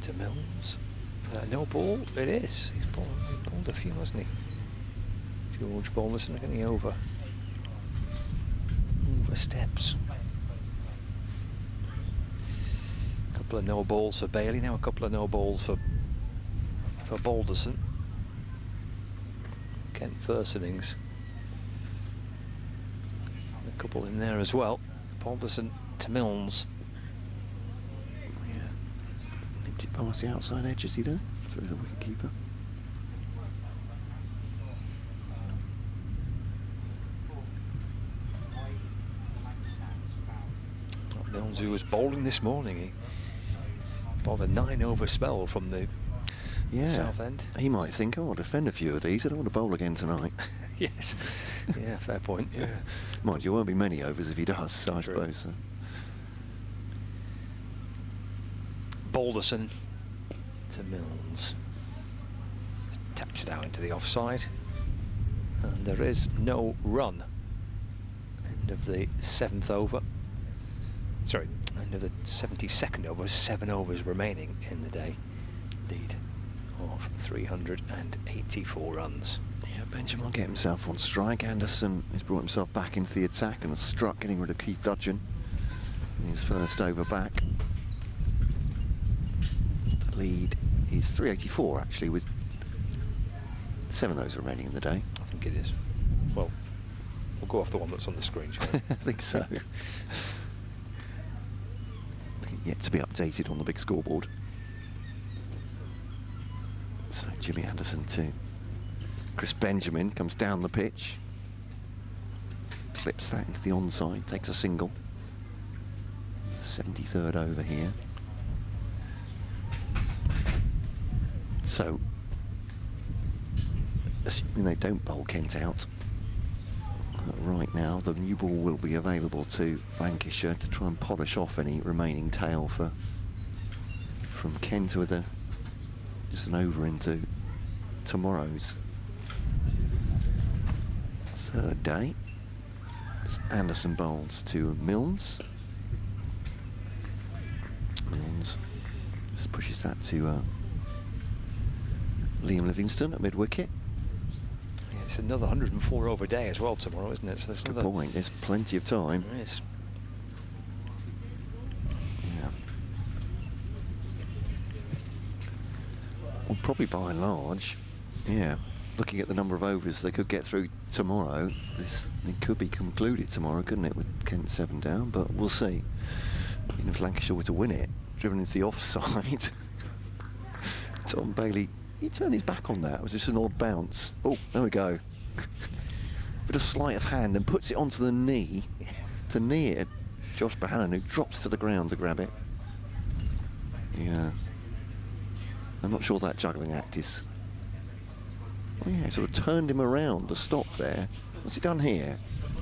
to Milnes. No ball? It is. He's balled a few, hasn't he? George Balderson getting over steps. A couple of no balls for Bailey, now a couple of no balls for Balderson. Kent first innings. A couple in there as well. Balderson to Milnes. Yeah. Nipped it past the outside edge, as he did, through the wicketkeeper. Milnes, who was bowling this morning, he bowled a 9-over spell from the south end. He might think, oh, I'll defend a few of these. I don't want to bowl again tonight. Yes. Yeah, fair point. Yeah. Mind you, won't be many overs if he does, so I suppose. So. Balderson to Milnes. Taps it out into the offside. And there is no run. End of the 7th over. Sorry, end of the 72nd over. 7 overs remaining in the day. Lead of 384 runs. Yeah, Benjamin will get himself on strike. Anderson has brought himself back into the attack and has struck, getting rid of Keith Dudgeon in his first over back. The lead is 384, actually, with 7 overs remaining in the day. I think it is. Well, we'll go off the one that's on the screen, shall we? I think so. Yet to be updated on the big scoreboard. So Jimmy Anderson to Chris Benjamin, comes down the pitch, clips that into the onside, takes a single. 73rd over here. So, assuming they don't bowl Kent out, right now the new ball will be available to Lancashire to try and polish off any remaining tail from Kent with just an over into tomorrow's Third day. It's Anderson bowls to Milnes. Milnes just pushes that to Liam Livingston at mid-wicket. Yeah, it's another 104 over day as well tomorrow, isn't it? So there's Good another point. There's plenty of time. There is. Yeah. Well, probably by and large, yeah. Looking at the number of overs they could get through tomorrow, it could be concluded tomorrow, couldn't it, with Kent 7 down? But we'll see. Even if Lancashire were to win it, driven into the offside, Tom Bailey, he turned his back on that. It was just an odd bounce. Oh, there we go. Bit of sleight of hand and puts it onto the knee to knee it. Josh Bohannon, who drops to the ground to grab it. Yeah. I'm not sure that juggling act is... Oh, yeah, sort of turned him around to stop there. What's he done here?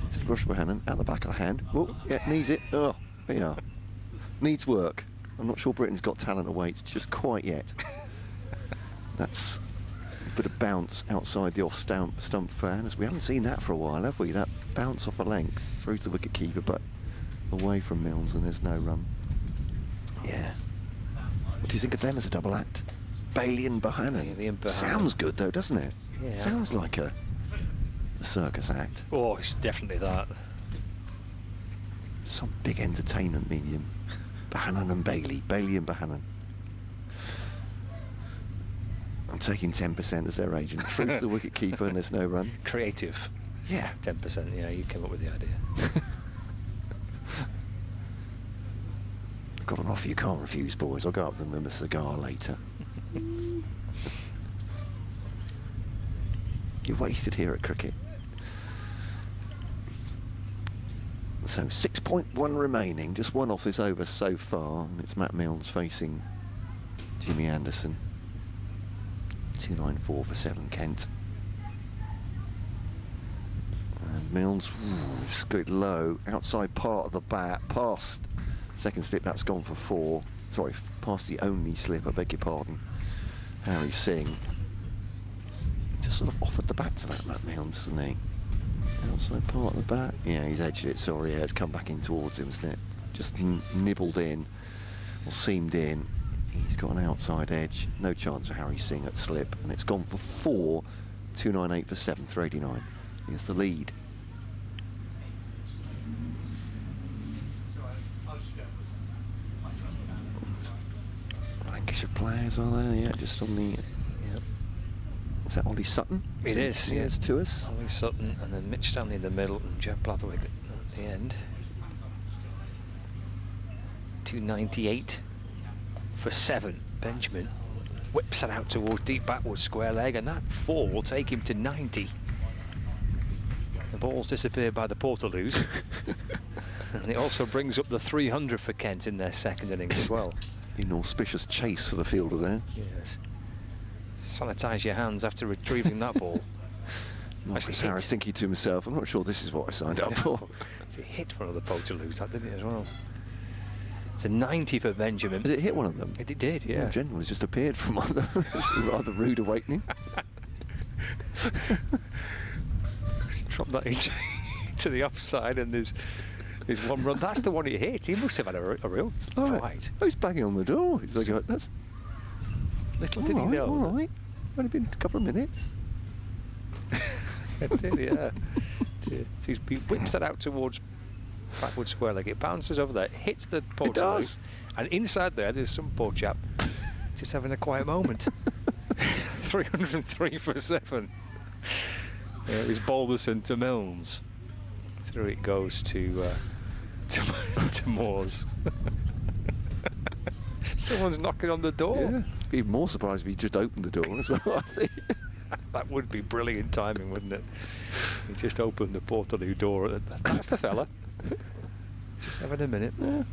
This is Josh Bohannon out the back of the hand. Oh, yeah, needs it. Oh, there you are. Needs work. I'm not sure Britain's got talent awaits just quite yet. That's a bit of bounce outside the off-stump for Anderson. We haven't seen that for a while, have we? That bounce off a length through to the wicket-keeper, but away from Milnes, and there's no run. Yeah. What do you think of them as a double act? Bailey and Bohannon. Bailey and Bohannon. Sounds good, though, doesn't it? Yeah. Sounds like a circus act. Oh, it's definitely that. Some big entertainment medium. Bohannon and Bailey. Bailey and Bohannon. I'm taking 10% as their agent. Through to the wicket-keeper and there's no run. Creative. Yeah. 10%, yeah, you came up with the idea. Got an offer you can't refuse, boys. I'll go up them with a cigar later. You're wasted here at cricket. So 6.1 remaining, just one off this over so far, and it's Matt Milnes facing Jimmy Anderson. 294 for 7, Kent. And Milnes, scoot low, outside part of the bat, past second slip, that's gone for 4. Sorry, past the only slip, I beg your pardon. Harry Singh. He just sort of offered the bat to that Matt Milnes, hasn't he? Outside part of the bat. Yeah, he's edged it, sorry, yeah, it's come back in towards him, isn't it? Just nibbled in, or seamed in. He's got an outside edge, no chance for Harry Singh at slip, and it's gone for 4, 298 for 7 for 89. Here's the lead. Lancashire players, are they? Yeah, just on the... Yep. Is that Ollie Sutton? It is, yeah. It's to us. Ollie Sutton, and then Mitch Stanley in the middle, and Jeff Blatherwick at the end. 298 for 7. Benjamin whips it out towards deep backward square leg, and that 4 will take him to 90. The ball's disappeared by the Portaloos. And it also brings up the 300 for Kent in their second innings as well. Inauspicious chase for the fielder there. Yes. Sanitise your hands after retrieving that ball. Marcus Harris thinking to himself, I'm not sure this is what I signed up for. It hit one of the Portaloos, that didn't it as well? It's a 90 for Benjamin. Did it hit one of them? It did, yeah. Well, generally just appeared from one of them. It's a rather rude awakening. Drop that into the offside, and there's one run. That's the one he hit. He must have had a real fight. Oh, he's banging on the door. He's like, that's... Little did he know. All right. Only been a couple of minutes. It did, yeah. He whips that out towards backward square leg. It bounces over there, hits the Portaloo. It does. And inside there's some poor chap just having a quiet moment. 303 for 7. Yeah, it was Balderson to Milnes. Through it goes to Moores. Someone's knocking on the door. Yeah. Be more surprised if he just opened the door as well, I think. That would be brilliant timing, wouldn't it? He just opened the Portaloo door. That's the fella. Just having a minute. Yeah.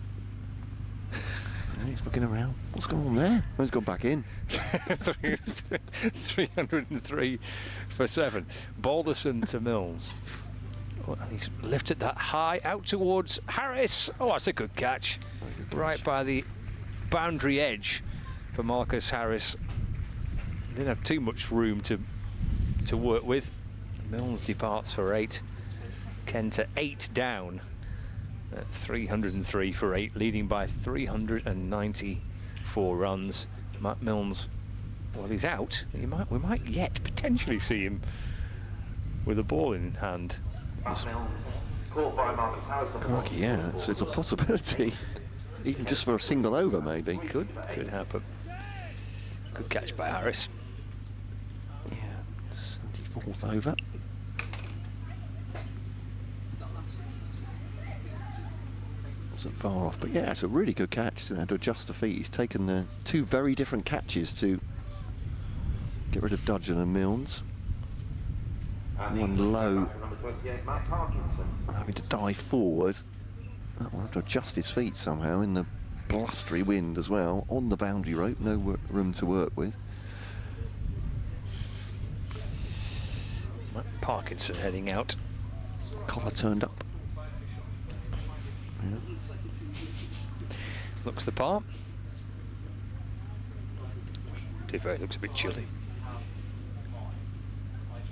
He's looking around. What's going on there? He's gone back in. 303 for 7. Balderson to Milnes. Oh, and he's lifted that high out towards Harris. Oh, that's a good catch. Right by the boundary edge for Marcus Harris. Didn't have too much room to work with. Milnes departs for 8. Kenta 8 down at 303 for 8, leading by 394 runs. Matt Milnes, well, he's out. We might yet potentially see him with a ball in hand. Crikey, yeah, it's a possibility. Even just for a single over, maybe. Could happen. Good catch by Harris. Yeah, 74th over. Wasn't far off, but yeah, it's a really good catch, isn't it, to adjust the feet. He's taken the 2 very different catches to get rid of Dudgeon and Milnes. One low, having to dive forward. That will have to adjust his feet somehow in the blustery wind as well, on the boundary rope, no room to work with. Parkinson heading out. Collar turned up. Yeah. Looks the part. Devo looks a bit chilly.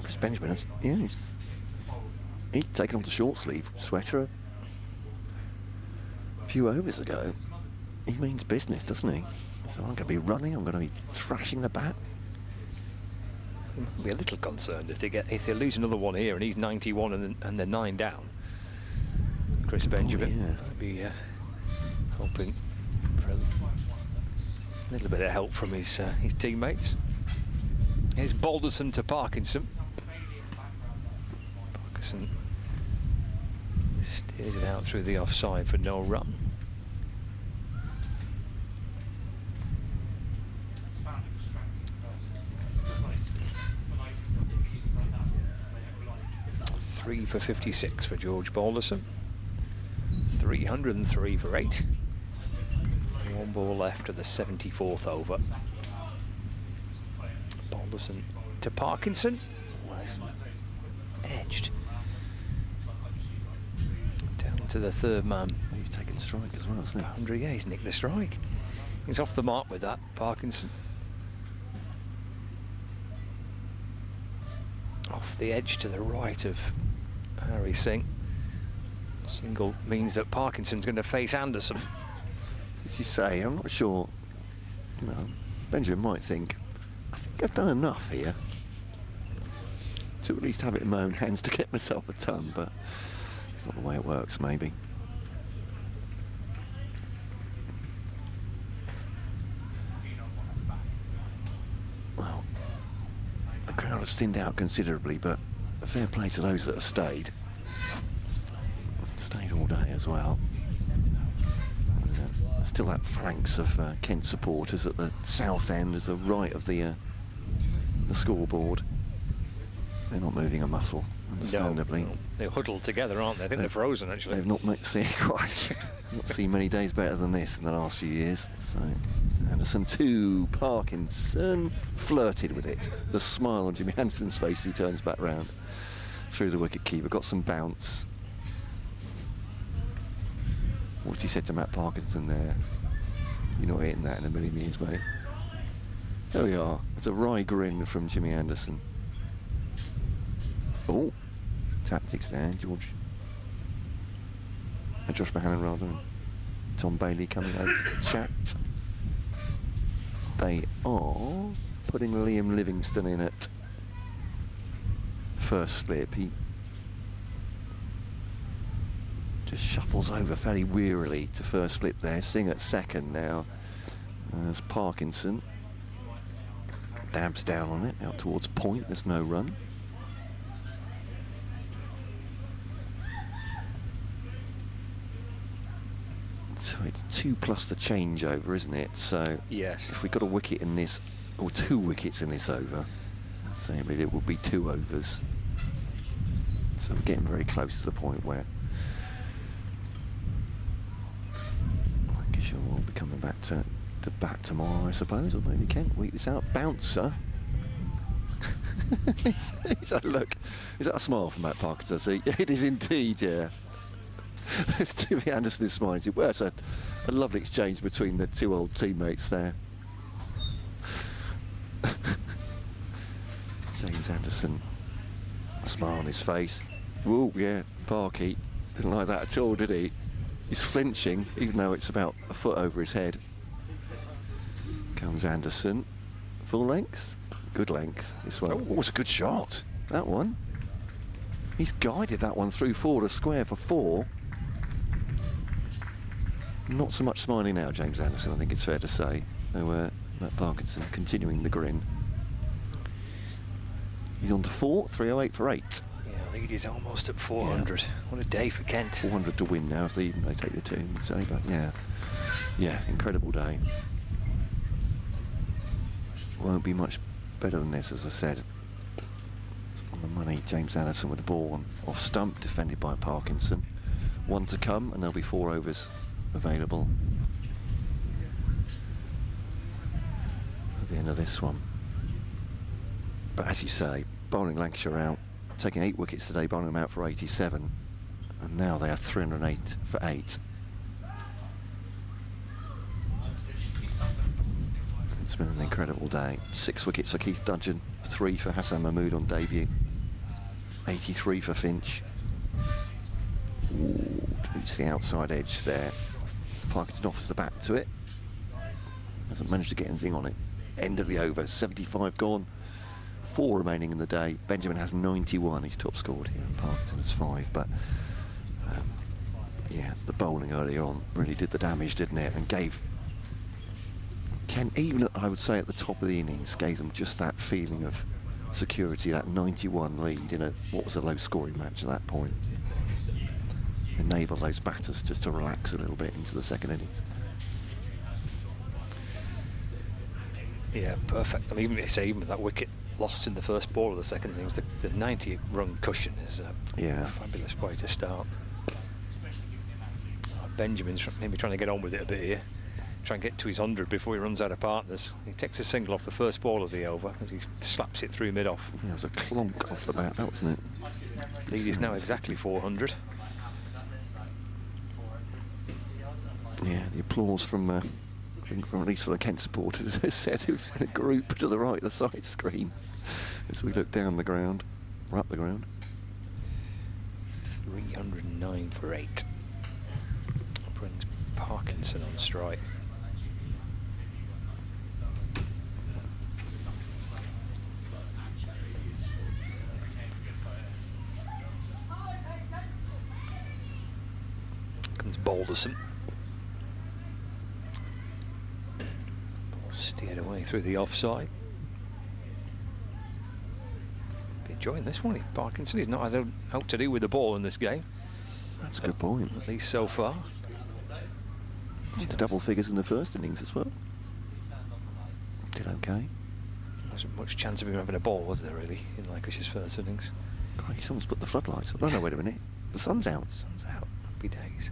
Chris Benjamin has, yeah, he's taken off the short sleeve sweater a few overs ago. He means business, doesn't he? So I'm going to be running, I'm going to be thrashing the bat. I'll be a little concerned if they lose another one here and he's 91 and they're 9 down. Chris Benjamin, yeah. I'd be hoping for a little bit of help from his teammates. Here's Balderson to Parkinson. Parkinson steers it out through the offside for no run. Three for 56 for George Balderson. 303 for 8. One ball left of the 74th over. Balderson to Parkinson. Nice. Edged. Down to the 3rd man. He's taken strike as well, isn't he? Andre, yeah, he's nicked the strike. He's off the mark with that, Parkinson. Off the edge to the right of Harry Singh. Single means that Parkinson's going to face Anderson. As you say, I'm not sure. You know, Benjamin might think, I think I've done enough here to at least have it in my own hands to get myself a ton, but it's not the way it works, maybe. Well, the crowd has thinned out considerably, but a fair play to those that have stayed. Stayed all day as well. Still that phalanx of Kent supporters at the south end, as the right of the scoreboard. They're not moving a muscle, understandably. No. They're huddled together, aren't they? I think they're frozen, actually. They've not seen quite. Not seen many days better than this in the last few years. So Anderson to Parkinson, flirted with it. The smile on Jimmy Anderson's face as he turns back round through the wicket keeper. Got some bounce. What's he said to Matt Parkinson there? You're not hitting that in a million years, mate. There we are. It's a wry grin from Jimmy Anderson. Oh, tactics there, George. Josh Bohannon, rather. Tom Bailey coming over to chat. They are putting Liam Livingston in at first slip. He just shuffles over fairly wearily to first slip there. Singh at second now as Parkinson dabs down on it, out towards point. There's no run. So it's 2 plus the changeover, isn't it? So yes, if we got a wicket in this, or 2 wickets in this over, so it will be 2 overs. So we're getting very close to the point where Lancashire will be coming back to bat tomorrow, I suppose, or maybe Kent week this out. Bouncer. Is that, look, is that a smile from Matt Parkinson? See, it is indeed, yeah. As Jimmy Anderson is smiling. Well, it's a lovely exchange between the 2 old teammates there. James Anderson A smile on his face. Whoa, yeah, Parky. Didn't like that at all, did he? He's flinching, even though it's about a foot over his head. Comes Anderson. Full length? Good length. This one. Oh, it's a good shot. That one. He's guided that one through forward of square for 4. Not so much smiling now, James Anderson, I think it's fair to say. So, Matt Parkinson continuing the grin. He's on to 4, 308 for 8. Yeah, lead is almost at 400. Yeah. What a day for Kent. 400 to win now if they take the 2, I'd say, but yeah, incredible day. Won't be much better than this, as I said. It's on the money. James Anderson with the ball off stump, defended by Parkinson. 1 to come, and there'll be 4 overs available at the end of this one. But as you say, bowling Lancashire out, taking 8 wickets today, bowling them out for 87, and now they have 308 for 8. It's been an incredible day. 6 wickets for Keith Dudgeon, 3 for Hassan Mahmood on debut, 83 for Finch. Ooh, reach the outside edge there. Parkinson offers the bat to it. Hasn't managed to get anything on it. End of the over, 75 gone. 4 remaining in the day. Benjamin has 91. He's top scored here, and Parkinson has 5. But yeah, the bowling earlier on really did the damage, didn't it? And gave Kent, even I would say at the top of the innings, gave them just that feeling of security, that 91 lead in what was a low-scoring match at that point. Enable those batters just to relax a little bit into the second innings. Yeah, perfect. I mean, even with that wicket lost in the first ball of the second innings, the 90-run cushion is a fabulous way to start. Benjamin's maybe trying to get on with it a bit here. Try and get to his 100 before he runs out of partners. He takes a single off the first ball of the over as he slaps it through mid-off. Yeah, it was a clonk off the bat, that wasn't it? Lead is now exactly 400. Yeah, the applause from, I think from at least for the Kent supporters, as I said, it was in a group to the right of the side screen as we look down the ground, or up the ground. 309 for 8. Brings Parkinson on strike. Comes Balderson. Steered away through the offside. Be enjoying this one. Parkinson, he's not had out to do with the ball in this game. That's a good point. At least so far. To double figures in the first innings as well. Did okay. Wasn't much chance of him having a ball, was there, really, in Lancashire's first innings? God, someone's put the floodlights on. Oh no, wait a minute. The sun's out. Sun's out. Happy days.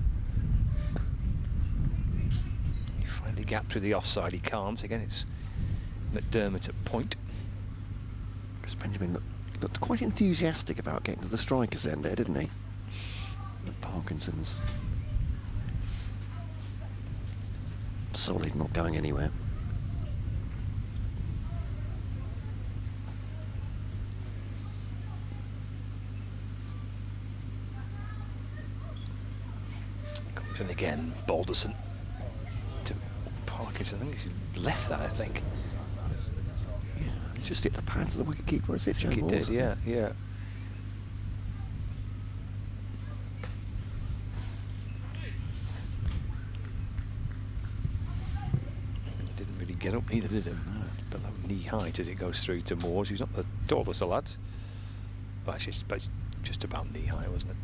He finally gapped through the offside. He can't. Again, it's McDermott at point. Chris Benjamin looked quite enthusiastic about getting to the striker's end there, didn't he? Parkinson's solid, not going anywhere. Comes in again, Balderson to Parkinson. I think he's left that, I think. Yeah, he's just hit the pads of the wicketkeeper, is it, Joe? He did, yeah, yeah. Get up, neither did him. Below knee height as it goes through to Moores. He's not the tallest of lads, but actually it's just about knee high, wasn't it?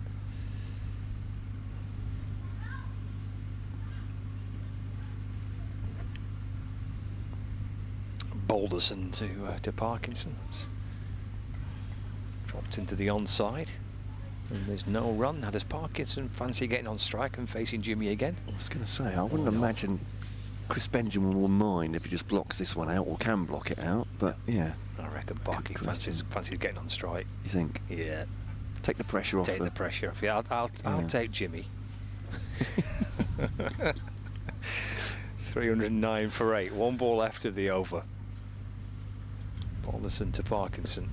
Balderson to Parkinson. It's dropped into the onside, and there's no run. Now does Parkinson fancy getting on strike and facing Jimmy again? I was going to say, I wouldn't imagine Chris Benjamin will mind if he just blocks this one out, or can block it out, but yeah. I reckon Parky fancies getting on strike. You think? Yeah. Take the pressure off. Take the pressure off. Yeah, I'll take Jimmy. 309 for 8. 1 ball left of the over. Balderson to Parkinson.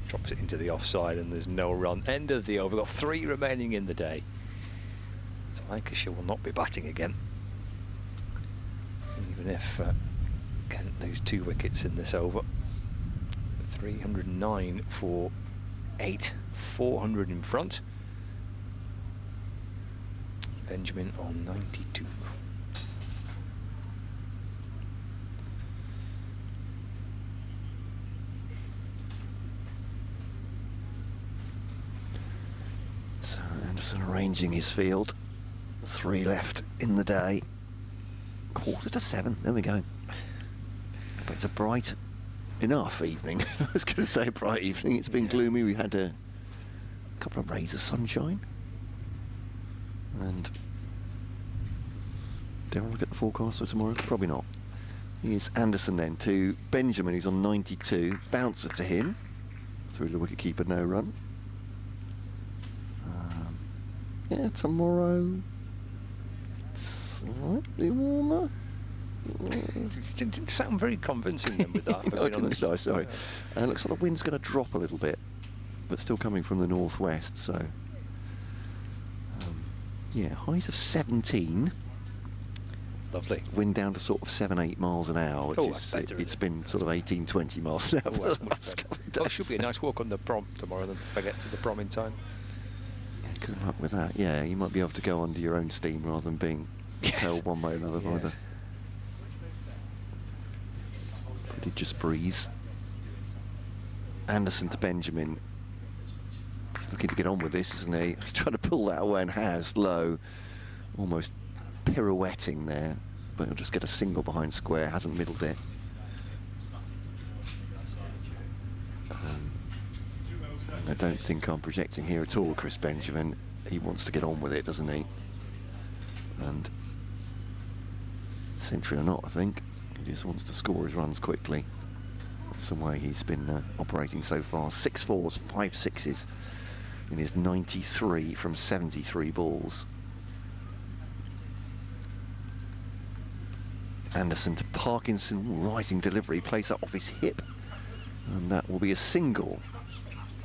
Drops it into the offside and there's no run. End of the over. Got 3 remaining in the day. So Lancashire will not be batting again. Even if Kent lose 2 wickets in this over. 309 for 8. 400 in front. Benjamin on 92. So Anderson arranging his field. 3 left in the day. 6:45. There we go. But it's a bright enough evening. I was going to say bright evening. It's been gloomy. We had a couple of rays of sunshine. And dare I look at the forecast for tomorrow? Probably not. Here's Anderson then to Benjamin, who's on 92. Bouncer to him. Through the wicketkeeper, no run. Yeah, tomorrow slightly warmer. Didn't sound very convincing then with that. No, sorry. Looks like the wind's going to drop a little bit, but still coming from the northwest. So, yeah, highs of 17. Lovely. Wind down to sort of 7-8 miles an hour, which is better, it's been sort of 18-20 miles an hour. Oh, that's much better. It should be a nice walk on the prom tomorrow then if I get to the prom in time. Good luck with that. Yeah, you might be able to go under your own steam rather than being held one way or another by the prodigious breeze. Anderson to Benjamin. He's looking to get on with this, isn't he? He's trying to pull that away and has low, almost pirouetting there, but he'll just get a single behind square. Hasn't middled it. I don't think I'm projecting here at all, Chris Benjamin. He wants to get on with it, doesn't he? And century or not, I think. He just wants to score his runs quickly. That's the way he's been operating so far. 6 4s, 5 6s in his 93 from 73 balls. Anderson to Parkinson, rising delivery, plays that off his hip. And that will be a single.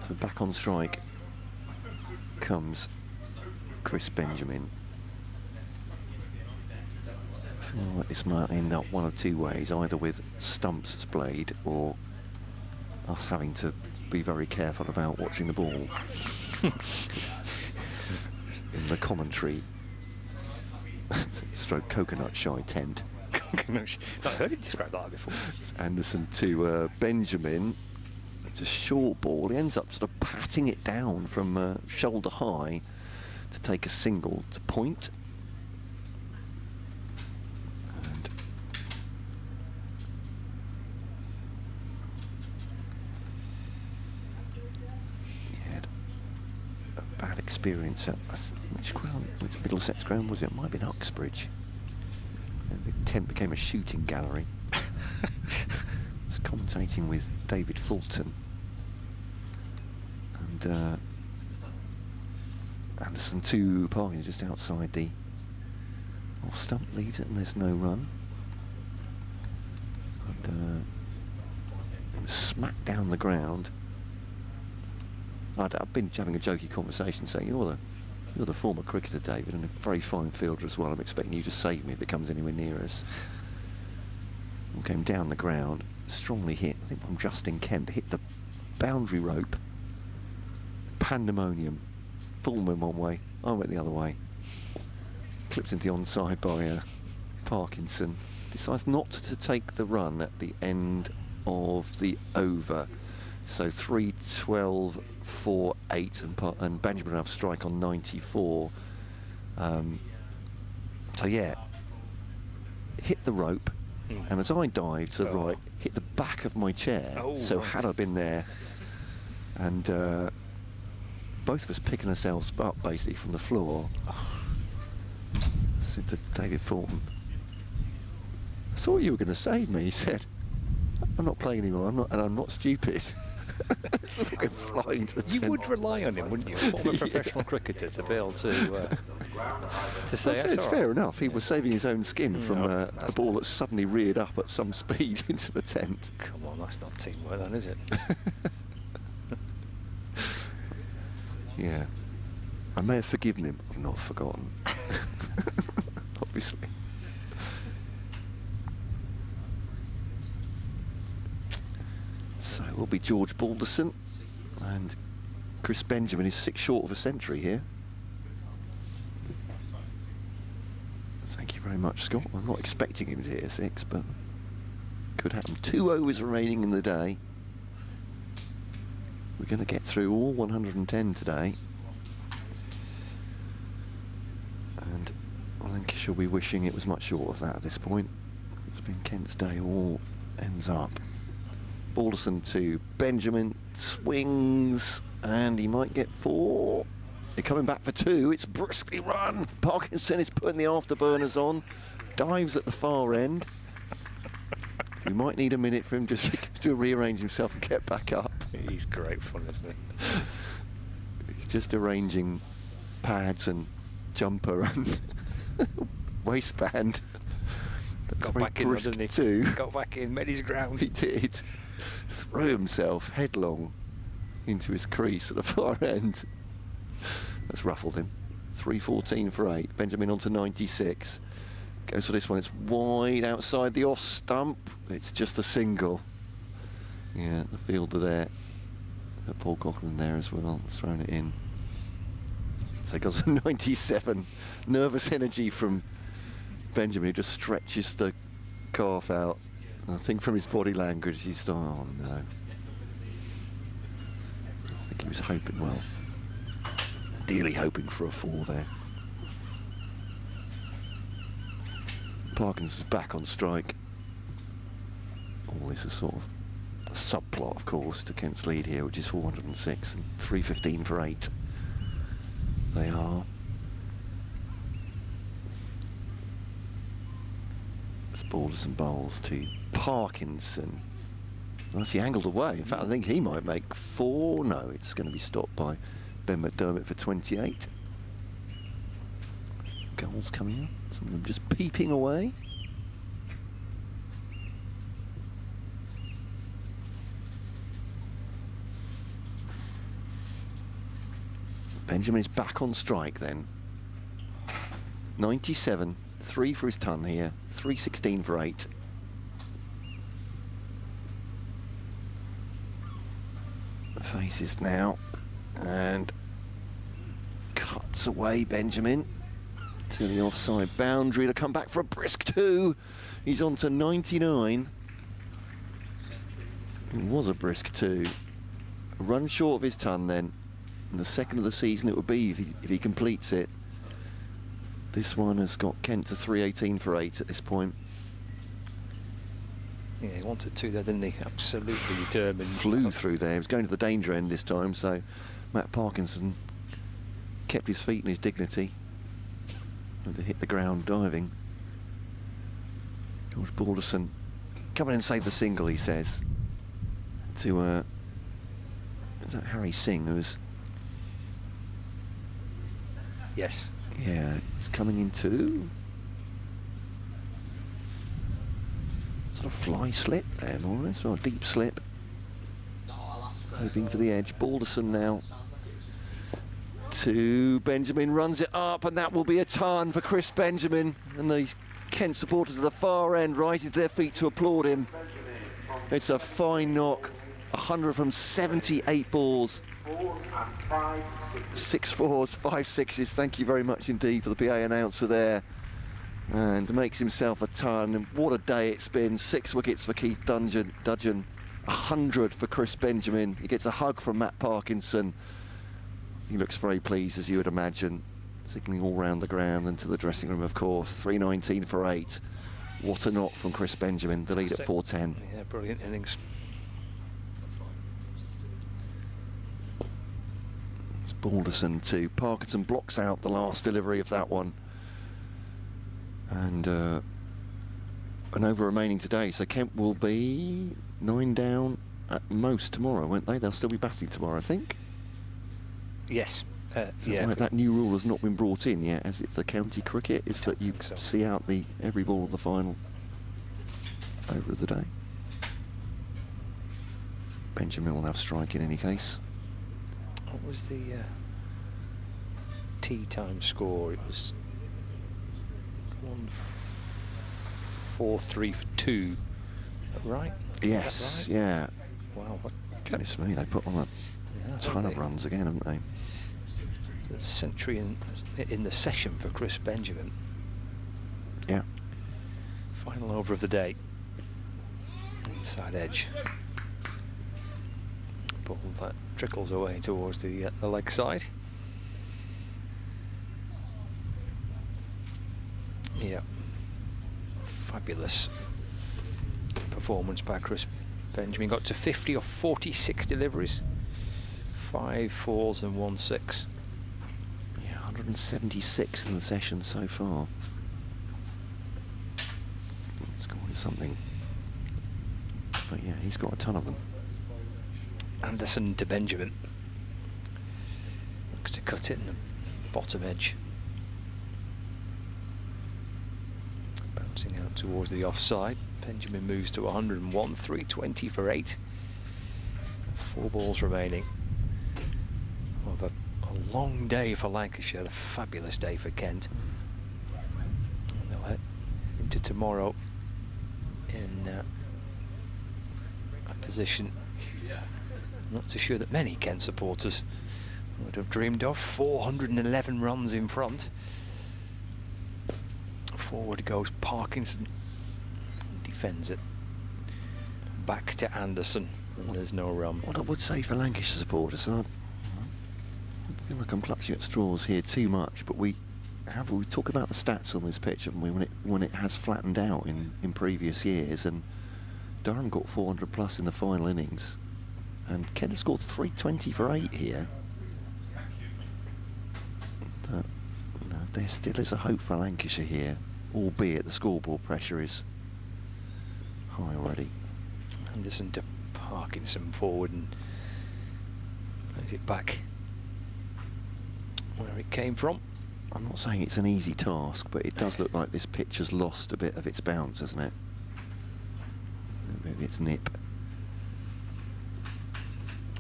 So back on strike comes Chris Benjamin. I feel like this might end up one of 2 ways, either with stumps as played or us having to be very careful about watching the ball in the commentary stroke coconut shy tent. I've heard you describe that before. It's Anderson to Benjamin. It's a short ball. He ends up sort of patting it down from shoulder high to take a single to point. And he had a bad experience at which ground? Which Middlesex ground was it? Might have been Uxbridge. And the tent became a shooting gallery. I was commentating with David Fulton. And Anderson to Parkinson just outside the off stump, leaves it and there's no run. And smacked down the ground. I've been having a jokey conversation saying, you're the former cricketer, David, and a very fine fielder as well. I'm expecting you to save me if it comes anywhere near us. And came down the ground, strongly hit, I think from Justin Kemp, hit the boundary rope. Pandemonium. Fulham went one way, I went the other way. Clipped into the onside by Parkinson. Decides not to take the run at the end of the over. So 3-12, 4-8, and Benjamin will have strike on 94. So yeah, hit the rope, and as I dived to the right, hit the back of my chair. So had I been there, and both of us picking ourselves up basically from the floor. I said to David Fulton, I thought you were going to save me. He said, I'm not playing anymore, I'm not stupid. Flying to the You tent. would rely on him, wouldn't you, a former professional cricketer, to be able to say It's fair enough. He was saving his own skin from a ball that suddenly reared up at some speed into the tent. Come on, that's not teamwork then, is it? Yeah. I may have forgiven him. I've not forgotten. Obviously. So it will be George Balderson, and Chris Benjamin is 6 short of a century here. Thank you very much, Scott. I'm not expecting him to hit a 6, but could happen. 2 overs remaining in the day. We're going to get through all 110 today. And Lancashire will be wishing it was much shorter of that at this point. It's been Kent's day, all ends up. Balderson to Benjamin, swings, and he might get 4. They're coming back for 2. It's briskly run. Parkinson is putting the afterburners on, dives at the far end. We might need a minute for him just to rearrange himself and get back up. He's great fun, isn't he? He's just arranging pads and jumper and waistband. Got back in, didn't he? Too. Got back in, made his ground. He did. Threw himself headlong into his crease at the far end. That's ruffled him. 314 for 8. Benjamin on to 96. Goes for this one. It's wide outside the off stump. It's just a single. Yeah, the fielder there. Paul Coughlin there as well. Thrown it in. So it goes to 97. Nervous energy from Benjamin, who just stretches the calf out. And I think from his body language, he's thought, oh no. I think he was hoping, well, ideally hoping for a 4 there. Parkinson's back on strike. All this is sort of a subplot, of course, to Kent's lead here, which is 406 and 315 for 8. They are. It's Balderson bowls to Parkinson. Well, he angled away. In fact, I think he might make 4. No, it's going to be stopped by Ben McDermott for 28. Goals coming up. Some of them just peeping away. Benjamin is back on strike then. 97, 3 for his ton here, 316 for 8. Faces now, and cuts away Benjamin to the offside boundary to come back for a brisk 2. He's on to 99. It was a brisk 2. A run short of his ton then. And the second of the season it would be if he completes it. This one has got Kent to 318 for 8 at this point. Yeah, he wanted 2 there, didn't he? Absolutely determined. Flew through there. He was going to the danger end this time, so Matt Parkinson kept his feet and his dignity. And to hit the ground diving. George Balderson coming in and save the single, he says. To is that Harry Singh, who's... Yes. Yeah, he's coming into sort of fly slip there, more or less, or a deep slip. Hoping for the edge. Balderson now to Benjamin, runs it up, and that will be a ton for Chris Benjamin. And the Kent supporters at the far end rising to their feet to applaud him. It's a fine knock. 100 from 78 balls. 6 4s, 5 6s. Thank you very much indeed for the PA announcer there. And makes himself a ton. And what a day it's been. 6 wickets for Keith Dudgeon. 100 for Chris Benjamin. He gets a hug from Matt Parkinson. He looks very pleased, as you would imagine. Signalling all round the ground and to the dressing room, of course. 319 for 8. What a knock from Chris Benjamin. The lead at 410. Yeah, brilliant innings. Balderson to Parkinson, blocks out the last delivery of that one. And an over remaining today, so Kent will be 9 down at most tomorrow, won't they? They'll still be batting tomorrow, I think. Yes. Yeah. Right, that new rule has not been brought in yet, as if the county cricket is that you see out every ball of the final over of the day. Benjamin will have strike in any case. What was the tea time score, it was 1-4-3 for 2. Right? Yes, right? yeah. Wow. Goodness me, they put on a ton of runs again, haven't they? The century in the session for Chris Benjamin. Yeah. Final over of the day. Inside edge. Ball that trickles away towards the leg side. Yeah. Fabulous performance by Chris Benjamin. Got to 50 of 46 deliveries. 5 4s and 1 6. Yeah, 176 in the session so far. Scoring something. But yeah, he's got a ton of them. Anderson to Benjamin. Looks to cut it in the bottom edge. Bouncing out towards the offside. Benjamin moves to 101, 320 for 8. 4 balls remaining. Of a long day for Lancashire, a fabulous day for Kent. And they'll head into tomorrow in a position not so sure that many Kent supporters would have dreamed of. 411 runs in front. Forward goes Parkinson, defends it. Back to Anderson, and there's no run. What I would say for Lancashire supporters, I feel like I'm clutching at straws here too much, but we talk about the stats on this pitch, haven't we, when it has flattened out in previous years, and Durham got 400 plus in the final innings, and Kent has scored 320 for 8 here. But, you know, there still is a hope for Lancashire here, albeit the scoreboard pressure is high already. Anderson to Parkinson forward and plays it back where it came from. I'm not saying it's an easy task, but it does look like this pitch has lost a bit of its bounce, hasn't it? Maybe its nip.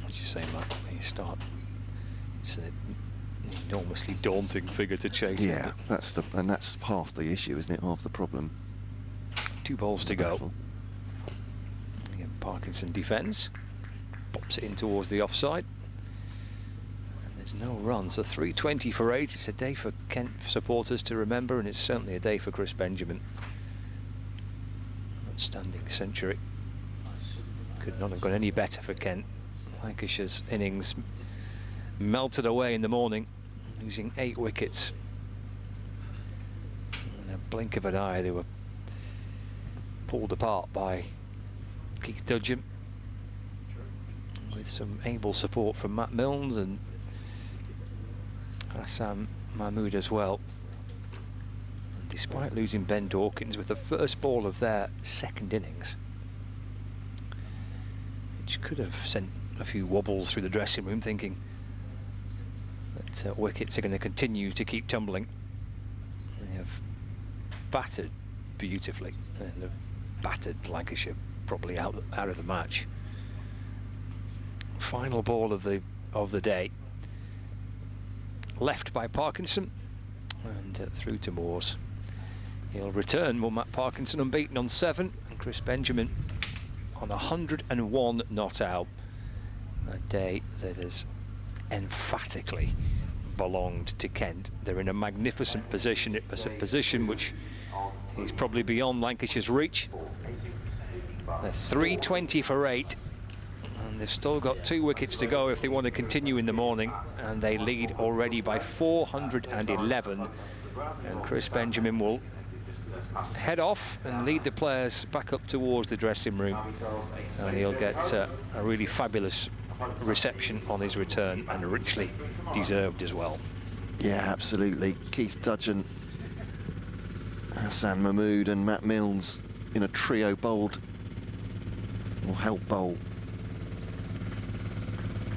As you say, Matt, when you start, it's an enormously daunting figure to chase. Yeah, that's half the issue, isn't it? Half the problem. 2 balls to go. Again, Parkinson defends, pops it in towards the offside. And there's no run, so 320 for 8. It's a day for Kent supporters to remember, and it's certainly a day for Chris Benjamin. Outstanding century. Could not have gone any better for Kent. Lancashire's innings melted away in the morning, losing 8 wickets. In a blink of an eye, they were pulled apart by Keith Dudgeon, with some able support from Matt Milnes and Hassan Mahmood as well. And despite losing Ben Dawkins with the first ball of their second innings, which could have sent a few wobbles through the dressing room, thinking that wickets are going to continue to keep tumbling. They have battered beautifully and have battered Lancashire probably out of the match. Final ball of the day, left by Parkinson and through to Moores. He'll return. Will Matt Parkinson unbeaten on 7, and Chris Benjamin on 101 not out. A day that has emphatically belonged to Kent. They're in a magnificent position. It was a position which is probably beyond Lancashire's reach. They're 320 for 8, and they've still got 2 wickets to go if they want to continue in the morning, and they lead already by 411. And Chris Benjamin will head off and lead the players back up towards the dressing room, and he'll get a really fabulous reception on his return, and richly deserved as well. Yeah, absolutely. Keith Dudgeon, Hassan Mahmood and Matt Milnes in a trio bowled, or help bowl,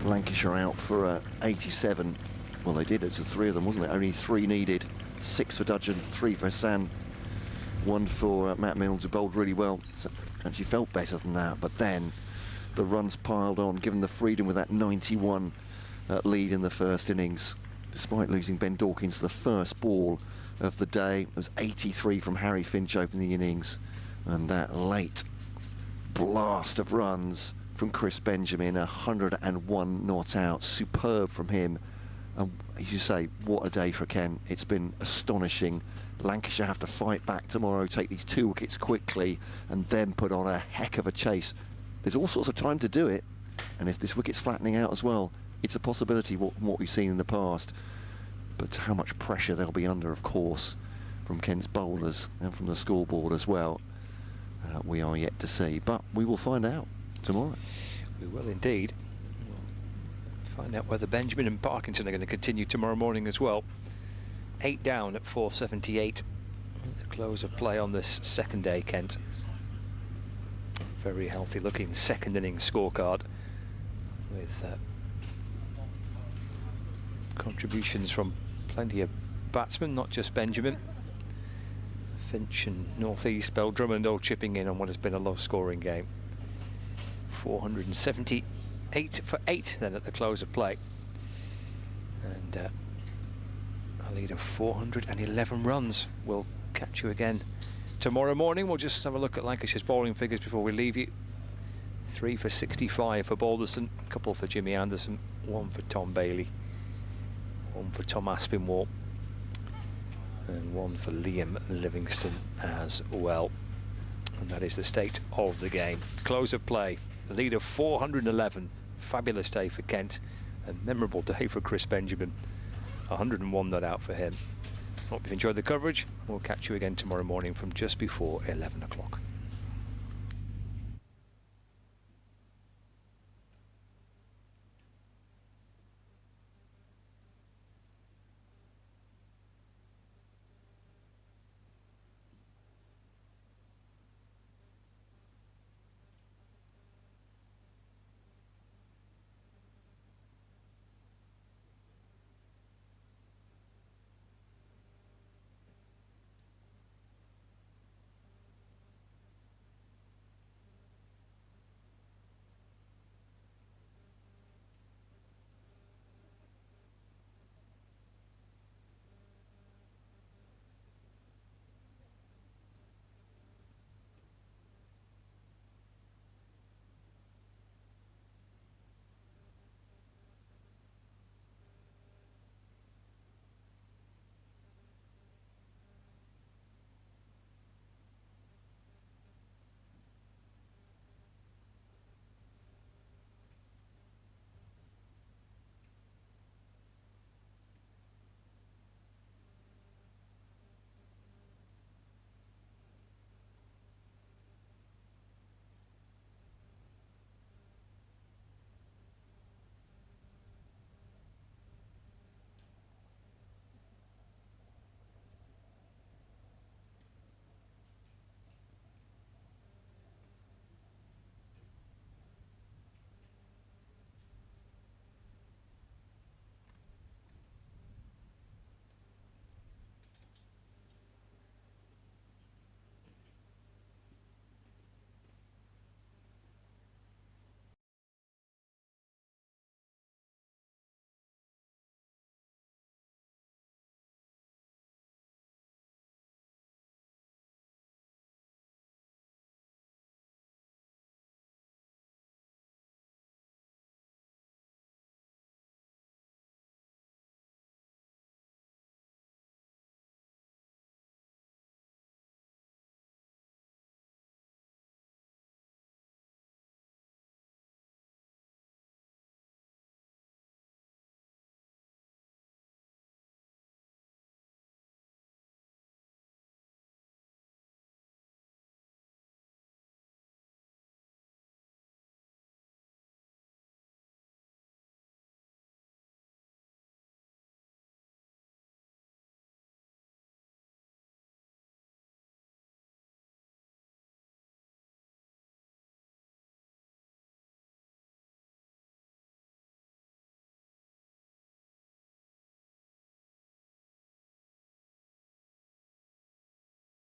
Lancashire out for 87. Well, they did. It's the 3 of them, wasn't it? Only 3 needed. 6 for Dudgeon, 3 for Hassan, 1 for Matt Milnes, who bowled really well. So actually felt better than that, but then the runs piled on, given the freedom with that 91 lead in the first innings. despite losing Ben Dawkins the first ball of the day. It was 83 from Harry Finch opening the innings, and that late blast of runs from Chris Benjamin, 101 not out, superb from him. And as you say, what a day for Kent. It's been astonishing. Lancashire have to fight back tomorrow, take these 2 wickets quickly, and then put on a heck of a chase. There's all sorts of time to do it, and if this wicket's flattening out as well, it's a possibility what we've seen in the past. But how much pressure they'll be under, of course, from Kent's bowlers and from the scoreboard as well, we are yet to see. But we will find out tomorrow. We will indeed. We'll find out whether Benjamin and Parkinson are going to continue tomorrow morning as well. 8 down at 478. The close of play on this second day, Kent. Very healthy looking second innings scorecard with contributions from plenty of batsmen, not just Benjamin. Finch and Northeast, Bell Drummond all chipping in on what has been a low-scoring game. 478 for 8 then at the close of play. And a lead of 411 runs. We'll catch you again tomorrow morning. We'll just have a look at Lancashire's bowling figures before we leave you. 3 for 65 for Balderson, a couple for Jimmy Anderson, 1 for Tom Bailey, 1 for Tom Aspinwall, and 1 for Liam Livingston as well. And that is the state of the game. Close of play, a lead of 411. Fabulous day for Kent, a memorable day for Chris Benjamin. 101 not out for him. Hope you've enjoyed the coverage. We'll catch you again tomorrow morning from just before 11 o'clock.